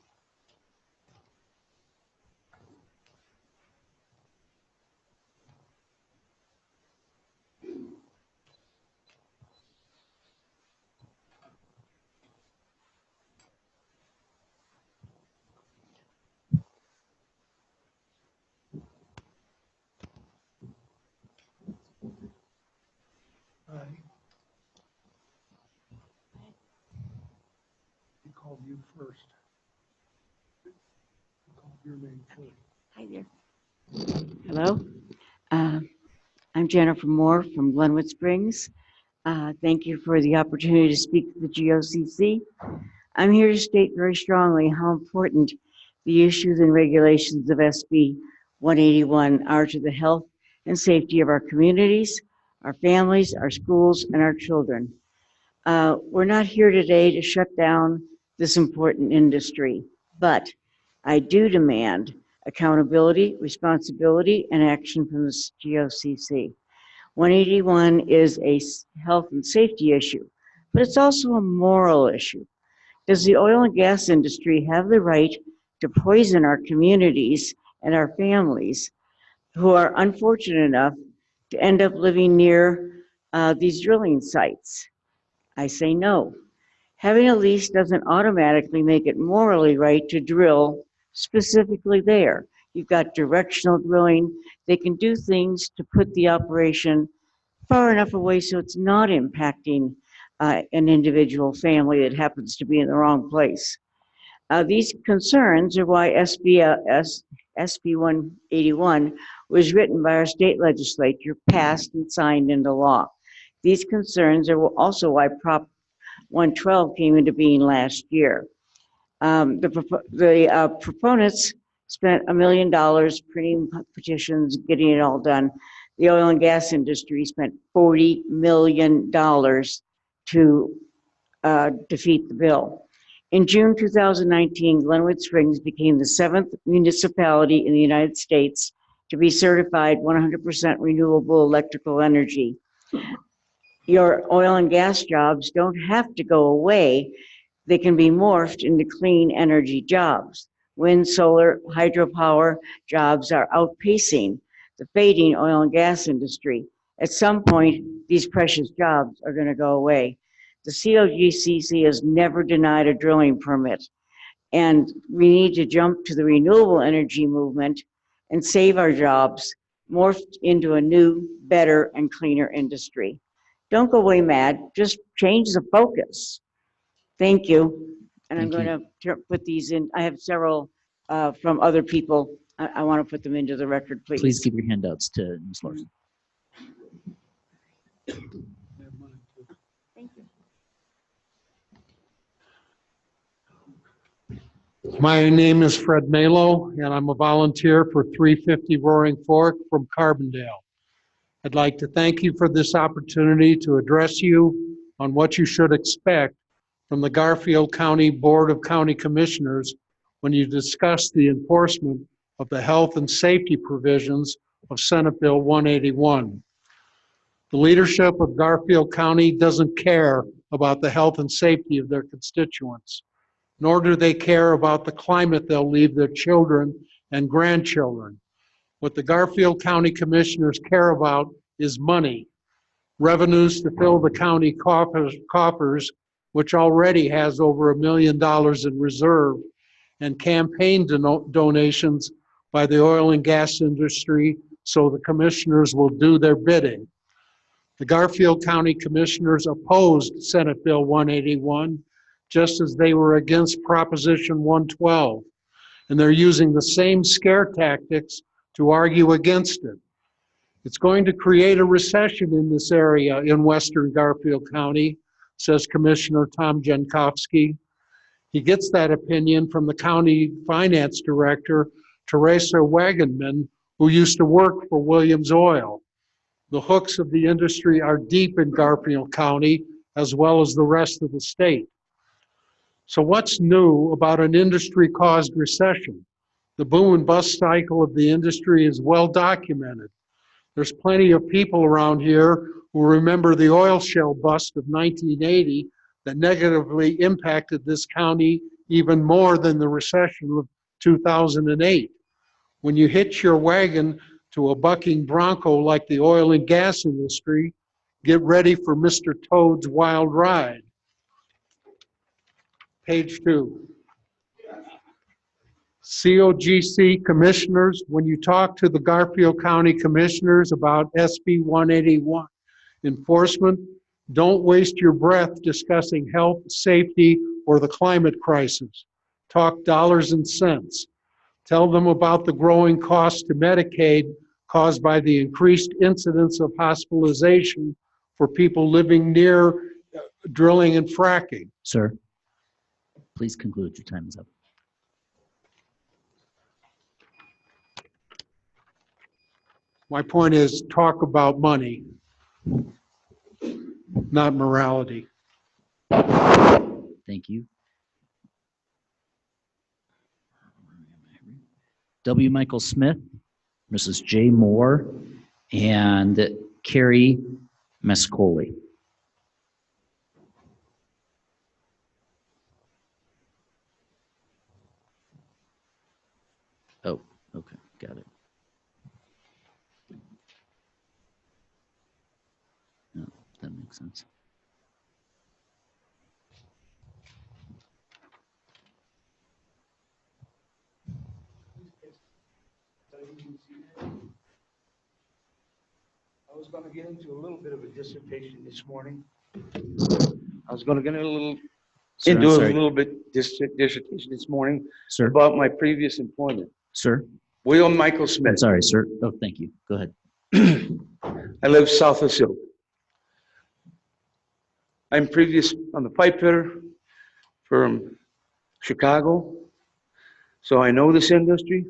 He called you first. He called your name first. Hi there. Hello. I'm Jennifer Moore from Glenwood Springs. Thank you for the opportunity to speak to the GOCC. I'm here to state very strongly how important the issues and regulations of SB 181 are to the health and safety of our communities, our families, our schools, and our children. We're not here today to shut down this important industry, but I do demand accountability, responsibility, and action from the GOCC. 181 is a health and safety issue, but it's also a moral issue. Does the oil and gas industry have the right to poison our communities and our families who are unfortunate enough to end up living near these drilling sites? I say no. Having a lease doesn't automatically make it morally right to drill specifically there. You've got directional drilling. They can do things to put the operation far enough away so it's not impacting an individual family that happens to be in the wrong place. These concerns are why SB 181 was written by our state legislature, passed and signed into law. These concerns are also why Prop 112 came into being last year. The proponents spent $1 million printing petitions, getting it all done. The oil and gas industry spent $40 million to defeat the bill. In June 2019, Glenwood Springs became the 7th municipality in the United States to be certified 100% renewable electrical energy. Your oil and gas jobs don't have to go away. They can be morphed into clean energy jobs. Wind, solar, hydropower jobs are outpacing the fading oil and gas industry. At some point, these precious jobs are going to go away. The COGCC has never denied a drilling permit, and we need to jump to the renewable energy movement and save our jobs, morphed into a new, better, and cleaner industry. Don't go away mad, just change the focus. Thank you. And I'm Thank going to put these in. I have several from other people. I want to put them into the record, please. Please give your handouts to Ms. Larson. Thank you. My name is Fred Malo, and I'm a volunteer for 350 Roaring Fork from Carbondale. I'd like to thank you for this opportunity to address you on what you should expect from the Garfield County Board of County Commissioners when you discuss the enforcement of the health and safety provisions of Senate Bill 181. The leadership of Garfield County doesn't care about the health and safety of their constituents, nor do they care about the climate they'll leave their children and grandchildren. What the Garfield County Commissioners care about is money, revenues to fill the county coffers, which already has over $1 million in reserve, and campaign donations by the oil and gas industry so the commissioners will do their bidding. The Garfield County Commissioners opposed Senate Bill 181, just as they were against Proposition 112, and they're using the same scare tactics to argue against it. It's going to create a recession in this area in western Garfield County, says Commissioner Tom Jankowski. He gets that opinion from the county finance director, Teresa Wagenman, who used to work for Williams Oil. The hooks of the industry are deep in Garfield County, as well as the rest of the state. So what's new about an industry-caused recession? The boom and bust cycle of the industry is well documented. There's plenty of people around here who remember the oil shale bust of 1980 that negatively impacted this county even more than the recession of 2008. When you hitch your wagon to a bucking bronco like the oil and gas industry, get ready for Mr. Toad's wild ride. Page 2. COGC commissioners, when you talk to the Garfield County commissioners about SB 181 enforcement, don't waste your breath discussing health, safety, or the climate crisis. Talk dollars and cents. Tell them about the growing cost to Medicaid caused by the increased incidence of hospitalization for people living near drilling and fracking. Sir, please conclude. Your time is up. My point is, talk about money, not morality. Thank you. W. Michael Smith, Mrs. J. Moore, and Carrie Mescoli. Oh, okay, got it. No, that makes sense. I was going to get into a little bit of a dissertation this morning. I was going to get into a little bit dissertation this morning about my previous employment. Sir? William Michael Smith. I'm sorry, sir. Oh, thank you. Go ahead. I live south of Silk. I'm the pipe fitter from Chicago, so I know this industry.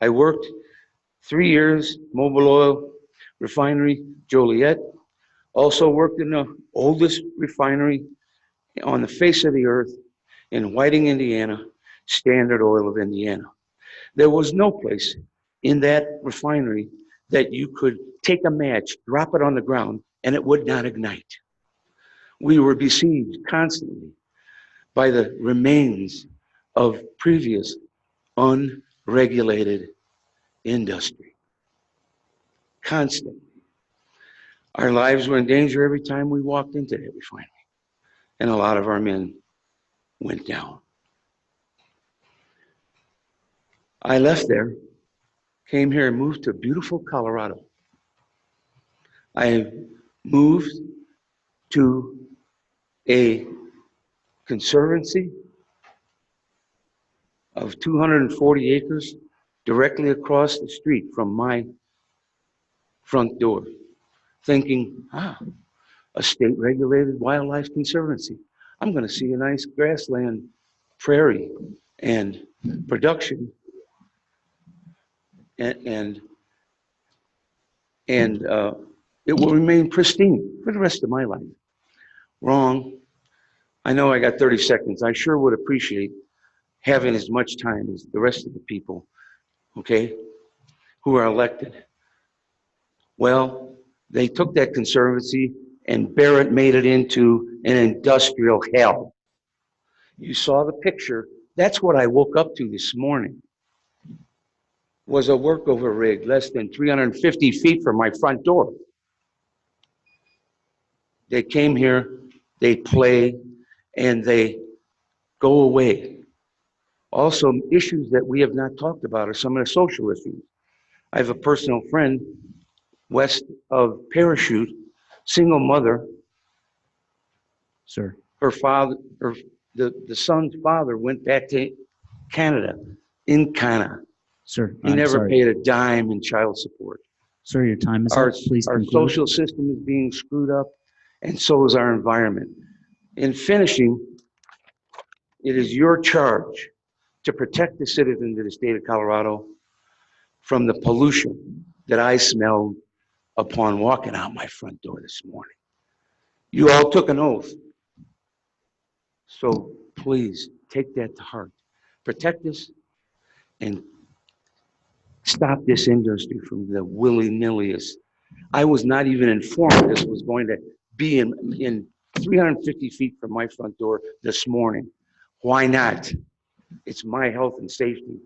I worked 3 years, Mobil Oil, Refinery, Joliet. Also worked in the oldest refinery on the face of the earth in Whiting, Indiana, Standard Oil of Indiana. There was no place in that refinery that you could take a match, drop it on the ground, and it would not ignite. We were besieged constantly by the remains of previous unregulated industry. Constantly. Our lives were in danger every time we walked into that refinery, and a lot of our men went down. I left there, came here and moved to beautiful Colorado. I moved to a conservancy of 240 acres directly across the street from my front door, thinking, a state-regulated wildlife conservancy. I'm going to see a nice grassland prairie and production and it will remain pristine for the rest of my life. Wrong. I know I got 30 seconds. I sure would appreciate having as much time as the rest of the people, okay, who are elected. Well, they took that conservancy and Barrett made it into an industrial hell. You saw the picture. That's what I woke up to this morning. Was a workover rig less than 350 feet from my front door. They came here, they play, and they go away. Also, issues that we have not talked about are some of the social issues. I have a personal friend west of Parachute, single mother. Sir. Her father, the son's father went back to Canada, in Canada. Sir, He I'm never sorry. paid a dime in child support. Sir, your time is Our, up. Please our conclude. social system is being screwed up, and so is our environment. In finishing, it is your charge to protect the citizens of the state of Colorado from the pollution that I smelled upon walking out my front door this morning. You all took an oath, so please take that to heart. Protect us and stop this industry from the willy-nillyest. I was not even informed this was going to be in 350 feet from my front door this morning. Why not? It's my health and safety.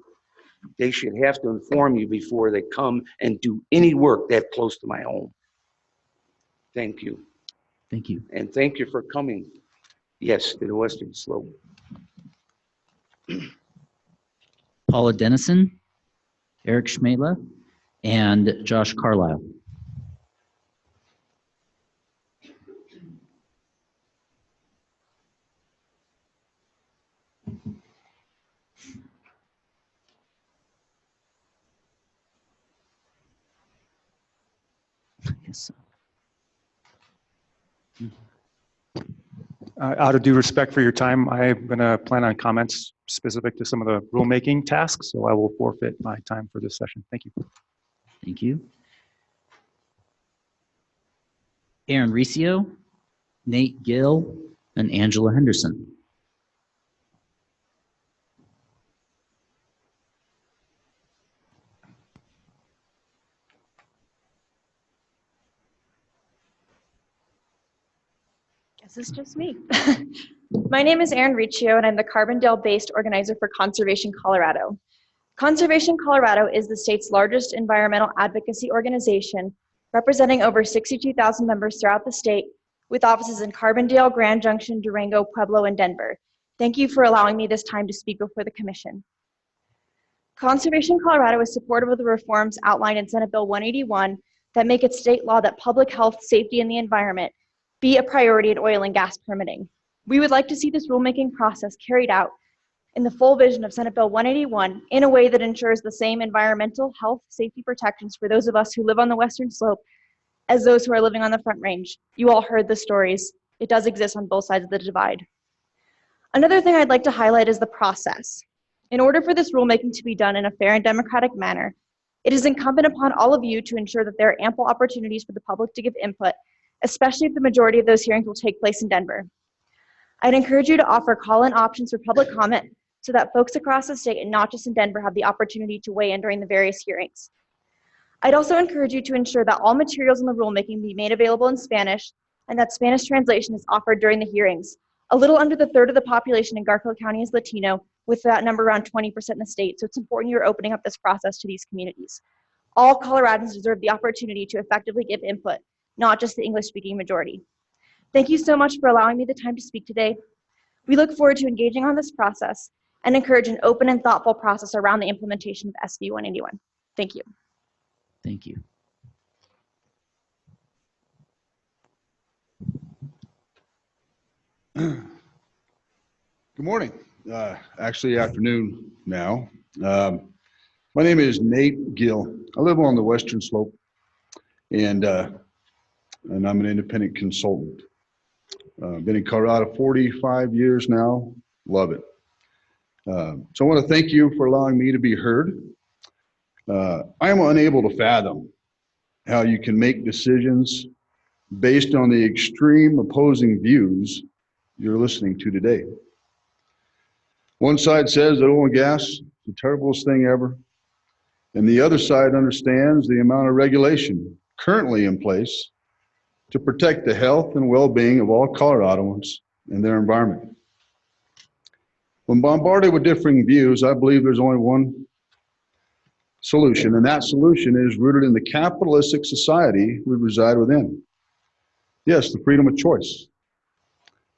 They should have to inform you before they come and do any work that close to my home. Thank you. Thank you. And thank you for coming, yes, to the Western Slope. Paula Dennison, Eric Schmela, and Josh Carlisle. Yes. Out of due respect for your time, I'm going to plan on comments specific to some of the rulemaking tasks, so I will forfeit my time for this session. Thank you. Thank you. Aaron Riccio, Nate Gill, and Angela Henderson. Guess it's just me. My name is Erin Riccio, and I'm the Carbondale-based organizer for Conservation Colorado. Conservation Colorado is the state's largest environmental advocacy organization, representing over 62,000 members throughout the state, with offices in Carbondale, Grand Junction, Durango, Pueblo, and Denver. Thank you for allowing me this time to speak before the commission. Conservation Colorado is supportive of the reforms outlined in Senate Bill 181 that make it state law that public health, safety, and the environment be a priority in oil and gas permitting. We would like to see this rulemaking process carried out in the full vision of Senate Bill 181 in a way that ensures the same environmental, health, safety protections for those of us who live on the Western Slope as those who are living on the Front Range. You all heard the stories. It does exist on both sides of the divide. Another thing I'd like to highlight is the process. In order for this rulemaking to be done in a fair and democratic manner, It is incumbent upon all of you to ensure that there are ample opportunities for the public to give input, especially if the majority of those hearings will take place in Denver. I'd encourage you to offer call-in options for public comment so that folks across the state and not just in Denver have the opportunity to weigh in during the various hearings. I'd also encourage you to ensure that all materials in the rulemaking be made available in Spanish and that Spanish translation is offered during the hearings. A little under the third of the population in Garfield County is Latino, with that number around 20% in the state, so it's important you're opening up this process to these communities. All Coloradans deserve the opportunity to effectively give input, not just the English-speaking majority. Thank you so much for allowing me the time to speak today. We look forward to engaging on this process and encourage an open and thoughtful process around the implementation of SB 181. Thank you. Thank you. Good morning. Actually, afternoon now. My name is Nate Gill. I live on the Western Slope, and I'm an independent consultant. Been in Colorado 45 years now. Love it. So I want to thank you for allowing me to be heard. I am unable to fathom how you can make decisions based on the extreme opposing views you're listening to today. One side says that oil and gas is the terriblest thing ever, and the other side understands the amount of regulation currently in place to protect the health and well-being of all Coloradoans and their environment. When bombarded with differing views, I believe there's only one solution, and that solution is rooted in the capitalistic society we reside within. Yes, the freedom of choice.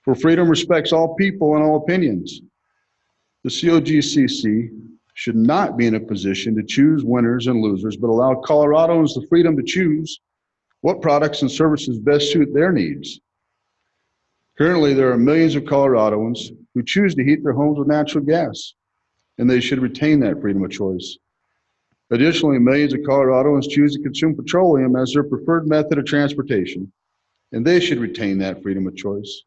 For freedom respects all people and all opinions. The COGCC should not be in a position to choose winners and losers, but allow Coloradans the freedom to choose what products and services best suit their needs. Currently, there are millions of Coloradans who choose to heat their homes with natural gas, and they should retain that freedom of choice. Additionally, millions of Coloradans choose to consume petroleum as their preferred method of transportation, and they should retain that freedom of choice.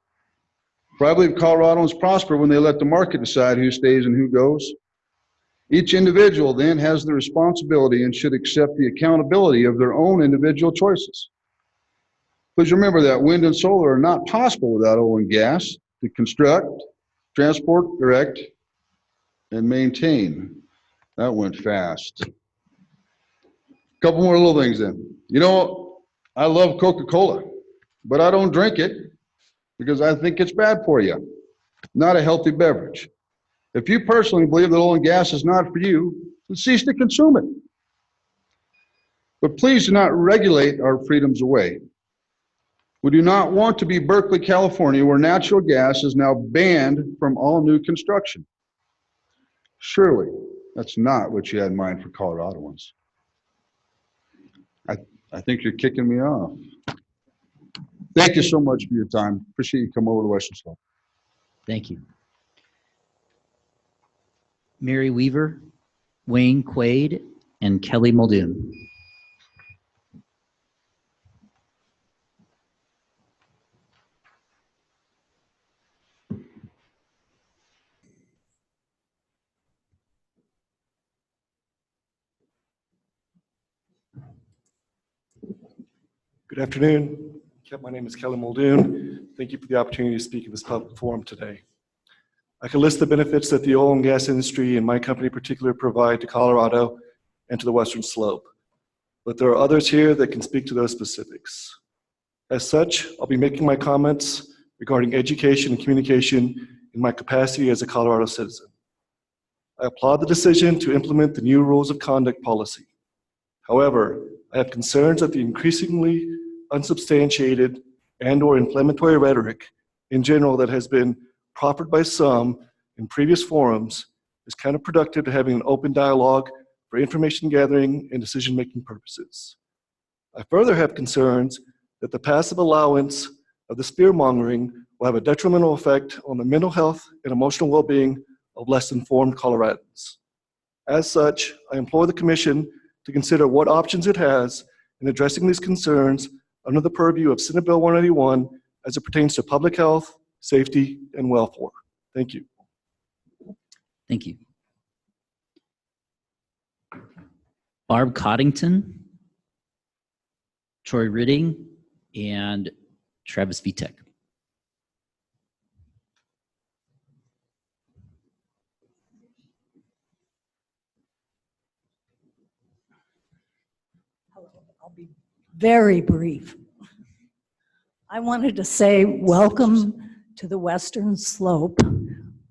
For I believe Coloradans prosper when they let the market decide who stays and who goes. Each individual then has the responsibility and should accept the accountability of their own individual choices. Please remember that wind and solar are not possible without oil and gas to construct, transport, erect, and maintain. That went fast. Couple more little things then. You know, I love Coca-Cola, but I don't drink it because I think it's bad for you. Not a healthy beverage. If you personally believe that oil and gas is not for you, then cease to consume it. But please do not regulate our freedoms away. We do not want to be Berkeley, California, where natural gas is now banned from all new construction. Surely, that's not what you had in mind for Coloradoans. I think you're kicking me off. Thank you so much for your time. Appreciate you coming over to Western Slope. Thank you. Mary Weaver, Wayne Quaid, and Kelly Muldoon. Good afternoon. My name is Kelly Muldoon. Thank you for the opportunity to speak at this public forum today. I can list the benefits that the oil and gas industry and my company in particular provide to Colorado and to the Western Slope, but there are others here that can speak to those specifics. As such, I'll be making my comments regarding education and communication in my capacity as a Colorado citizen. I applaud the decision to implement the new rules of conduct policy. However, I have concerns that the increasingly unsubstantiated and/or inflammatory rhetoric in general that has been proffered by some in previous forums is counterproductive to having an open dialogue for information gathering and decision-making purposes. I further have concerns that the passive allowance of the spear-mongering will have a detrimental effect on the mental health and emotional well-being of less informed Coloradans. As such, I implore the Commission to consider what options it has in addressing these concerns under the purview of Senate Bill 181 as it pertains to public health, safety, and welfare. Thank you. Thank you. Barb Coddington, Troy Ridding, and Travis Vitek. I'll be very brief. I wanted to say welcome to the Western Slope,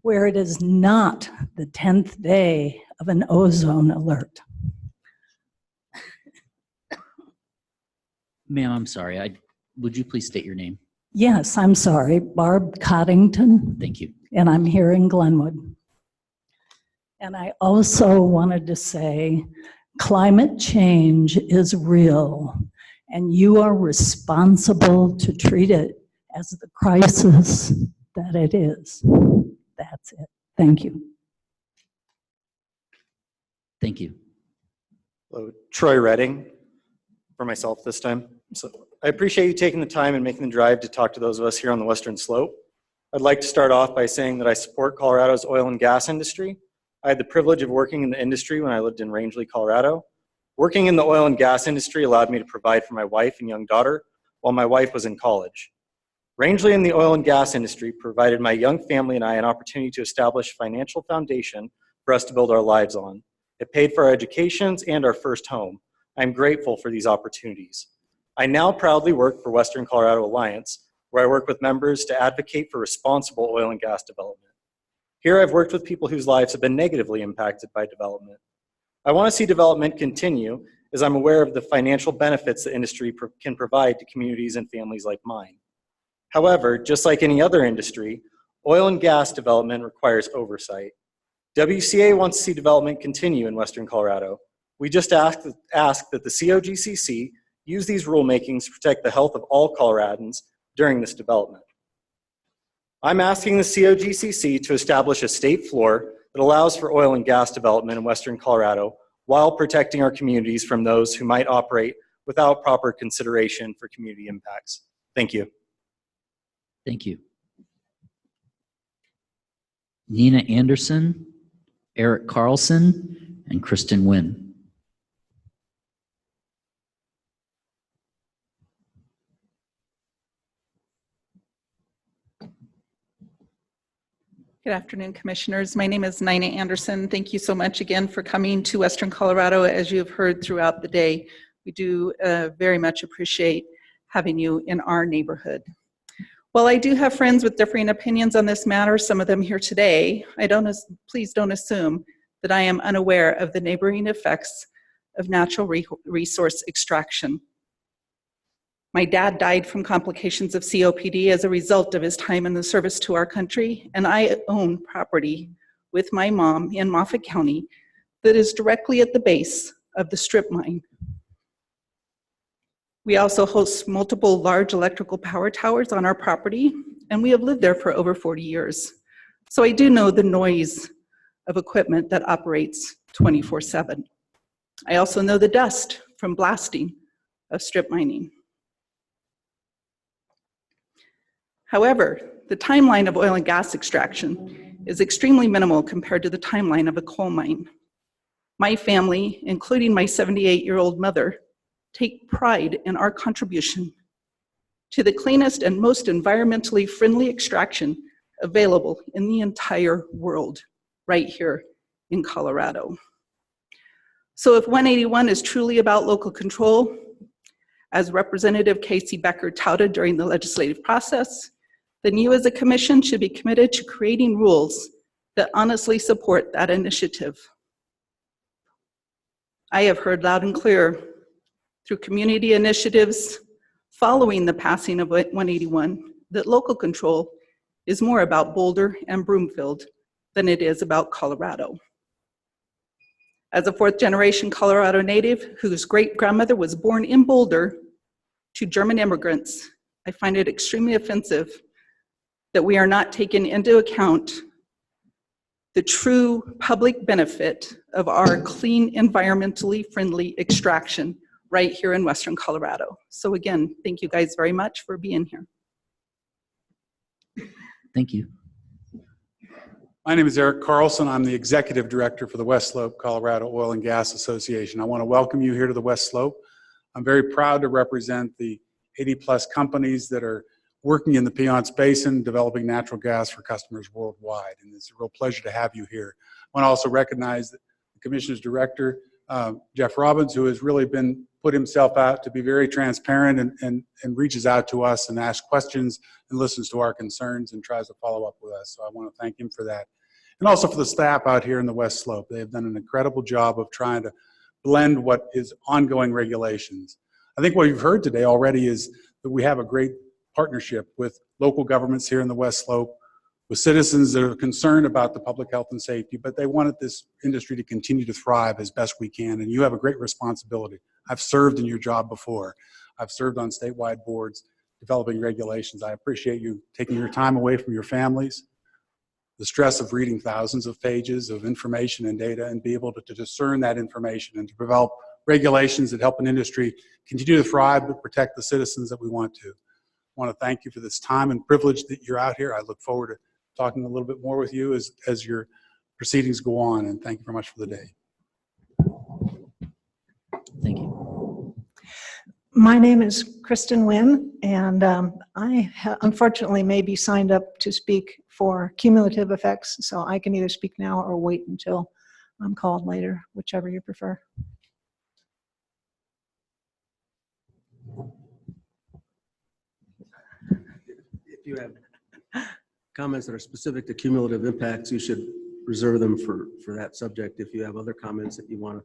where it is not the 10th day of an ozone alert. Ma'am, I'm sorry. Would you please state your name? Yes, I'm sorry, Barb Coddington. Thank you. And I'm here in Glenwood. And I also wanted to say climate change is real, and you are responsible to treat it as the crisis that it is. That's it. Thank you. Thank you. Hello, Troy Redding, for myself this time. So I appreciate you taking the time and making the drive to talk to those of us here on the Western Slope. I'd like to start off by saying that I support Colorado's oil and gas industry. I had the privilege of working in the industry when I lived in Rangeley, Colorado. Working in the oil and gas industry allowed me to provide for my wife and young daughter while my wife was in college. Rangeley and the oil and gas industry provided my young family and I an opportunity to establish a financial foundation for us to build our lives on. It paid for our educations and our first home. I'm grateful for these opportunities. I now proudly work for Western Colorado Alliance, where I work with members to advocate for responsible oil and gas development. Here I've worked with people whose lives have been negatively impacted by development. I want to see development continue as I'm aware of the financial benefits the industry can provide to communities and families like mine. However, just like any other industry, oil and gas development requires oversight. WCA wants to see development continue in Western Colorado. We just ask that the COGCC use these rulemakings to protect the health of all Coloradans during this development. I'm asking the COGCC to establish a state floor that allows for oil and gas development in Western Colorado while protecting our communities from those who might operate without proper consideration for community impacts. Thank you. Thank you. Nina Anderson, Eric Carlson, and Kristen Wynn. Good afternoon, Commissioners. My name is Nina Anderson. Thank you so much again for coming to Western Colorado. As you have heard throughout the day, we do very much appreciate having you in our neighborhood. While I do have friends with differing opinions on this matter, some of them here today, please don't assume that I am unaware of the neighboring effects of natural resource extraction. My dad died from complications of COPD as a result of his time in the service to our country, and I own property with my mom in Moffat County that is directly at the base of the strip mine. We also host multiple large electrical power towers on our property, and we have lived there for over 40 years. So I do know the noise of equipment that operates 24/7. I also know the dust from blasting of strip mining. However, the timeline of oil and gas extraction is extremely minimal compared to the timeline of a coal mine. My family, including my 78-year-old mother, take pride in our contribution to the cleanest and most environmentally friendly extraction available in the entire world, right here in Colorado. So if 181 is truly about local control, as Representative Casey Becker touted during the legislative process, then you as a commission should be committed to creating rules that honestly support that initiative. I have heard loud and clear through community initiatives following the passing of 181 that local control is more about Boulder and Broomfield than it is about Colorado. As a fourth-generation Colorado native whose great-grandmother was born in Boulder to German immigrants, I find it extremely offensive that we are not taking into account the true public benefit of our clean, environmentally friendly extraction right here in Western Colorado. So again, thank you guys very much for being here. Thank you. My name is Eric Carlson. I'm the Executive Director for the West Slope Colorado Oil and Gas Association. I want to welcome you here to the West Slope. I'm very proud to represent the 80-plus companies that are working in the Piceance Basin, developing natural gas for customers worldwide. And it's a real pleasure to have you here. I want to also recognize the Commissioner's Director, Jeff Robbins, who has really put himself out to be very transparent and reaches out to us and asks questions and listens to our concerns and tries to follow up with us. So I want to thank him for that. And also for the staff out here in the West Slope. They have done an incredible job of trying to blend what is ongoing regulations. I think what you've heard today already is that we have a great partnership with local governments here in the West Slope, with citizens that are concerned about the public health and safety, but they wanted this industry to continue to thrive as best we can, and you have a great responsibility. I've served in your job before. I've served on statewide boards developing regulations. I appreciate you taking your time away from your families, the stress of reading thousands of pages of information and data, and be able to discern that information and to develop regulations that help an industry continue to thrive but protect the citizens that we want to. I want to thank you for this time and privilege that you're out here. I look forward to talking a little bit more with you as your proceedings go on, and thank you very much for the day. Thank you. My name is Kristen Nguyen, and I unfortunately may be signed up to speak for cumulative effects, so I can either speak now or wait until I'm called later, whichever you prefer. If you have comments that are specific to cumulative impacts, you should reserve them for that subject. If you have other comments that you want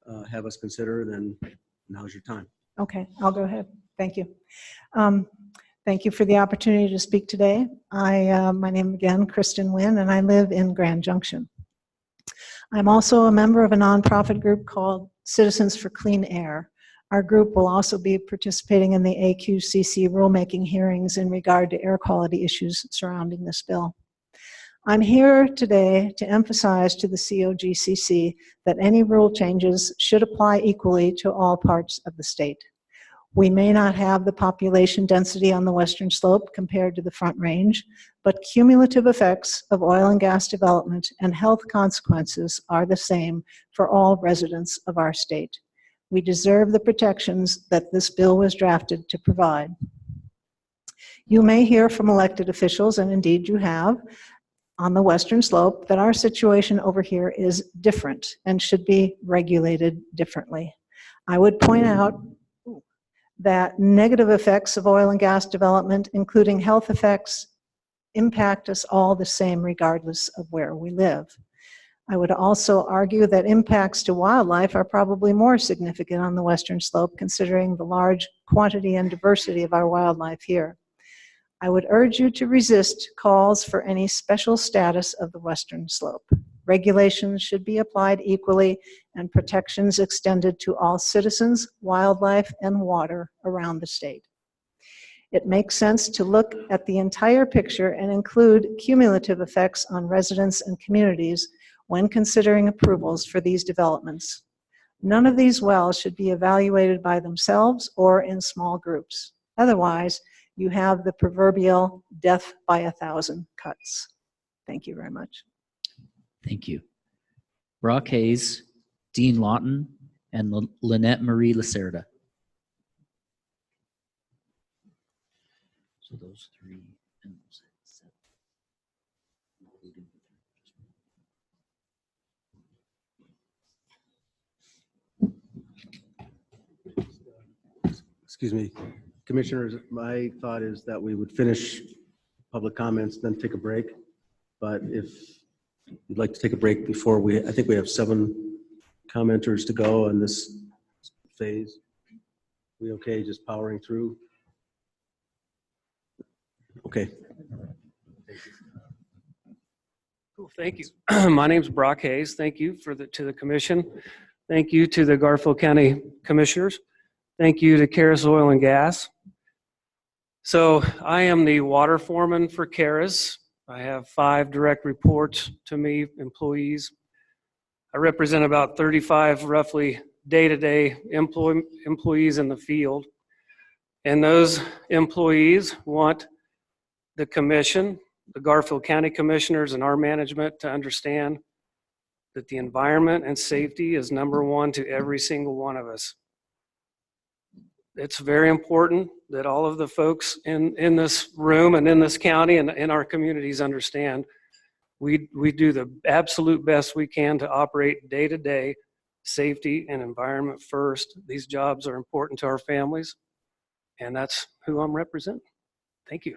to have us consider, then now's your time. Okay, I'll go ahead. Thank you. Thank you for the opportunity to speak today. My name again, Kristen Nguyen, and I live in Grand Junction. I'm also a member of a nonprofit group called Citizens for Clean Air. Our group will also be participating in the AQCC rulemaking hearings in regard to air quality issues surrounding this bill. I'm here today to emphasize to the COGCC that any rule changes should apply equally to all parts of the state. We may not have the population density on the Western Slope compared to the Front Range, but cumulative effects of oil and gas development and health consequences are the same for all residents of our state. We deserve the protections that this bill was drafted to provide. You may hear from elected officials, and indeed you have, on the Western Slope, that our situation over here is different and should be regulated differently. I would point out that negative effects of oil and gas development, including health effects, impact us all the same regardless of where we live. I would also argue that impacts to wildlife are probably more significant on the Western Slope, considering the large quantity and diversity of our wildlife here. I would urge you to resist calls for any special status of the Western Slope. Regulations should be applied equally and protections extended to all citizens, wildlife, and water around the state. It makes sense to look at the entire picture and include cumulative effects on residents and communities when considering approvals for these developments. None of these wells should be evaluated by themselves or in small groups. Otherwise, you have the proverbial death by 1,000 cuts. Thank you very much. Thank you. Brock Hayes, Dean Lawton, and Lynette Marie Lacerda. So those three. And those seven. Excuse me, Commissioners, my thought is that we would finish public comments, then take a break. But if you'd like to take a break before I think we have 7 commenters to go in this phase. We okay just powering through? Okay. Cool, thank you. My name's Brock Hayes. Thank you to the commission. Thank you to the Garfield County Commissioners. Thank you to Caris Oil and Gas. So I am the water foreman for Caris. I have 5 direct reports to me, employees. I represent about 35 roughly day-to-day employees in the field. And those employees want the commission the Garfield County Commissioners and our management to understand that the environment and safety is #1 to every single one of us. It's very important that all of the folks in this room and in this county and in our communities understand we do the absolute best we can to operate day to day, safety and environment first. These jobs are important to our families, and that's who I'm representing. Thank you.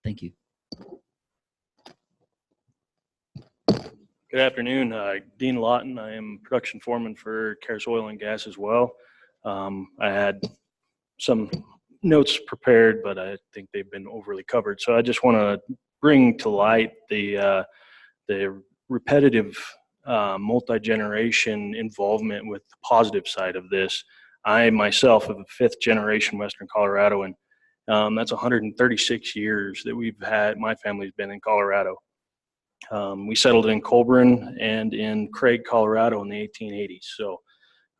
Thank you. Good afternoon, Dean Lawton. I am production foreman for Karis Oil and Gas as well. I had some notes prepared, but I think they've been overly covered. So I just want to bring to light the repetitive multi-generation involvement with the positive side of this. I myself am a 5th generation Western Coloradoan. That's 136 years that my family's been in Colorado. We settled in Colburn and in Craig, Colorado in the 1880s. So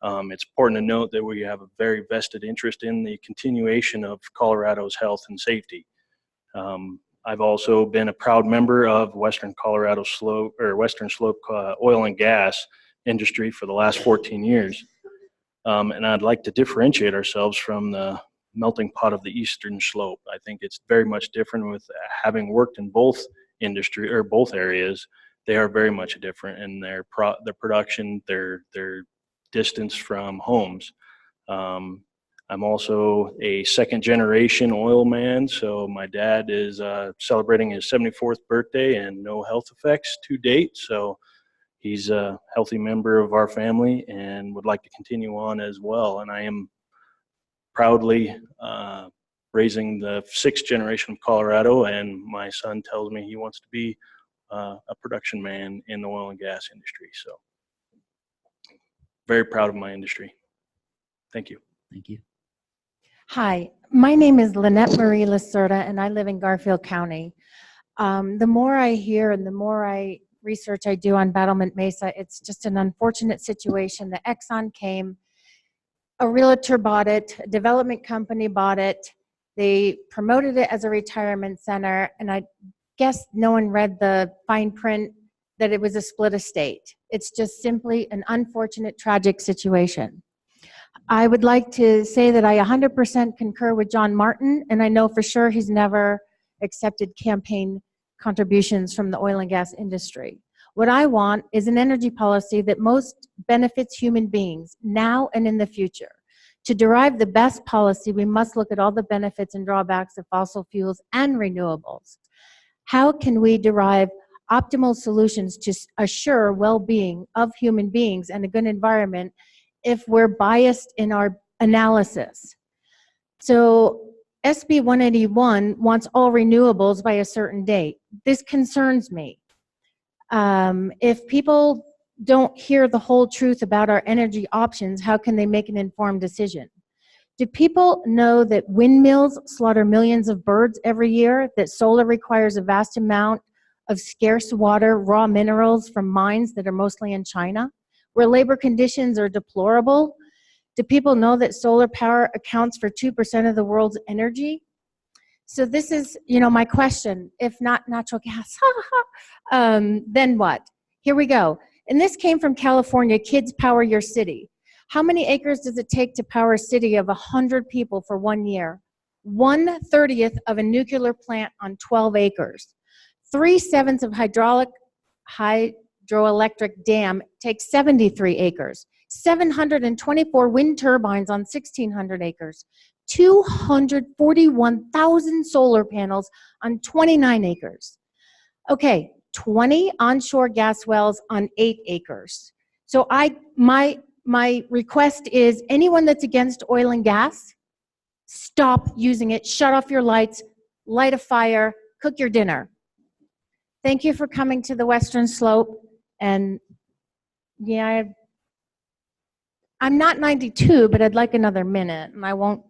it's important to note that we have a very vested interest in the continuation of Colorado's health and safety. I've also been a proud member of Western Slope oil and gas industry for the last 14 years. And I'd like to differentiate ourselves from the melting pot of the Eastern Slope. I think it's very much different with having worked in both areas. They are very much different in their production, their distance from homes. I'm also a 2nd generation oil man, so my dad is celebrating his 74th birthday and no health effects to date. So he's a healthy member of our family and would like to continue on as well. And I am proudly raising the 6th generation of Colorado, and my son tells me he wants to be a production man in the oil and gas industry. So very proud of my industry. Thank you. Thank you. Hi, my name is Lynette Marie Lacerda, and I live in Garfield County. The more I hear and the more research I do on Battlement Mesa, it's just an unfortunate situation. The Exxon came, a realtor bought it, a development company bought it. They promoted it as a retirement center, and I guess no one read the fine print that it was a split estate. It's just simply an unfortunate, tragic situation. I would like to say that I 100% concur with John Martin, and I know for sure he's never accepted campaign contributions from the oil and gas industry. What I want is an energy policy that most benefits human beings now and in the future. To derive the best policy, we must look at all the benefits and drawbacks of fossil fuels and renewables. How can we derive optimal solutions to assure well-being of human beings and a good environment if we're biased in our analysis? So SB 181 wants all renewables by a certain date. This concerns me. If people don't hear the whole truth about our energy options, how can they make an informed decision? Do people know that windmills slaughter millions of birds every year, that solar requires a vast amount of scarce water, raw minerals from mines that are mostly in China, where labor conditions are deplorable? Do people know that solar power accounts for 2% of the world's energy? So this is, my question. If not natural gas, then what? Here we go. And this came from California, Kids Power Your City. How many acres does it take to power a city of 100 people for 1 year? 1/30 of a nuclear plant on 12 acres. 3/7 of hydroelectric dam takes 73 acres. 724 wind turbines on 1,600 acres. 241,000 solar panels on 29 acres. Okay, 20 onshore gas wells on 8 acres. So my request is anyone that's against oil and gas, stop using it, shut off your lights, light a fire, cook your dinner. Thank you for coming to the Western Slope. And yeah, I'm not 92, but I'd like another minute, and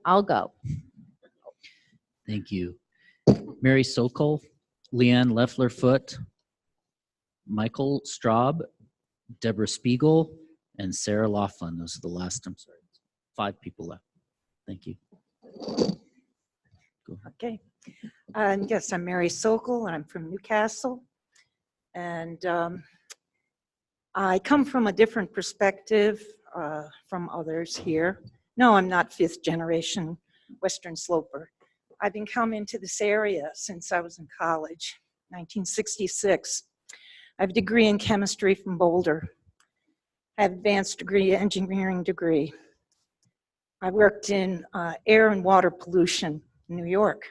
I'll go. Thank you. Mary Sokol, Leanne Leffler-Foote, Michael Straub, Deborah Spiegel, and Sarah Laughlin. Those are the last, 5 people left. Thank you. Okay, And yes, I'm Mary Sokol, and I'm from Newcastle. And I come from a different perspective from others here. No, I'm not fifth generation Western Sloper. I've been coming to this area since I was in college, 1966. I have a degree in chemistry from Boulder. I have advanced degree, engineering degree. I worked in air and water pollution in New York.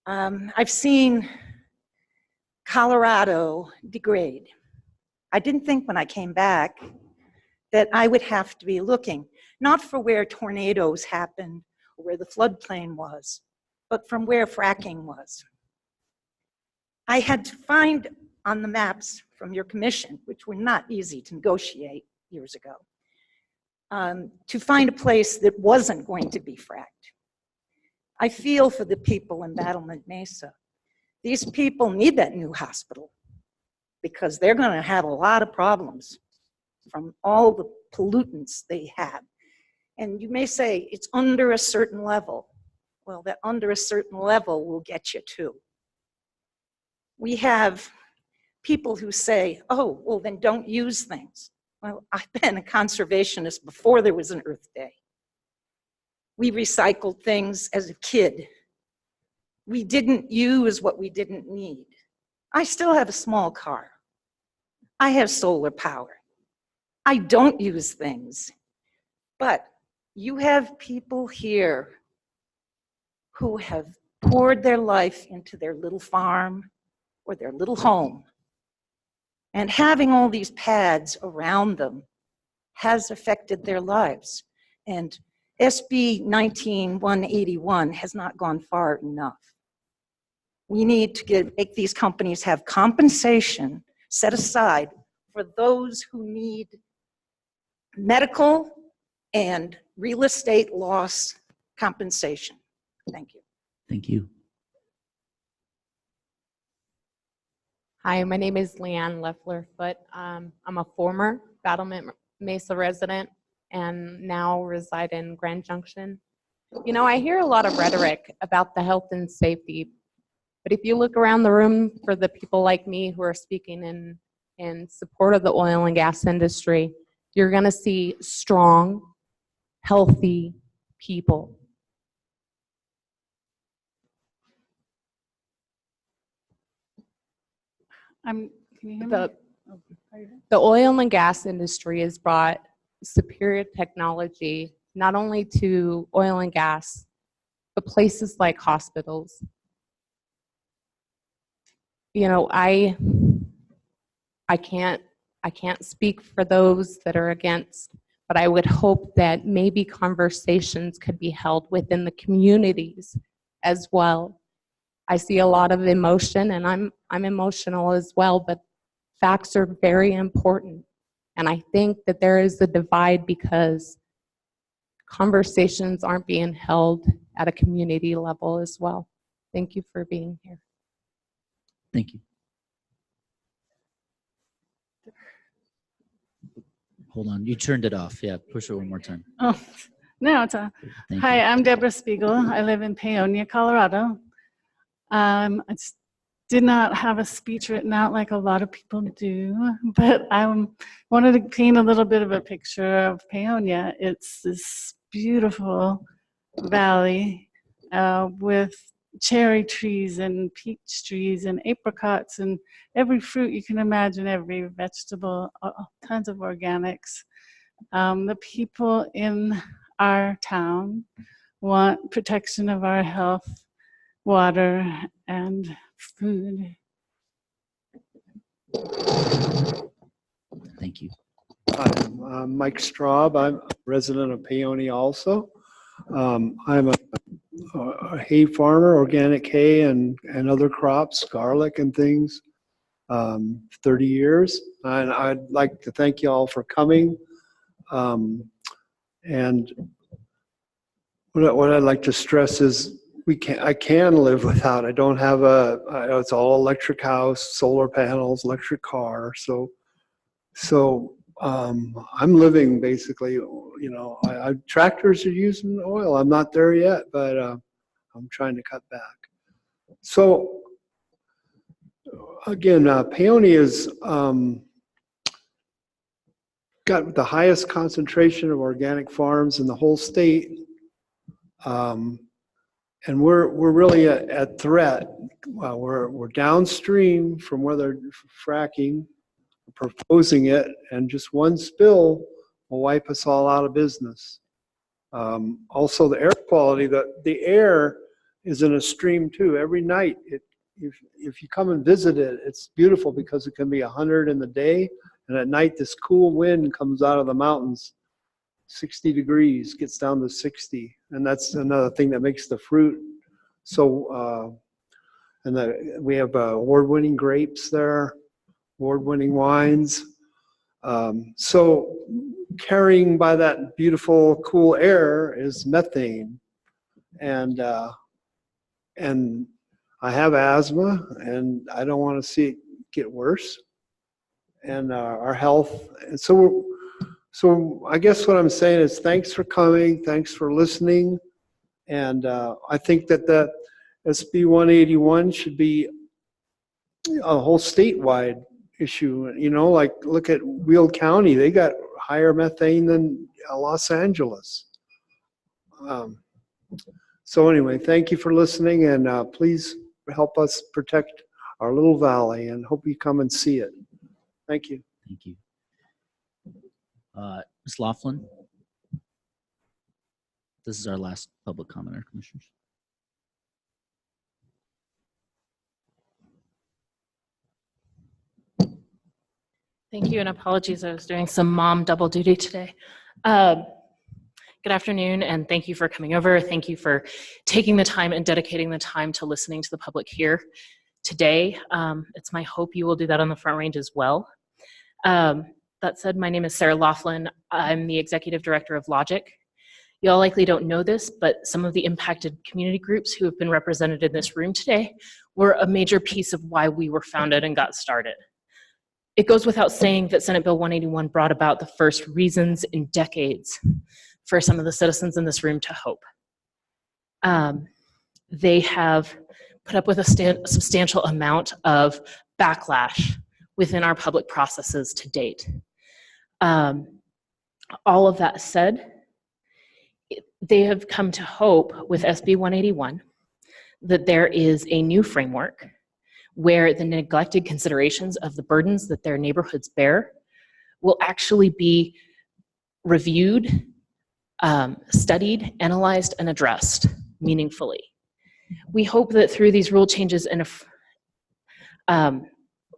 I've seen Colorado degrade. I didn't think when I came back that I would have to be looking, not for where tornadoes happened or where the floodplain was, but from where fracking was. I had to find on the maps from your commission, which were not easy to negotiate years ago, to find a place that wasn't going to be fracked. I feel for the people in Battlement Mesa. These people need that new hospital because they're going to have a lot of problems from all the pollutants they have. And you may say it's under a certain level. Well, that under a certain level will get you too. We have people who say, oh, well, then don't use things. Well, I've been a conservationist before there was an Earth Day. We recycled things as a kid. We didn't use what we didn't need. I still have a small car. I have solar power. I don't use things. But you have people here who have poured their life into their little farm or their little home. And having all these pads around them has affected their lives. And SB 19181 has not gone far enough. We need to make these companies have compensation set aside for those who need medical and real estate loss compensation. Thank you. Thank you. Hi, my name is Leanne Leffler-Foote. I'm a former Battlement Mesa resident and now reside in Grand Junction. You know, I hear a lot of rhetoric about the health and safety, but if you look around the room for the people like me who are speaking in support of the oil and gas industry, you're gonna see strong, healthy people. Can you hear me? The oil and gas industry has brought superior technology, not only to oil and gas, but places like hospitals. You know, I can't speak for those that are against, but I would hope that maybe conversations could be held within the communities as well. I see a lot of emotion, and I'm emotional as well, but facts are very important. And I think that there is a divide because conversations aren't being held at a community level as well. Thank you for being here. Thank you. Hold on, you turned it off. Yeah, push it one more time. Oh, no, it's on. Thank Hi, I'm Deborah Spiegel. I live in Paonia, Colorado. Did not have a speech written out like a lot of people do, but I wanted to paint a little bit of a picture of Paonia. It's this beautiful valley with cherry trees and peach trees and apricots and every fruit you can imagine, every vegetable, tons of organics. The people in our town want protection of our health, water, and food. Thank you. Hi, I'm Mike Straub. I'm a resident of Paonia also. I'm a hay farmer, organic hay and other crops, garlic and things, 30 years. And I'd like to thank you all for coming. And what I'd like to stress is I can live without. I don't have it's all electric house, solar panels, electric car. So I'm living basically, you know, tractors are using oil. I'm not there yet, but I'm trying to cut back. So again, Paoni is got the highest concentration of organic farms in the whole state. And we're really at threat. We're downstream from where they're fracking, proposing it, and just one spill will wipe us all out of business. Also, the air quality, the air is in a stream too. Every night, if you come and visit it, it's beautiful because it can be 100 in the day, and at night this cool wind comes out of the mountains, 60 degrees, gets down to 60, and that's another thing that makes the fruit so. We have award-winning grapes there, award-winning wines. So carrying by that beautiful, cool air is methane, and I have asthma, and I don't want to see it get worse. And our health, and so I guess what I'm saying is thanks for coming, thanks for listening, and I think that the SB 181 should be a whole statewide issue. You know, like look at Weld County, they got higher methane than Los Angeles. So anyway, thank you for listening, and please help us protect our little valley, and hope you come and see it. Thank you. Thank you. Ms. Laughlin? This is our last public commenter, Commissioners. Thank you, and apologies, I was doing some mom double duty today. Good afternoon, and thank you for coming over. Thank you for taking the time and dedicating the time to listening to the public here today. It's my hope you will do that on the Front Range as well. That said, my name is Sarah Laughlin. I'm the Executive Director of Logic. You all likely don't know this, but some of the impacted community groups who have been represented in this room today were a major piece of why we were founded and got started. It goes without saying that Senate Bill 181 brought about the first reasons in decades for some of the citizens in this room to hope. They have put up with a substantial amount of backlash within our public processes to date. All of that said, they have come to hope with SB 181 that there is a new framework where the neglected considerations of the burdens that their neighborhoods bear will actually be reviewed, studied, analyzed, and addressed meaningfully. We hope that through these rule changes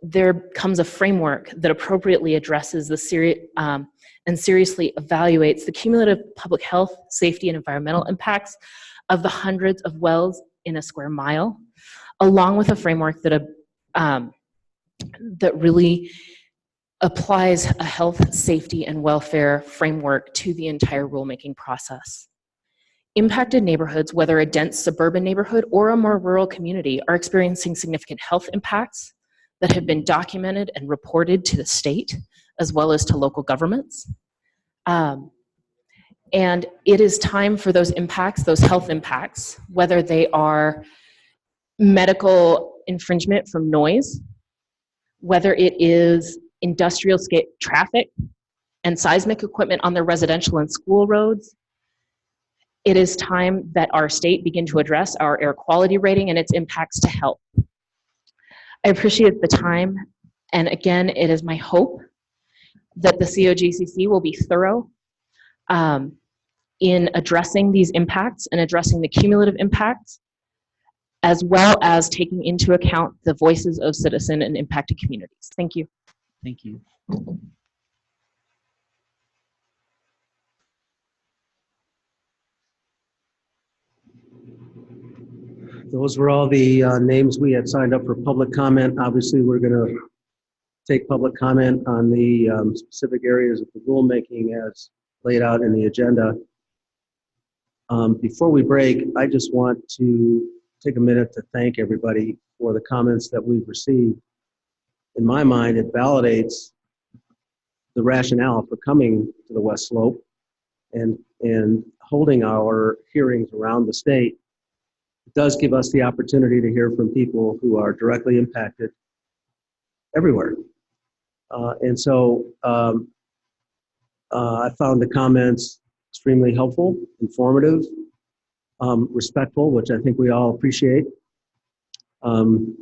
there comes a framework that appropriately addresses the and seriously evaluates the cumulative public health, safety, and environmental impacts of the hundreds of wells in a square mile, along with a framework that really applies a health, safety, and welfare framework to the entire rulemaking process. Impacted neighborhoods, whether a dense suburban neighborhood or a more rural community, are experiencing significant health impacts that have been documented and reported to the state as well as to local governments. And it is time for those impacts, those health impacts, whether they are medical infringement from noise, whether it is industrial scale traffic and seismic equipment on their residential and school roads. It is time that our state begin to address our air quality rating and its impacts to health. I appreciate the time, and again, it is my hope that the COGCC will be thorough in addressing these impacts and addressing the cumulative impacts, as well as taking into account the voices of citizen and impacted communities. Thank you. Thank you. Those were all the names we had signed up for public comment. Obviously, we're going to take public comment on the specific areas of the rulemaking as laid out in the agenda. Before we break, I just want to take a minute to thank everybody for the comments that we've received. In my mind, it validates the rationale for coming to the West Slope and holding our hearings around the state. it does give us the opportunity to hear from people who are directly impacted everywhere. I found the comments extremely helpful, informative, respectful, which I think we all appreciate. And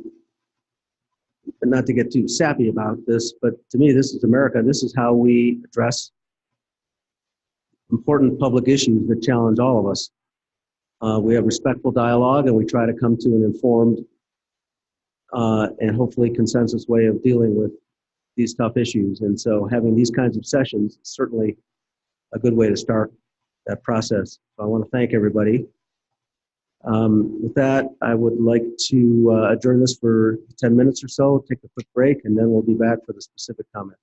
not to get too sappy about this, but to me, this is America. This is how we address important public issues that challenge all of us. We have respectful dialogue, and we try to come to an informed and hopefully consensus way of dealing with these tough issues. And so having these kinds of sessions is certainly a good way to start that process. So I want to thank everybody. With that, I would like to adjourn this for 10 minutes or so, take a quick break, and then we'll be back for the specific comments.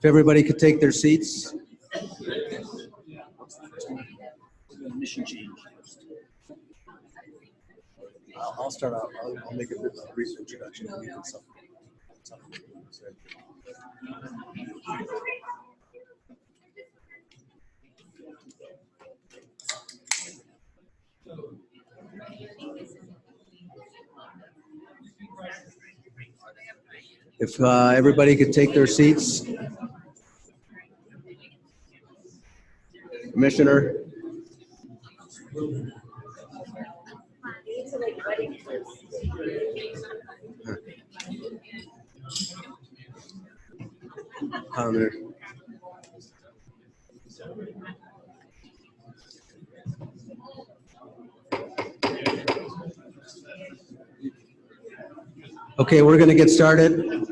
If everybody could take their seats. Mission change. I'll start out. I'll make a brief introduction. If everybody could take their seats. Commissioner. Okay, we're going to get started.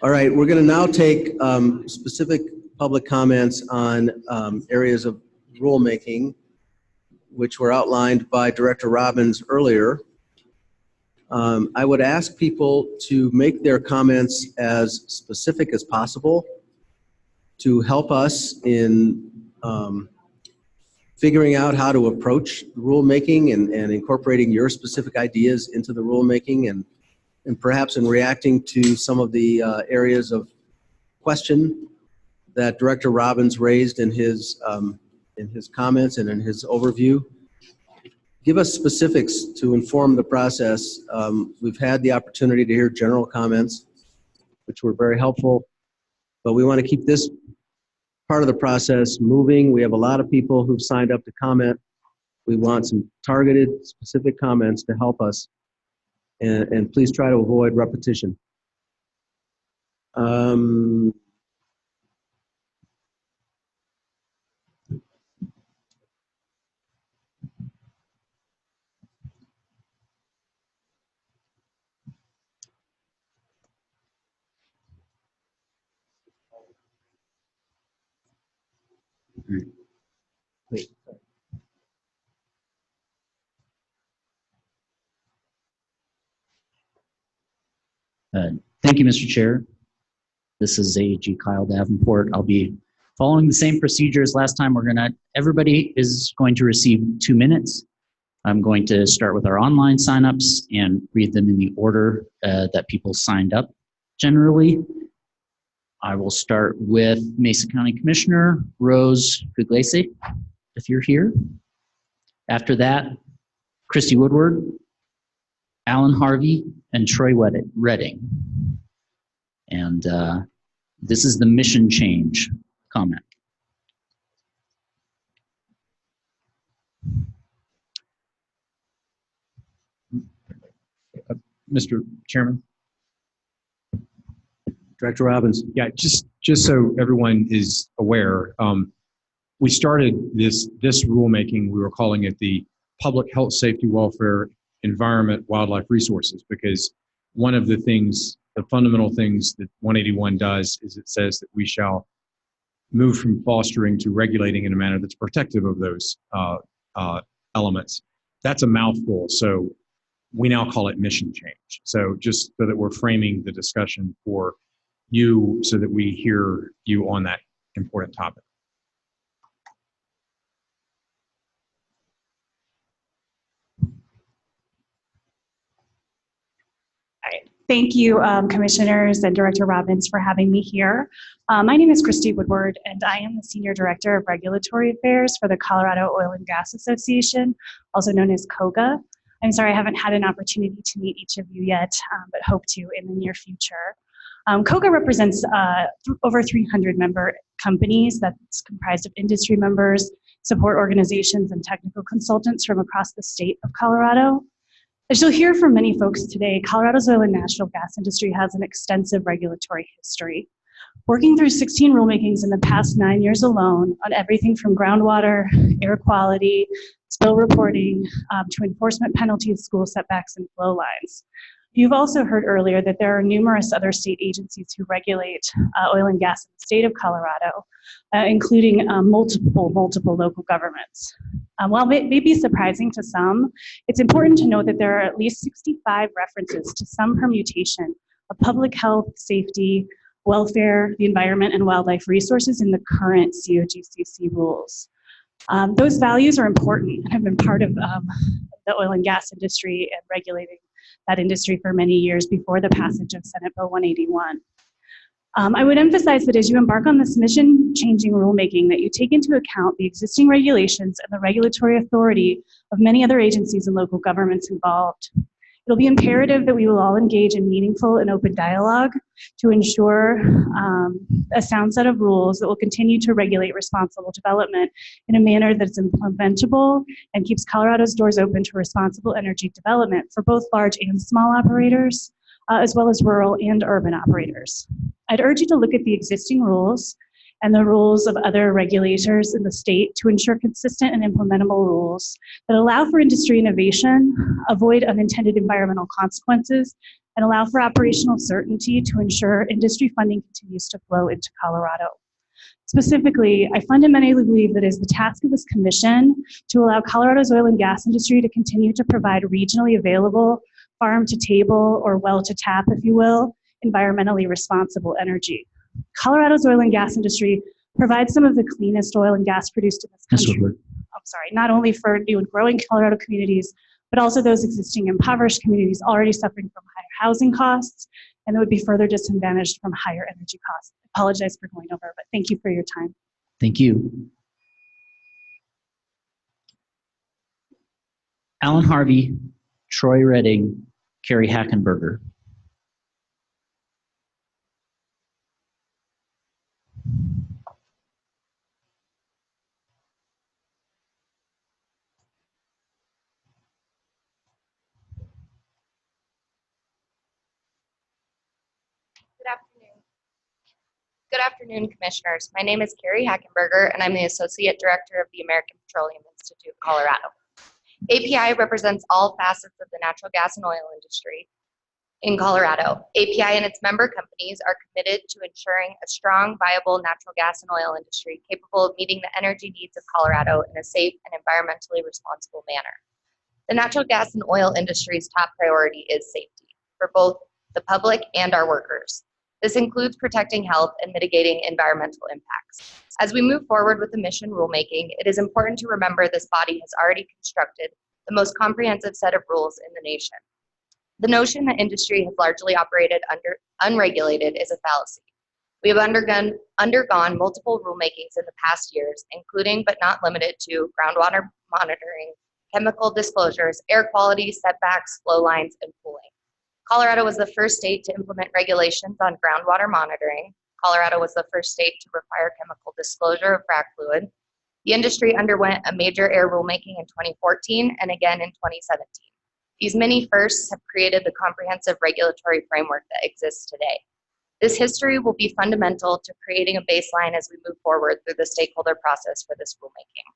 All right, we're going to now take specific public comments on areas of rulemaking, which were outlined by Director Robbins earlier. I would ask people to make their comments as specific as possible to help us in figuring out how to approach rulemaking and incorporating your specific ideas into the rulemaking and perhaps in reacting to some of the areas of question that Director Robbins raised in his comments and in his overview. Give us specifics to inform the process. We've had the opportunity to hear general comments, which were very helpful, but we want to keep this part of the process moving. We have a lot of people who've signed up to comment. We want some targeted, specific comments to help us, and please try to avoid repetition. Thank you, Mr. Chair. This is AG Kyle Davenport. I'll be following the same procedure as last time. Everybody is going to receive 2 minutes. I'm going to start with our online signups and read them in the order that people signed up generally. I will start with Mesa County Commissioner Rose Pugliese, if you're here. After that, Christy Woodward, Alan Harvey, and Troy Redding. And this is the mission change comment. Mr. Chairman. Director Robbins. Yeah, just so everyone is aware, we started this rulemaking, we were calling it the Public Health, Safety, Welfare, Environment, Wildlife Resources, because one of the things, the fundamental things that 181 does is it says that we shall move from fostering to regulating in a manner that's protective of those elements. That's a mouthful, so we now call it mission change. So just so that we're framing the discussion for you so that we hear you on that important topic. Thank you, Commissioners and Director Robbins, for having me here. My name is Christy Woodward, and I am the Senior Director of Regulatory Affairs for the Colorado Oil and Gas Association, also known as COGA. I'm sorry I haven't had an opportunity to meet each of you yet, but hope to in the near future. COGA represents over 300 member companies that's comprised of industry members, support organizations, and technical consultants from across the state of Colorado. As you'll hear from many folks today, Colorado's oil and natural gas industry has an extensive regulatory history. working through 16 rulemakings in the past 9 years alone on everything from groundwater, air quality, spill reporting, to enforcement penalties, school setbacks, and flow lines. You've also heard earlier that there are numerous other state agencies who regulate oil and gas in the state of Colorado, including multiple local governments. While it may be surprising to some, it's important to note that there are at least 65 references to some permutation of public health, safety, welfare, the environment, and wildlife resources in the current COGCC rules. Those values are important and have been part of the oil and gas industry and regulating that industry for many years before the passage of Senate Bill 181. I would emphasize that as you embark on this mission-changing rulemaking, that you take into account the existing regulations and the regulatory authority of many other agencies and local governments involved. It'll be imperative that we will all engage in meaningful and open dialogue to ensure a sound set of rules that will continue to regulate responsible development in a manner that's implementable and keeps Colorado's doors open to responsible energy development for both large and small operators, as well as rural and urban operators. I'd urge you to look at the existing rules and the rules of other regulators in the state to ensure consistent and implementable rules that allow for industry innovation, avoid unintended environmental consequences, and allow for operational certainty to ensure industry funding continues to flow into Colorado. Specifically, I fundamentally believe that it is the task of this commission to allow Colorado's oil and gas industry to continue to provide regionally available, farm to table, or well to tap, if you will, environmentally responsible energy. Colorado's oil and gas industry provides some of the cleanest oil and gas produced in this country. Not only for new and growing Colorado communities, but also those existing impoverished communities already suffering from higher housing costs and that would be further disadvantaged from higher energy costs. I apologize for going over, but thank you for your time. Thank you. Alan Harvey, Troy Redding, Carrie Hackenberger. Good afternoon, Commissioners. My name is Carrie Hackenberger, and I'm the Associate Director of the American Petroleum Institute, Colorado. API represents all facets of the natural gas and oil industry in Colorado. API and its member companies are committed to ensuring a strong, viable natural gas and oil industry capable of meeting the energy needs of Colorado in a safe and environmentally responsible manner. The natural gas and oil industry's top priority is safety for both the public and our workers. This includes protecting health and mitigating environmental impacts. As we move forward with the mission rulemaking, it is important to remember this body has already constructed the most comprehensive set of rules in the nation. The notion that industry has largely operated unregulated is a fallacy. We have undergone multiple rulemakings in the past years, including but not limited to groundwater monitoring, chemical disclosures, air quality, setbacks, flow lines, and pooling. Colorado was the first state to implement regulations on groundwater monitoring. Colorado was the first state to require chemical disclosure of frac fluid. The industry underwent a major air rulemaking in 2014 and again in 2017. These many firsts have created the comprehensive regulatory framework that exists today. This history will be fundamental to creating a baseline as we move forward through the stakeholder process for this rulemaking.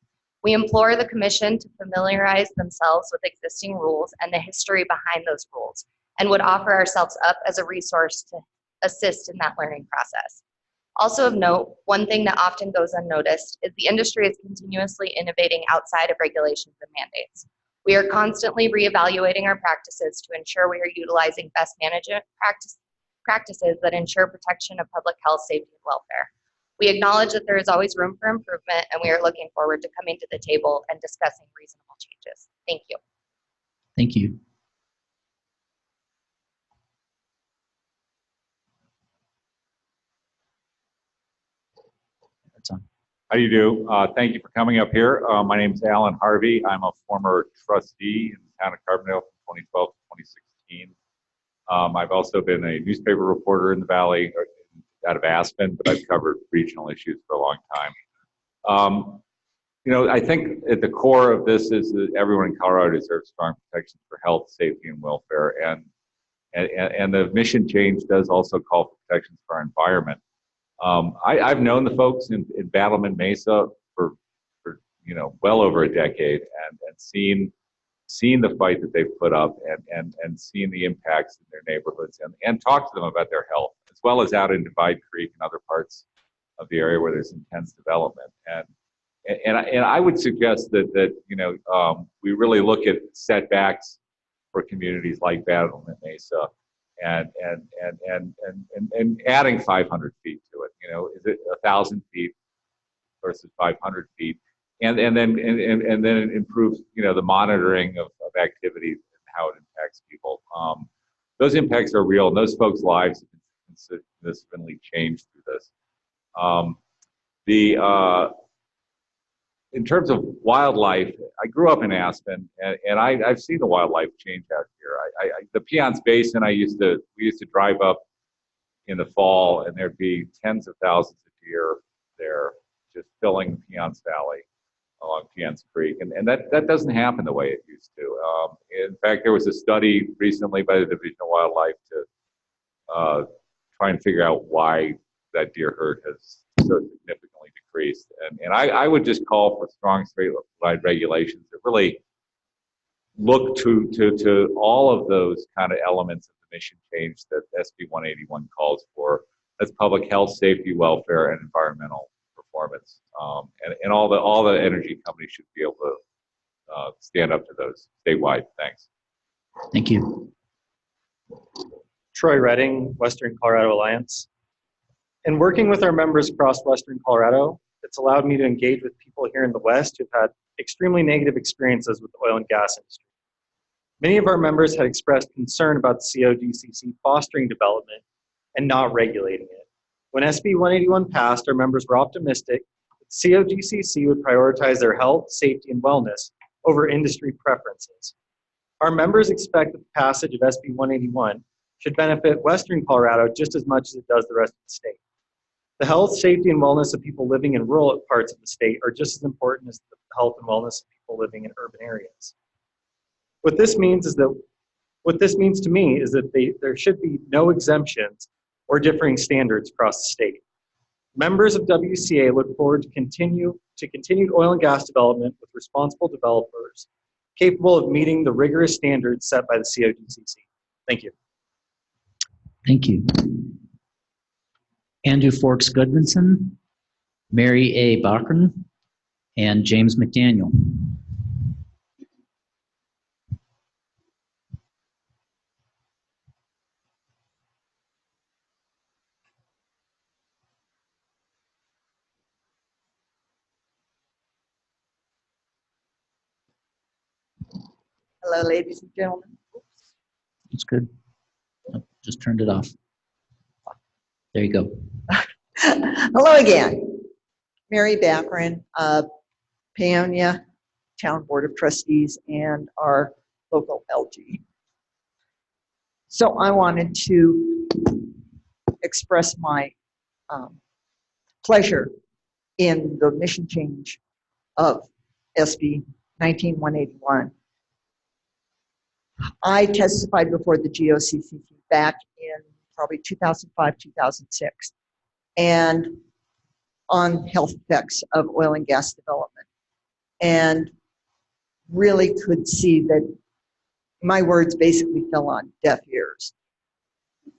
We implore the Commission to familiarize themselves with existing rules and the history behind those rules, and would offer ourselves up as a resource to assist in that learning process. Also of note, one thing that often goes unnoticed is the industry is continuously innovating outside of regulations and mandates. We are constantly reevaluating our practices to ensure we are utilizing best management practices that ensure protection of public health, safety, and welfare. We acknowledge that there is always room for improvement, and we are looking forward to coming to the table and discussing reasonable changes. Thank you. Thank you. How do you do? Thank you for coming up here. My name is Alan Harvey. I'm a former trustee in the town of Carbondale from 2012 to 2016. I've also been a newspaper reporter in the Valley out of Aspen, but I've covered regional issues for a long time. You know, I think at the core of this is that everyone in Colorado deserves strong protections for health, safety, and welfare. And the mission change does also call for protections for our environment. I've known the folks in Battlement Mesa for well over a decade, and seen the fight that they've put up, and seen the impacts in their neighborhoods, and talked to them about their health, as well as out in Divide Creek and other parts of the area where there's intense development. And I would suggest that we really look at setbacks for communities like Battlement Mesa, and adding 500 feet to it. Is it 1,000 feet versus 500 feet? And then improve the monitoring of activity and how it impacts people. Those impacts are real, and those folks' lives have been significantly changed through this. In terms of wildlife, I grew up in Aspen, and I've seen the wildlife change out here. The Piceance Basin, we used to drive up in the fall, and there'd be tens of thousands of deer there, just filling the Piceance Valley along Piceance Creek, and that doesn't happen the way it used to. In fact, there was a study recently by the Division of Wildlife to try and figure out why that deer herd has so significantly decreased. And I would just call for strong statewide regulations that really look to all of those kind of elements of the mission change that SB 181 calls for. That's public health, safety, welfare, and environmental performance. And all the energy companies should be able to stand up to those statewide. Thanks. Thank you. Troy Redding, Western Colorado Alliance. In working with our members across Western Colorado, it's allowed me to engage with people here in the West who've had extremely negative experiences with the oil and gas industry. Many of our members had expressed concern about the COGCC fostering development and not regulating it. When SB 181 passed, our members were optimistic that COGCC would prioritize their health, safety, and wellness over industry preferences. Our members expect that the passage of SB 181 should benefit Western Colorado just as much as it does the rest of the state. The health, safety, and wellness of people living in rural parts of the state are just as important as the health and wellness of people living in urban areas. What this means to me is that there should be no exemptions or differing standards across the state. Members of WCA look forward to continued oil and gas development with responsible developers capable of meeting the rigorous standards set by the COGCC. Thank you. Thank you. Andrew Forks Goodmanson, Mary A. Bachran, and James McDaniel. Hello, ladies and gentlemen. That's good. Oh, just turned it off. There you go. Hello again. Mary Bachran, Paonia Town Board of Trustees and our local LG. So I wanted to express my pleasure in the mission change of SB 19181. I testified before the GOCCC back in probably 2005, 2006, and on health effects of oil and gas development, and really could see that my words basically fell on deaf ears,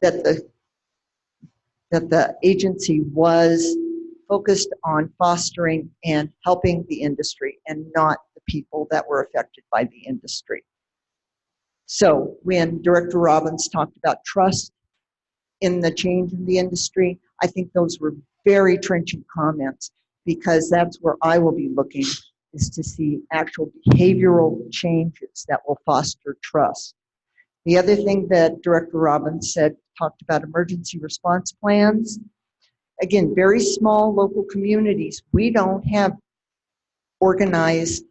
that the agency was focused on fostering and helping the industry and not the people that were affected by the industry. So when Director Robbins talked about trust in the change in the industry, I think those were very trenchant comments, because that's where I will be looking, is to see actual behavioral changes that will foster trust. The other thing that Director Robbins said, talked about emergency response plans. Again, very small local communities, we don't have organized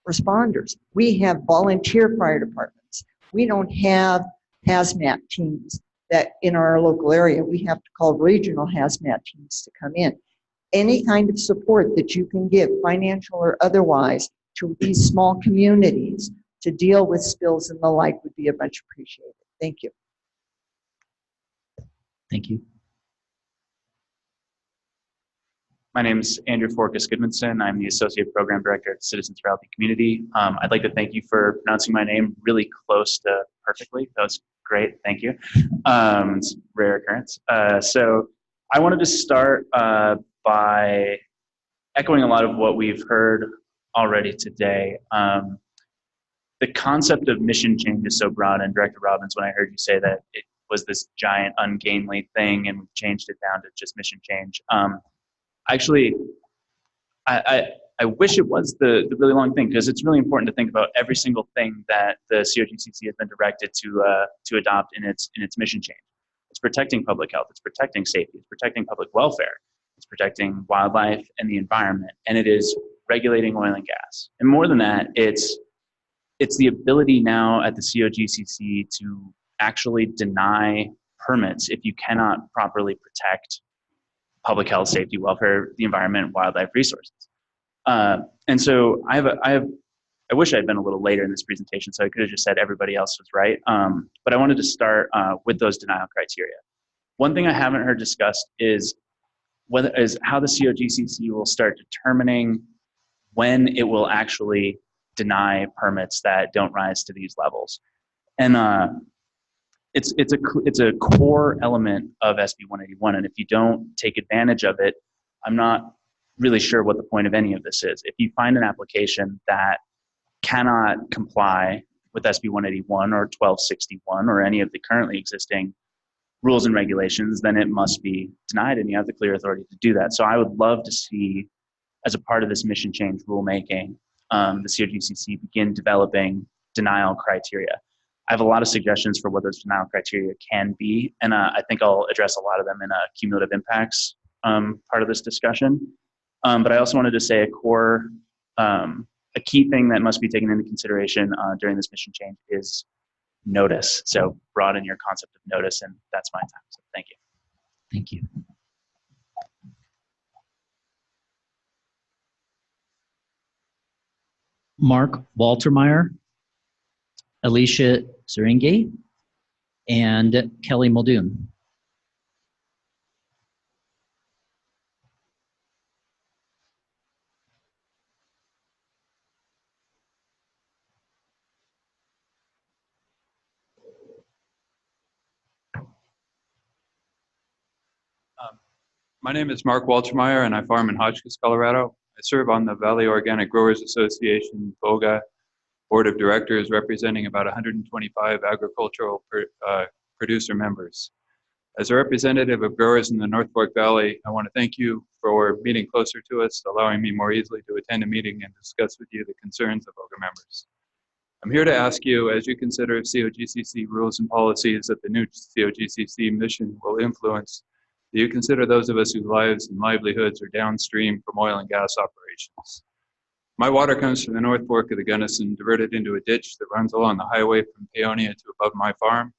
responders. We have volunteer fire departments. We don't have hazmat teams that in our local area. We have to call regional hazmat teams to come in. Any kind of support that you can give, financial or otherwise, to these small communities to deal with spills and the like would be much appreciated. Thank you. Thank you. My name's Andrew Forkus Goodmanson. I'm the Associate Program Director at Citizens for Healthy Community. I'd like to thank you for pronouncing my name really close to perfectly. That was great, thank you. It's a rare occurrence. So I wanted to start by echoing a lot of what we've heard already today. The concept of mission change is so broad, and Director Robbins, when I heard you say that it was this giant ungainly thing and we've changed it down to just mission change. Actually, I wish it was the really long thing, because it's really important to think about every single thing that the COGCC has been directed to adopt in its mission change. It's protecting public health, it's protecting safety, it's protecting public welfare, it's protecting wildlife and the environment, and it is regulating oil and gas. And more than that, it's the ability now at the COGCC to actually deny permits if you cannot properly protect public health, safety, welfare, the environment, wildlife resources. And so I wish I'd been a little later in this presentation, so I could have just said everybody else was right. But I wanted to start with those denial criteria. One thing I haven't heard discussed is how the COGCC will start determining when it will actually deny permits that don't rise to these levels. And it's a core element of SB 181, and if you don't take advantage of it, I'm not really sure what the point of any of this is. If you find an application that cannot comply with SB 181 or 1261 or any of the currently existing rules and regulations, then it must be denied, and you have the clear authority to do that. So I would love to see, as a part of this mission change rulemaking, the COGCC begin developing denial criteria. I have a lot of suggestions for what those denial criteria can be, and I think I'll address a lot of them in a cumulative impacts part of this discussion. But I also wanted to say a key thing that must be taken into consideration during this mission change is notice. So broaden your concept of notice, and that's my time. So thank you. Thank you. Mark Waltermeyer, Alicia Zeringi, and Kelly Muldoon. My name is Mark Waltermeyer, and I farm in Hotchkiss, Colorado. I serve on the Valley Organic Growers Association, VOGA, Board of Directors, representing about 125 agricultural producer members. As a representative of growers in the North Fork Valley, I want to thank you for meeting closer to us, allowing me more easily to attend a meeting and discuss with you the concerns of VOGA members. I'm here to ask you, as you consider COGCC rules and policies that the new COGCC mission will influence, do you consider those of us whose lives and livelihoods are downstream from oil and gas operations? My water comes from the North Fork of the Gunnison, diverted into a ditch that runs along the highway from Paonia to above my farm.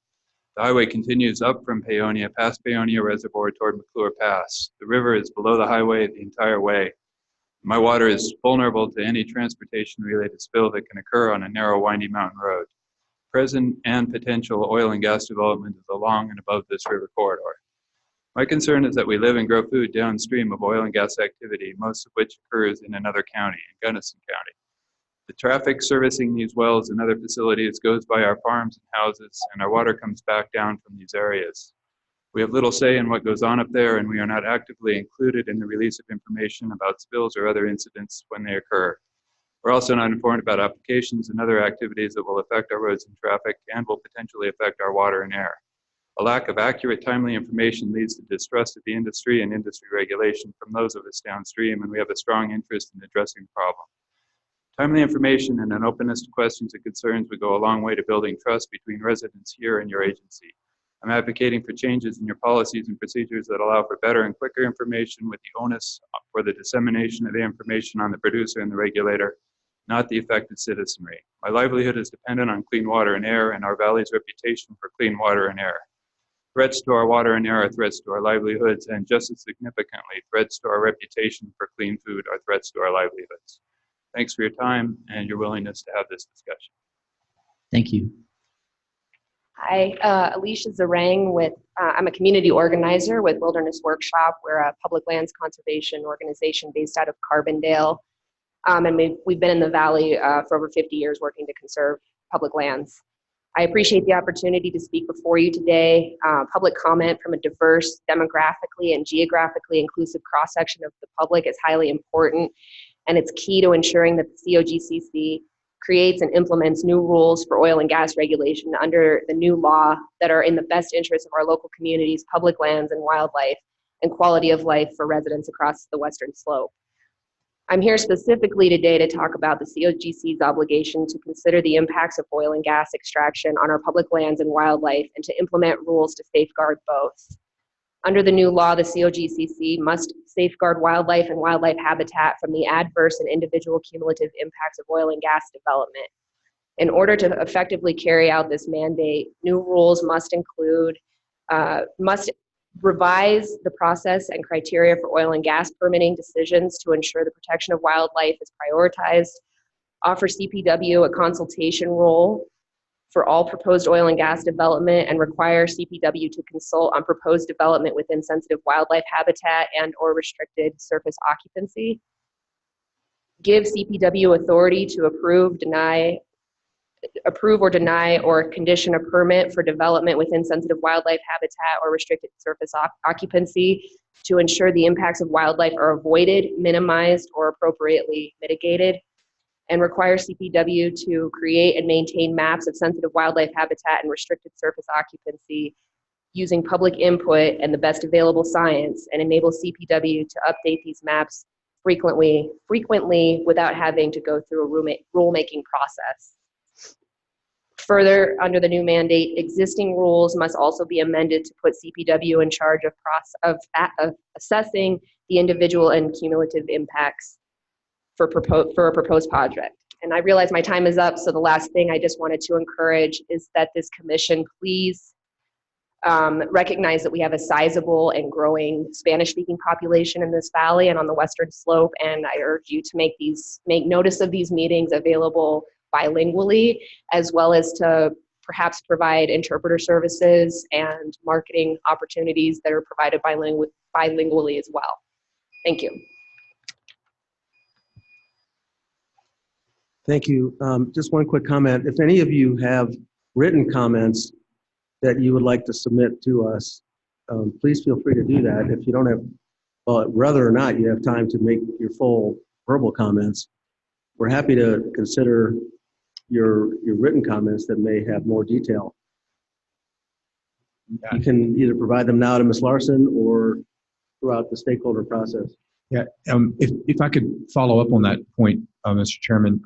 The highway continues up from Paonia, past Paonia Reservoir toward McClure Pass. The river is below the highway the entire way. My water is vulnerable to any transportation-related spill that can occur on a narrow, windy mountain road. Present and potential oil and gas development is along and above this river corridor. My concern is that we live and grow food downstream of oil and gas activity, most of which occurs in another county, in Gunnison County. The traffic servicing these wells and other facilities goes by our farms and houses, and our water comes back down from these areas. We have little say in what goes on up there, and we are not actively included in the release of information about spills or other incidents when they occur. We're also not informed about applications and other activities that will affect our roads and traffic and will potentially affect our water and air. A lack of accurate, timely information leads to distrust of the industry and industry regulation from those of us downstream, and we have a strong interest in addressing the problem. Timely information and an openness to questions and concerns would go a long way to building trust between residents here and your agency. I'm advocating for changes in your policies and procedures that allow for better and quicker information with the onus for the dissemination of the information on the producer and the regulator, not the affected citizenry. My livelihood is dependent on clean water and air, and our valley's reputation for clean water and air. Threats to our water and air are threats to our livelihoods, and just as significantly, threats to our reputation for clean food are threats to our livelihoods. Thanks for your time and your willingness to have this discussion. Thank you. Hi, Alicia Zarang with, I'm a community organizer with Wilderness Workshop. We're a public lands conservation organization based out of Carbondale. And we've been in the Valley for over 50 years working to conserve public lands. I appreciate the opportunity to speak before you today. Public comment from a diverse, demographically and geographically inclusive cross-section of the public is highly important, and it's key to ensuring that the COGCC creates and implements new rules for oil and gas regulation under the new law that are in the best interest of our local communities, public lands and wildlife, and quality of life for residents across the Western Slope. I'm here specifically today to talk about the COGC's obligation to consider the impacts of oil and gas extraction on our public lands and wildlife and to implement rules to safeguard both. Under the new law, the COGCC must safeguard wildlife and wildlife habitat from the adverse and individual cumulative impacts of oil and gas development. In order to effectively carry out this mandate, new rules must revise the process and criteria for oil and gas permitting decisions to ensure the protection of wildlife is prioritized, offer CPW a consultation role for all proposed oil and gas development, and require CPW to consult on proposed development within sensitive wildlife habitat and or restricted surface occupancy. Give CPW authority to approve or deny or condition a permit for development within sensitive wildlife habitat or restricted surface occupancy to ensure the impacts of wildlife are avoided, minimized, or appropriately mitigated, and require CPW to create and maintain maps of sensitive wildlife habitat and restricted surface occupancy using public input and the best available science, and enable CPW to update these maps frequently without having to go through a rulemaking process. Further, under the new mandate, existing rules must also be amended to put CPW in charge of assessing the individual and cumulative impacts for a proposed project. And I realize my time is up, so the last thing I just wanted to encourage is that this commission please recognize that we have a sizable and growing Spanish-speaking population in this valley and on the Western Slope, and I urge you to make notice of these meetings available bilingually, as well as to perhaps provide interpreter services and marketing opportunities that are provided bilingually as well. Thank you. Thank you. Just one quick comment. If any of you have written comments that you would like to submit to us, please feel free to do that. If you don't have, well, whether or not you have time to make your full verbal comments, we're happy to consider your written comments that may have more detail. You can either provide them now to Ms. Larson or throughout the stakeholder process. Yeah, if I could follow up on that point, Mr. Chairman,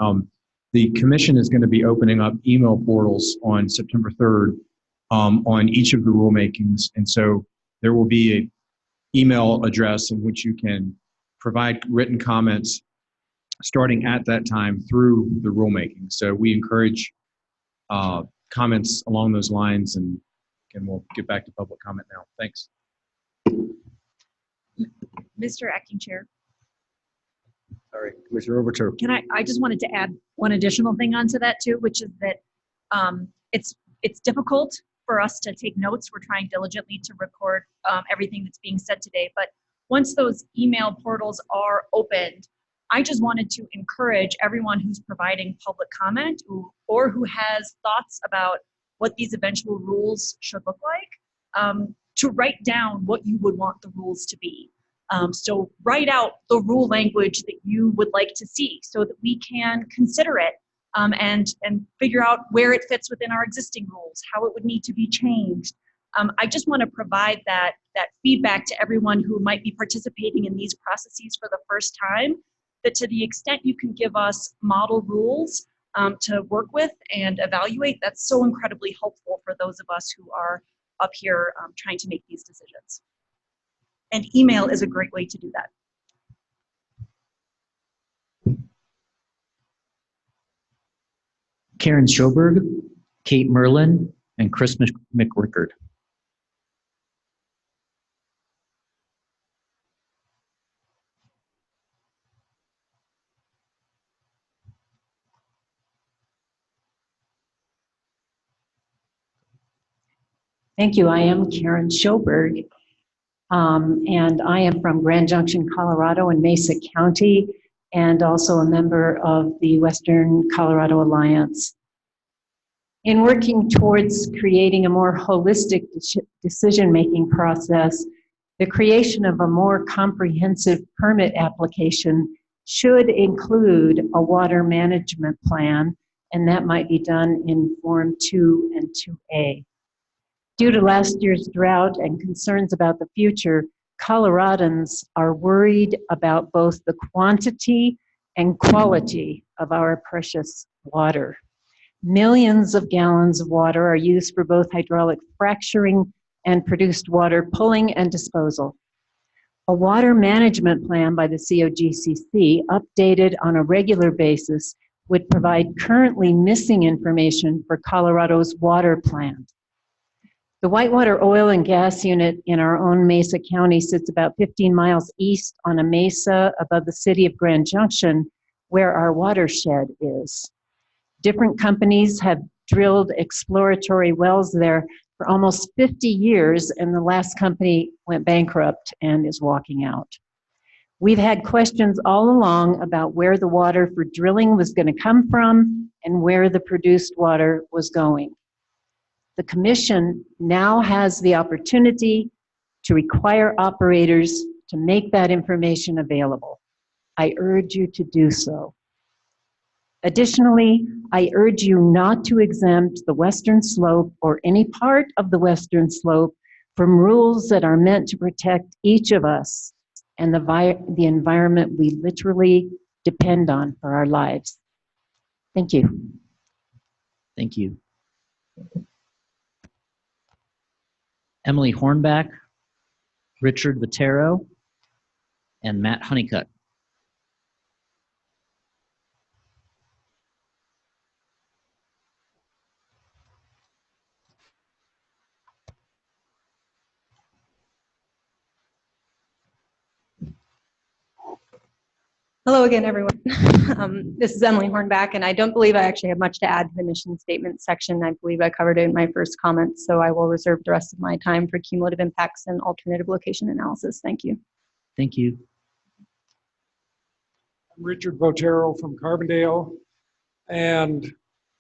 the commission is going to be opening up email portals on September 3rd on each of the rulemakings, and so there will be an email address in which you can provide written comments starting at that time through the rulemaking. So we encourage comments along those lines, and we'll get back to public comment now. Thanks. Mr. Acting Chair. Sorry, Commissioner Overture. I just wanted to add one additional thing onto that too, which is that it's difficult for us to take notes. We're trying diligently to record everything that's being said today. But once those email portals are opened, I just wanted to encourage everyone who's providing public comment or who has thoughts about what these eventual rules should look like, to write down what you would want the rules to be. So write out the rule language that you would like to see so that we can consider it and figure out where it fits within our existing rules, how it would need to be changed. I just want to provide that feedback to everyone who might be participating in these processes for the first time, that to the extent you can give us model rules to work with and evaluate, that's so incredibly helpful for those of us who are up here trying to make these decisions. And email is a great way to do that. Karen Schoberg, Kate Merlin, and Chris McRickard. Thank you. I am Karen Schoberg, and I am from Grand Junction, Colorado, in Mesa County, and also a member of the Western Colorado Alliance. In working towards creating a more holistic decision-making process, the creation of a more comprehensive permit application should include a water management plan, and that might be done in Form 2 and 2A. Due to last year's drought and concerns about the future, Coloradans are worried about both the quantity and quality of our precious water. Millions of gallons of water are used for both hydraulic fracturing and produced water pulling and disposal. A water management plan by the COGCC, updated on a regular basis, would provide currently missing information for Colorado's water plan. The Whitewater Oil and Gas Unit in our own Mesa County sits about 15 miles east on a mesa above the city of Grand Junction, where our watershed is. Different companies have drilled exploratory wells there for almost 50 years, and the last company went bankrupt and is walking out. We've had questions all along about where the water for drilling was going to come from and where the produced water was going. The Commission now has the opportunity to require operators to make that information available. I urge you to do so. Additionally, I urge you not to exempt the Western Slope or any part of the Western Slope from rules that are meant to protect each of us and the environment we literally depend on for our lives. Thank you. Thank you. Emily Hornback, Richard Vitero, and Matt Honeycutt. Hello again, everyone. This is Emily Hornback, and I don't believe I actually have much to add to the mission statement section. I believe I covered it in my first comments, so I will reserve the rest of my time for cumulative impacts and alternative location analysis. Thank you. Thank you. I'm Richard Botero from Carbondale, and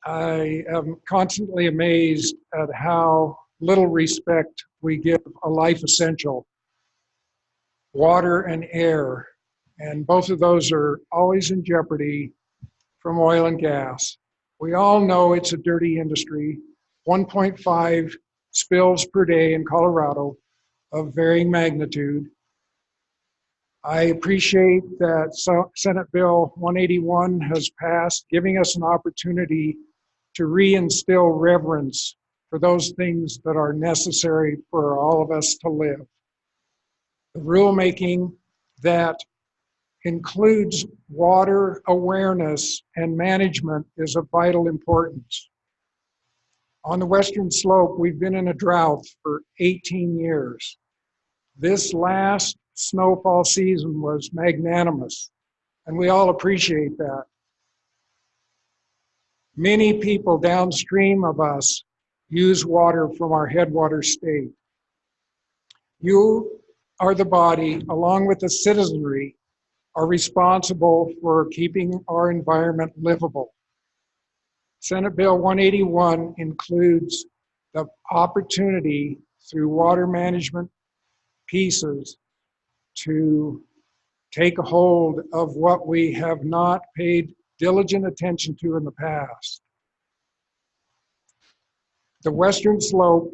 I am constantly amazed at how little respect we give a life essential, water and air. And both of those are always in jeopardy from oil and gas. We all know it's a dirty industry, 1.5 spills per day in Colorado of varying magnitude. I appreciate that Senate Bill 181 has passed, giving us an opportunity to reinstill reverence for those things that are necessary for all of us to live. The rulemaking that includes water awareness and management is of vital importance. On the Western Slope, we've been in a drought for 18 years. This last snowfall season was magnanimous, and we all appreciate that. Many people downstream of us use water from our headwater state. You are the body, along with the citizenry, are responsible for keeping our environment livable. Senate Bill 181 includes the opportunity through water management pieces to take a hold of what we have not paid diligent attention to in the past. The Western Slope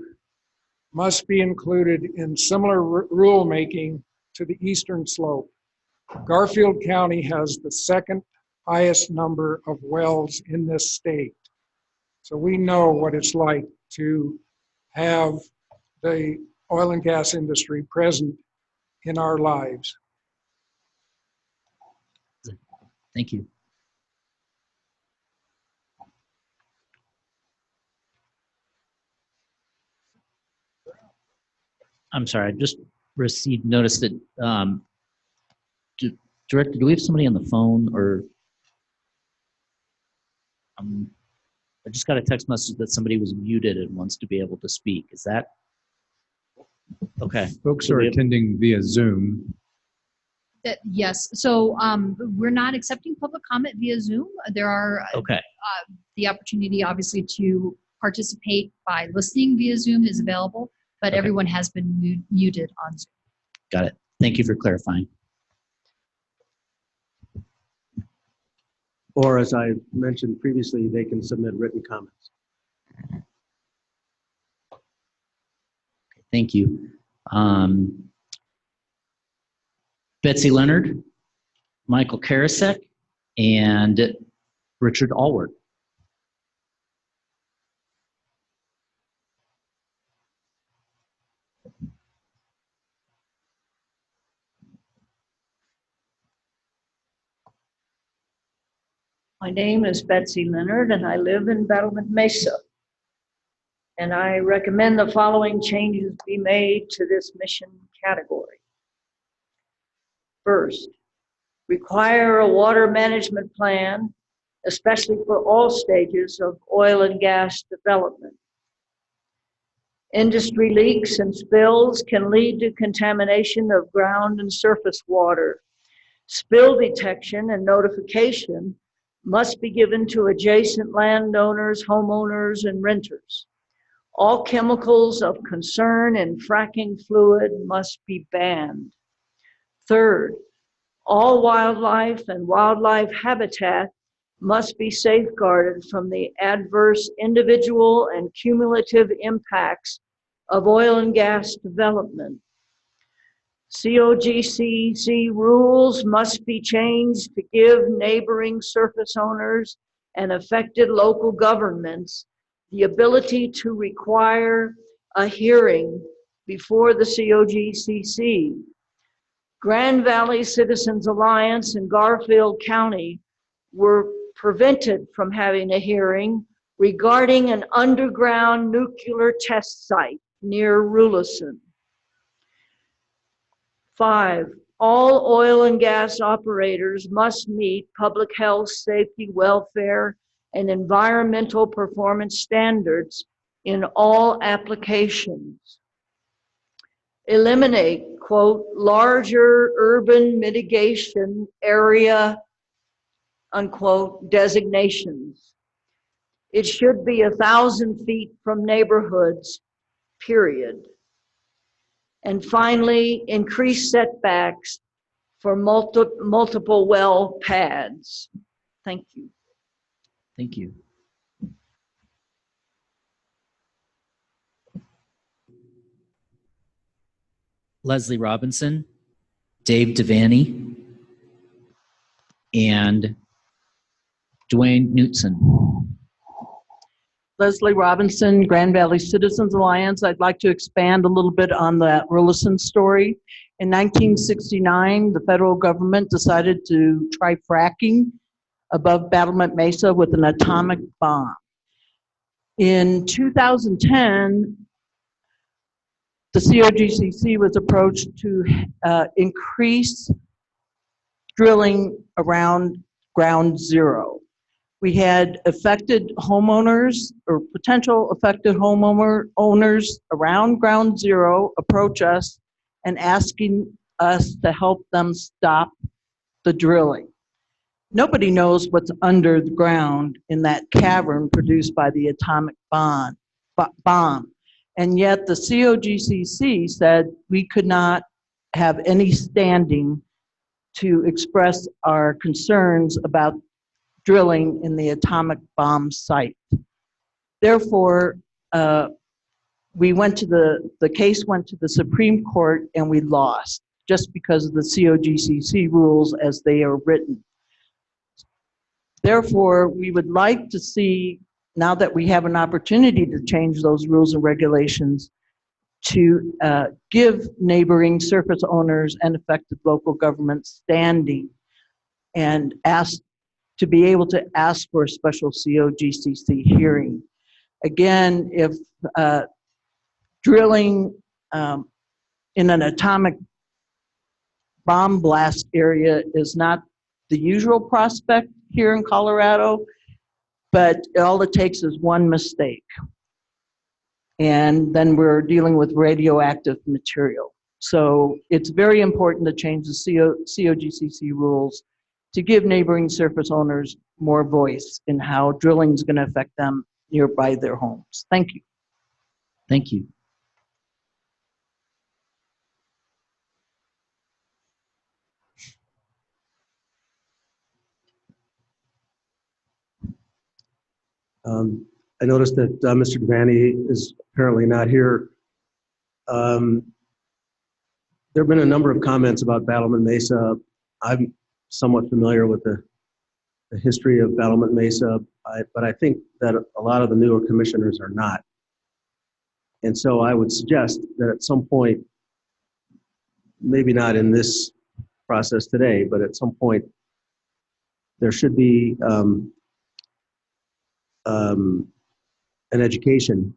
must be included in similar rulemaking to the Eastern Slope. Garfield County has the second highest number of wells in this state. So we know what it's like to have the oil and gas industry present in our lives. Thank you. I'm sorry, I just received notice that Director, do we have somebody on the phone, or I just got a text message that somebody was muted and wants to be able to speak. Is that Okay. Folks So are we have- attending via Zoom. Yes, so we're not accepting public comment via Zoom. There are Okay. the opportunity, obviously, to participate by listening via Zoom is available, but Okay. everyone has been muted on Zoom. Got it. Thank you for clarifying. Or as I mentioned previously, they can submit written comments. Thank you. Betsy Leonard, Michael Karasek, and Richard Allward. My name is Betsy Leonard, and I live in Battlement Mesa. And I recommend the following changes be made to this mission category. First, require a water management plan, especially for all stages of oil and gas development. Industry leaks and spills can lead to contamination of ground and surface water. Spill detection and notification must be given to adjacent landowners, homeowners, and renters. All chemicals of concern in fracking fluid must be banned. Third, all wildlife and wildlife habitat must be safeguarded from the adverse individual and cumulative impacts of oil and gas development. COGCC rules must be changed to give neighboring surface owners and affected local governments the ability to require a hearing before the COGCC. Grand Valley Citizens Alliance in Garfield County were prevented from having a hearing regarding an underground nuclear test site near Rulison. 5, all oil and gas operators must meet public health, safety, welfare, and environmental performance standards in all applications. Eliminate, quote, larger urban mitigation area, unquote, designations. It should be 1,000 feet from neighborhoods, period. And finally, increase setbacks for multiple well pads. Thank you. Thank you. Leslie Robinson, Dave Devaney, and Dwayne Knutson. Leslie Robinson, Grand Valley Citizens Alliance. I'd like to expand a little bit on that Rulison story. In 1969, the federal government decided to try fracking above Battlement Mesa with an atomic bomb. In 2010, the COGCC was approached to increase drilling around ground zero. We had affected homeowners or potential affected homeowners around ground zero approach us and asking us to help them stop the drilling. Nobody knows what's under the ground in that cavern produced by the atomic bomb. And yet the COGCC said we could not have any standing to express our concerns about drilling in the atomic bomb site. Therefore, we went to the case went to the Supreme Court and we lost just because of the COGCC rules as they are written. Therefore, we would like to see, now that we have an opportunity to change those rules and regulations, to give neighboring surface owners and affected local governments standing and ask to be able to ask for a special COGCC hearing. Again, if drilling in an atomic bomb blast area is not the usual prospect here in Colorado, but all it takes is one mistake. And then we're dealing with radioactive material. So it's very important to change the COGCC rules to give neighboring surface owners more voice in how drilling is going to affect them nearby their homes. Thank you. Thank you. I noticed that Mr. Devaney is apparently not here. There have been a number of comments about Battlement Mesa. I'm somewhat familiar with the history of Battlement Mesa, but I think that a lot of the newer commissioners are not. And so I would suggest that at some point, maybe not in this process today, but at some point, there should be an education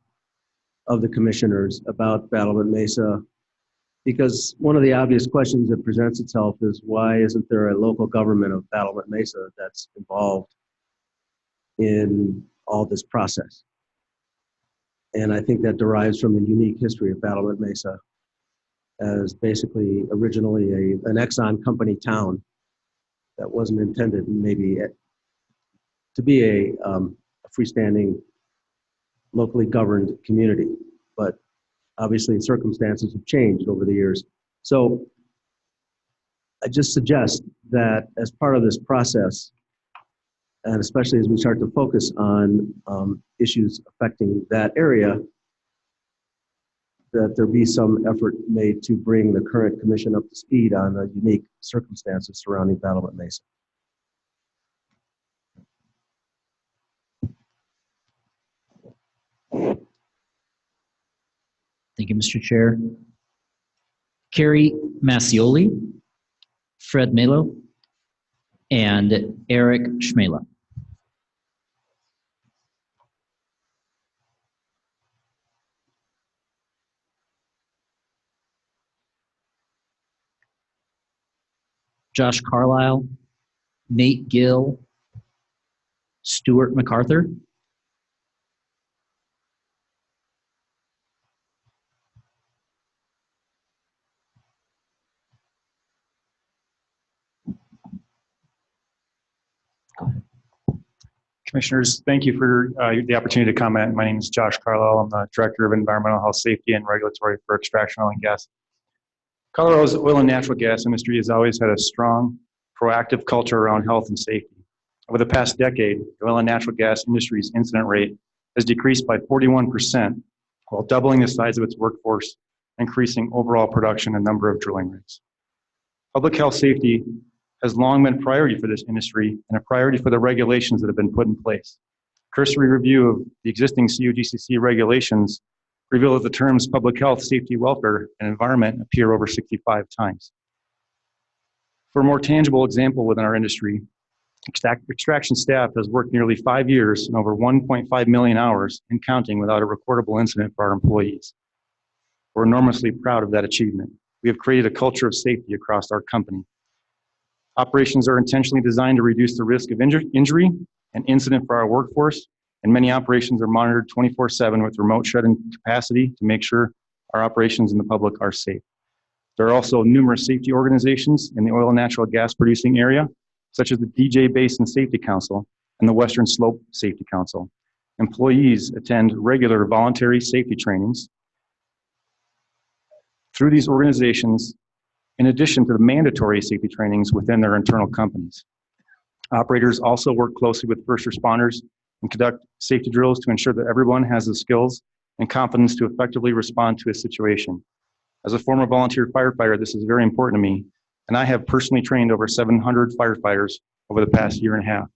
of the commissioners about Battlement Mesa, because one of the obvious questions that presents itself is, why isn't there a local government of Battlement Mesa that's involved in all this process? And I think that derives from the unique history of Battlement Mesa as basically originally an Exxon company town that wasn't intended maybe to be a freestanding, locally governed community. But obviously circumstances have changed over the years. So I just suggest that as part of this process, and especially as we start to focus on issues affecting that area, that there be some effort made to bring the current commission up to speed on the unique circumstances surrounding Battlement Mesa. Thank you, Mr. Chair. Carrie Massioli, Fred Melo, and Eric Schmela. Josh Carlisle, Nate Gill, Stuart MacArthur, Commissioners, thank you for the opportunity to comment. My name is Josh Carlisle. I'm the Director of Environmental Health Safety and Regulatory for Extraction Oil and Gas. Colorado's oil and natural gas industry has always had a strong, proactive culture around health and safety. Over the past decade, the oil and natural gas industry's incident rate has decreased by 41%, while doubling the size of its workforce, increasing overall production and number of drilling rigs. Public health safety has long been a priority for this industry and a priority for the regulations that have been put in place. Cursory review of the existing COGCC regulations reveal that the terms public health, safety, welfare, and environment appear over 65 times. For a more tangible example within our industry, extraction staff has worked nearly 5 years and over 1.5 million hours and counting without a recordable incident for our employees. We're enormously proud of that achievement. We have created a culture of safety across our company. Operations are intentionally designed to reduce the risk of injury and incident for our workforce, and many operations are monitored 24/7 with remote shut-in capacity to make sure our operations and the public are safe. There are also numerous safety organizations in the oil and natural gas producing area, such as the DJ Basin Safety Council and the Western Slope Safety Council. Employees attend regular voluntary safety trainings through these organizations, in addition to the mandatory safety trainings within their internal companies. Operators also work closely with first responders and conduct safety drills to ensure that everyone has the skills and confidence to effectively respond to a situation. As a former volunteer firefighter, this is very important to me, and I have personally trained over 700 firefighters over the past year and a half.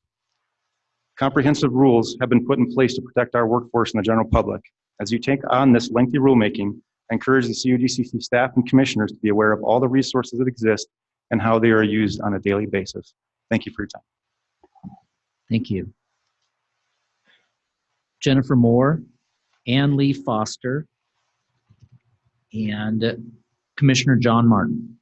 Comprehensive rules have been put in place to protect our workforce and the general public. As you take on this lengthy rulemaking, I encourage the COGCC staff and commissioners to be aware of all the resources that exist and how they are used on a daily basis. Thank you for your time. Thank you. Jennifer Moore, Ann Lee Foster, and Commissioner John Martin.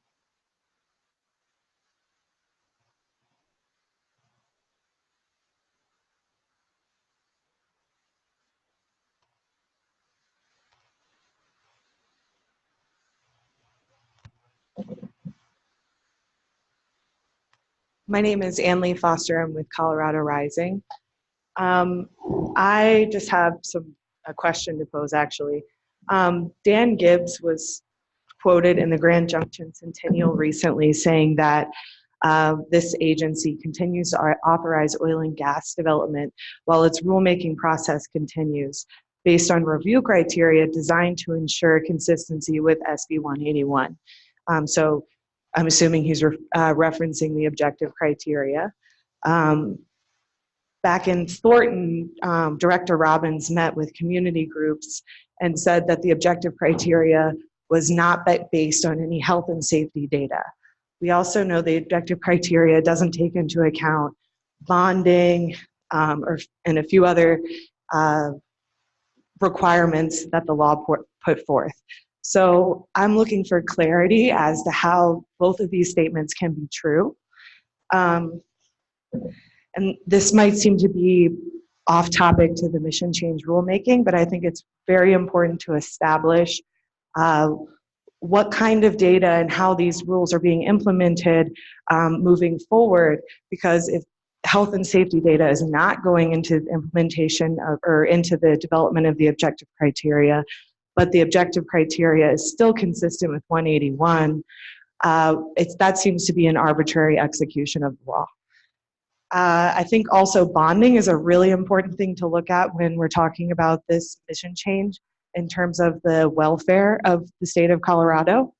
My name is Ann-Lee Foster. I'm with Colorado Rising. I just have a question to pose, actually. Dan Gibbs was quoted in the Grand Junction Centennial recently saying that this agency continues to authorize oil and gas development while its rulemaking process continues based on review criteria designed to ensure consistency with SB 181. So I'm assuming he's referencing the objective criteria. Back in Thornton, Director Robbins met with community groups and said that the objective criteria was not based on any health and safety data. We also know the objective criteria doesn't take into account bonding and a few other requirements that the law put forth. So I'm looking for clarity as to how both of these statements can be true. And this might seem to be off topic to the mission change rulemaking, but I think it's very important to establish what kind of data and how these rules are being implemented moving forward, because if health and safety data is not going into the implementation or into the development of the objective criteria, but the objective criteria is still consistent with 181, that seems to be an arbitrary execution of the law. I think also bonding is a really important thing to look at when we're talking about this mission change in terms of the welfare of the state of Colorado.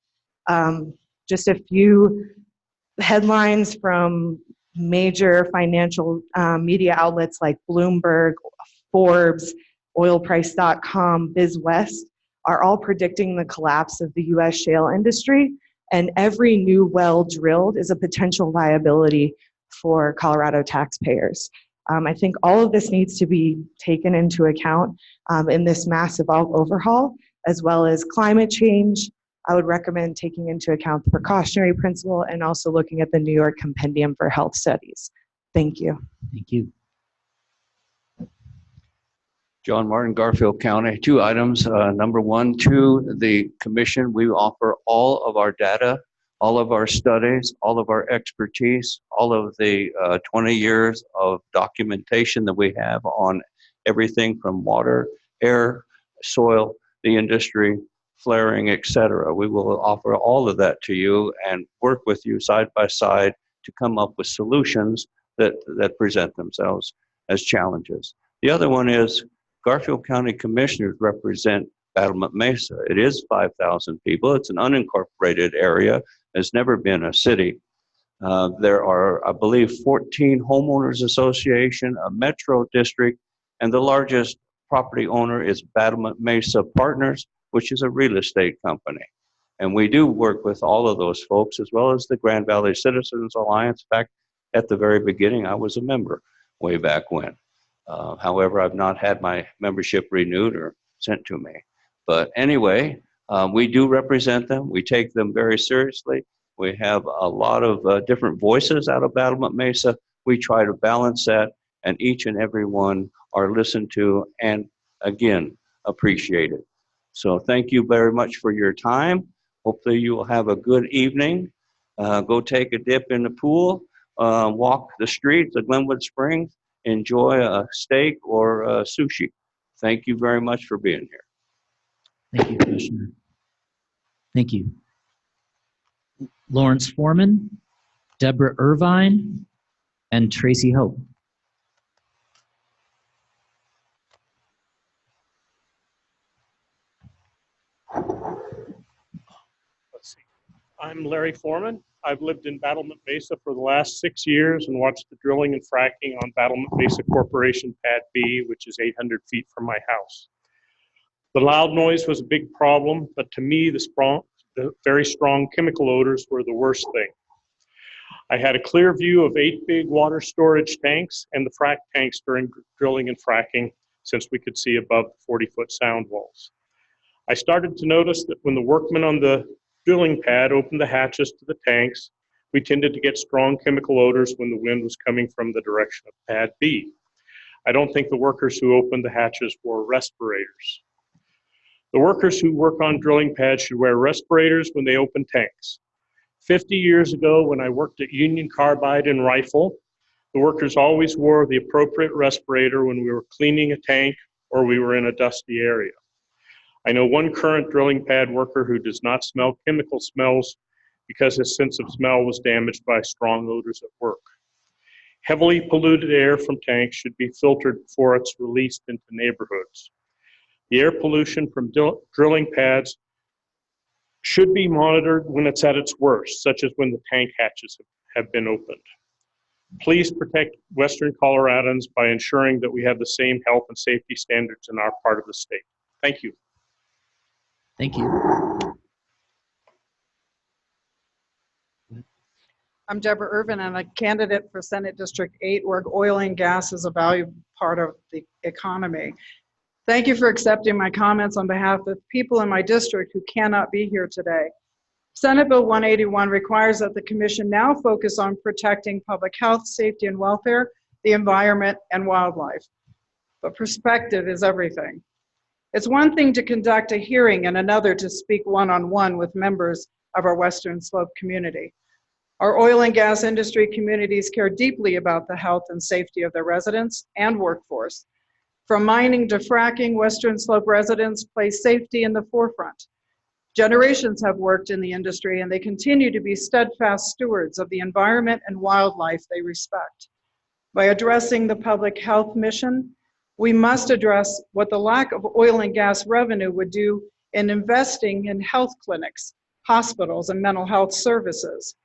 Just a few headlines from major financial media outlets like Bloomberg, Forbes, oilprice.com, BizWest are all predicting the collapse of the US shale industry, and every new well drilled is a potential liability for Colorado taxpayers. I think all of this needs to be taken into account in this massive overhaul, as well as climate change. I would recommend taking into account the precautionary principle and also looking at the New York Compendium for Health Studies. Thank you. Thank you. John Martin, Garfield County. 2 items. Number 1, to the commission, we offer all of our data, all of our studies, all of our expertise, all of the 20 years of documentation that we have on everything from water, air, soil, the industry, flaring, etc. We will offer all of that to you and work with you side by side to come up with solutions that present themselves as challenges. The other one is Garfield County Commissioners represent Battlement Mesa. It is 5,000 people. It's an unincorporated area. It's never been a city. There are, I believe, 14 homeowners association, a metro district, and the largest property owner is Battlement Mesa Partners, which is a real estate company. And we do work with all of those folks, as well as the Grand Valley Citizens Alliance. In fact, at the very beginning, I was a member way back when. However, I've not had my membership renewed or sent to me. But anyway, we do represent them. We take them very seriously. We have a lot of different voices out of Battlement Mesa. We try to balance that, and each and every one are listened to and, again, appreciated. So thank you very much for your time. Hopefully you will have a good evening. Go take a dip in the pool, walk the streets of Glenwood Springs, enjoy a steak or sushi. Thank you very much for being here. Thank you, Commissioner. Thank you. Lawrence Foreman, Deborah Irvine, and Tracy Hope. Let's see. I'm Larry Foreman. I've lived in Battlement Mesa for the last 6 years and watched the drilling and fracking on Battlement Mesa Corporation Pad B, which is 800 feet from my house. The loud noise was a big problem, but to me, the very strong chemical odors were the worst thing. I had a clear view of 8 big water storage tanks and the frac tanks during drilling and fracking, since we could see above the 40-foot sound walls. I started to notice that when the workmen on the drilling pad opened the hatches to the tanks, we tended to get strong chemical odors when the wind was coming from the direction of Pad B. I don't think the workers who opened the hatches wore respirators. The workers who work on drilling pads should wear respirators when they open tanks. 50 years ago, when I worked at Union Carbide and Rifle, the workers always wore the appropriate respirator when we were cleaning a tank or we were in a dusty area. I know one current drilling pad worker who does not smell chemical smells because his sense of smell was damaged by strong odors at work. Heavily polluted air from tanks should be filtered before it's released into neighborhoods. The air pollution from drilling pads should be monitored when it's at its worst, such as when the tank hatches have been opened. Please protect Western Coloradans by ensuring that we have the same health and safety standards in our part of the state. Thank you. Thank you. I'm Deborah Irvin. I'm a candidate for Senate District 8, where oil and gas is a valued part of the economy. Thank you for accepting my comments on behalf of people in my district who cannot be here today. Senate Bill 181 requires that the Commission now focus on protecting public health, safety, and welfare, the environment, and wildlife. But perspective is everything. It's one thing to conduct a hearing and another to speak one-on-one with members of our Western Slope community. Our oil and gas industry communities care deeply about the health and safety of their residents and workforce. From mining to fracking, Western Slope residents place safety in the forefront. Generations have worked in the industry and they continue to be steadfast stewards of the environment and wildlife they respect. By addressing the public health mission, we must address what the lack of oil and gas revenue would do in investing in health clinics, hospitals, and mental health services.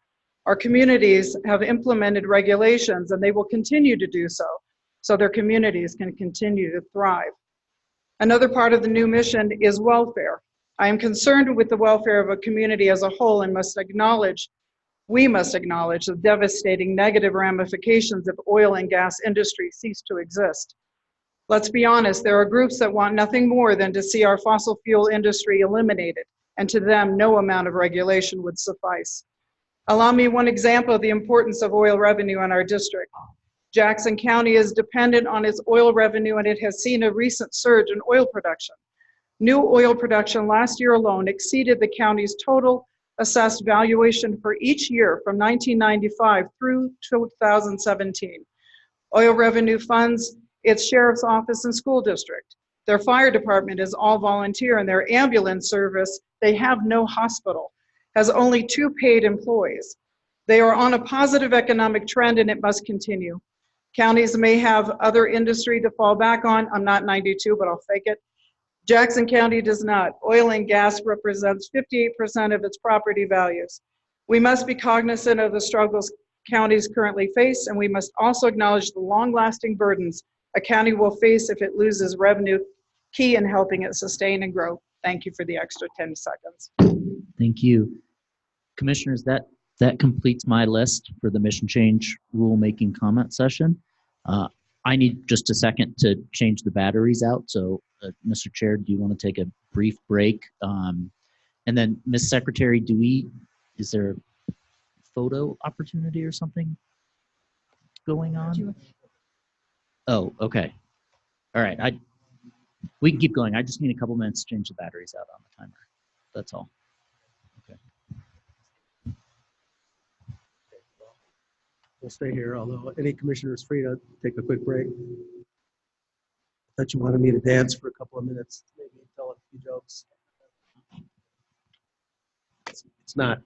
Our communities have implemented regulations and they will continue to do so, so their communities can continue to thrive. Another part of the new mission is welfare. I am concerned with the welfare of a community as a whole and we must acknowledge the devastating negative ramifications if oil and gas industry cease to exist. Let's be honest, there are groups that want nothing more than to see our fossil fuel industry eliminated, and to them, no amount of regulation would suffice. Allow me one example of the importance of oil revenue in our district. Jackson County is dependent on its oil revenue and it has seen a recent surge in oil production. New oil production last year alone exceeded the county's total assessed valuation for each year from 1995 through 2017. Oil revenue funds its sheriff's office and school district. Their fire department is all volunteer and their ambulance service, they have no hospital, has only 2 paid employees. They are on a positive economic trend and it must continue. Counties may have other industry to fall back on. I'm not 92, but I'll fake it. Jackson County does not. Oil and gas represents 58% of its property values. We must be cognizant of the struggles counties currently face, and we must also acknowledge the long-lasting burdens a county will face if it loses revenue, key in helping it sustain and grow. Thank you for the extra 10 seconds. Thank you. Commissioners, that completes my list for the mission change rulemaking comment session. I need just a second to change the batteries out. So, Mr. Chair, do you want to take a brief break? And then, Ms. Secretary, is there a photo opportunity or something going on? Oh, okay. All right. We can keep going. I just need a couple minutes to change the batteries out on the timer. That's all. Okay. We'll stay here, although any commissioner is free to take a quick break. I thought you wanted me to dance for a couple of minutes, maybe tell a few jokes. It's not.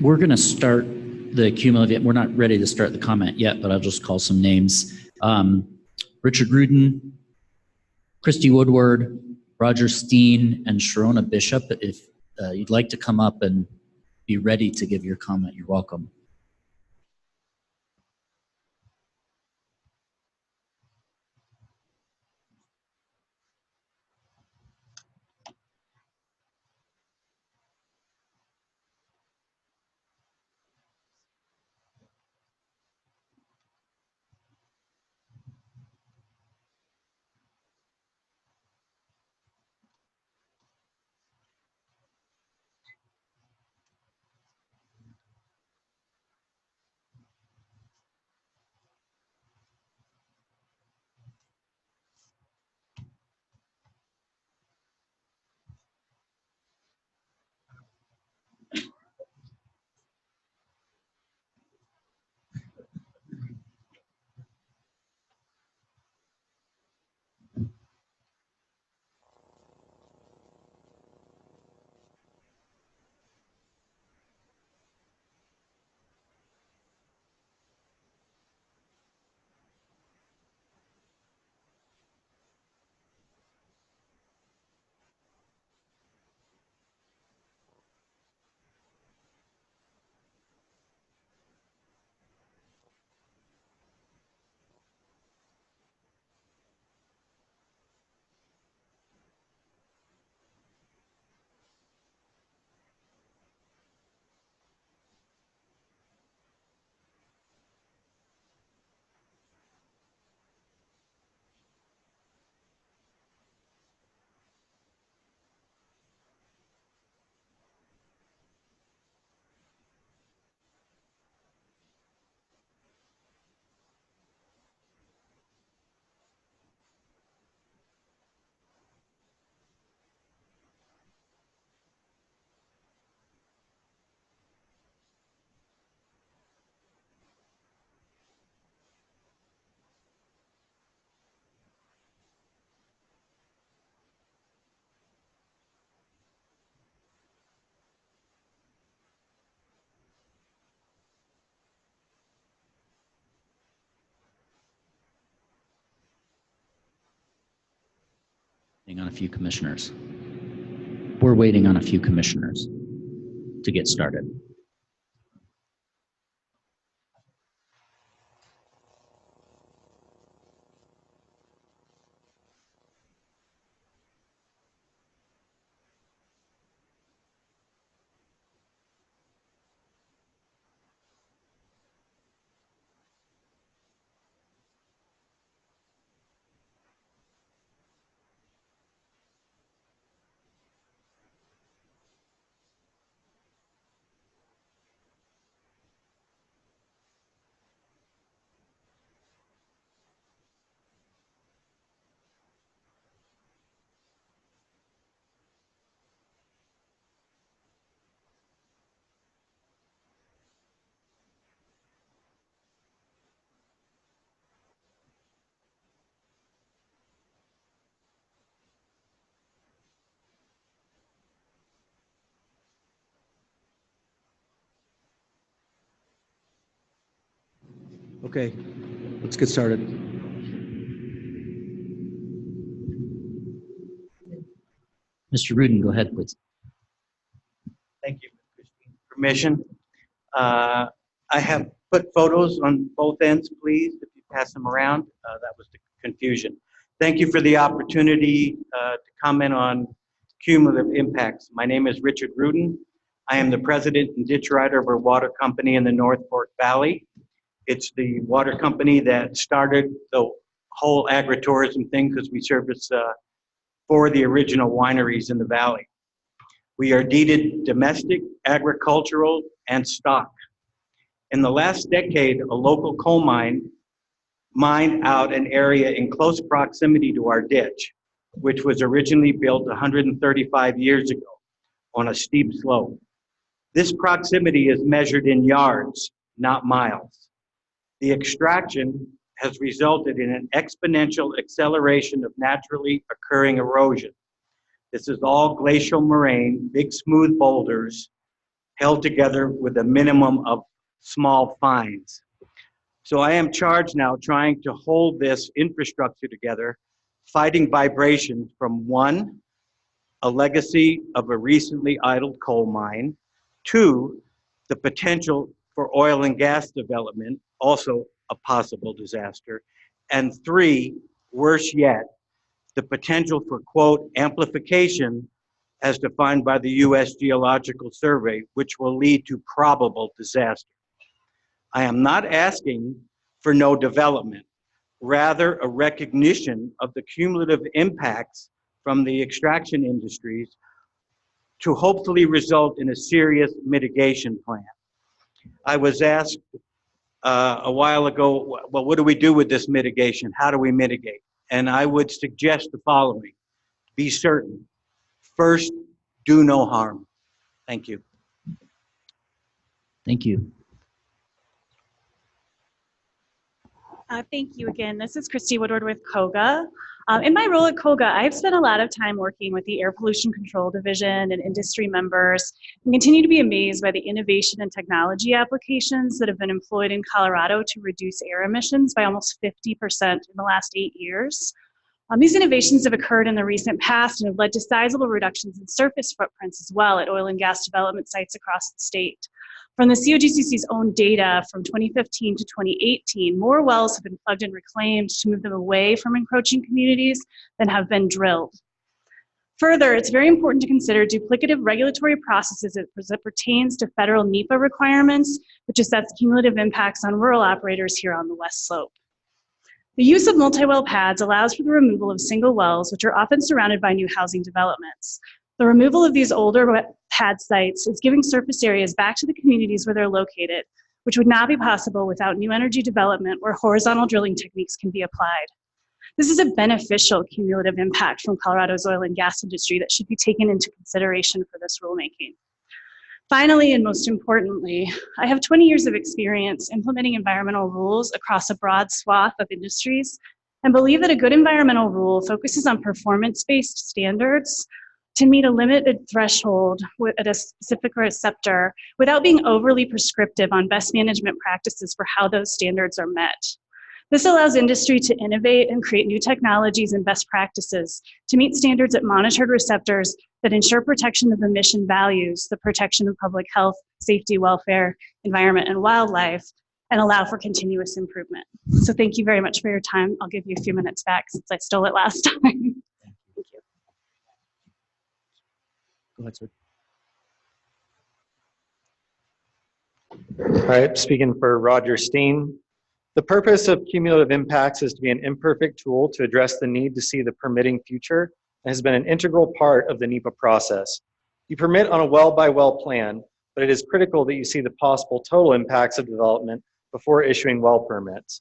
We're going to start the cumulative. We're not ready to start the comment yet, but I'll just call some names. Richard Rudin, Christy Woodward, Roger Steen, and Sharona Bishop. If you'd like to come up and be ready to give your comment, you're welcome. Waiting on a few commissioners. We're waiting on a few commissioners to get started. Okay, let's get started. Mr. Rudin, go ahead, please. Thank you, Christine. Permission. I have put photos on both ends, please, if you pass them around. That was the confusion. Thank you for the opportunity to comment on cumulative impacts. My name is Richard Rudin. I am the president and ditch rider of a water company in the North Fork Valley. It's the water company that started the whole agritourism thing because we service 4 of the original wineries in the valley. We are deeded domestic, agricultural, and stock. In the last decade, a local coal mine mined out an area in close proximity to our ditch, which was originally built 135 years ago on a steep slope. This proximity is measured in yards, not miles. The extraction has resulted in an exponential acceleration of naturally occurring erosion. This is all glacial moraine, big smooth boulders held together with a minimum of small fines. So I am charged now trying to hold this infrastructure together, fighting vibrations from 1, a legacy of a recently idled coal mine, 2, the potential for oil and gas development, also a possible disaster, and 3, worse yet, the potential for, quote, amplification as defined by the U.S. Geological Survey, which will lead to probable disaster. I am not asking for no development, rather a recognition of the cumulative impacts from the extraction industries to hopefully result in a serious mitigation plan. I was asked a while ago, well, what do we do with this mitigation? How do we mitigate? And I would suggest the following: be certain. First, do no harm. Thank you. Thank you. Thank you again. This is Christy Woodward with COGA. In my role at COGA, I've spent a lot of time working with the Air Pollution Control Division and industry members and continue to be amazed by the innovation and technology applications that have been employed in Colorado to reduce air emissions by almost 50% in the last 8 years. These innovations have occurred in the recent past and have led to sizable reductions in surface footprints as well at oil and gas development sites across the state. From the COGCC's own data from 2015 to 2018, more wells have been plugged and reclaimed to move them away from encroaching communities than have been drilled. Further, it's very important to consider duplicative regulatory processes as it pertains to federal NEPA requirements, which assess cumulative impacts on rural operators here on the West Slope. The use of multi-well pads allows for the removal of single wells, which are often surrounded by new housing developments. The removal of these older pad sites is giving surface areas back to the communities where they're located, which would not be possible without new energy development where horizontal drilling techniques can be applied. This is a beneficial cumulative impact from Colorado's oil and gas industry that should be taken into consideration for this rulemaking. Finally, and most importantly, I have 20 years of experience implementing environmental rules across a broad swath of industries and believe that a good environmental rule focuses on performance-based standards to meet a limited threshold at a specific receptor without being overly prescriptive on best management practices for how those standards are met. This allows industry to innovate and create new technologies and best practices to meet standards at monitored receptors that ensure protection of emission values, the protection of public health, safety, welfare, environment, and wildlife, and allow for continuous improvement. So thank you very much for your time. I'll give you a few minutes back since I stole it last time. Thank you. Go ahead, sir. All right, speaking for Roger Steen. The purpose of cumulative impacts is to be an imperfect tool to address the need to see the permitting future and has been an integral part of the NEPA process. You permit on a well-by-well plan, but it is critical that you see the possible total impacts of development before issuing well permits.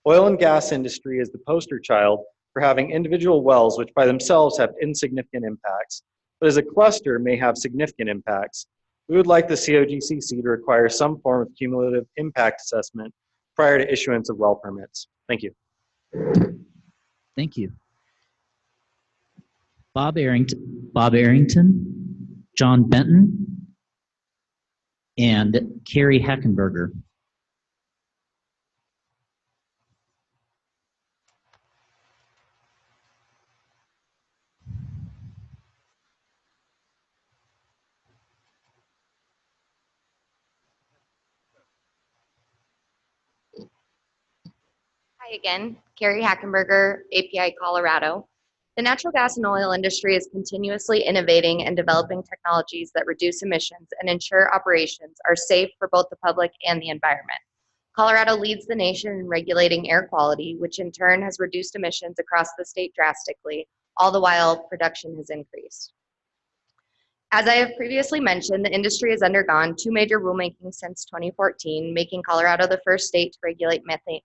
Oil and gas industry is the poster child for having individual wells which by themselves have insignificant impacts, but as a cluster may have significant impacts. We would like the COGCC to require some form of cumulative impact assessment prior to issuance of well permits. Thank you. Thank you. Bob Arrington, John Benton, and Carrie Hackenberger. Hi again, Carrie Hackenberger, API Colorado. The natural gas and oil industry is continuously innovating and developing technologies that reduce emissions and ensure operations are safe for both the public and the environment. Colorado leads the nation in regulating air quality, which in turn has reduced emissions across the state drastically, all the while production has increased. As I have previously mentioned, the industry has undergone 2 major rulemakings since 2014, making Colorado the first state to regulate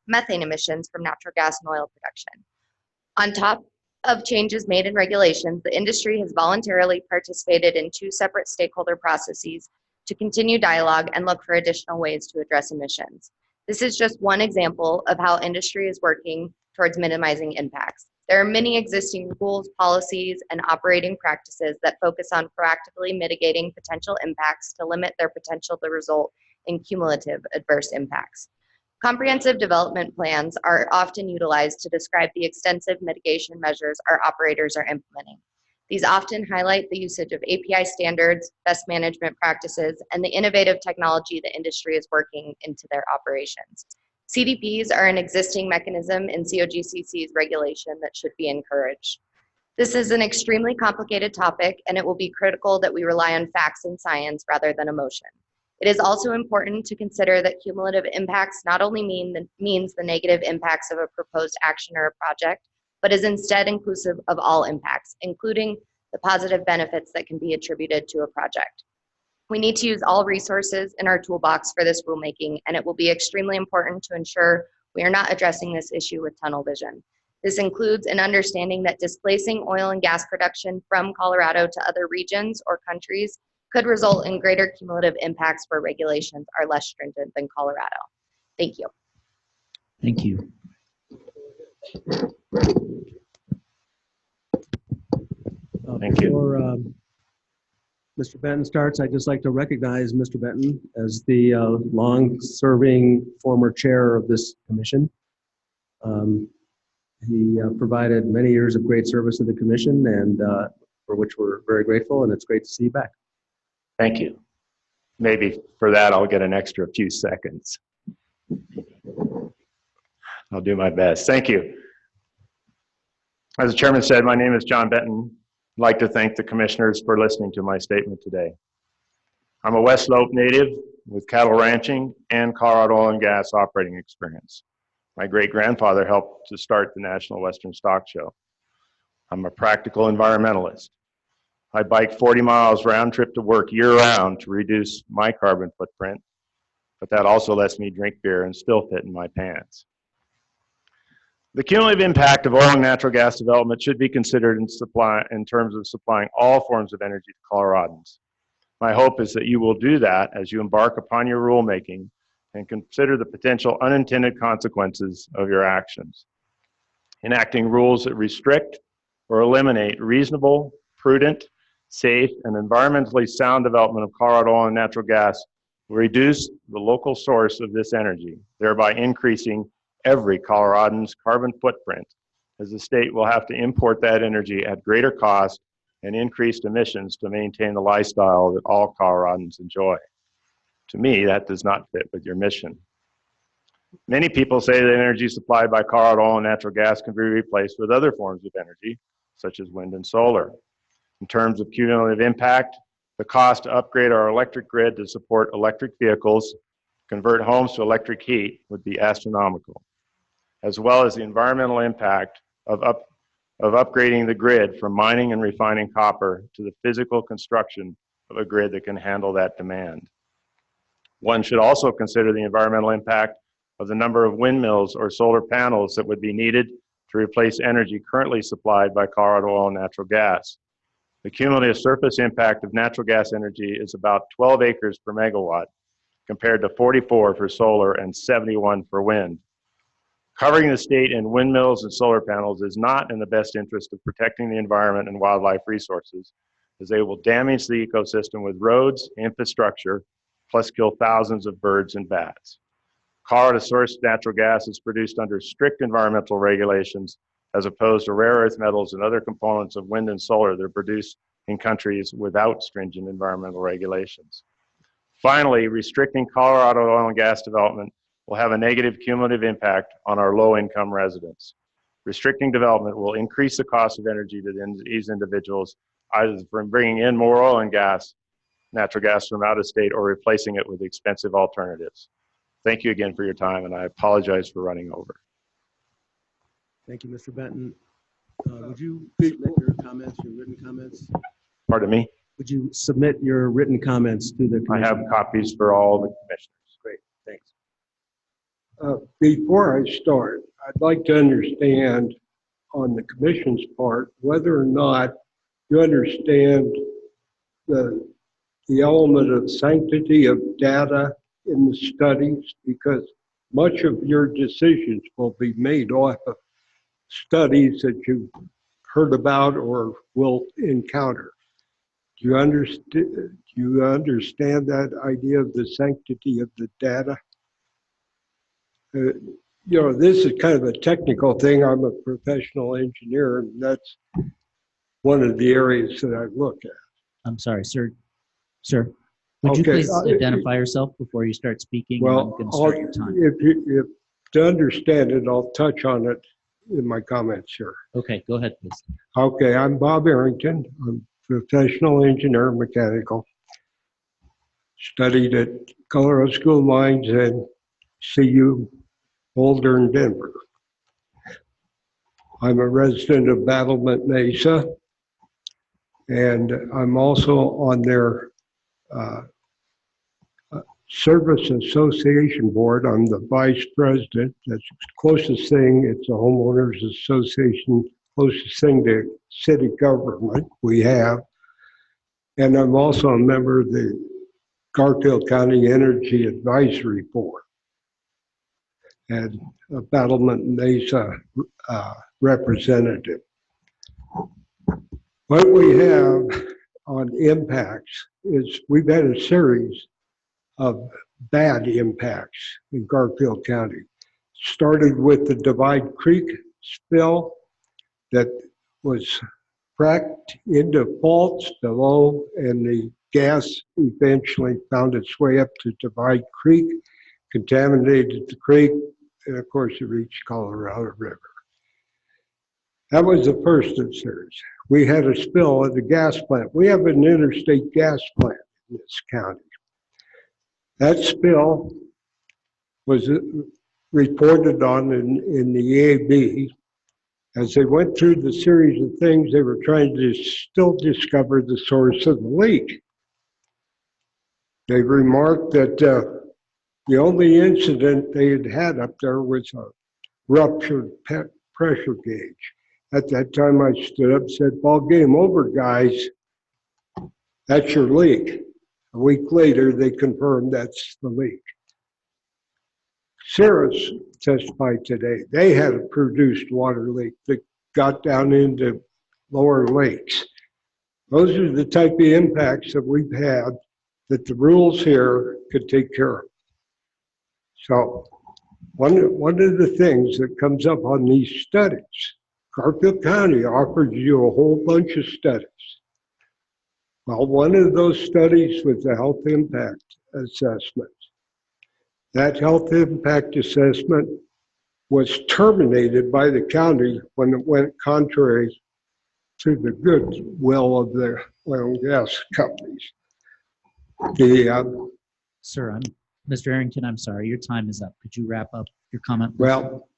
methane emissions from natural gas and oil production. On top of changes made in regulations, the industry has voluntarily participated in 2 separate stakeholder processes to continue dialogue and look for additional ways to address emissions. This is just one example of how industry is working towards minimizing impacts. There are many existing rules, policies, and operating practices that focus on proactively mitigating potential impacts to limit their potential to result in cumulative adverse impacts. Comprehensive development plans are often utilized to describe the extensive mitigation measures our operators are implementing. These often highlight the usage of API standards, best management practices, and the innovative technology the industry is working into their operations. CDPs are an existing mechanism in COGCC's regulation that should be encouraged. This is an extremely complicated topic, and it will be critical that we rely on facts and science rather than emotion. It is also important to consider that cumulative impacts not only means the negative impacts of a proposed action or a project, but is instead inclusive of all impacts, including the positive benefits that can be attributed to a project. We need to use all resources in our toolbox for this rulemaking, and it will be extremely important to ensure we are not addressing this issue with tunnel vision. This includes an understanding that displacing oil and gas production from Colorado to other regions or countries could result in greater cumulative impacts where regulations are less stringent than Colorado. Thank you. Thank you. Thank you. Before Mr. Benton starts, I'd just like to recognize Mr. Benton as the long-serving former chair of this commission. He provided many years of great service to the commission, and for which we're very grateful, and it's great to see you back. Thank you. Maybe for that, I'll get an extra few seconds. I'll do my best. Thank you. As the chairman said, my name is John Benton. I'd like to thank the commissioners for listening to my statement today. I'm a West Slope native with cattle ranching and Colorado oil and gas operating experience. My great-grandfather helped to start the National Western Stock Show. I'm a practical environmentalist. I bike 40 miles round trip to work year-round to reduce my carbon footprint, but that also lets me drink beer and still fit in my pants. The cumulative impact of oil and natural gas development should be considered in terms of supplying all forms of energy to Coloradans. My hope is that you will do that as you embark upon your rulemaking and consider the potential unintended consequences of your actions. Enacting rules that restrict or eliminate reasonable, prudent, safe, and environmentally sound development of Colorado oil and natural gas will reduce the local source of this energy, thereby increasing every Coloradan's carbon footprint, as the state will have to import that energy at greater cost and increased emissions to maintain the lifestyle that all Coloradans enjoy. To me, that does not fit with your mission. Many people say that energy supplied by Colorado oil and natural gas can be replaced with other forms of energy, such as wind and solar. In terms of cumulative impact, the cost to upgrade our electric grid to support electric vehicles, convert homes to electric heat would be astronomical, as well as the environmental impact of upgrading the grid from mining and refining copper to the physical construction of a grid that can handle that demand. One should also consider the environmental impact of the number of windmills or solar panels that would be needed to replace energy currently supplied by Colorado oil and natural gas. The cumulative surface impact of natural gas energy is about 12 acres per megawatt, compared to 44 for solar and 71 for wind. Covering the state in windmills and solar panels is not in the best interest of protecting the environment and wildlife resources, as they will damage the ecosystem with roads, infrastructure, plus kill thousands of birds and bats. Colorado-sourced natural gas is produced under strict environmental regulations, as opposed to rare earth metals and other components of wind and solar that are produced in countries without stringent environmental regulations. Finally, restricting Colorado oil and gas development will have a negative cumulative impact on our low-income residents. Restricting development will increase the cost of energy to these individuals, either from bringing in more oil and gas, natural gas from out of state, or replacing it with expensive alternatives. Thank you again for your time, and I apologize for running over. Thank you, Mr. Benton. Would you submit your comments, your written comments? Pardon me? Would you submit your written comments to the commission? I have copies for all the commissioners. Great, thanks. Before I start, I'd like to understand on the commission's part whether or not you understand the element of sanctity of data in the studies, because much of your decisions will be made off of studies that you've heard about or will encounter. Do you understand that idea of the sanctity of the data? You know, this is kind of a technical thing. I'm a professional engineer, and that's one of the areas that I look at. I'm sorry, sir. Sir, would you please identify yourself before you start speaking? Well, and I'm going to start your time. If to understand it, I'll touch on it in my comments here. Okay, go ahead, please. Okay, I'm Bob Arrington. I'm a professional engineer, mechanical. Studied at Colorado School of Mines and CU Boulder and Denver. I'm a resident of Battlement Mesa, and I'm also on their Service Association Board. I'm the vice president. That's the closest thing. It's a homeowners association, closest thing to city government we have. And I'm also a member of the Garfield County Energy Advisory Board and a Battlement Mesa representative. What we have on impacts is we've had a series of bad impacts in Garfield County. Started with the Divide Creek spill that was cracked into faults below, and the gas eventually found its way up to Divide Creek, contaminated the creek, and of course it reached Colorado River. That was the first of series. We had a spill at the gas plant. We have an interstate gas plant in this county. That spill was reported on in the EAB. As they went through the series of things, they were trying to still discover the source of the leak. They remarked that the only incident they had had up there was a ruptured pressure gauge. At that time, I stood up and said, "Ball game over, guys. That's your leak." A week later, they confirmed that's the leak. Cirrus testified today. They had a produced water leak that got down into lower lakes. Those are the type of impacts that we've had that the rules here could take care of. So one of the things that comes up on these studies, Garfield County offers you a whole bunch of studies. Well, one of those studies was the health impact assessment. That health impact assessment was terminated by the county when it went contrary to the good will of the oil and gas companies. Sir, Mr. Arrington, I'm sorry, your time is up. Could you wrap up your comment, please? Well,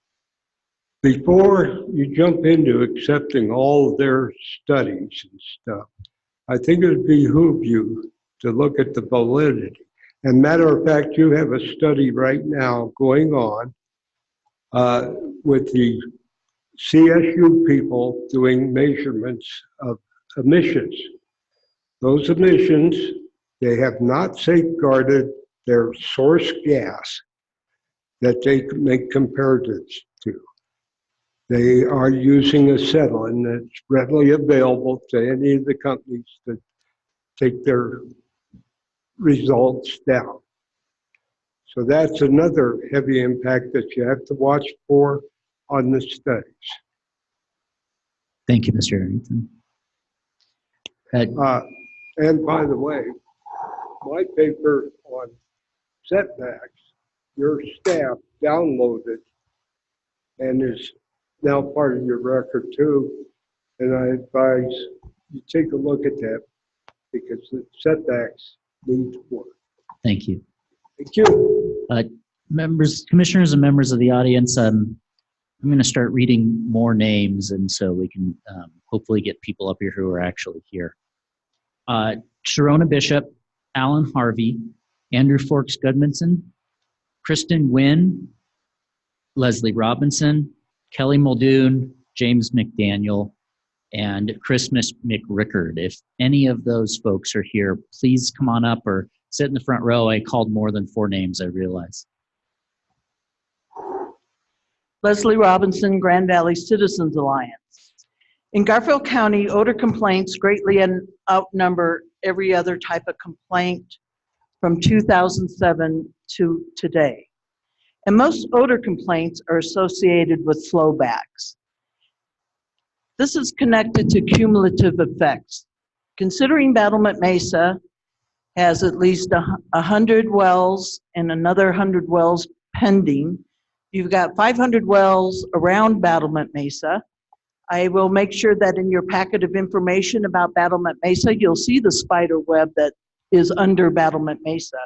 before you jump into accepting all of their studies and stuff, I think it would behoove you to look at the validity. And matter of fact, you have a study right now going on with the CSU people doing measurements of emissions. Those emissions, they have not safeguarded their source gas that they make comparatives to. They are using acetylene that's readily available to any of the companies that take their results down. So that's another heavy impact that you have to watch for on the studies. Thank you, Mr. Arrington. And by the way, my paper on setbacks your staff downloaded and is now part of your record too. And I advise you take a look at that because the setbacks need work. Thank you. Thank you. Members, commissioners and members of the audience, I'm going to start reading more names, and so we can hopefully get people up here who are actually here. Sharona Bishop, Alan Harvey, Andrew Forks Gudmundson, Kristen Wynn, Leslie Robinson, Kelly Muldoon, James McDaniel, and Christmas McRickard. If any of those folks are here, please come on up or sit in the front row. I called more than 4 names, I realize. Leslie Robinson, Grand Valley Citizens Alliance. In Garfield County, odor complaints greatly outnumber every other type of complaint from 2007 to today. And most odor complaints are associated with flowbacks. This is connected to cumulative effects. Considering Battlement Mesa has at least 100 wells and another 100 wells pending, you've got 500 wells around Battlement Mesa. I will make sure that in your packet of information about Battlement Mesa, you'll see the spider web that is under Battlement Mesa.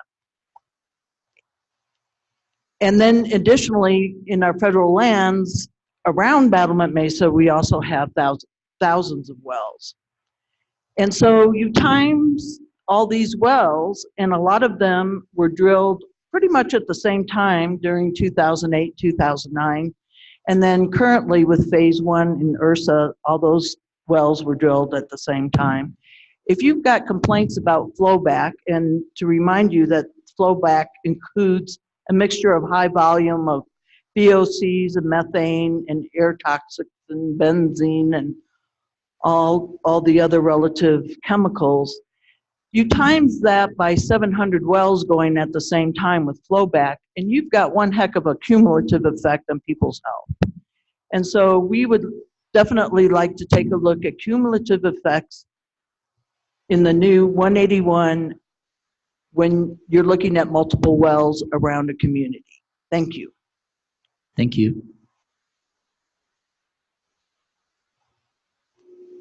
And then additionally, in our federal lands around Battlement Mesa, we also have thousands of wells. And so you times all these wells, and a lot of them were drilled pretty much at the same time during 2008, 2009. And then currently with phase 1 in Ursa, all those wells were drilled at the same time. If you've got complaints about flowback, and to remind you that flowback includes a mixture of high volume of VOCs and methane and air toxics and benzene and all the other relative chemicals, you times that by 700 wells going at the same time with flowback, and you've got one heck of a cumulative effect on people's health. And so we would definitely like to take a look at cumulative effects in the new 181 when you're looking at multiple wells around a community. Thank you. Thank you.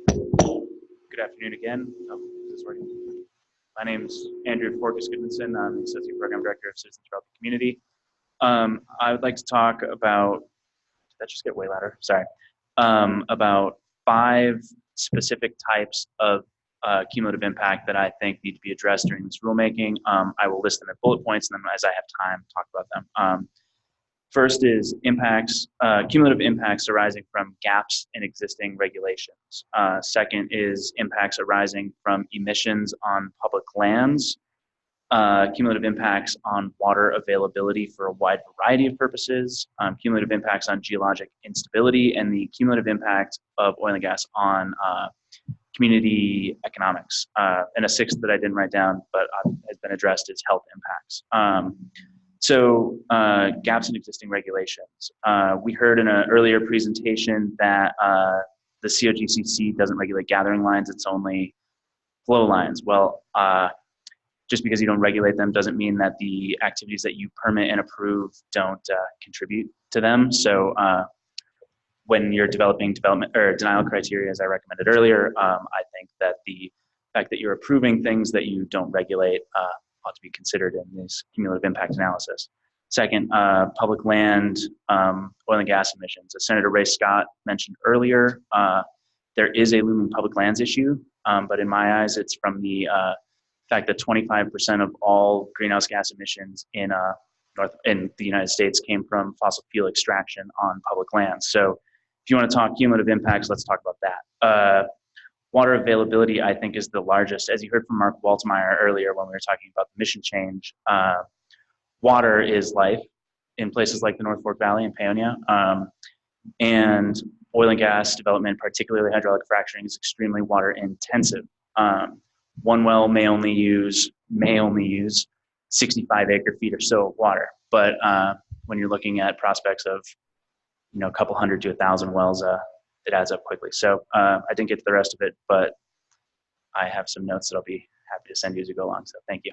Good afternoon again. Oh, is this working? My name is Andrew Forkus Goodmanson. I'm the Associate Program Director of Citizens Throughout the Community. I would like to talk about, did that just get way louder? Sorry. About 5 specific types of cumulative impact that I think need to be addressed during this rulemaking. I will list them in bullet points, and then as I have time, talk about them. First is impacts, cumulative impacts arising from gaps in existing regulations. Second is impacts arising from emissions on public lands, cumulative impacts on water availability for a wide variety of purposes, cumulative impacts on geologic instability, and the cumulative impact of oil and gas on community economics. And a 6th that I didn't write down, but has been addressed is health impacts. So gaps in existing regulations. We heard in an earlier presentation that the COGCC doesn't regulate gathering lines, it's only flow lines. Well, just because you don't regulate them doesn't mean that the activities that you permit and approve don't contribute to them. So when you're developing development or denial criteria, as I recommended earlier, I think that the fact that you're approving things that you don't regulate ought to be considered in this cumulative impact analysis. Second, public land, oil and gas emissions. As Senator Ray Scott mentioned earlier, there is a looming public lands issue, but in my eyes, it's from the fact that 25% of all greenhouse gas emissions in the United States came from fossil fuel extraction on public lands. So if you want to talk cumulative impacts, let's talk about that. Water availability, I think, is the largest. As you heard from Mark Waltmeyer earlier when we were talking about the mission change, water is life in places like the North Fork Valley and Paonia. And oil and gas development, particularly hydraulic fracturing, is extremely water intensive. One well may only use 65 acre-feet or so of water. But when you're looking at prospects of a couple hundred to 1,000 wells, it adds up quickly. So I didn't get to the rest of it, but I have some notes that I'll be happy to send you as we go along. So thank you.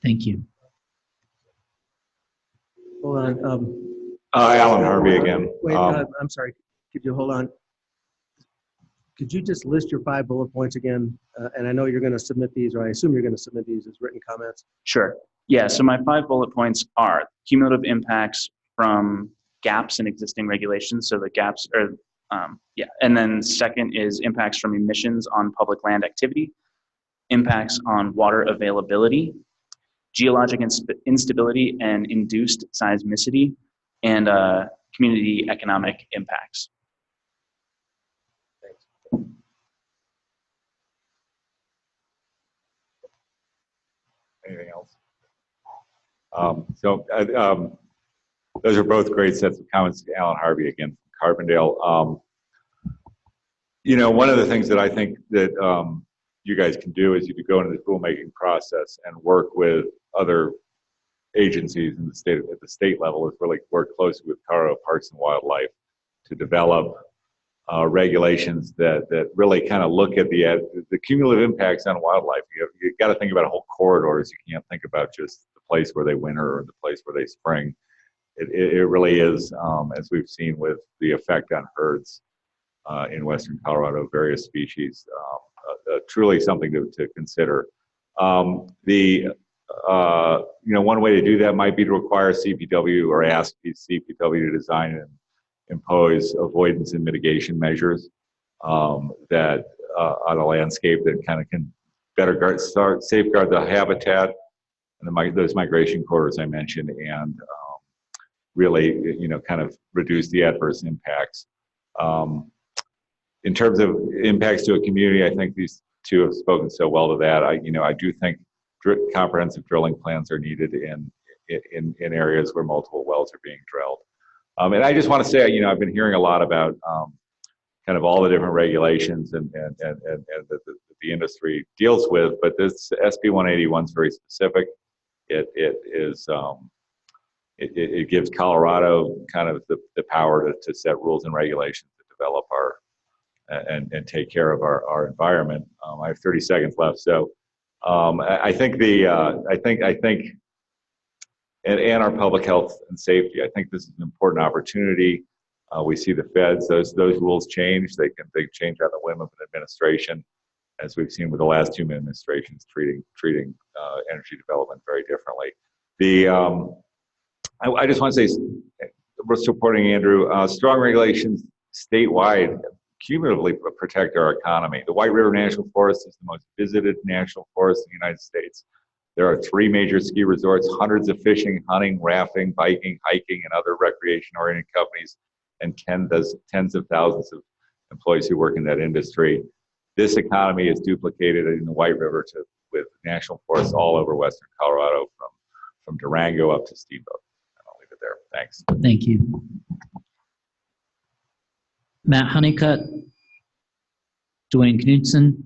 Thank you. hold on. Alan Harvey again. Wait, I'm sorry. Could you hold on? Could you just list your 5 bullet points again? And I know you're going to submit these, or I assume you're going to submit these as written comments. Sure. Yeah, so my 5 bullet points are cumulative impacts from gaps in existing regulations. So the gaps are, and then second is impacts from emissions on public land activity, impacts on water availability, geologic instability and induced seismicity, and community economic impacts. Anything else? Those are both great sets of comments. Alan Harvey again from Carbondale. You know, one of the things that I think that you guys can do is you could go into the rulemaking process and work with other agencies in the state at the state level, is really work closely with Colorado Parks and Wildlife to develop regulations that really kind of look at the cumulative impacts on wildlife. You got to think about whole corridors. You can't think about just the place where they winter or the place where they spring. It really is, as we've seen with the effect on herds in western Colorado, various species, truly something to consider. You know, one way to do that might be to require CPW or ask CPW to design and impose avoidance and mitigation measures that on a landscape that kind of can better safeguard the habitat and those migration corridors I mentioned, and really, you know, kind of reduce the adverse impacts. In terms of impacts to a community, I think these two have spoken so well to that. I do think comprehensive drilling plans are needed in areas where multiple wells are being drilled. And I just want to say, you know, I've been hearing a lot about kind of all the different regulations and that the industry deals with, but this SB 181 is very specific. It gives Colorado kind of the power to set rules and regulations to develop our and take care of our environment. I have 30 seconds left, so I think and our public health and safety. I think this is an important opportunity. We see the feds; those rules change. They change on the whim of an administration, as we've seen with the last 2 administrations treating energy development very differently. I just want to say, we're supporting Andrew. Strong regulations statewide cumulatively protect our economy. The White River National Forest is the most visited national forest in the United States. There are 3 major ski resorts, hundreds of fishing, hunting, rafting, biking, hiking, and other recreation-oriented companies, and tens of thousands of employees who work in that industry. This economy is duplicated in the White River with national forests all over western Colorado, from Durango up to Steamboat. And I'll leave it there. Thanks. Thank you. Matt Honeycutt, Dwayne Knudsen,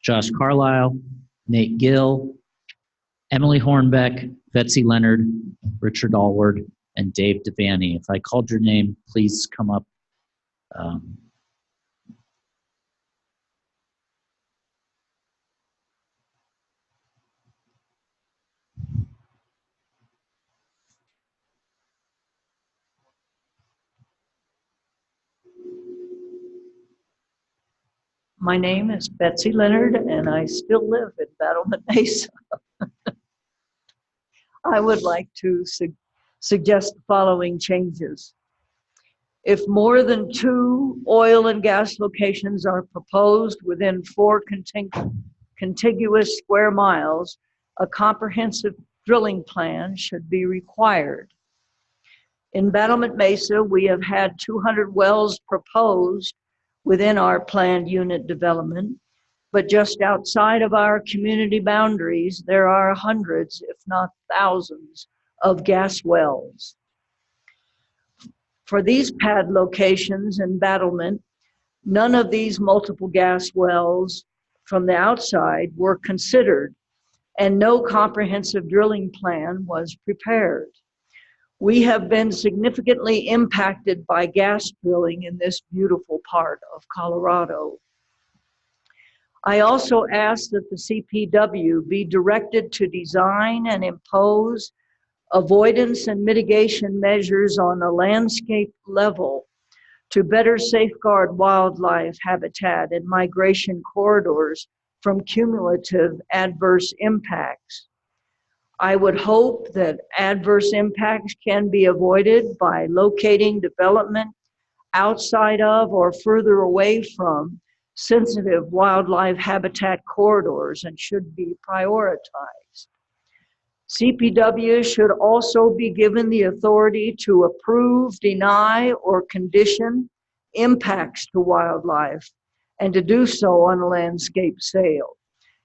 Josh Carlisle, Nate Gill, Emily Hornbeck, Betsy Leonard, Richard Allward, and Dave Devaney. If I called your name, please come up. My name is Betsy Leonard, and I still live in Battlement Mesa. I would like to suggest the following changes. If more than 2 oil and gas locations are proposed within 4 contiguous square miles, a comprehensive drilling plan should be required. In Battlement Mesa, we have had 200 wells proposed within our planned unit development, but just outside of our community boundaries, there are hundreds, if not thousands, of gas wells. For these pad locations in Battlement, none of these multiple gas wells from the outside were considered, and no comprehensive drilling plan was prepared. We have been significantly impacted by gas drilling in this beautiful part of Colorado. I also ask that the CPW be directed to design and impose avoidance and mitigation measures on a landscape level to better safeguard wildlife habitat and migration corridors from cumulative adverse impacts. I would hope that adverse impacts can be avoided by locating development outside of or further away from sensitive wildlife habitat corridors and should be prioritized. CPW should also be given the authority to approve, deny, or condition impacts to wildlife and to do so on a landscape sale.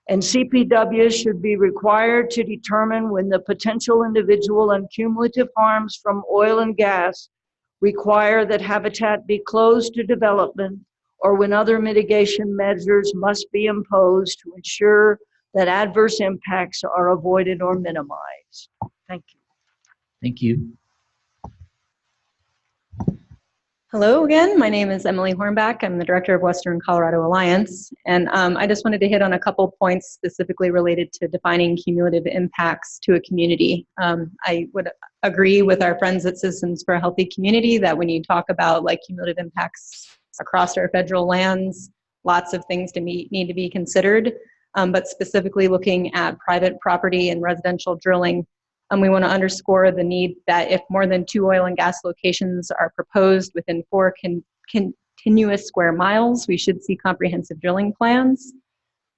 And CPW should be required to determine when the potential individual and cumulative harms from oil and gas require that habitat be closed to development, or when other mitigation measures must be imposed to ensure that adverse impacts are avoided or minimized. Thank you. Thank you. Hello again, my name is Emily Hornback. I'm the director of Western Colorado Alliance, and I just wanted to hit on a couple points specifically related to defining cumulative impacts to a community. I would agree with our friends at Citizens for a Healthy Community that when you talk about like cumulative impacts across our federal lands, lots of things need to be considered, but specifically looking at private property and residential drilling, we want to underscore the need that if more than 2 oil and gas locations are proposed within 4 continuous square miles, we should see comprehensive drilling plans.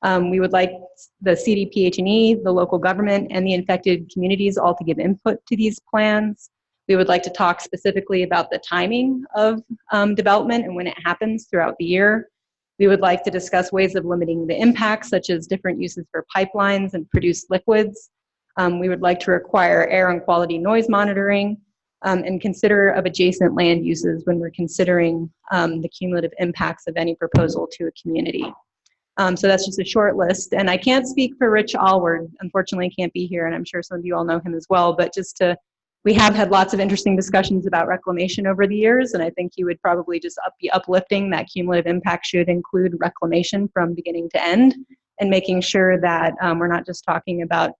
We would like the CDPH&E, the local government, and the infected communities all to give input to these plans. We would like to talk specifically about the timing of development and when it happens throughout the year. We would like to discuss ways of limiting the impacts, such as different uses for pipelines and produced liquids. We would like to require air and quality noise monitoring and consider of adjacent land uses when we're considering the cumulative impacts of any proposal to a community. So that's just a short list. And I can't speak for Rich Allward, unfortunately can't be here, and I'm sure some of you all know him as well, but we have had lots of interesting discussions about reclamation over the years, and I think he would probably just be uplifting that cumulative impact should include reclamation from beginning to end, and making sure that we're not just talking about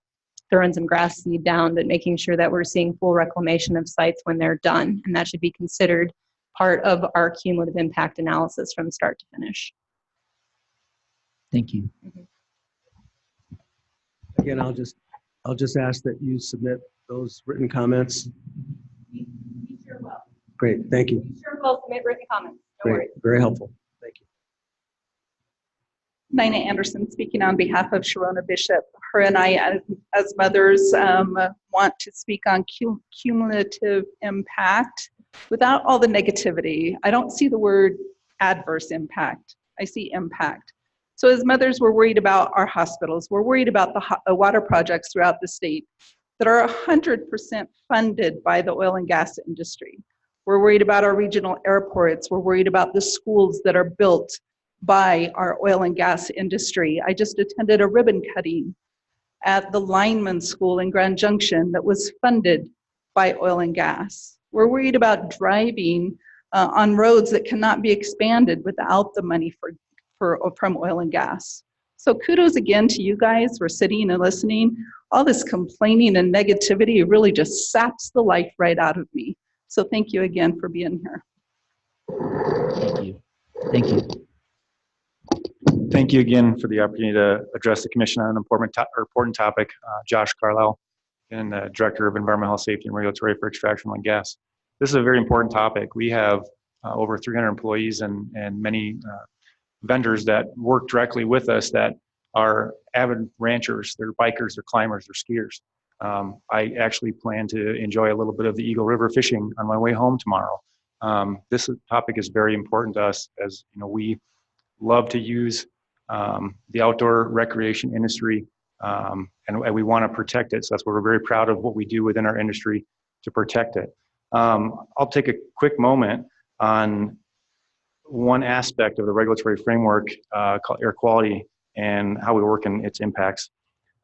throwing some grass seed down, but making sure that we're seeing full reclamation of sites when they're done. And that should be considered part of our cumulative impact analysis from start to finish. Thank you. Again, I'll just ask that you submit those written comments. We sure will. Great, thank you. We sure will submit written comments. No Great, worries. very helpful. Thank you. Nina Anderson speaking on behalf of Sharona Bishop. Her and I, as mothers, want to speak on cumulative impact without all the negativity. I don't see the word adverse impact. I see impact. So as mothers, we're worried about our hospitals. We're worried about the water projects throughout the state that are 100% funded by the oil and gas industry. We're worried about our regional airports. We're worried about the schools that are built by our oil and gas industry. I just attended a ribbon cutting at the Lineman School in Grand Junction that was funded by oil and gas. We're worried about driving on roads that cannot be expanded without the money from oil and gas. So kudos again to you guys for sitting and listening. All this complaining and negativity really just saps the life right out of me. So thank you again for being here. Thank you. Thank you. Thank you again for the opportunity to address the commission on an important topic. Josh Carlisle, and the Director of Environmental Health, Safety, and Regulatory for Extraction and Gas. This is a very important topic. We have over 300 employees and many vendors that work directly with us that are avid ranchers. They're bikers, they're climbers, they're skiers. I actually plan to enjoy a little bit of the Eagle River fishing on my way home tomorrow. This topic is very important to us, as you know, we love to use the outdoor recreation industry, and we want to protect it. So that's why we're very proud of what we do within our industry to protect it. I'll take a quick moment on one aspect of the regulatory framework called air quality and how we work in its impacts.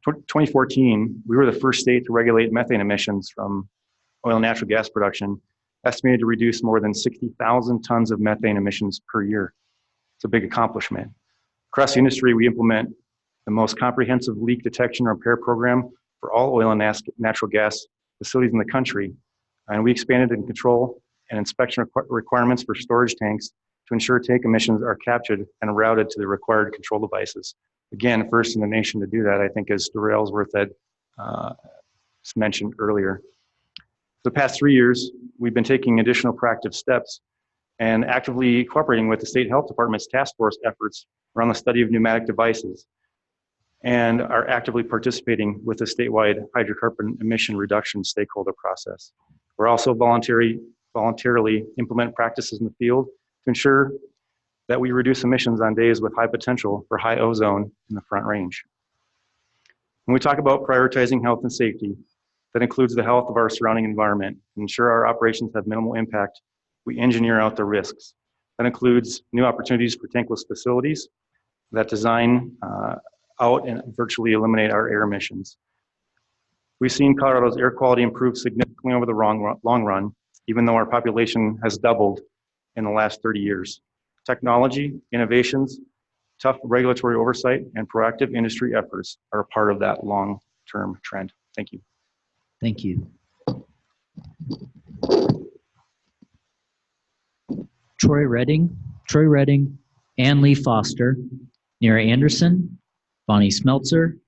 2014, we were the first state to regulate methane emissions from oil and natural gas production, estimated to reduce more than 60,000 tons of methane emissions per year. It's a big accomplishment. Across the industry, we implement the most comprehensive leak detection and repair program for all oil and natural gas facilities in the country. And we expanded in control and inspection requirements for storage tanks to ensure tank emissions are captured and routed to the required control devices. Again, first in the nation to do that, I think, as Mr. Ellsworth had mentioned earlier. For the past 3 years, we've been taking additional proactive steps and actively cooperating with the State Health Department's task force efforts around the study of pneumatic devices, and are actively participating with the statewide hydrocarbon emission reduction stakeholder process. We're also voluntarily implement practices in the field to ensure that we reduce emissions on days with high potential for high ozone in the Front Range. When we talk about prioritizing health and safety, that includes the health of our surrounding environment. To ensure our operations have minimal impact, we engineer out the risks. That includes new opportunities for tankless facilities that design out and virtually eliminate our air emissions. We've seen Colorado's air quality improve significantly over the long run, even though our population has doubled in the last 30 years. Technology, innovations, tough regulatory oversight, and proactive industry efforts are a part of that long-term trend. Thank you. Thank you. Troy Redding, Ann Lee Foster, Nira Anderson, Bonnie Smeltzer,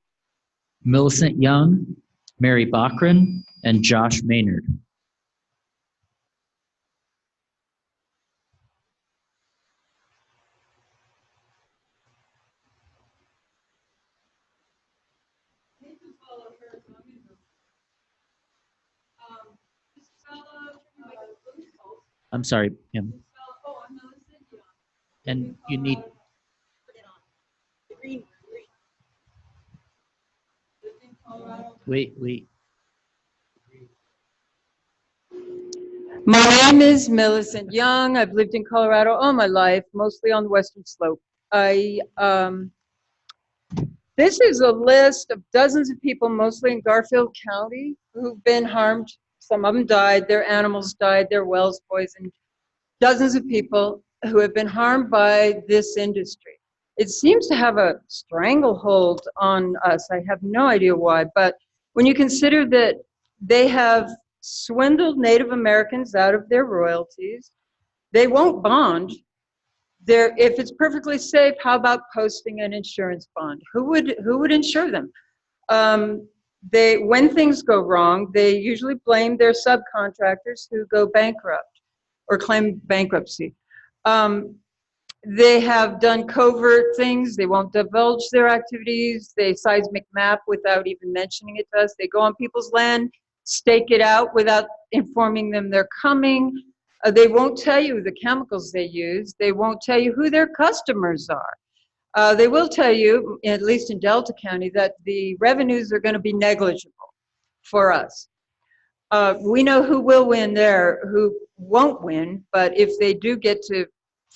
Millicent Young, Mary Bachran, and Josh Maynard. I'm sorry, Kim. And you need. Wait. My name is Millicent Young. I've lived in Colorado all my life, mostly on the western slope. This is a list of dozens of people, mostly in Garfield County, who've been harmed. Some of them died, their animals died, their wells poisoned. Dozens of people who have been harmed by this industry. It seems to have a stranglehold on us. I have no idea why, but when you consider that they have swindled Native Americans out of their royalties, they won't bond. If it's perfectly safe, how about posting an insurance bond? Who would insure them? When things go wrong, they usually blame their subcontractors who go bankrupt or claim bankruptcy. They have done covert things. They won't divulge their activities. They seismic map without even mentioning it to us. They go on people's land, stake it out without informing them they're coming. They won't tell you the chemicals they use. They won't tell you who their customers are. They will tell you, at least in Delta County, that the revenues are going to be negligible for us. We know who will win there, who won't win, but if they do get to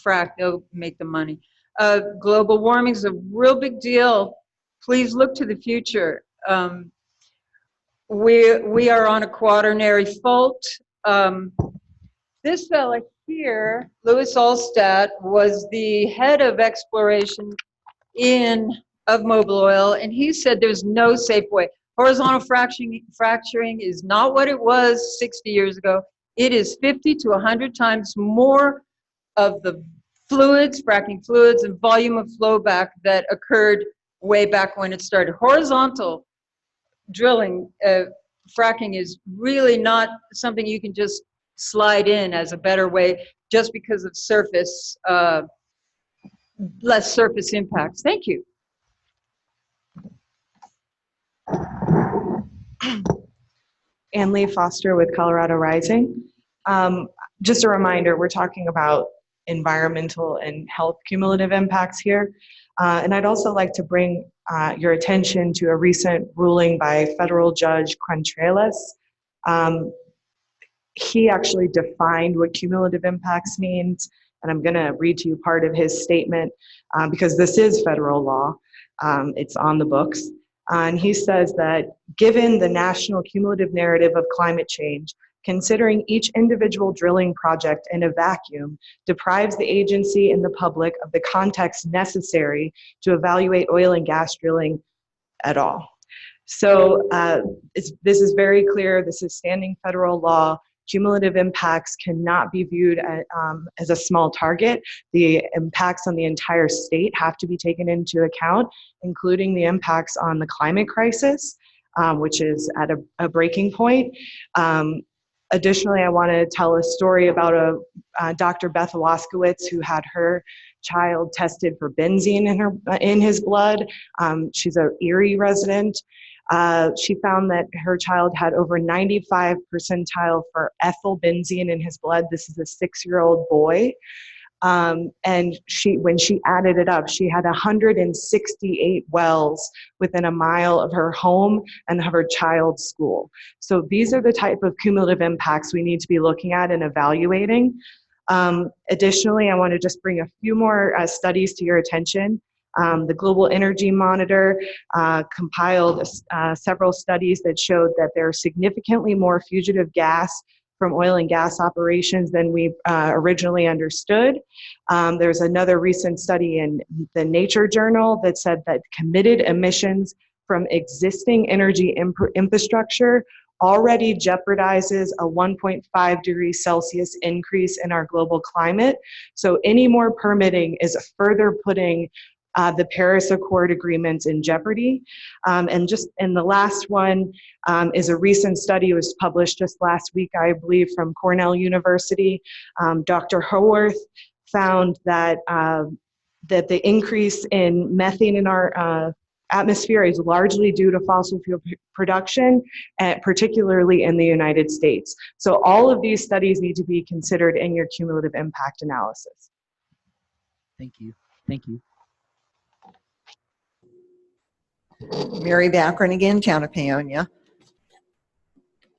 frack, they'll make the money. Global warming is a real big deal. Please look to the future. We are on a quaternary fault. This fella here, Louis Allstat, was the head of exploration of Mobil Oil, and he said there's no safe way. Horizontal fracturing is not what it was 60 years ago. It is 50 to 100 times more of the fluids, fracking fluids, and volume of flow back that occurred way back when it started. Horizontal drilling, fracking is really not something you can just slide in as a better way just because of less surface impacts. Thank you. Ann Lee Foster with Colorado Rising. Just a reminder, we're talking about environmental and health cumulative impacts here. And I'd also like to bring your attention to a recent ruling by federal judge Contreras. He actually defined what cumulative impacts means, and I'm gonna read to you part of his statement because this is federal law. It's on the books. And he says that given the national cumulative narrative of climate change, considering each individual drilling project in a vacuum deprives the agency and the public of the context necessary to evaluate oil and gas drilling at all. So this is very clear. This is standing federal law. Cumulative impacts cannot be viewed as a small target. The impacts on the entire state have to be taken into account, including the impacts on the climate crisis, which is at a breaking point. Additionally, I want to tell a story about Dr. Beth Waskowitz, who had her child tested for benzene in his blood. She's an Erie resident. She found that her child had over 95 percentile for ethyl benzene in his blood. This is a 6-year-old boy. And when she added it up, she had 168 wells within a mile of her home and of her child's school. So these are the type of cumulative impacts we need to be looking at and evaluating. Additionally, I want to just bring a few more studies to your attention. The Global Energy Monitor compiled several studies that showed that there are significantly more fugitive gas from oil and gas operations than we originally understood. There's another recent study in the Nature Journal that said that committed emissions from existing energy infrastructure already jeopardizes a 1.5 degrees Celsius increase in our global climate. So any more permitting is further putting the Paris Accord agreements in jeopardy. And the last one is a recent study. It was published just last week, I believe, from Cornell University. Dr. Haworth found that the increase in methane in our atmosphere is largely due to fossil fuel production, particularly in the United States. So all of these studies need to be considered in your cumulative impact analysis. Thank you. Thank you. Mary Backren again, Town of Paonia.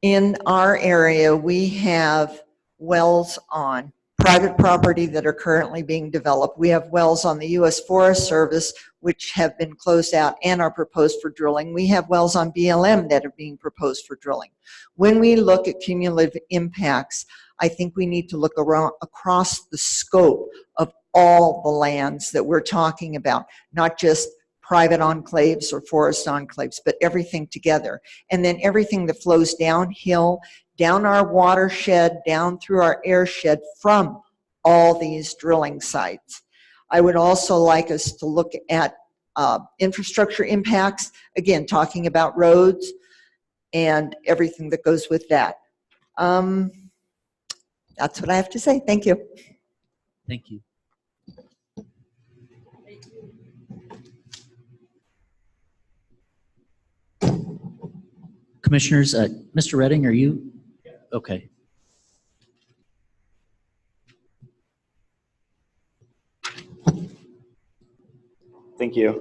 In our area, we have wells on private property that are currently being developed. We have wells on the U.S. Forest Service, which have been closed out and are proposed for drilling. We have wells on BLM that are being proposed for drilling. When we look at cumulative impacts, I think we need to look around across the scope of all the lands that we're talking about, not just private enclaves or forest enclaves, but everything together. And then everything that flows downhill, down our watershed, down through our airshed from all these drilling sites. I would also like us to look at infrastructure impacts, again, talking about roads and everything that goes with that. That's what I have to say. Thank you. Thank you. Commissioners, Mr. Redding, are you? Okay. Thank you.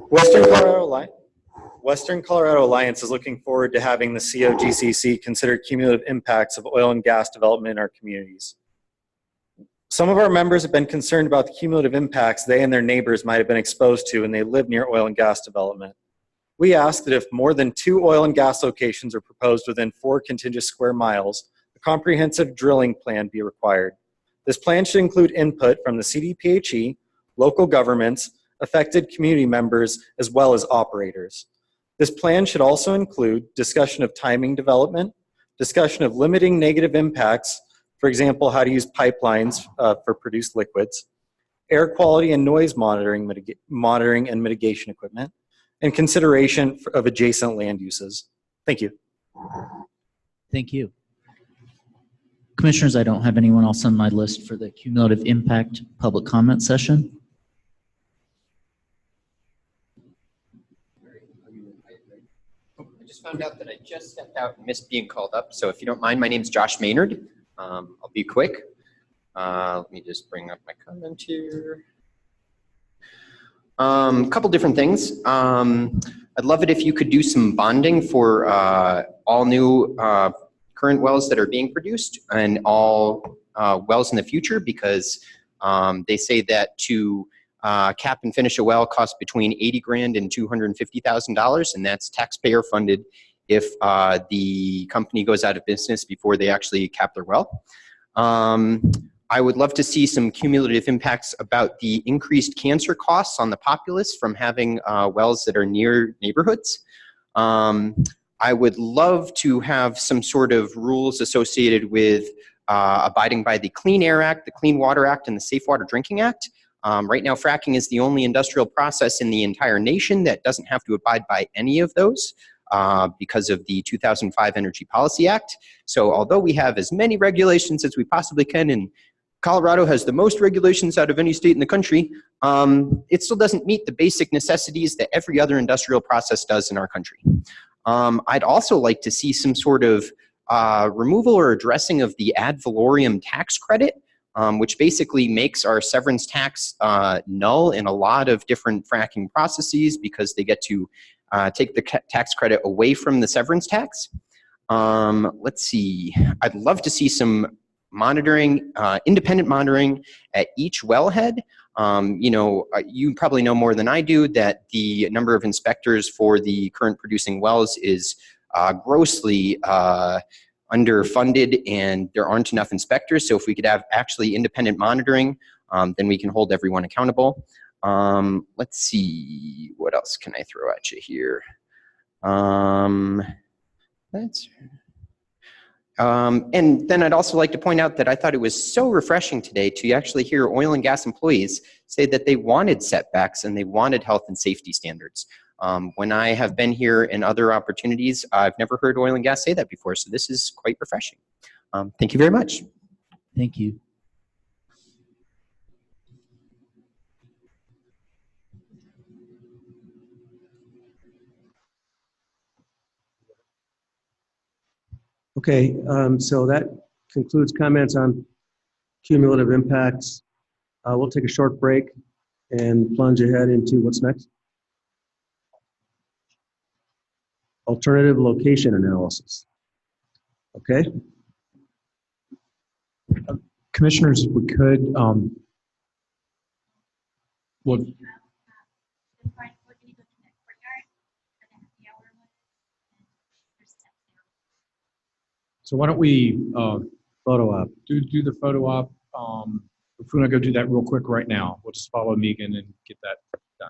Western Colorado Alliance is looking forward to having the COGCC consider cumulative impacts of oil and gas development in our communities. Some of our members have been concerned about the cumulative impacts they and their neighbors might have been exposed to when they live near oil and gas development. We ask that if more than 2 oil and gas locations are proposed within 4 contiguous square miles, a comprehensive drilling plan be required. This plan should include input from the CDPHE, local governments, affected community members, as well as operators. This plan should also include discussion of timing development, discussion of limiting negative impacts, for example, how to use pipelines for produced liquids, air quality and noise monitoring and mitigation equipment, and consideration of adjacent land uses. Thank you. Thank you. Commissioners, I don't have anyone else on my list for the cumulative impact public comment session. I just found out that I just stepped out and missed being called up. So if you don't mind, my name is Josh Maynard. I'll be quick. Let me just bring up my comment here. A couple different things. I'd love it if you could do some bonding for all new current wells that are being produced and all wells in the future, because they say that to cap and finish a well costs between $80,000 and $250,000, and that's taxpayer funded if the company goes out of business before they actually cap their well. I would love to see some cumulative impacts about the increased cancer costs on the populace from having wells that are near neighborhoods. I would love to have some sort of rules associated with abiding by the Clean Air Act, the Clean Water Act, and the Safe Water Drinking Act. Right now, fracking is the only industrial process in the entire nation that doesn't have to abide by any of those because of the 2005 Energy Policy Act. So although we have as many regulations as we possibly can, and Colorado has the most regulations out of any state in the country, it still doesn't meet the basic necessities that every other industrial process does in our country. I'd also like to see some sort of removal or addressing of the ad valorem tax credit, which basically makes our severance tax null in a lot of different fracking processes because they get to take the tax credit away from the severance tax. Let's see, I'd love to see some monitoring, independent monitoring at each wellhead. You probably know more than I do that the number of inspectors for the current producing wells is grossly underfunded, and there aren't enough inspectors. So if we could have actually independent monitoring, then we can hold everyone accountable. Let's see, what else can I throw at you here? And then I'd also like to point out that I thought it was so refreshing today to actually hear oil and gas employees say that they wanted setbacks and they wanted health and safety standards. When I have been here in other opportunities, I've never heard oil and gas say that before, so this is quite refreshing. Thank you very much. Thank you. Okay, so that concludes comments on cumulative impacts. We'll take a short break and plunge ahead into what's next. Alternative location analysis. Okay. Commissioners, if we could, well, so why don't we photo op? Do the photo op. If we want to go do that real quick right now, we'll just follow Megan and get that done.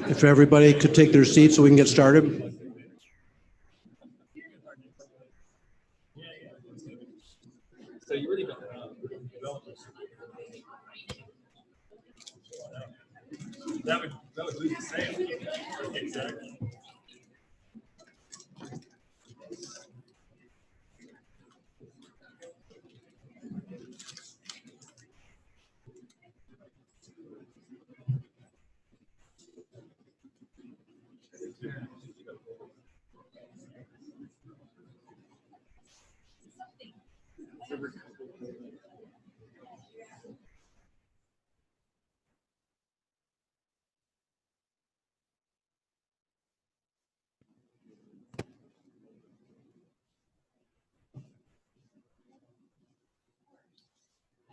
If everybody could take their seats so we can get started. So you really that would lose the sale. Exactly.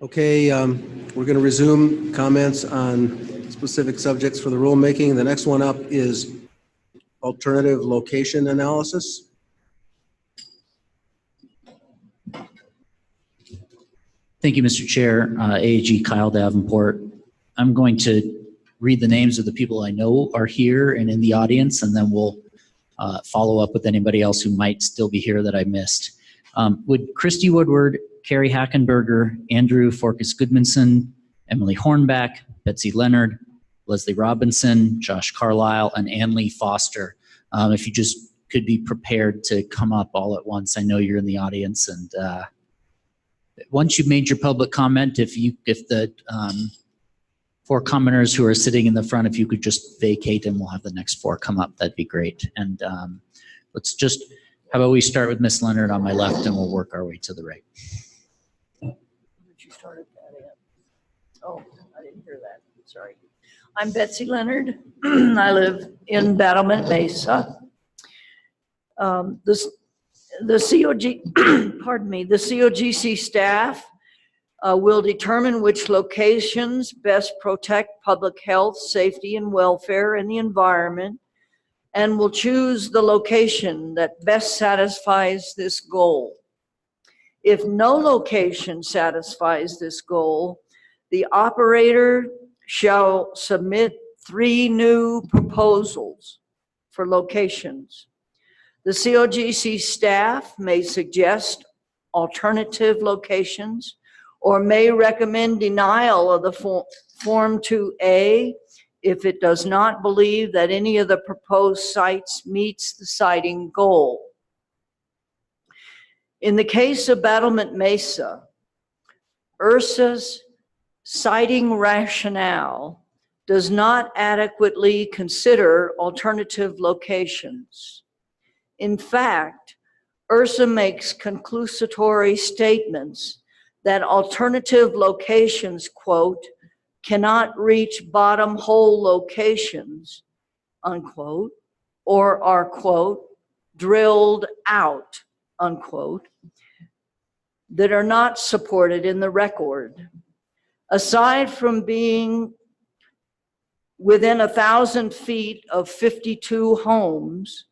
Okay, we're going to resume comments on specific subjects for the rulemaking. The next one up is alternative location analysis. Thank you, Mr. Chair. AAG Kyle Davenport. I'm going to read the names of the people I know are here and in the audience, and then we'll follow up with anybody else who might still be here that I missed. Would Christy Woodward, Carrie Hackenberger, Andrew Forkus Goodmanson, Emily Hornback, Betsy Leonard, Leslie Robinson, Josh Carlisle, and Ann Lee Foster. If you just could be prepared to come up all at once. I know you're in the audience, and once you've made your public comment, if the 4 commenters who are sitting in the front, if you could just vacate and we'll have the next 4 come up, that'd be great. And let's just, how about we start with Miss Leonard on my left and we'll work our way to the right. You started that in. Oh, I didn't hear that. Sorry. I'm Betsy Leonard. I live in Battlement Mesa. The pardon me, the COGC staff will determine which locations best protect public health, safety, and welfare in the environment, and will choose the location that best satisfies this goal. If no location satisfies this goal, the operator shall submit 3 new proposals for locations. The COGC staff may suggest alternative locations or may recommend denial of the Form 2A if it does not believe that any of the proposed sites meets the siting goal. In the case of Battlement Mesa, URSA's siting rationale does not adequately consider alternative locations. In fact, URSA makes conclusory statements that alternative locations, quote, cannot reach bottom hole locations, unquote, or are, quote, drilled out, unquote, that are not supported in the record. Aside from being within 1,000 feet of 52 homes,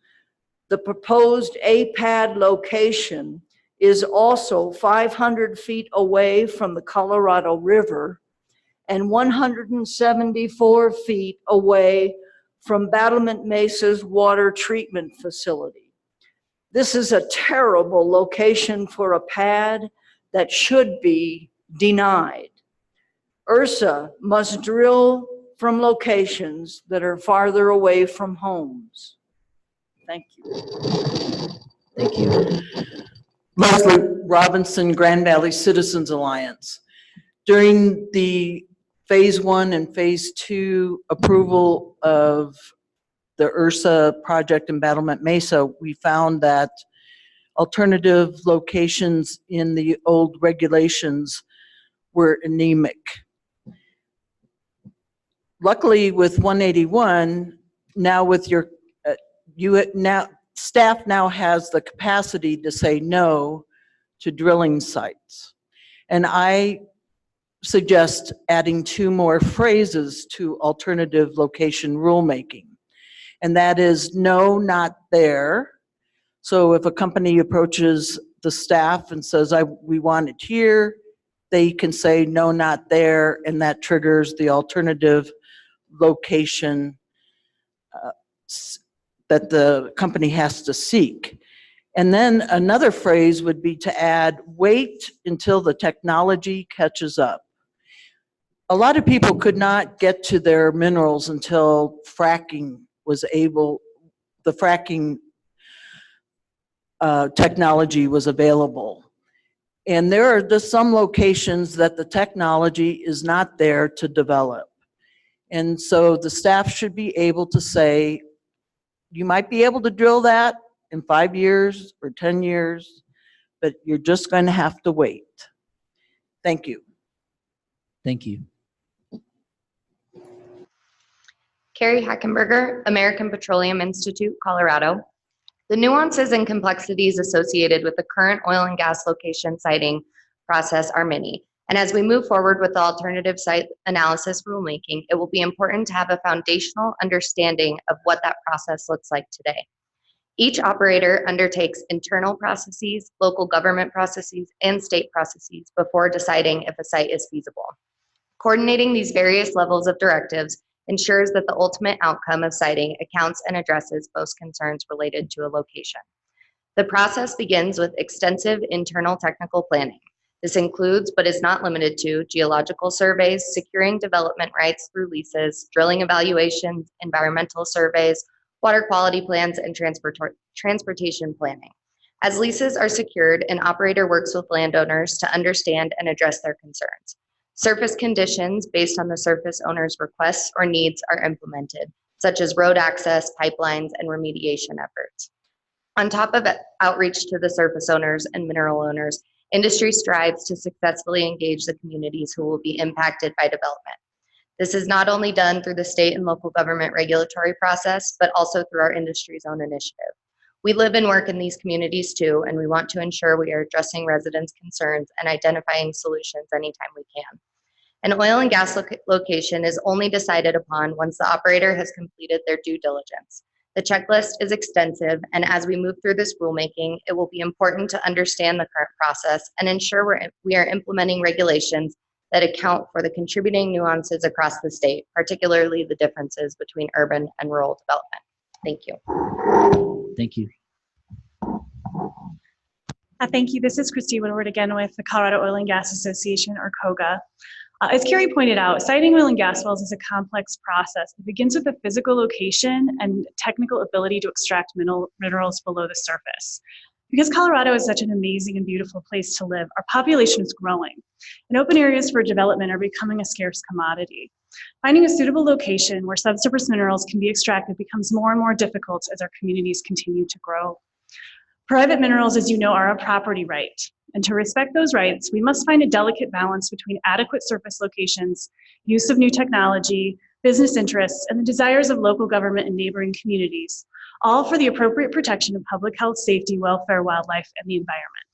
the proposed APAD location is also 500 feet away from the Colorado River and 174 feet away from Battlement Mesa's water treatment facility. This is a terrible location for a pad that should be denied. URSA must drill from locations that are farther away from homes. Thank you. Thank you. Leslie Robinson, Grand Valley Citizens Alliance. During the Phase 1 and Phase 2 approval of the URSA project in Battlement Mesa, we found that alternative locations in the old regulations were anemic. Luckily, with 181, now with your, staff now has the capacity to say no to drilling sites. And I suggest adding 2 more phrases to alternative location rulemaking. And that is no, not there. So if a company approaches the staff and says, we want it here, they can say no, not there, and that triggers the alternative location that the company has to seek. And then another phrase would be to add, wait until the technology catches up. A lot of people could not get to their minerals until fracking was able, the fracking technology was available. And there are just some locations that the technology is not there to develop. And so the staff should be able to say, you might be able to drill that in 5 years or 10 years, but you're just going to have to wait. Thank you. Thank you. Carrie Hackenberger, American Petroleum Institute, Colorado. The nuances and complexities associated with the current oil and gas location siting process are many. And as we move forward with the alternative site analysis rulemaking, it will be important to have a foundational understanding of what that process looks like today. Each operator undertakes internal processes, local government processes, and state processes before deciding if a site is feasible. Coordinating these various levels of directives ensures that the ultimate outcome of siting accounts and addresses most concerns related to a location. The process begins with extensive internal technical planning. This includes, but is not limited to, geological surveys, securing development rights through leases, drilling evaluations, environmental surveys, water quality plans, and transportation planning. As leases are secured, an operator works with landowners to understand and address their concerns. Surface conditions based on the surface owner's requests or needs are implemented, such as road access, pipelines, and remediation efforts. On top of outreach to the surface owners and mineral owners, industry strives to successfully engage the communities who will be impacted by development. This is not only done through the state and local government regulatory process, but also through our industry's own initiative. We live and work in these communities too, and we want to ensure we are addressing residents' concerns and identifying solutions anytime we can. An oil and gas location is only decided upon once the operator has completed their due diligence. The checklist is extensive, and as we move through this rulemaking, it will be important to understand the current process and ensure we are implementing regulations that account for the contributing nuances across the state, particularly the differences between urban and rural development. Thank you. Thank you. Thank you. This is Christy Woodward again with the Colorado Oil and Gas Association, or COGA. As Carrie pointed out, siting oil and gas wells is a complex process. It begins with the physical location and technical ability to extract minerals below the surface. Because Colorado is such an amazing and beautiful place to live, our population is growing, and open areas for development are becoming a scarce commodity. Finding a suitable location where subsurface minerals can be extracted becomes more and more difficult as our communities continue to grow. Private minerals, as you know, are a property right. And to respect those rights, we must find a delicate balance between adequate surface locations, use of new technology, business interests, and the desires of local government and neighboring communities, all for the appropriate protection of public health, safety, welfare, wildlife, and the environment.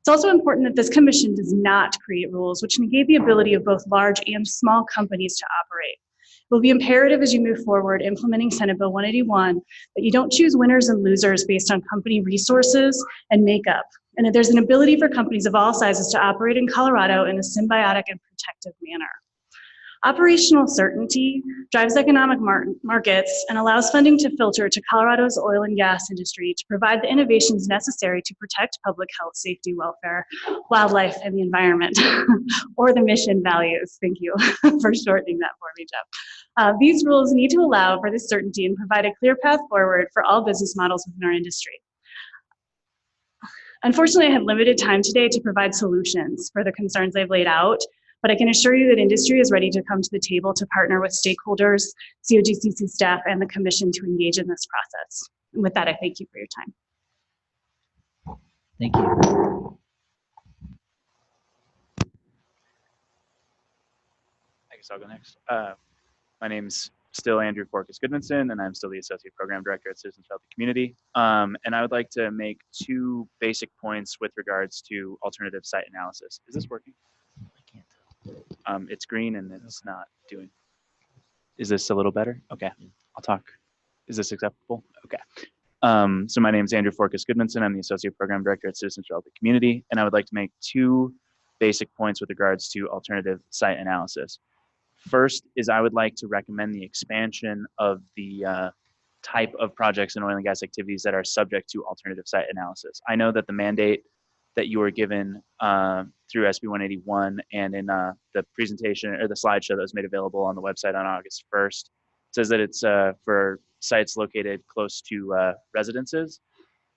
It's also important that this commission does not create rules which negate the ability of both large and small companies to operate. It will be imperative as you move forward implementing Senate Bill 181 that you don't choose winners and losers based on company resources and makeup, and that there's an ability for companies of all sizes to operate in Colorado in a symbiotic and protective manner. Operational certainty drives economic markets and allows funding to filter to Colorado's oil and gas industry to provide the innovations necessary to protect public health, safety, welfare, wildlife, and the environment, or the mission values. Thank you for shortening that for me, Jeff. These rules need to allow for this certainty and provide a clear path forward for all business models within our industry. Unfortunately, I have limited time today to provide solutions for the concerns I've laid out, but I can assure you that industry is ready to come to the table to partner with stakeholders, COGCC staff, and the commission to engage in this process. And with that, I thank you for your time. Thank you. I guess I'll go next. My name's still Andrew Forkus Goodmanson, and I'm still the Associate Program Director at Citizens for the Community. And I would like to make 2 basic points with regards to alternative site analysis. Is this working? It's green and it's not doing. Is this a little better? Okay, I'll talk. Is this acceptable? Okay. So my name is Andrew Forkus Goodmanson. I'm the Associate Program Director at Citizens for the Community, and I would like to make 2 basic points with regards to alternative site analysis. First is I would like to recommend the expansion of the type of projects and oil and gas activities that are subject to alternative site analysis. I know that the mandate that you were given through SB 181 and in the presentation or the slideshow that was made available on the website on August 1st says that it's for sites located close to residences.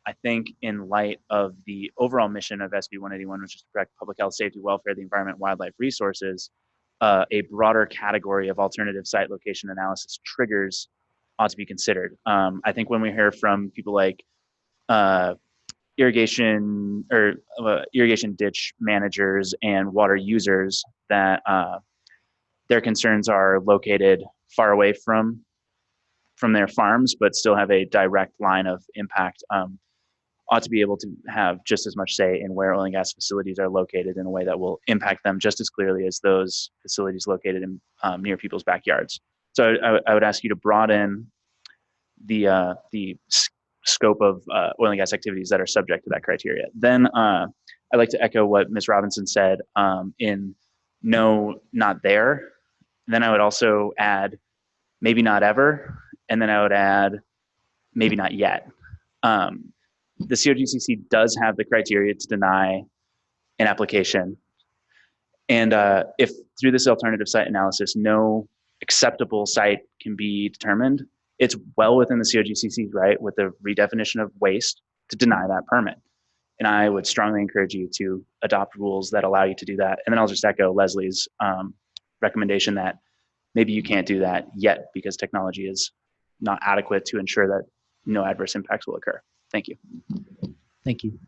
I think in light of the overall mission of SB 181, which is to protect public health, safety, welfare, the environment, wildlife resources, a broader category of alternative site location analysis triggers ought to be considered. I think when we hear from people like irrigation ditch managers and water users that their concerns are located far away from their farms, but still have a direct line of impact, ought to be able to have just as much say in where oil and gas facilities are located in a way that will impact them just as clearly as those facilities located in near people's backyards. So I would ask you to broaden the scope of oil and gas activities that are subject to that criteria. Then I'd like to echo what Ms. Robinson said in no, not there. Then I would also add maybe not ever, and then I would add maybe not yet. The COGCC does have the criteria to deny an application. And if through this alternative site analysis, no acceptable site can be determined, it's well within the COGCC's right with the redefinition of waste to deny that permit. And I would strongly encourage you to adopt rules that allow you to do that. And then I'll just echo Leslie's recommendation that maybe you can't do that yet because technology is not adequate to ensure that no adverse impacts will occur. Thank you. Thank you.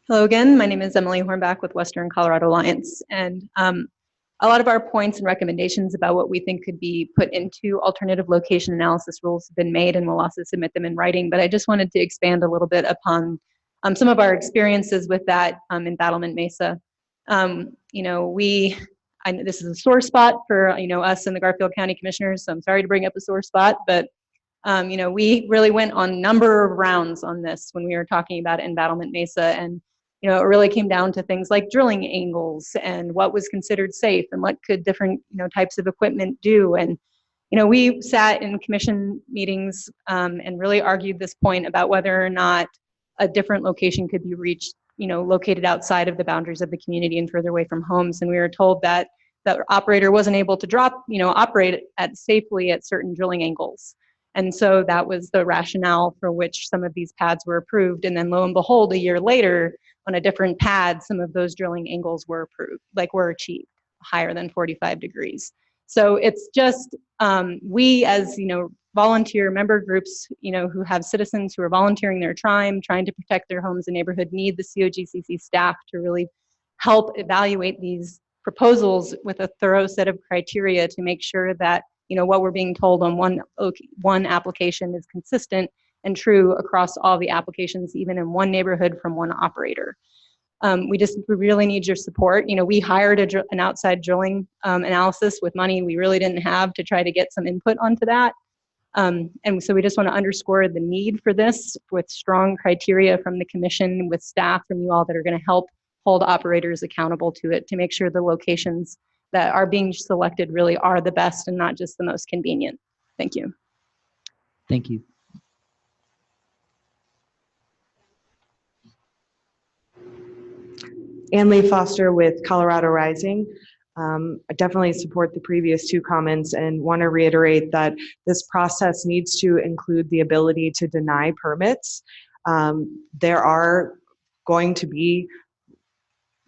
Hello again, my name is Emily Hornback with Western Colorado Alliance, and a lot of our points and recommendations about what we think could be put into alternative location analysis rules have been made, and we'll also submit them in writing, but I just wanted to expand a little bit upon some of our experiences with that in Battlement Mesa. You know, I know this is a sore spot for, you know, us and the Garfield County Commissioners, so I'm sorry to bring up a sore spot, but you know, we really went on a number of rounds on this when we were talking about it in Battlement Mesa, and you know, it really came down to things like drilling angles and what was considered safe and what could different, you know, types of equipment do. And you know, we sat in commission meetings and really argued this point about whether or not a different location could be reached, you know, located outside of the boundaries of the community and further away from homes. And we were told that the operator wasn't able to operate safely at certain drilling angles. And so that was the rationale for which some of these pads were approved. And then lo and behold, a year later, on a different pad, some of those drilling angles were approved, were achieved higher than 45 degrees. So it's just, we as, you know, volunteer member groups, you know, who have citizens who are volunteering their time, trying to protect their homes and neighborhood, need the COGCC staff to really help evaluate these proposals with a thorough set of criteria to make sure that, you know, what we're being told on one application is consistent and true across all the applications, even in one neighborhood from one operator. We really need your support. You know, we hired an outside drilling analysis with money we really didn't have to try to get some input onto that. And so we just want to underscore the need for this with strong criteria from the commission, with staff from you all that are going to help hold operators accountable to it, to make sure the locations that are being selected really are the best and not just the most convenient. Thank you. Thank you. Ann Lee Foster with Colorado Rising. I definitely support the previous two comments and want to reiterate that this process needs to include the ability to deny permits. There are going to be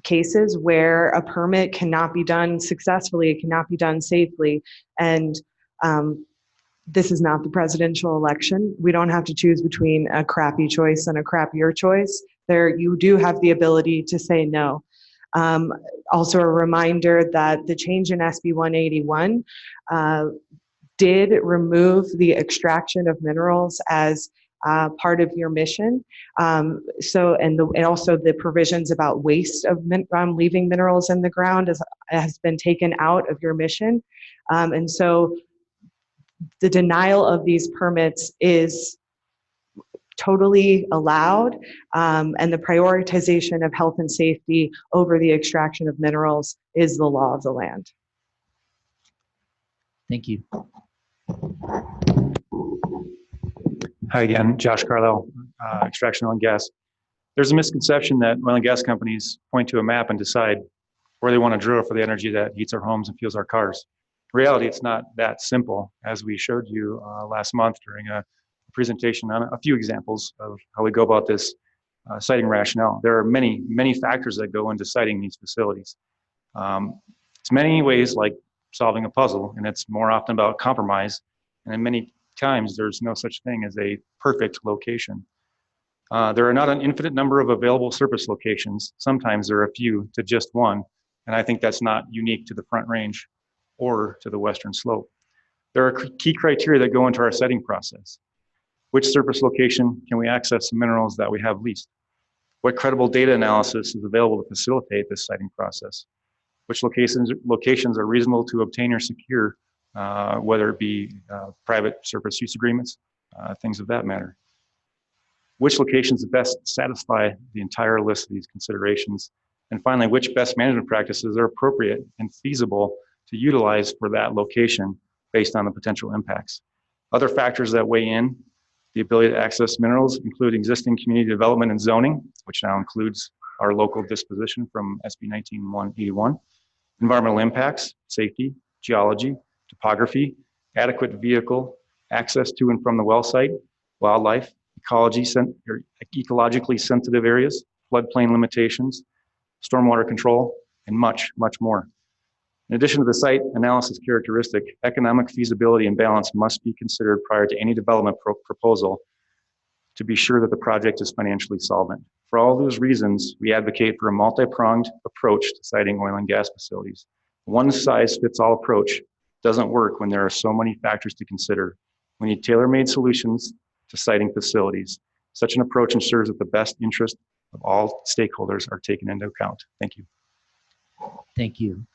cases where a permit cannot be done successfully, it cannot be done safely, and this is not the presidential election. We don't have to choose between a crappy choice and a crappier choice. There, you do have the ability to say no. Also a reminder that the change in SB 181 did remove the extraction of minerals as part of your mission. And also the provisions about waste of leaving minerals in the ground has been taken out of your mission. And so the denial of these permits is totally allowed, and the prioritization of health and safety over the extraction of minerals is the law of the land. Thank you. Hi again, Josh Carlisle, Extraction Oil and Gas. There's a misconception that oil and gas companies point to a map and decide where they want to drill for the energy that heats our homes and fuels our cars. In reality, it's not that simple, as we showed you last month during a presentation on a few examples of how we go about this siting rationale. There are many, many factors that go into siting these facilities. It's many ways like solving a puzzle, and it's more often about compromise. And in many times, there's no such thing as a perfect location. There are not an infinite number of available surface locations. Sometimes there are a few to just one, and I think that's not unique to the Front Range or to the Western Slope. There are key criteria that go into our siting process. Which surface location can we access the minerals that we have leased? What credible data analysis is available to facilitate this siting process? Which locations are reasonable to obtain or secure, whether it be private surface use agreements, things of that matter. Which locations best satisfy the entire list of these considerations? And finally, which best management practices are appropriate and feasible to utilize for that location based on the potential impacts? Other factors that weigh in: the ability to access minerals include existing community development and zoning, which now includes our local disposition from SB 19181, environmental impacts, safety, geology, topography, adequate vehicle access to and from the well site, wildlife, ecologically sensitive areas, floodplain limitations, stormwater control, and much, much more. In addition to the site analysis characteristic, economic feasibility and balance must be considered prior to any development proposal to be sure that the project is financially solvent. For all those reasons, we advocate for a multi-pronged approach to siting oil and gas facilities. One-size-fits-all approach doesn't work when there are so many factors to consider. We need tailor-made solutions to siting facilities. Such an approach ensures that the best interest of all stakeholders are taken into account. Thank you. Thank you.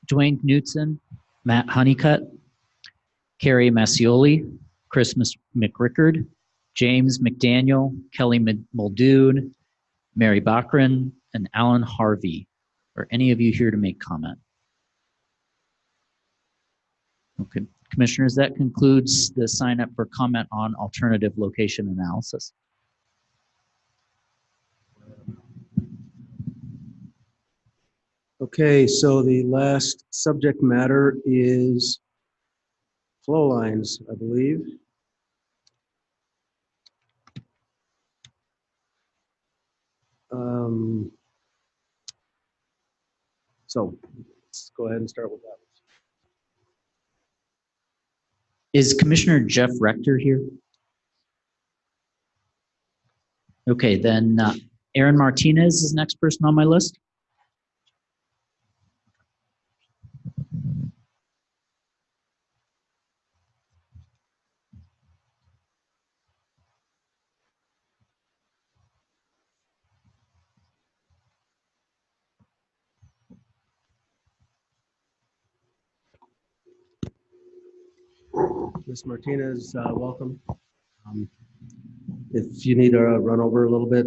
Dwayne Knutson, Matt Honeycutt, Carrie Massioli, Chris McRickard, James McDaniel, Kelly Muldoon, Mary Bachran, and Alan Harvey. Are any of you here to make comment? Okay, commissioners, that concludes the sign up for comment on alternative location analysis. Okay, so the last subject matter is flow lines, I believe. So let's go ahead and start with that. Is Commissioner Jeff Rector here? Okay, then Aaron Martinez is the next person on my list. Ms. Martinez, welcome. If you need to run over a little bit,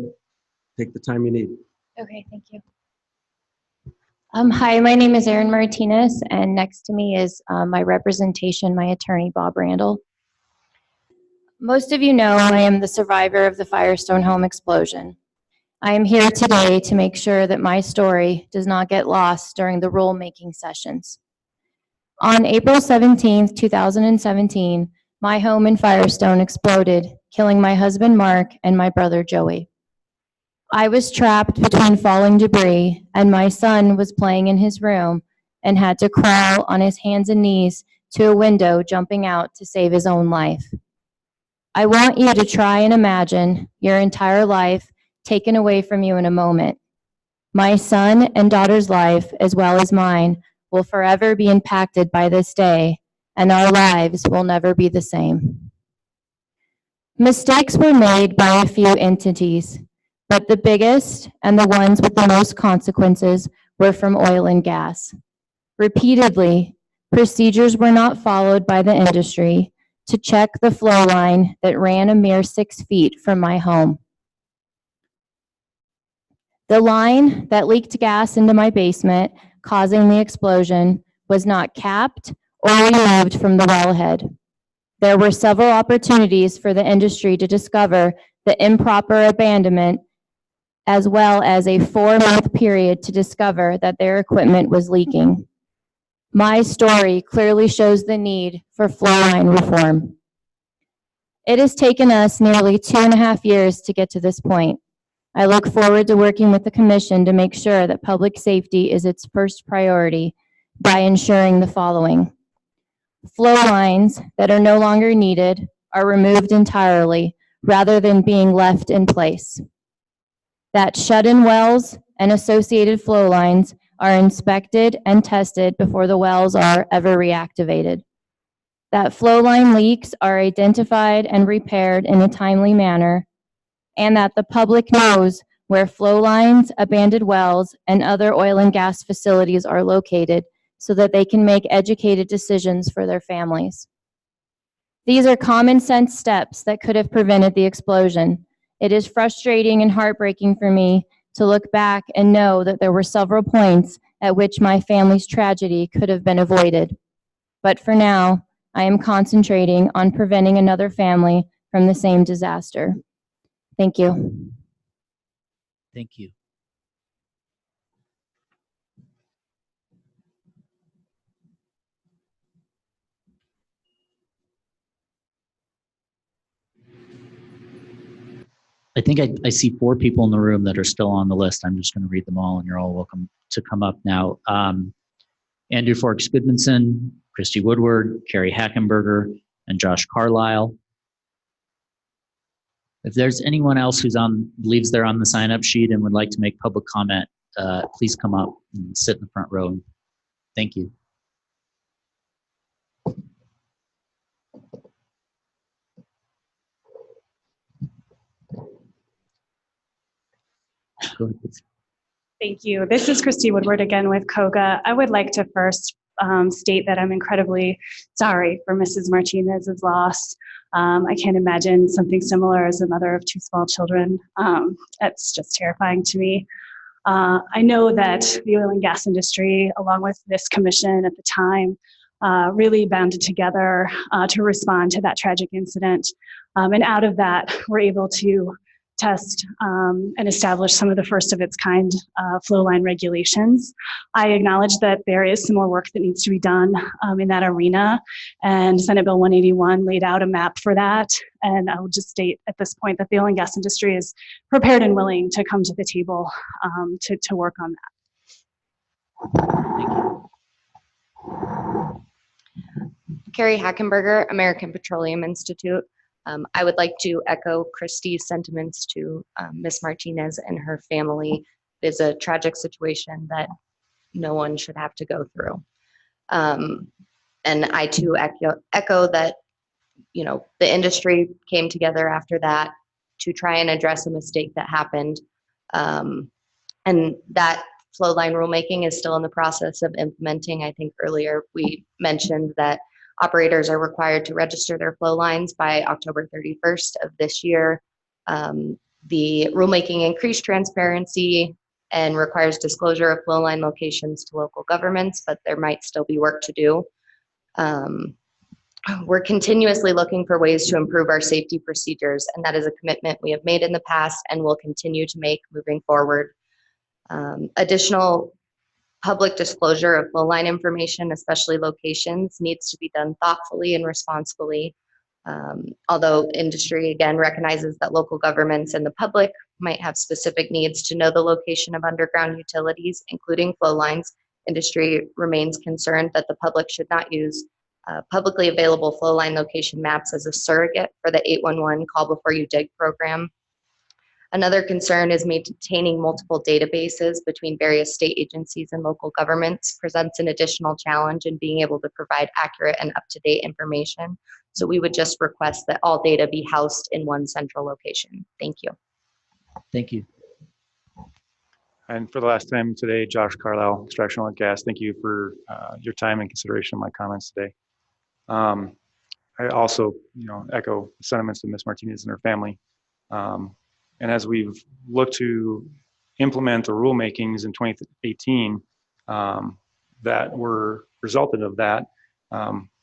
take the time you need. Okay, thank you. Hi, my name is Erin Martinez, and next to me is my representation, my attorney, Bob Randall. Most of you know I am the survivor of the Firestone home explosion. I am here today to make sure that my story does not get lost during the rulemaking sessions. On April 17th, 2017, my home in Firestone exploded, killing my husband, Mark, and my brother, Joey. I was trapped between falling debris, and my son was playing in his room and had to crawl on his hands and knees to a window, jumping out to save his own life. I want you to try and imagine your entire life taken away from you in a moment. My son and daughter's life, as well as mine, will forever be impacted by this day, and our lives will never be the same. Mistakes were made by a few entities, but the biggest and the ones with the most consequences were from oil and gas. Repeatedly, procedures were not followed by the industry to check the flow line that ran a mere 6 feet from my home. The line that leaked gas into my basement, causing the explosion, was not capped or removed from the wellhead. There were several opportunities for the industry to discover the improper abandonment, as well as a 4-month period to discover that their equipment was leaking. My story clearly shows the need for flow line reform. It has taken us nearly 2.5 years to get to this point. I look forward to working with the Commission to make sure that public safety is its first priority by ensuring the following. Flow lines that are no longer needed are removed entirely rather than being left in place. That shut-in wells and associated flow lines are inspected and tested before the wells are ever reactivated. That flow line leaks are identified and repaired in a timely manner, and that the public knows where flow lines, abandoned wells, and other oil and gas facilities are located so that they can make educated decisions for their families. These are common sense steps that could have prevented the explosion. It is frustrating and heartbreaking for me to look back and know that there were several points at which my family's tragedy could have been avoided. But for now, I am concentrating on preventing another family from the same disaster. Thank you. Thank you. I think I see 4 people in the room that are still on the list. I'm just going to read them all, and you're all welcome to come up now. Andrew Forks Goodmanson, Christy Woodward, Carrie Hackenberger, and Josh Carlisle. If there's anyone else who's believes they're on the sign-up sheet and would like to make public comment, please come up and sit in the front row. Thank you. Go ahead, please. Thank you. This is Christy Woodward again with COGA. I would like to first state that I'm incredibly sorry for Mrs. Martinez's loss. I can't imagine something similar as a mother of 2 small children. That's just terrifying to me. I know that the oil and gas industry, along with this commission at the time, really banded together to respond to that tragic incident. And out of that, we're able to test and establish some of the first of its kind flow line regulations. I acknowledge that there is some more work that needs to be done in that arena, and Senate Bill 181 laid out a map for that. And I will just state at this point that the oil and gas industry is prepared and willing to come to the table to work on that. Carrie Hackenberger, American Petroleum Institute. I would like to echo Christie's sentiments to Ms. Martinez and her family. It is a tragic situation that no one should have to go through. And I too echo that, you know, the industry came together after that to try and address a mistake that happened. And that flow line rulemaking is still in the process of implementing. I think earlier we mentioned that operators are required to register their flow lines by October 31st of this year. The rulemaking increased transparency and requires disclosure of flow line locations to local governments, but there might still be work to do. We're continuously looking for ways to improve our safety procedures, and that is a commitment we have made in the past and will continue to make moving forward. Additional public disclosure of flow line information, especially locations, needs to be done thoughtfully and responsibly. Although industry again recognizes that local governments and the public might have specific needs to know the location of underground utilities, including flow lines, industry remains concerned that the public should not use publicly available flow line location maps as a surrogate for the 811 call before you dig program. Another concern is maintaining multiple databases between various state agencies and local governments presents an additional challenge in being able to provide accurate and up-to-date information. So we would just request that all data be housed in one central location. Thank you. Thank you. And for the last time today, Josh Carlisle, Extraction Oil and Gas, thank you for your time and consideration of my comments today. I also, echo the sentiments of Ms. Martinez and her family. And as we've looked to implement the rulemakings in 2018 that were resulted of that,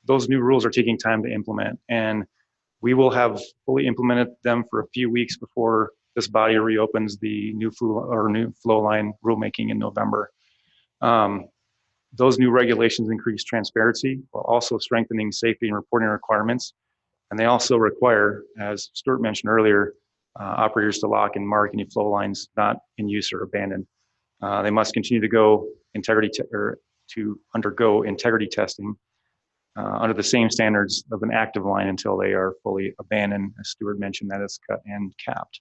Those new rules are taking time to implement, and we will have fully implemented them for a few weeks before this body reopens the new flow line rulemaking in November. Those new regulations increase transparency while also strengthening safety and reporting requirements. And they also require, as Stuart mentioned earlier, operators to lock and mark any flow lines not in use or abandoned. They must continue to undergo integrity testing under the same standards of an active line until they are fully abandoned. As Stuart mentioned, that is cut and capped.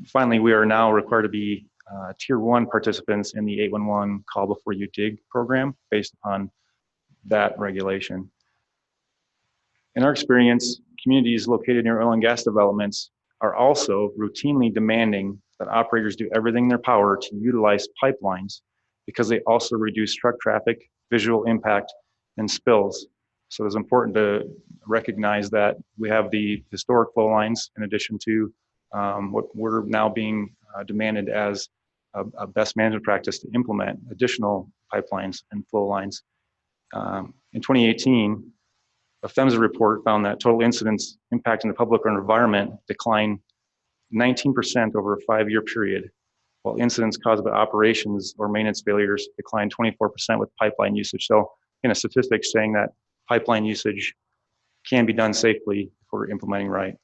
Finally, we are now required to be Tier 1 participants in the 811 Call Before You Dig program based upon that regulation. In our experience, communities located near oil and gas developments are also routinely demanding that operators do everything in their power to utilize pipelines because they also reduce truck traffic, visual impact, and spills. So it's important to recognize that we have the historic flow lines in addition to what we're now being demanded as a best management practice to implement additional pipelines and flow lines. In 2018, a PHMSA report found that total incidents impacting the public or environment declined 19% over a 5-year period, while incidents caused by operations or maintenance failures declined 24% with pipeline usage. So, a statistic saying that pipeline usage can be done safely if we're implementing right.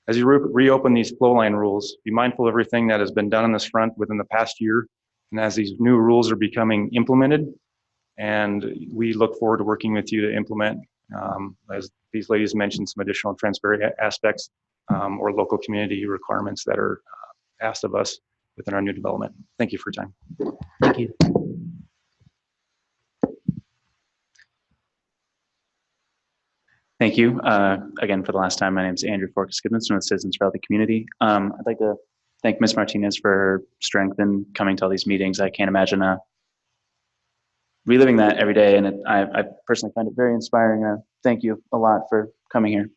As you reopen these flow line rules, be mindful of everything that has been done on this front within the past year, and as these new rules are becoming implemented, and we look forward to working with you to implement, as these ladies mentioned, some additional transparent aspects or local community requirements that are asked of us within our new development. Thank you for your time. Thank you. Thank you. Again, for the last time, my name is Andrew Forkas Goodmanson with Citizens for the Community. I'd like to thank Ms. Martinez for her strength in coming to all these meetings. I can't imagine reliving that every day, and I personally find it very inspiring. Thank you a lot for coming here.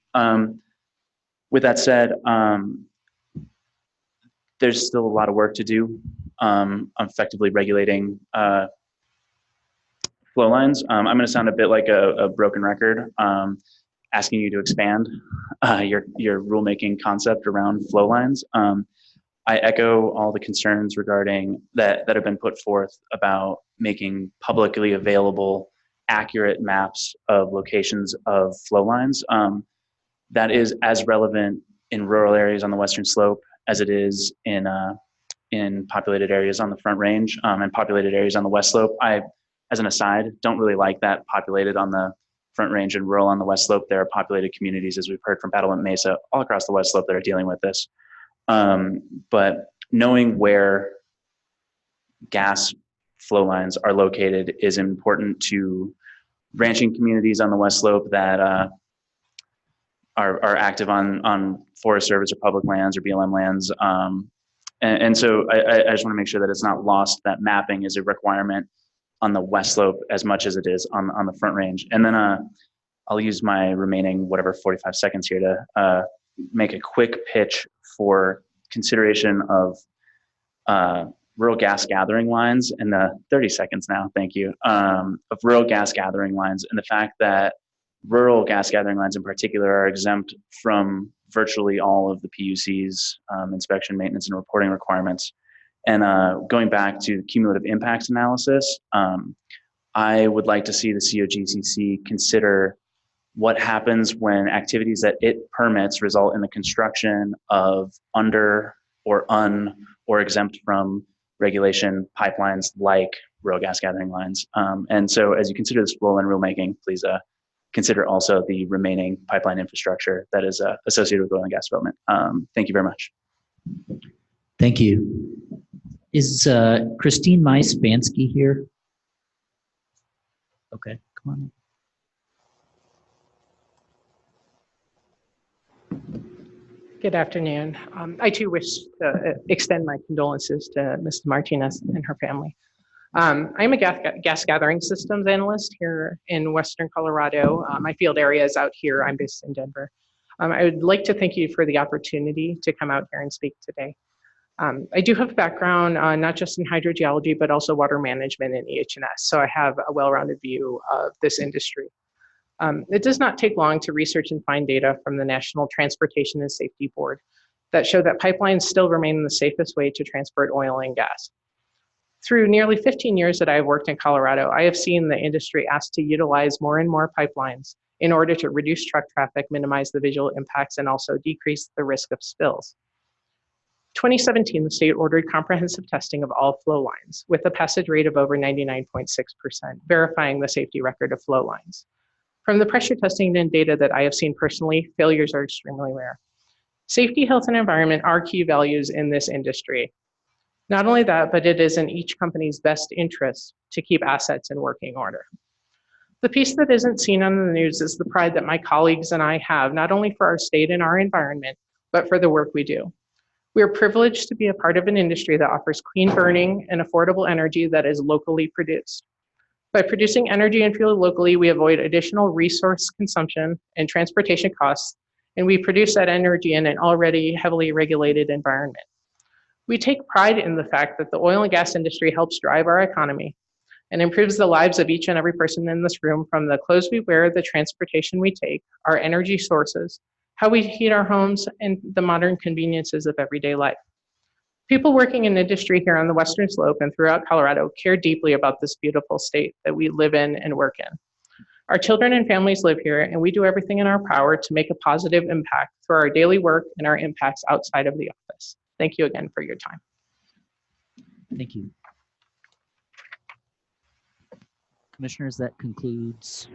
With that said, there's still a lot of work to do on effectively regulating flow lines. I'm going to sound a bit like a broken record, asking you to expand your rulemaking concept around flow lines. I echo all the concerns regarding that have been put forth about making publicly available accurate maps of locations of flow lines. That is as relevant in rural areas on the Western Slope as it is in populated areas on the Front Range and populated areas on the West Slope. I, as an aside, don't really like that populated on the Front Range and rural on the West Slope. There are populated communities, as we've heard from Battlement Mesa, all across the West Slope that are dealing with this. But knowing where gas flow lines are located is important to ranching communities on the West Slope that are active on Forest Service or public lands or BLM lands. And so I just want to make sure that it's not lost that mapping is a requirement on the West Slope as much as it is on the Front Range. And then I'll use my remaining 45 seconds here to make a quick pitch for consideration of rural gas gathering lines in the 30 seconds now, thank you, of rural gas gathering lines, and the fact that rural gas gathering lines in particular are exempt from virtually all of the PUC's inspection, maintenance, and reporting requirements. And going back to cumulative impacts analysis, I would like to see the COGCC consider what happens when activities that it permits result in the construction of under or or exempt from regulation pipelines like rural gas gathering lines. And so as you consider this flow line rulemaking, please consider also the remaining pipeline infrastructure that is associated with oil and gas development. Thank you very much. Thank you. Is Christine Mai-Spansky here? Okay, come on. Good afternoon. I too wish to extend my condolences to Ms. Martinez and her family. I'm a gas gathering systems analyst here in Western Colorado. My field area is out here. I'm based in Denver. I would like to thank you for the opportunity to come out here and speak today. I do have a background not just in hydrogeology, but also water management and EH&S. So I have a well-rounded view of this industry. It does not take long to research and find data from the National Transportation and Safety Board that show that pipelines still remain the safest way to transport oil and gas. Through nearly 15 years that I've worked in Colorado, I have seen the industry asked to utilize more and more pipelines in order to reduce truck traffic, minimize the visual impacts, and also decrease the risk of spills. 2017, the state ordered comprehensive testing of all flow lines with a passage rate of over 99.6%, verifying the safety record of flow lines. From the pressure testing and data that I have seen personally, failures are extremely rare. Safety, health, and environment are key values in this industry. Not only that, but it is in each company's best interest to keep assets in working order. The piece that isn't seen on the news is the pride that my colleagues and I have, not only for our state and our environment, but for the work we do. We are privileged to be a part of an industry that offers clean burning and affordable energy that is locally produced. By producing energy and fuel locally, we avoid additional resource consumption and transportation costs, and we produce that energy in an already heavily regulated environment. We take pride in the fact that the oil and gas industry helps drive our economy and improves the lives of each and every person in this room, from the clothes we wear, the transportation we take, our energy sources, how we heat our homes, and the modern conveniences of everyday life. People working in industry here on the Western Slope and throughout Colorado care deeply about this beautiful state that we live in and work in. Our children and families live here, and we do everything in our power to make a positive impact through our daily work and our impacts outside of the office. Thank you again for your time. Thank you. Commissioners, that concludes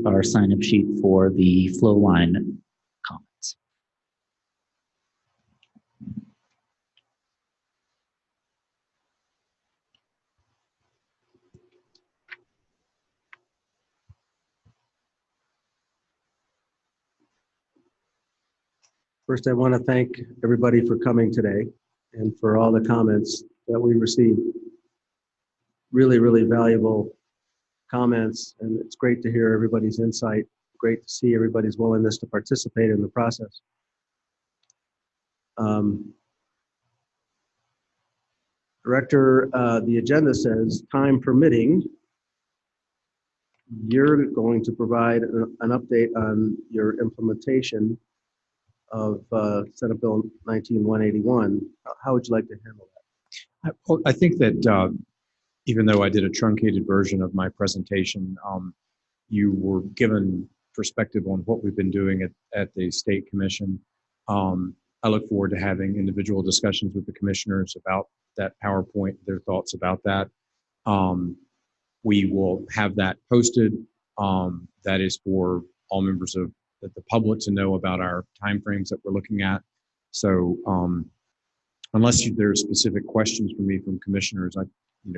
our sign-up sheet for the flow line comments. First, I want to thank everybody for coming today and for all the comments that we received. Really, really valuable comments, and it's great to hear everybody's insight. Great to see everybody's willingness to participate in the process. Director, the agenda says, time permitting, you're going to provide an update on your implementation of Senate Bill 19-181. How would you like to handle that? I think that even though I did a truncated version of my presentation, you were given perspective on what we've been doing at the State Commission. I look forward to having individual discussions with the commissioners about that PowerPoint, their thoughts about that. We will have that posted. That is for all members of the public to know about our timeframes that we're looking at. So unless there's specific questions for me from commissioners, I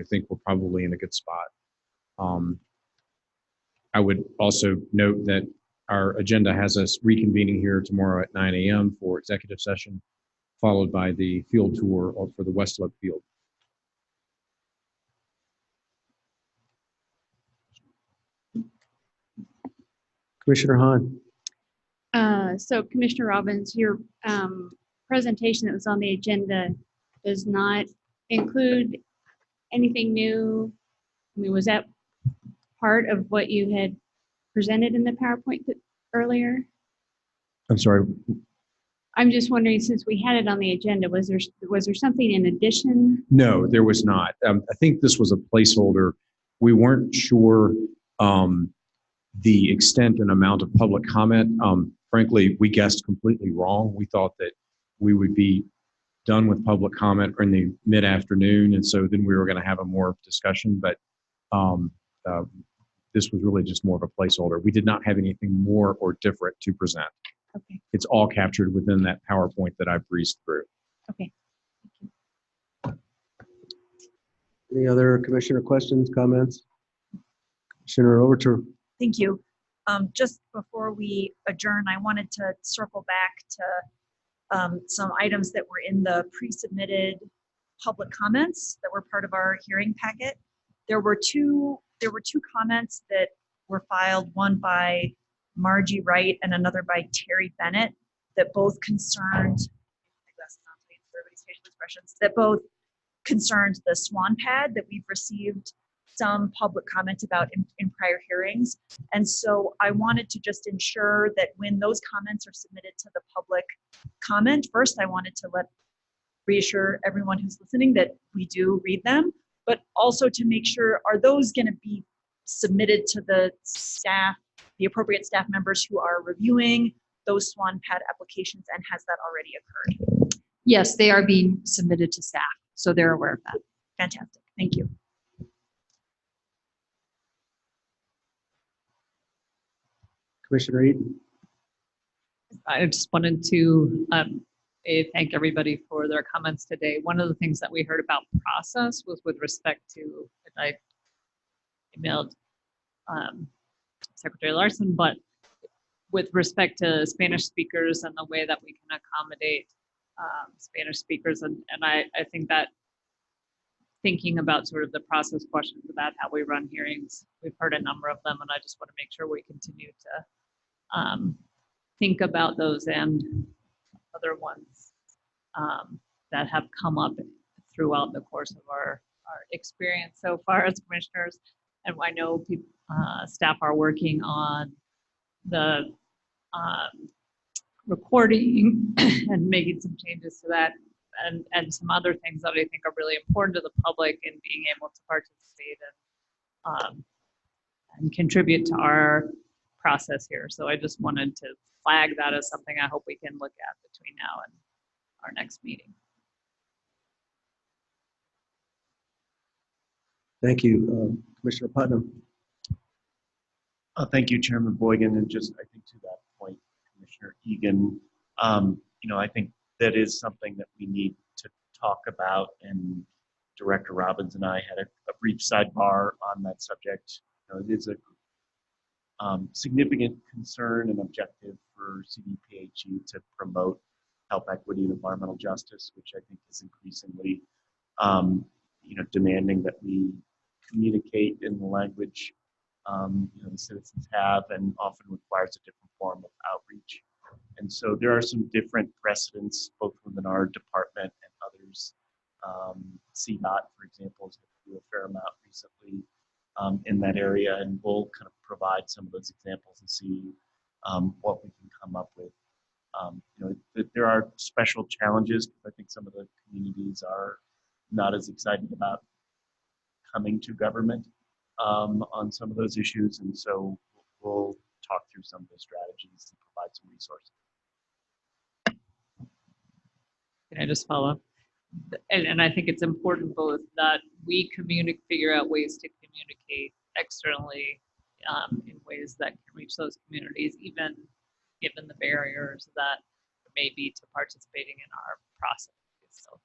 think we're probably in a good spot. I would also note that our agenda has us reconvening here tomorrow at 9 a.m. for executive session, followed by the field tour for the West Slope Field. Commissioner Hahn. So Commissioner Robbins, your presentation that was on the agenda does not include anything new. I mean, was that part of what you had presented in the PowerPoint earlier? I'm sorry. I'm just wondering, since we had it on the agenda, was there something in addition? No, there was not. I think this was a placeholder. We weren't sure the extent and amount of public comment. Frankly, we guessed completely wrong. We thought that we would be done with public comment in the mid-afternoon, and so then we were going to have a more discussion, but this was really just more of a placeholder. We did not have anything more or different to present. Okay. It's all captured within that PowerPoint that I breezed through. Okay. Any other commissioner questions, comments? Commissioner Overture. Thank you. Just before we adjourn, I wanted to circle back to some items that were in the pre-submitted public comments that were part of our hearing packet. There were two comments that were filed, one by Margie Wright and another by Terry Bennett, that both concerned facial expressions that both concerned the Swan Pad that we've received some public comment about in prior hearings. And so I wanted to just ensure that when those comments are submitted to the public comment, first I wanted to reassure everyone who's listening that we do read them, but also to make sure, are those going to be submitted to the staff, the appropriate staff members who are reviewing those Swan Pad applications, and has that already occurred? Yes, they are being submitted to staff, so they're aware of that. Fantastic, thank you. Commissioner Eaton. I just wanted to thank everybody for their comments today. One of the things that we heard about process was with respect to, and I emailed Secretary Larson, but with respect to Spanish speakers and the way that we can accommodate Spanish speakers. And I think that thinking about sort of the process questions about how we run hearings, we've heard a number of them, and I just want to make sure we continue to think about those and other ones that have come up throughout the course of our experience so far as commissioners. And I know people, staff are working on the recording and making some changes to that, and some other things that I think are really important to the public in being able to participate and contribute to our process here. So I just wanted to flag that as something I hope we can look at between now and our next meeting. Thank you. Commissioner Putnam. Thank you, Chairman Boygan. And just, I think to that point, Commissioner Egan, I think that is something that we need to talk about. And Director Robbins and I had a brief sidebar on that subject. It is a significant concern and objective for CDPHE to promote health equity and environmental justice, which I think is increasingly, demanding that we communicate in the language the citizens have, and often requires a different form of outreach. And so there are some different precedents, both within our department and others. CDOT, for example, has had to do a fair amount recently in that area, and we'll kind of provide some of those examples and see what we can come up with. There are special challenges, because I think some of the communities are not as excited about coming to government on some of those issues, and so we'll talk through some of the strategies and provide some resources. Can I just follow up? And I think it's important both that we figure out ways to communicate externally in ways that can reach those communities, even given the barriers that may be to participating in our process. So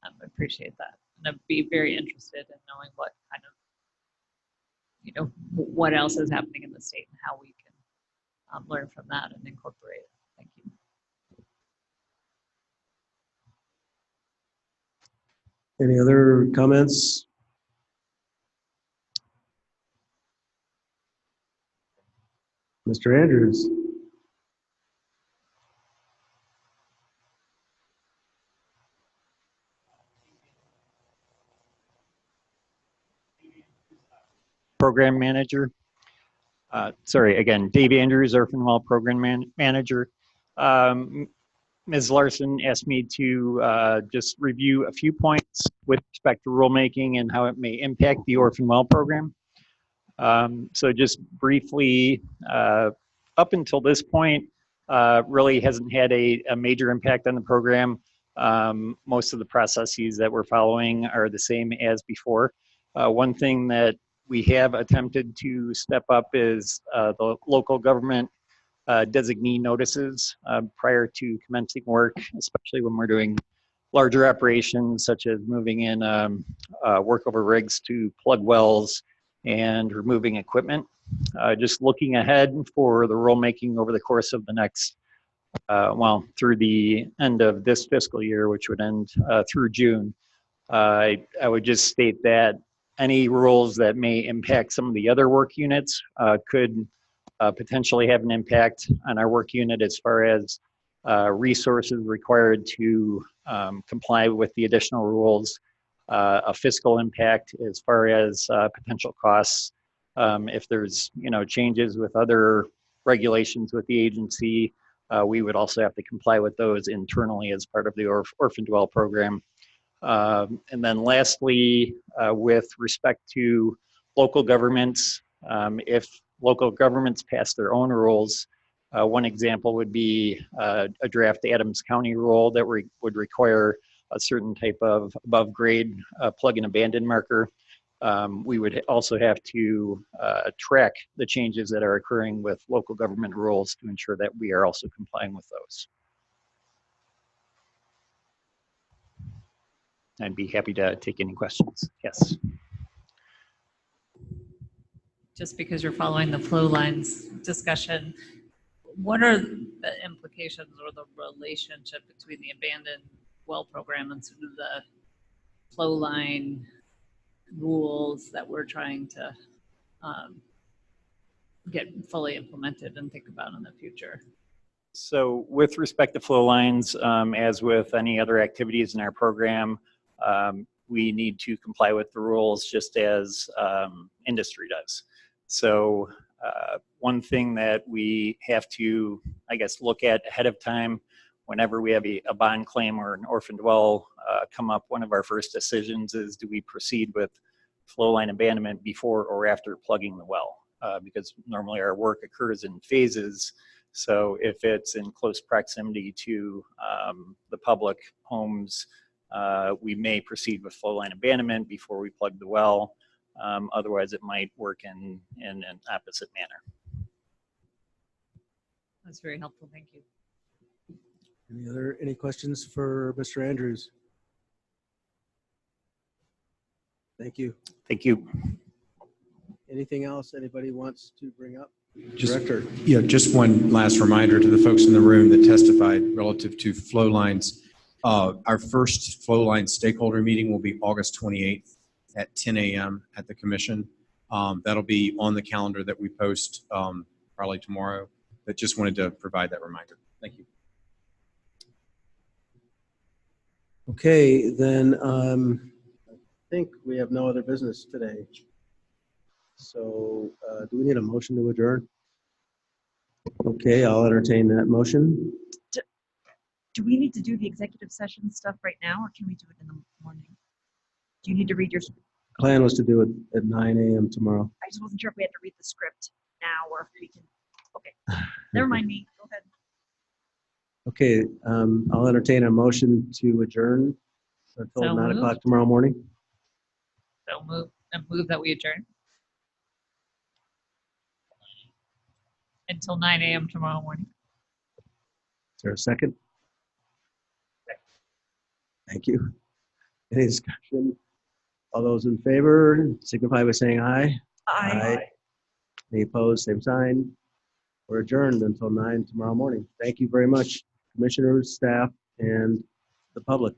I appreciate that. And I'd be very interested in knowing what kind of, what else is happening in the state and how we can learn from that and incorporate it. Thank you. Any other comments? Mr. Andrews. Program Manager. Sorry, again, Dave Andrews, Orphanwell Program Manager. Ms. Larson asked me to just review a few points with respect to rulemaking and how it may impact the Orphanwell program. So just briefly, up until this point, really hasn't had a major impact on the program. Most of the processes that we're following are the same as before. One thing that we have attempted to step up is the local government designee notices prior to commencing work, especially when we're doing larger operations such as moving in workover rigs to plug wells and removing equipment. Just looking ahead for the rulemaking over the course of the next, through the end of this fiscal year, which would end through June. I would just state that any rules that may impact some of the other work units could potentially have an impact on our work unit as far as resources required to comply with the additional rules, a fiscal impact as far as potential costs. If there's changes with other regulations with the agency, we would also have to comply with those internally as part of the orphan dwell program. And then lastly, with respect to local governments, if local governments pass their own rules, one example would be a draft Adams County rule that would require a certain type of above grade plug and abandon marker. We would also have to track the changes that are occurring with local government rules to ensure that we are also complying with those. I'd be happy to take any questions. Yes. Just because you're following the flow lines discussion, what are the implications or the relationship between the abandoned well program and sort of the flow line rules that we're trying to get fully implemented and think about in the future? So with respect to flow lines, as with any other activities in our program, we need to comply with the rules just as industry does. So one thing that we have to, I guess, look at ahead of time, whenever we have a bond claim or an orphan dwell come up, one of our first decisions is, do we proceed with flow line abandonment before or after plugging the well? Because normally our work occurs in phases. So if it's in close proximity to the public homes, we may proceed with flow line abandonment before we plug the well. Otherwise, it might work in an opposite manner. That's very helpful. Thank you. Any questions for Mr. Andrews? Thank you. Thank you. Anything else anybody wants to bring up? Just, Director. Yeah, just one last reminder to the folks in the room that testified relative to flow lines. Our first flow line stakeholder meeting will be August 28th at 10 a.m. at the commission. That'll be on the calendar that we post probably tomorrow, but just wanted to provide that reminder. Thank you. Okay, then I think we have no other business today. So do we need a motion to adjourn? Okay, I'll entertain that motion. Do we need to do the executive session stuff right now, or can we do it in the morning? Do you need to read your? Plan was to do it at 9 a.m. tomorrow. I just wasn't sure if we had to read the script now or if we can. Okay, never mind me. Go ahead. Okay, I'll entertain a motion to adjourn until So 9 moved. o'clock tomorrow morning. So move that we adjourn until 9 a.m. tomorrow morning. Is there a second? Thank you. Any discussion? All those in favor signify by saying aye. Aye. Any opposed, same sign. We're adjourned until 9 tomorrow morning. Thank you very much, commissioners, staff, and the public.